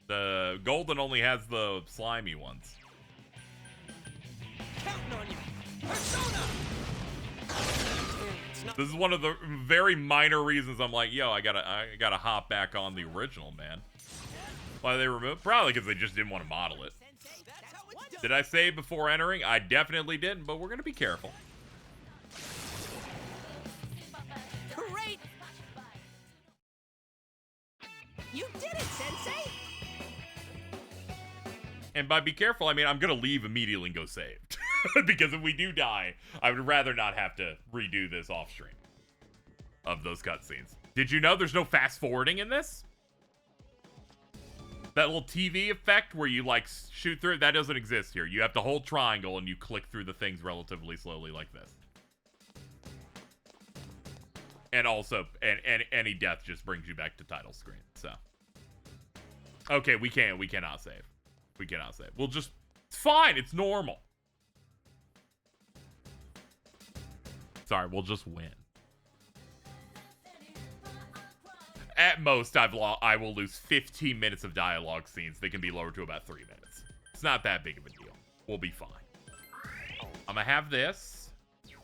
The Golden only has the slimy ones. Counting on you. Persona! This is one of the very minor reasons I'm like, yo, I gotta hop back on the original, man. Why they removed? Probably because they just didn't want to model it. Did I save before entering? I definitely didn't, but we're gonna be careful. Great! You did it, Sensei! And by be careful, I mean I'm gonna leave immediately and go save. Because if we do die, I would rather not have to redo this off stream of those cutscenes. Did you know there's no fast forwarding in this? That little TV effect where you like shoot through it, that doesn't exist here. You have to hold triangle and you click through the things relatively slowly like this. And also, and any death just brings you back to title screen. So, okay, we cannot save. We cannot save. We'll just, it's fine. It's normal. Sorry, we'll just win. At most, I will lose 15 minutes of dialogue scenes. They can be lowered to about 3 minutes. It's not that big of a deal. We'll be fine. I'm gonna have this. And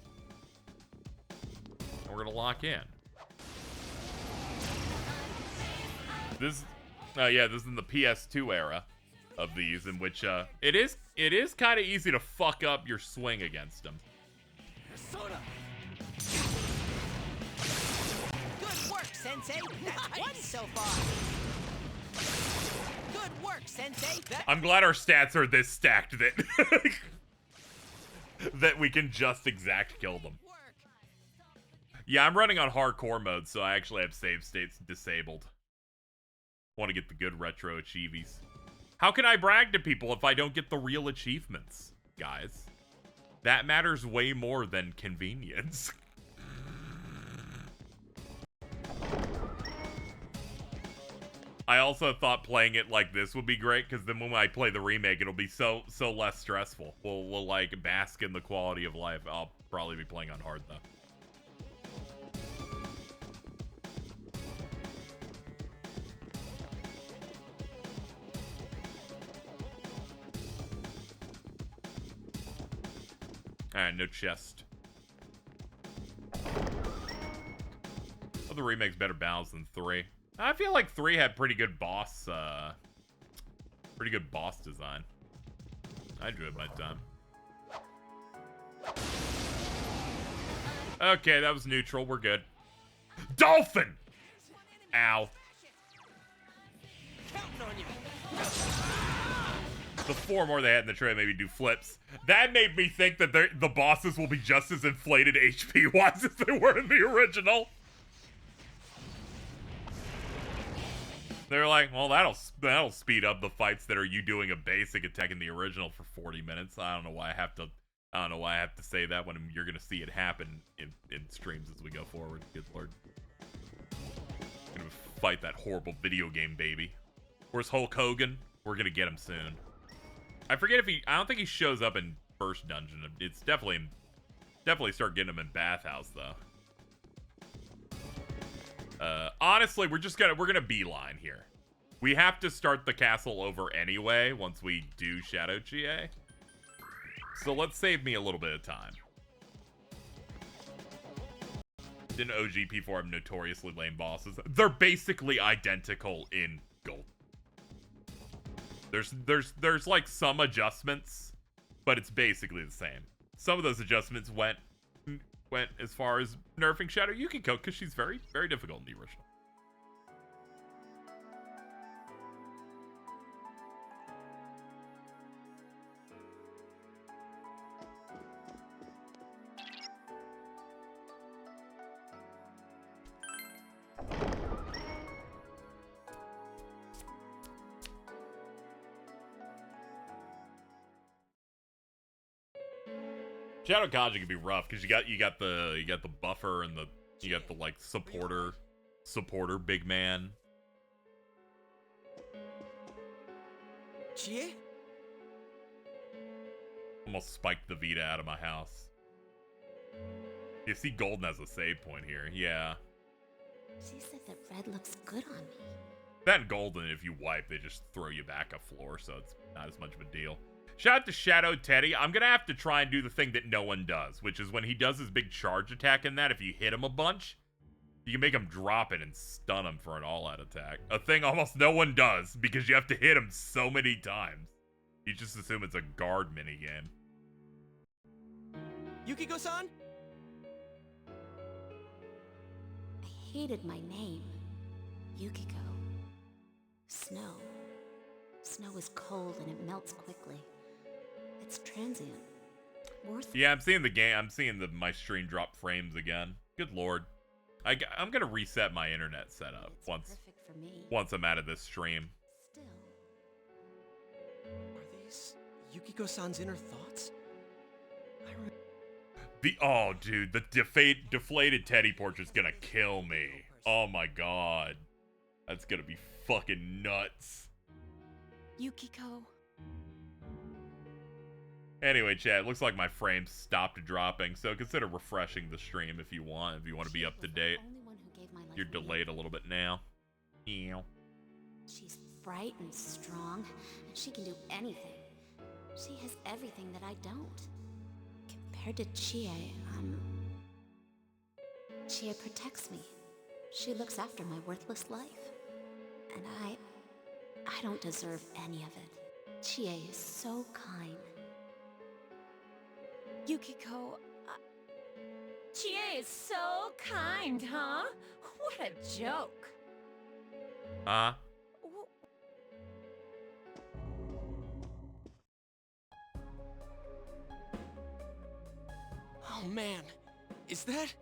we're gonna lock in. This, yeah, this is in the PS2 era of these, in which it is kind of easy to fuck up your swing against them. Persona! Good work, Sensei! That's one so far! Good work, Sensei! I'm glad our stats are this stacked that that we can just exact kill them. Yeah, I'm running on hardcore mode, so I actually have save states disabled. Want to get the good retro achievies. How can I brag to people if I don't get the real achievements, guys? That matters way more than convenience. I also thought playing it like this would be great, because then when I play the remake, it'll be so less stressful. We'll like bask in the quality of life. I'll probably be playing on hard though. Alright, no chest. Well, the remake's better balanced than 3. I feel like 3 had pretty good boss design. I enjoyed my time. Okay, that was neutral. We're good. Dolphin! Ow. The 4 more they had in the tray maybe do flips. That made me think that the bosses will be just as inflated HP-wise as they were in the original. They're like, well, that'll speed up the fights that are you doing a basic attack in the original for 40 minutes. I don't know why I have to say that when you're gonna see it happen in streams as we go forward. Good lord. Gonna fight that horrible video game baby. Where's Hulk Hogan? We're gonna get him soon. I forget if I don't think he shows up in first dungeon. It's definitely start getting him in Bathhouse though. Honestly, we're gonna beeline here. We have to start the castle over anyway once we do Shadow Chie. So let's save me a little bit of time. Didn't OG P4 have notoriously lame bosses? They're basically identical in Gold. There's like some adjustments, but it's basically the same. Some of those adjustments went as far as nerfing Shadow Yukiko because she's very, very difficult in the original. Shadow Kanji can be rough because you got the buffer and you got the like supporter big man. Chie? Almost spiked the Vita out of my house. You see Golden has a save point here. Yeah. She said that red looks good on me. That and Golden, if you wipe, they just throw you back a floor, so it's not as much of a deal. Shout out to Shadow Teddy. I'm going to have to try and do the thing that no one does, which is when he does his big charge attack in that, if you hit him a bunch, you can make him drop it and stun him for an all-out attack. A thing almost no one does because you have to hit him so many times. You just assume it's a guard minigame. Yukiko-san? I hated my name. Yukiko. Snow. Snow is cold and it melts quickly. It's transient. Worthless. Yeah, I'm seeing the game. I'm seeing my stream drop frames again. Good lord. I'm gonna reset my internet setup once I'm out of this stream. Still. Are these Yukiko-san's inner thoughts? Oh, dude, the deflated Teddy portrait's gonna kill me. Oh my god. That's gonna be fucking nuts. Yukiko. Anyway, chat, looks like my frames stopped dropping, so consider refreshing the stream if you want to be up to date. You're delayed a little bit now. Ew. She's bright and strong, and she can do anything. She has everything that I don't. Compared to Chie, Chie protects me. She looks after my worthless life. And I don't deserve any of it. Chie is so kind. Yukiko, Chie is so kind, huh? What a joke. Huh? Oh man, is that?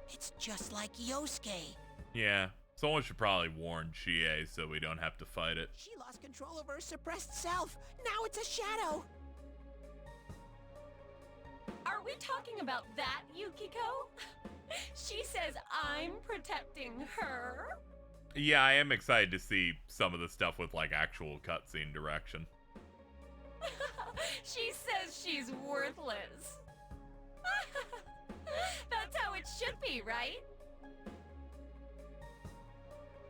It's just like Yosuke. Yeah, someone should probably warn Chie so we don't have to fight it. She lost control of her suppressed self. Now it's a shadow. Are we talking about that, Yukiko? She says I'm protecting her? Yeah, I am excited to see some of the stuff with, like, actual cutscene direction. She says she's worthless. That's how it should be, right?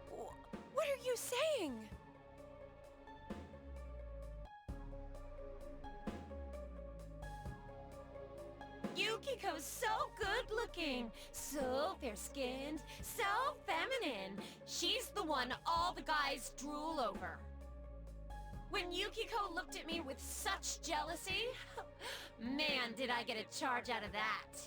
What are you saying? Yukiko's so good looking, so fair-skinned, so feminine. She's the one all the guys drool over. When Yukiko looked at me with such jealousy, man, did I get a charge out of that.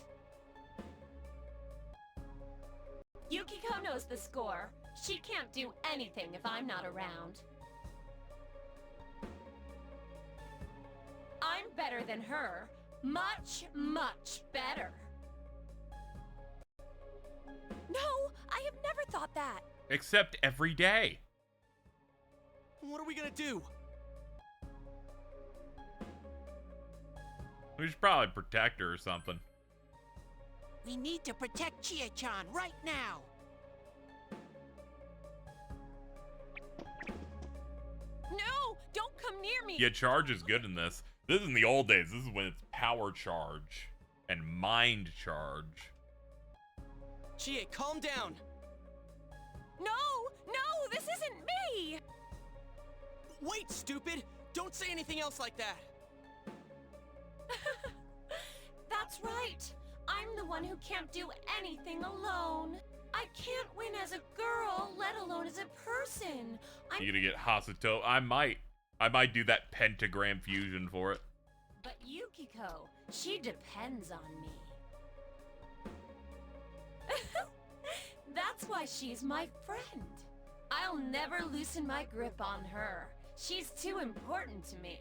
Yukiko knows the score. She can't do anything if I'm not around. I'm better than her. Much, much better. No, I have never thought that. Except every day. What are we gonna do? We should probably protect her or something. We need to protect Chie-chan right now. No, don't come near me. Yeah, charge is good in this. This is in the old days. This is when it's power charge and mind charge. Chie, calm down. No, this isn't me. Wait, stupid! Don't say anything else like that. That's right. I'm the one who can't do anything alone. I can't win as a girl, let alone as a person. You gonna get Hasuto? I might do that pentagram fusion for it. But Yukiko, she depends on me. That's why she's my friend. I'll never loosen my grip on her. She's too important to me.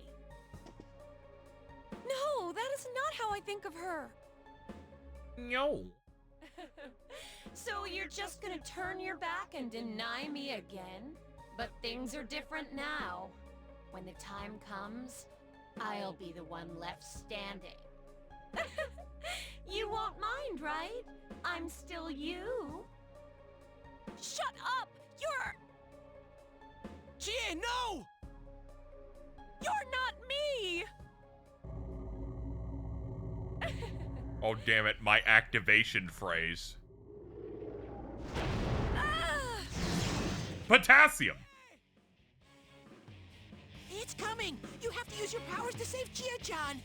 No, that is not how I think of her. No. So you're just gonna turn your back and deny me again? But things are different now. When the time comes, I'll be the one left standing. You won't mind, right? I'm still you. Shut up! You're... Chie, no! You're not me! Oh, damn it. My activation phrase. Potassium! It's It's coming! You have to use your powers to save Chie-chan!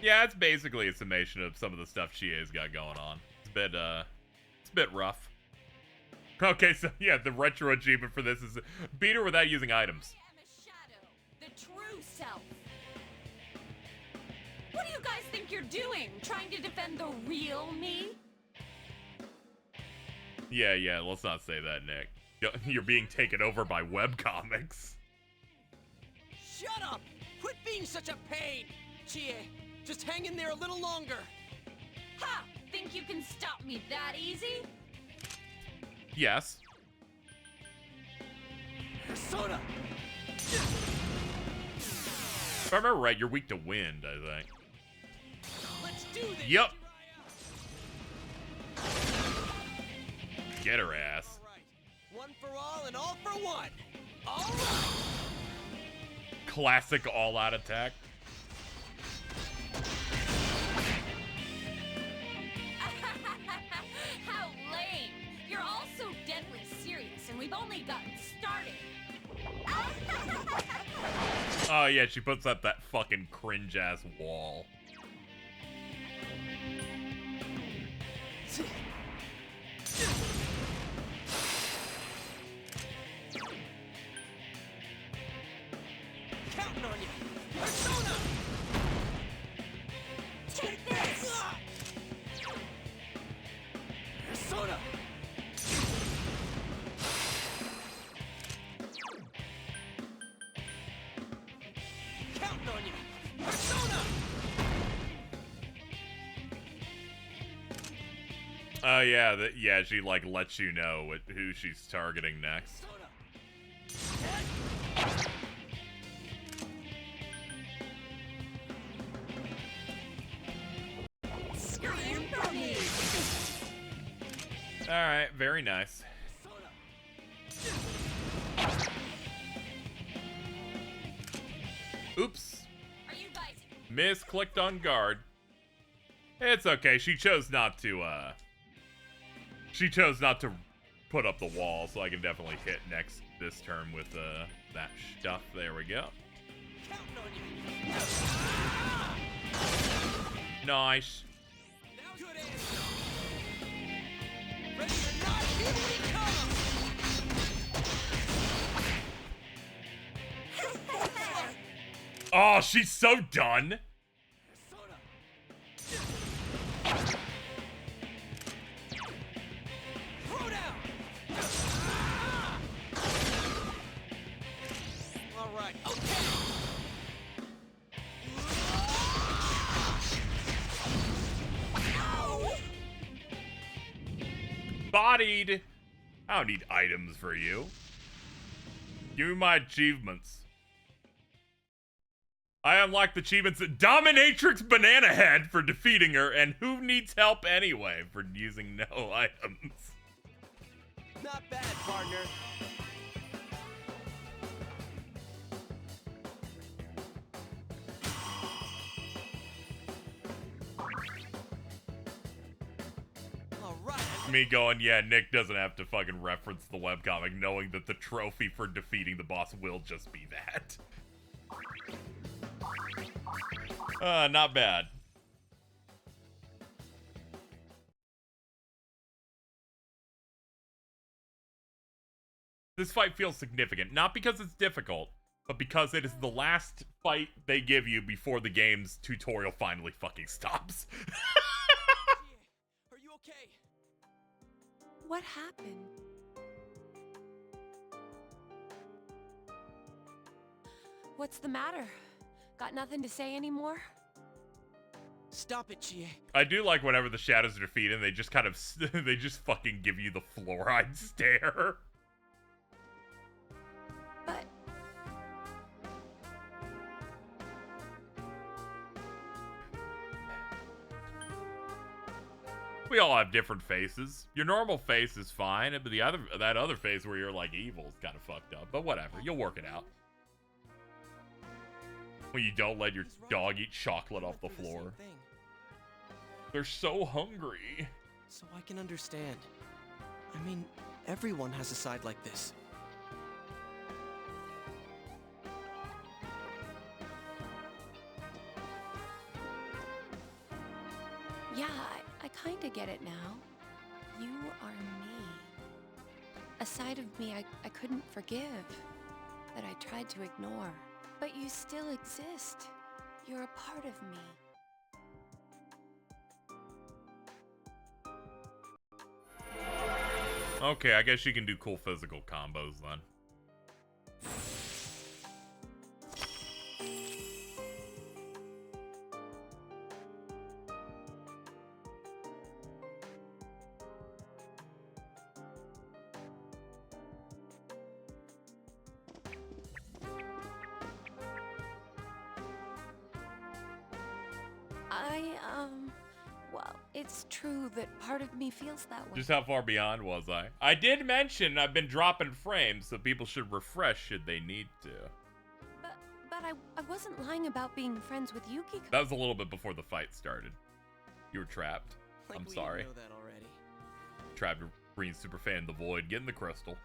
Yeah, it's basically a summation of some of the stuff Chie's got going on. It's a bit rough. Okay, so yeah, the retro achievement for this is beat her without using items. The true self. What do you guys think you're doing? Trying to defend the real me? Yeah, let's not say that, Nick. You're being taken over by webcomics. Shut up! Quit being such a pain! Chie, just hang in there a little longer. Ha! Think you can stop me that easy? Yes. Persona! If I remember right, you're weak to wind, I think. Let's do this! Yep. Get her ass. One for all and all for one! Alright! Classic all-out attack. How lame! You're all so deadly serious, and we've only gotten started. Oh yeah, she puts up that fucking cringe-ass wall. Counting on you! Persona! Take this! Persona! Counting on you! Persona! Oh yeah, yeah, she like lets you know who she's targeting next. Scream for me! Alright, very nice. Oops. Misclicked on guard. It's okay, she chose not to put up the wall, so I can definitely hit this turn with that stuff. There we go. Nice. Ready or not, here we come! Oh, she's so done. Throw down! All right, okay. Bodied. I don't need items for you. Give me my achievements. I unlocked the achievements Dominatrix Banana Head for defeating her, and Who Needs Help Anyway for using no items. Not bad, partner. Me going, yeah, Nick doesn't have to fucking reference the webcomic, knowing that the trophy for defeating the boss will just be that. Not bad. This fight feels significant, not because it's difficult, but because it is the last fight they give you before the game's tutorial finally fucking stops. Are you okay? What happened? What's the matter? Got nothing to say anymore? Stop it, Chie. I do like whenever the shadows are defeated, they just kind of, they just fucking give you the fluoride stare. But... We all have different faces. Your normal face is fine, but that other face where you're like evil is kind of fucked up. But whatever, you'll work it out. When you don't let your dog eat chocolate off the floor. They're so hungry. So I can understand. I mean, everyone has a side like this. Yeah, I kinda get it now. You are me. A side of me I couldn't forgive, that I tried to ignore. But you still exist. You're a part of me. Okay, I guess she can do cool physical combos then. Well, it's true that part of me feels that way. Just how far beyond was I? I did mention I've been dropping frames, so people should refresh should they need to. But I wasn't lying about being friends with Yukiko. That was a little bit before the fight started. You were trapped. Like I'm we sorry. know that already. Trapped green superfan the void, getting the crystal.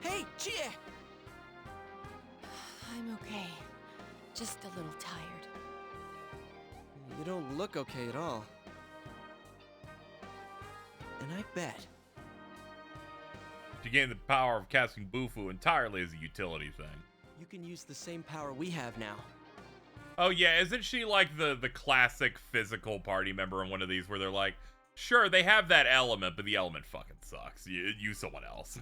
Hey, Chie! I'm okay. Just a little tired. You don't look okay at all. And I bet. To gain the power of casting Bufu entirely as a utility thing. You can use the same power we have now. Oh yeah, isn't she like the classic physical party member in one of these where they're like, sure, they have that element, but the element fucking sucks. Use someone else.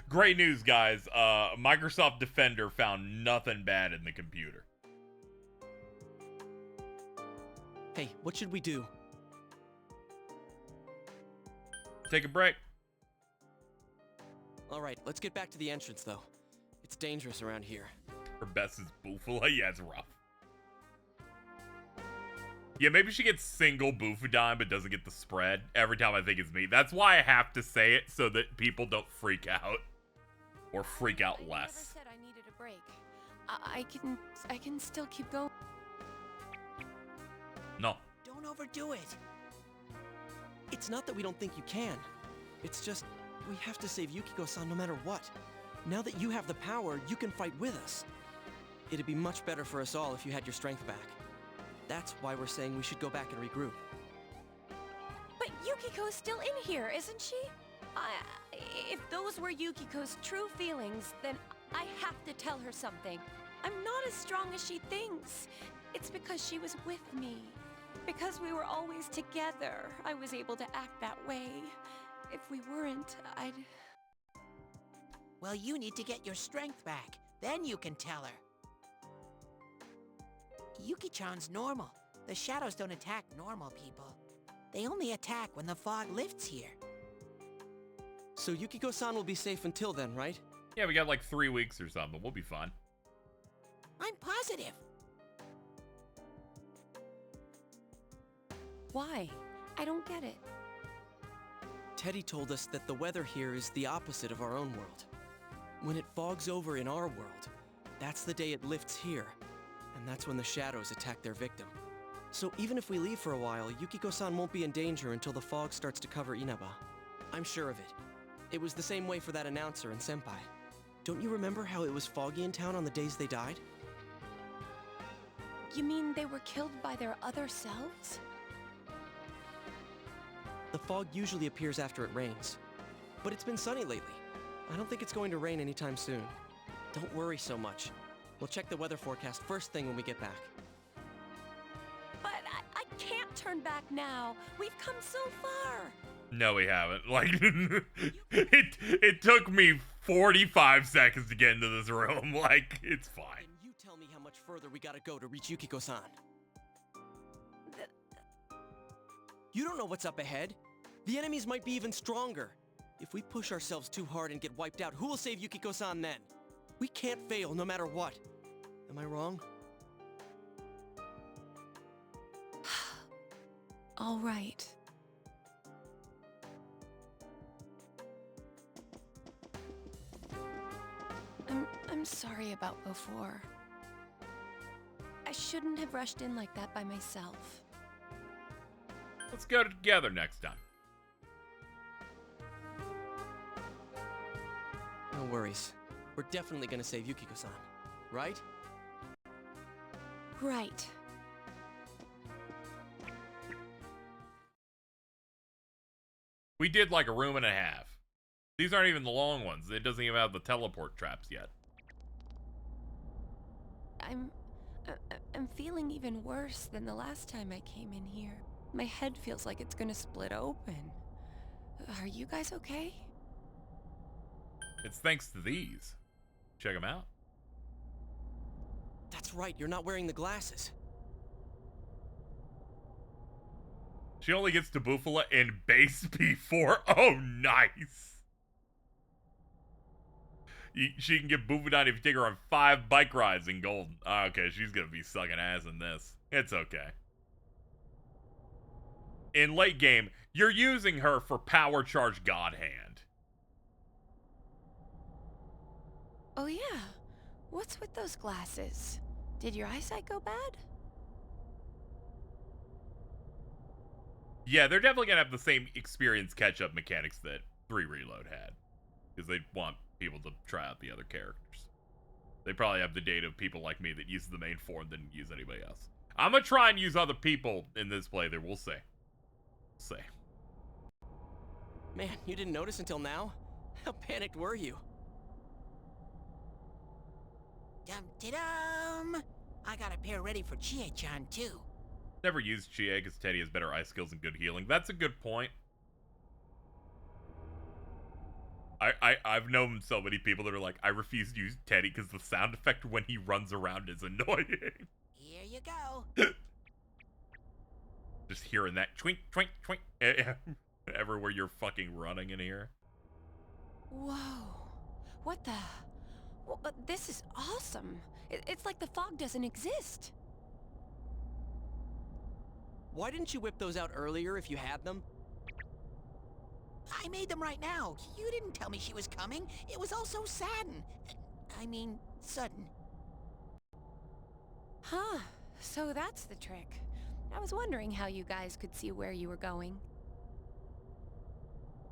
Great news, guys. Microsoft Defender found nothing bad in the computer. Hey, what should we do? Take a break. All right, let's get back to the entrance, though. It's dangerous around here. Her best is Bufula. Yeah, it's rough. Yeah, maybe she gets single Bufudime but doesn't get the spread every time I think it's me. That's why I have to say it so that people don't freak out. Or freak out less. I never said I needed a break. I can still keep going. No. Don't overdo it. It's not that we don't think you can. It's just, we have to save Yukiko-san no matter what. Now that you have the power, you can fight with us. It'd be much better for us all if you had your strength back. That's why we're saying we should go back and regroup. But Yukiko's still in here, isn't she? If those were Yukiko's true feelings, then I have to tell her something. I'm not as strong as she thinks. It's because she was with me. Because we were always together, I was able to act that way. If we weren't, I'd... Well, you need to get your strength back. Then you can tell her. Yuki-chan's normal. The shadows don't attack normal people. They only attack when the fog lifts here. So Yukiko-san will be safe until then, right? Yeah, we got like 3 weeks or something. We'll be fine. I'm positive. Why? I don't get it. Teddy told us that the weather here is the opposite of our own world. When it fogs over in our world, that's the day it lifts here, and that's when the shadows attack their victim. So even if we leave for a while, Yukiko-san won't be in danger until the fog starts to cover Inaba. I'm sure of it. It was the same way for that announcer and Senpai. Don't you remember how it was foggy in town on the days they died? You mean they were killed by their other selves? The fog usually appears after it rains. But it's been sunny lately. I don't think it's going to rain anytime soon. Don't worry so much. We'll check the weather forecast first thing when we get back. But I can't turn back now. We've come so far. No, we haven't. Like, it took me 45 seconds to get into this room. Like, it's fine. And you tell me how much further we gotta go to reach Yukiko-san. You don't know what's up ahead. The enemies might be even stronger. If we push ourselves too hard and get wiped out, who will save Yukiko-san then? We can't fail no matter what. Am I wrong? All right. I'm I'm sorry about before. I shouldn't have rushed in like that by myself. Let's go together next time. No worries. We're definitely gonna save Yukiko-san, right? Right. We did like a room and a half. These aren't even the long ones. It doesn't even have the teleport traps yet. I'm feeling even worse than the last time I came in here. My head feels like it's gonna split open. Are you guys okay? It's thanks to these. Check them out. That's right, you're not wearing the glasses. She only gets to Bufala in base P4. Oh, nice. She can get Bufadine if you take her on 5 bike rides in gold. Okay, she's going to be sucking ass in this. It's okay. In late game, you're using her for power charge God Hand. Oh yeah. What's with those glasses? Did your eyesight go bad? Yeah, they're definitely going to have the same experience catch-up mechanics that 3 Reload had. Because they want people to try out the other characters. They probably have the data of people like me that uses the main 4 and didn't use anybody else. I'm going to try and use other people in this playthrough. We'll see. See. Man, you didn't notice until now? How panicked were you? Dum-de-dum! I got a pair ready for Chie-chan, too. Never used Chie because Teddy has better ice skills and good healing. That's a good point. I've known so many people that are like, I refuse to use Teddy because the sound effect when he runs around is annoying. Here you go. Just hearing that twink, twink, twink everywhere you're fucking running in here. Whoa. What the... Well, this is awesome. It's like the fog doesn't exist. Why didn't you whip those out earlier if you had them? I made them right now. You didn't tell me she was coming. It was all so sudden. Sudden. Huh. So that's the trick. I was wondering how you guys could see where you were going.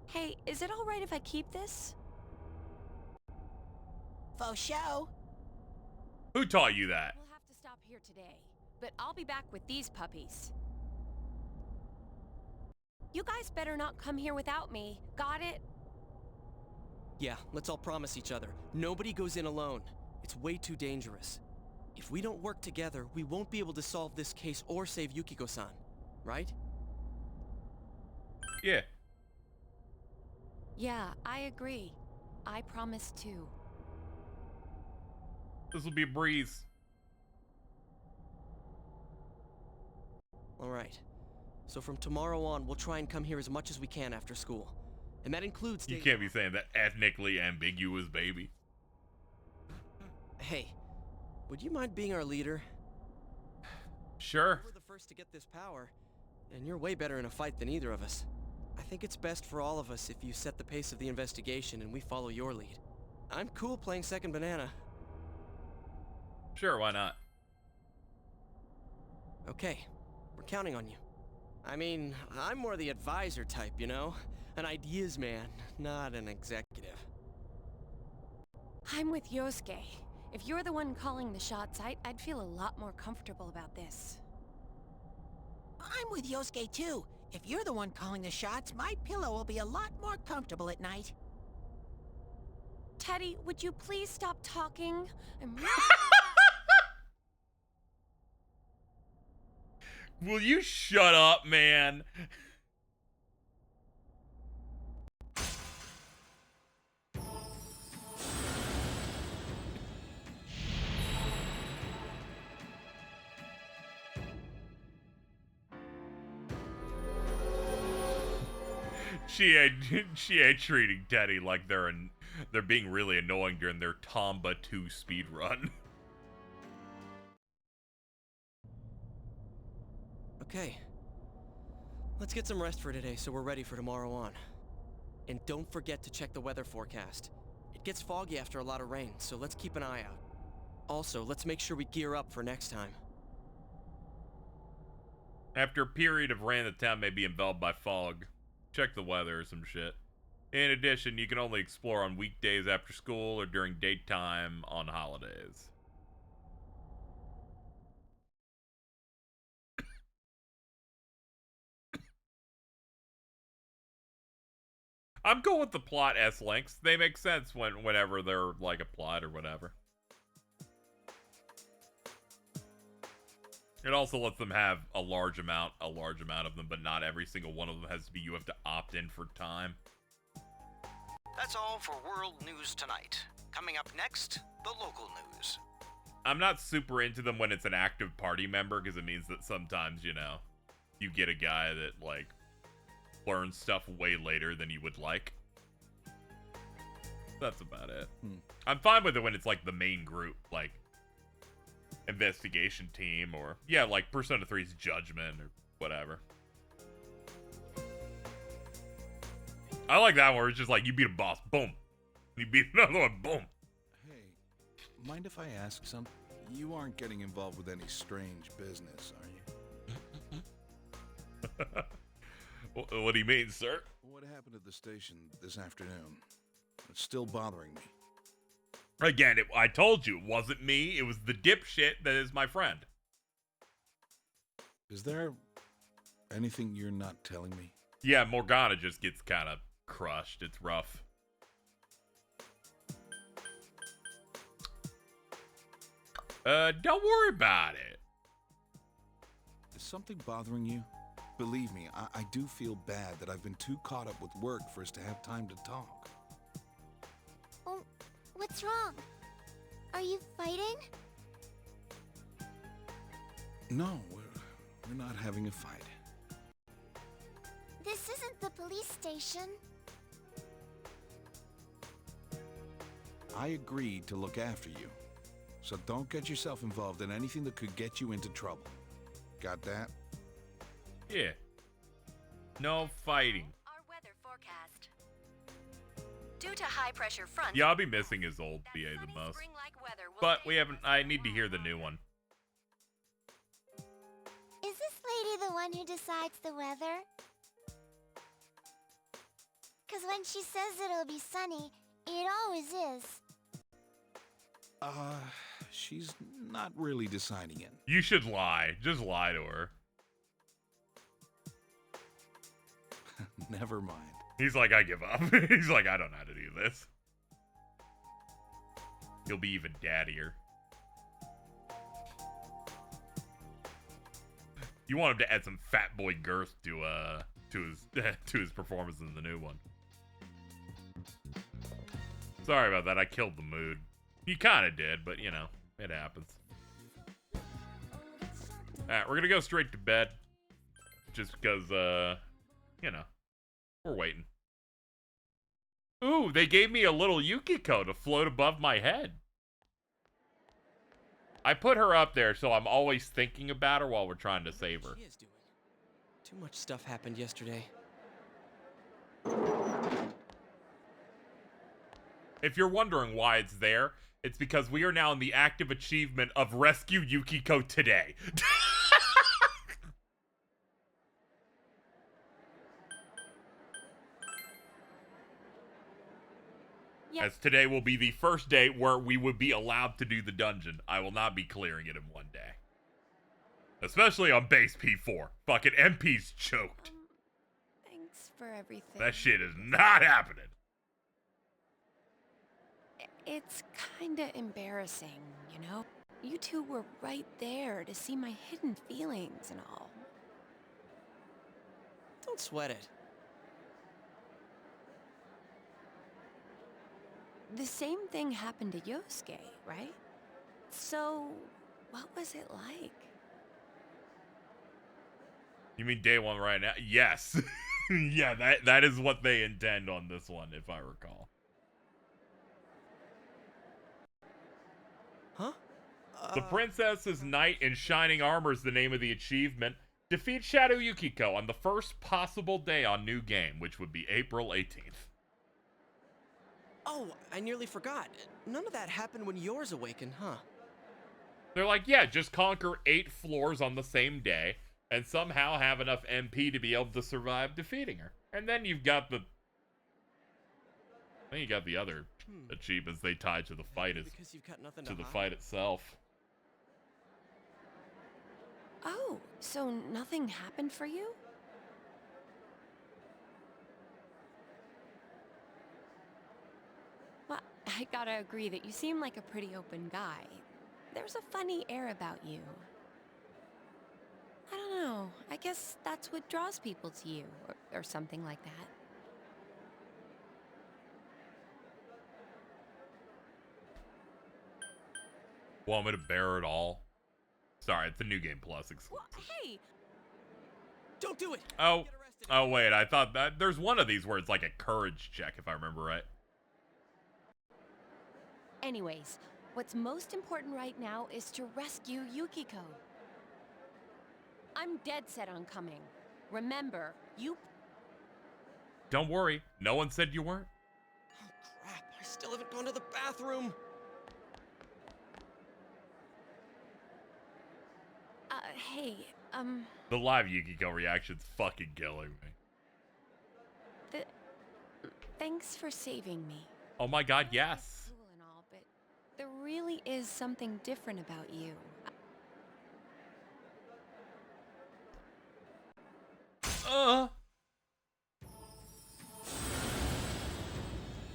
Hey, is it alright if I keep this? Faux show. Who taught you that? We'll have to stop here today, but I'll be back with these puppies. You guys better not come here without me. Got it? Yeah, let's all promise each other. Nobody goes in alone. It's way too dangerous. If we don't work together, we won't be able to solve this case or save Yukiko-san. Right? Yeah. Yeah, I agree. I promise too. This will be a breeze. Alright. So from tomorrow on, we'll try and come here as much as we can after school. And that includes... You can't be saying that ethnically ambiguous, baby. Hey, would you mind being our leader? Sure. We're the first to get this power, and you're way better in a fight than either of us. I think it's best for all of us if you set the pace of the investigation and we follow your lead. I'm cool playing second banana. Sure, why not? Okay, we're counting on you. I mean, I'm more the advisor type, you know? An ideas man, not an executive. I'm with Yosuke. If you're the one calling the shots, I'd feel a lot more comfortable about this. I'm with Yosuke, too. If you're the one calling the shots, my pillow will be a lot more comfortable at night. Teddy, would you please stop talking? I'm really... Will you shut up, man? Chie treating Teddy like they're being really annoying during their Tomba 2 speed run. Okay. Let's get some rest for today so we're ready for tomorrow on. And don't forget to check the weather forecast. It gets foggy after a lot of rain, so let's keep an eye out. Also, let's make sure we gear up for next time. After a period of rain, the town may be enveloped by fog. Check the weather or some shit. In addition, you can only explore on weekdays after school or during daytime on holidays. I'm cool with the plot S links. They make sense whenever they're like a plot or whatever. It also lets them have a large amount of them, but not every single one of them has to be, you have to opt in for time. That's all for world news tonight. Coming up next, the local news. I'm not super into them when it's an active party member, because it means that sometimes, you know, you get a guy that, like, learns stuff way later than you would like. That's about it. I'm fine with it when it's, like, the main group, like, investigation team, or, yeah, like, Persona 3's Judgment, or whatever. I like that one where it's just like, you beat a boss, boom. You beat another one, boom. Hey, mind if I ask something? You aren't getting involved with any strange business, are you? What do you mean, sir? What happened at the station this afternoon? It's still bothering me. Again, I told you, it wasn't me. It was the dipshit that is my friend. Is there anything you're not telling me? Yeah, Morgana just gets kind of crushed. It's rough. Don't worry about it. Is something bothering you? Believe me, I do feel bad that I've been too caught up with work for us to have time to talk. Oh, what's wrong? Are you fighting? No, we're not having a fight. This isn't the police station. I agreed to look after you. So don't get yourself involved in anything that could get you into trouble. Got that? Yeah. No fighting. Our weather forecast. Due to high pressure fronts. Yeah, I'll be missing his old BA the most. But we haven't, I need to hear the new one. Is this lady the one who decides the weather? Cause when she says it'll be sunny, it always is. She's not really deciding it. You should lie. Just lie to her. Never mind. He's like, I give up. He's like, I don't know how to do this. He'll be even daddier. You want him to add some fat boy girth to his performance in the new one. Sorry about that. I killed the mood. You kind of did, but you know, it happens. Alright, we're gonna go straight to bed. Just because, you know, we're waiting. Ooh, they gave me a little Yukiko to float above my head. I put her up there, so I'm always thinking about her while we're trying to save her. Chie is doing. Too much stuff happened yesterday. If you're wondering why it's there, it's because we are now in the active achievement of rescue Yukiko today. As today will be the first day where we would be allowed to do the dungeon. I will not be clearing it in one day. Especially on base P4. Fucking MP's choked. Thanks for everything. That shit is not happening. It's kinda embarrassing, you know? You two were right there to see my hidden feelings and all. Don't sweat it. The same thing happened to Yosuke, right? So, what was it like? You mean day one right now? Yes. Yeah, that is what they intend on this one, if I recall. Huh? The Princess's Knight in Shining Armor is the name of the achievement. Defeat Shadow Yukiko on the first possible day on new game, which would be April 18th. Oh, I nearly forgot. None of that happened when yours awakened, huh? They're like, yeah, just conquer 8 floors on the same day and somehow have enough MP to be able to survive defeating her. And then you've got the... Then you got the other achievements they tie to the fight to the fight itself. Oh, so nothing happened for you? Well, I gotta agree that you seem like a pretty open guy. There's a funny air about you. I don't know. I guess that's what draws people to you, or something like that. Want me to bear it all? Sorry, it's a New Game Plus exclusive. Well, hey! Don't do it! Oh, wait, I thought that there's one of these where it's like a courage check, if I remember right. Anyways, what's most important right now is to rescue Yukiko. I'm dead set on coming. Remember, you... Don't worry, no one said you weren't. Oh, crap. I still haven't gone to the bathroom. Hey, The live Yukiko reaction's fucking killing me. Thanks for saving me. Oh my god, yes. Cool and all, but there really is something different about you.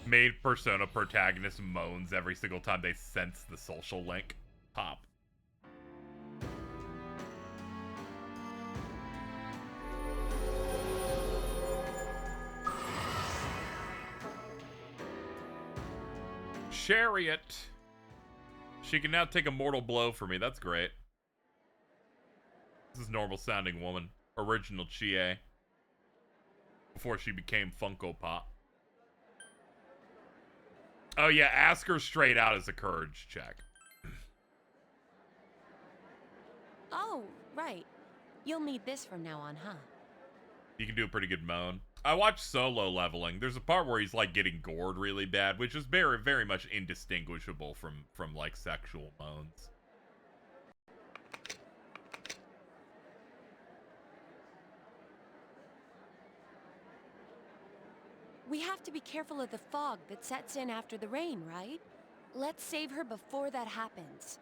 Main Persona protagonist moans every single time they sense the social link. Pop. Chariot. She can now take a mortal blow for me. That's great. This is normal sounding woman. Original Chie. Before she became Funko Pop. Oh yeah, ask her straight out as a courage check. Oh, right. You'll need this from now on, huh? You can do a pretty good moan. I watched Solo Leveling. There's a part where he's like getting gored really bad, which is very, very much indistinguishable from like sexual moans. We have to be careful of the fog that sets in after the rain, right? Let's save her before that happens.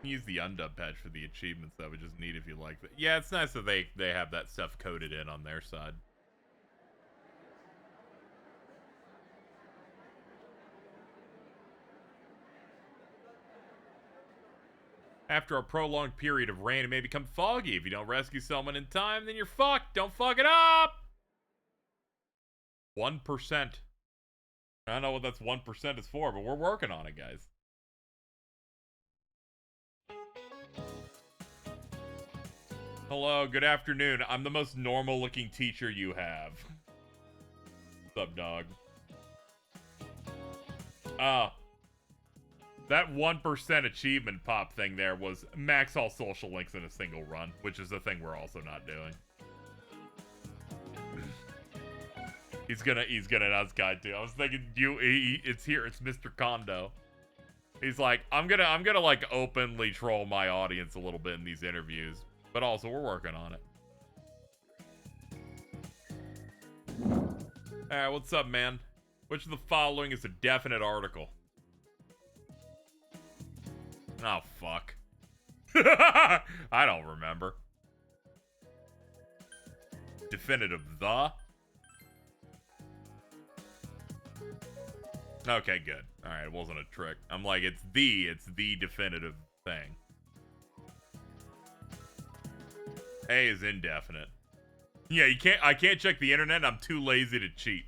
Use the undub patch for the achievements, that would just neat if you like that. Yeah, it's nice that they have that stuff coded in on their side. After a prolonged period of rain, it may become foggy. If you don't rescue someone in time, then you're fucked. Don't fuck it up! 1%. I don't know what that's 1% is for, but we're working on it, guys. Hello, good afternoon. I'm the most normal-looking teacher you have. What's up, dog? That 1% achievement pop thing there was max all social links in a single run, which is the thing we're also not doing. He's gonna ask guide too. I was thinking it's here, it's Mr. Kondo. He's like, I'm gonna like openly troll my audience a little bit in these interviews, but also we're working on it. Alright, what's up, man? Which of the following is a definite article? Oh, fuck. I don't remember. Definitive the? Okay, good. Alright, it wasn't a trick. I'm like, it's the definitive thing. A is indefinite. Yeah, I can't check the internet, I'm too lazy to cheat.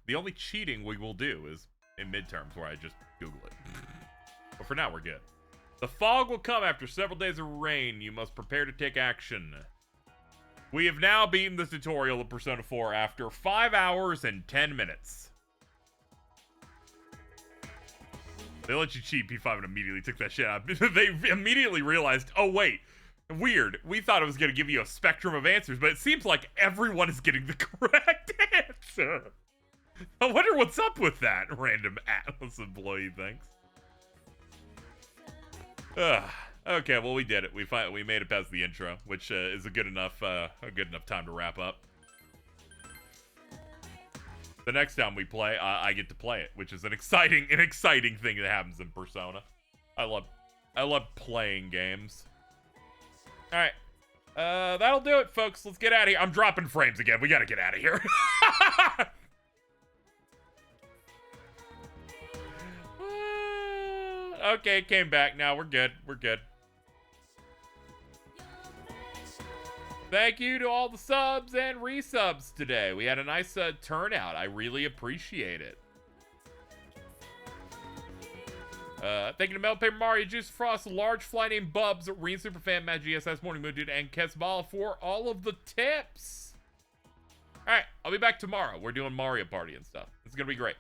The only cheating we will do is in midterms where I just Google it. But for now, we're good. The fog will come after several days of rain. You must prepare to take action. We have now beaten the tutorial of Persona 4 after 5 hours and 10 minutes. They let you cheat P5 and immediately took that shit out. They immediately realized, oh wait, Weird. We thought it was going to give you a spectrum of answers, but it seems like everyone is getting the correct answer. I wonder what's up with that, random Atlus employee thinks. Okay, well, we did it. We made it past the intro, which is a good enough time to wrap up. The next time we play, I get to play it, which is an exciting thing that happens in Persona. I love playing games. All right, that'll do it, folks. Let's get out of here. I'm dropping frames again. We gotta get out of here. Okay, it came back. Now we're good. We're good. Thank you to all the subs and resubs today. We had a nice turnout. I really appreciate it. Thank you to Mel Paper Mario, Juice Frost, Large Fly Named Bubs, Reen Superfan, Matt GSS, Morning Moon Dude, and Kesbala for all of the tips. All right, I'll be back tomorrow. We're doing Mario Party and stuff. It's gonna be great.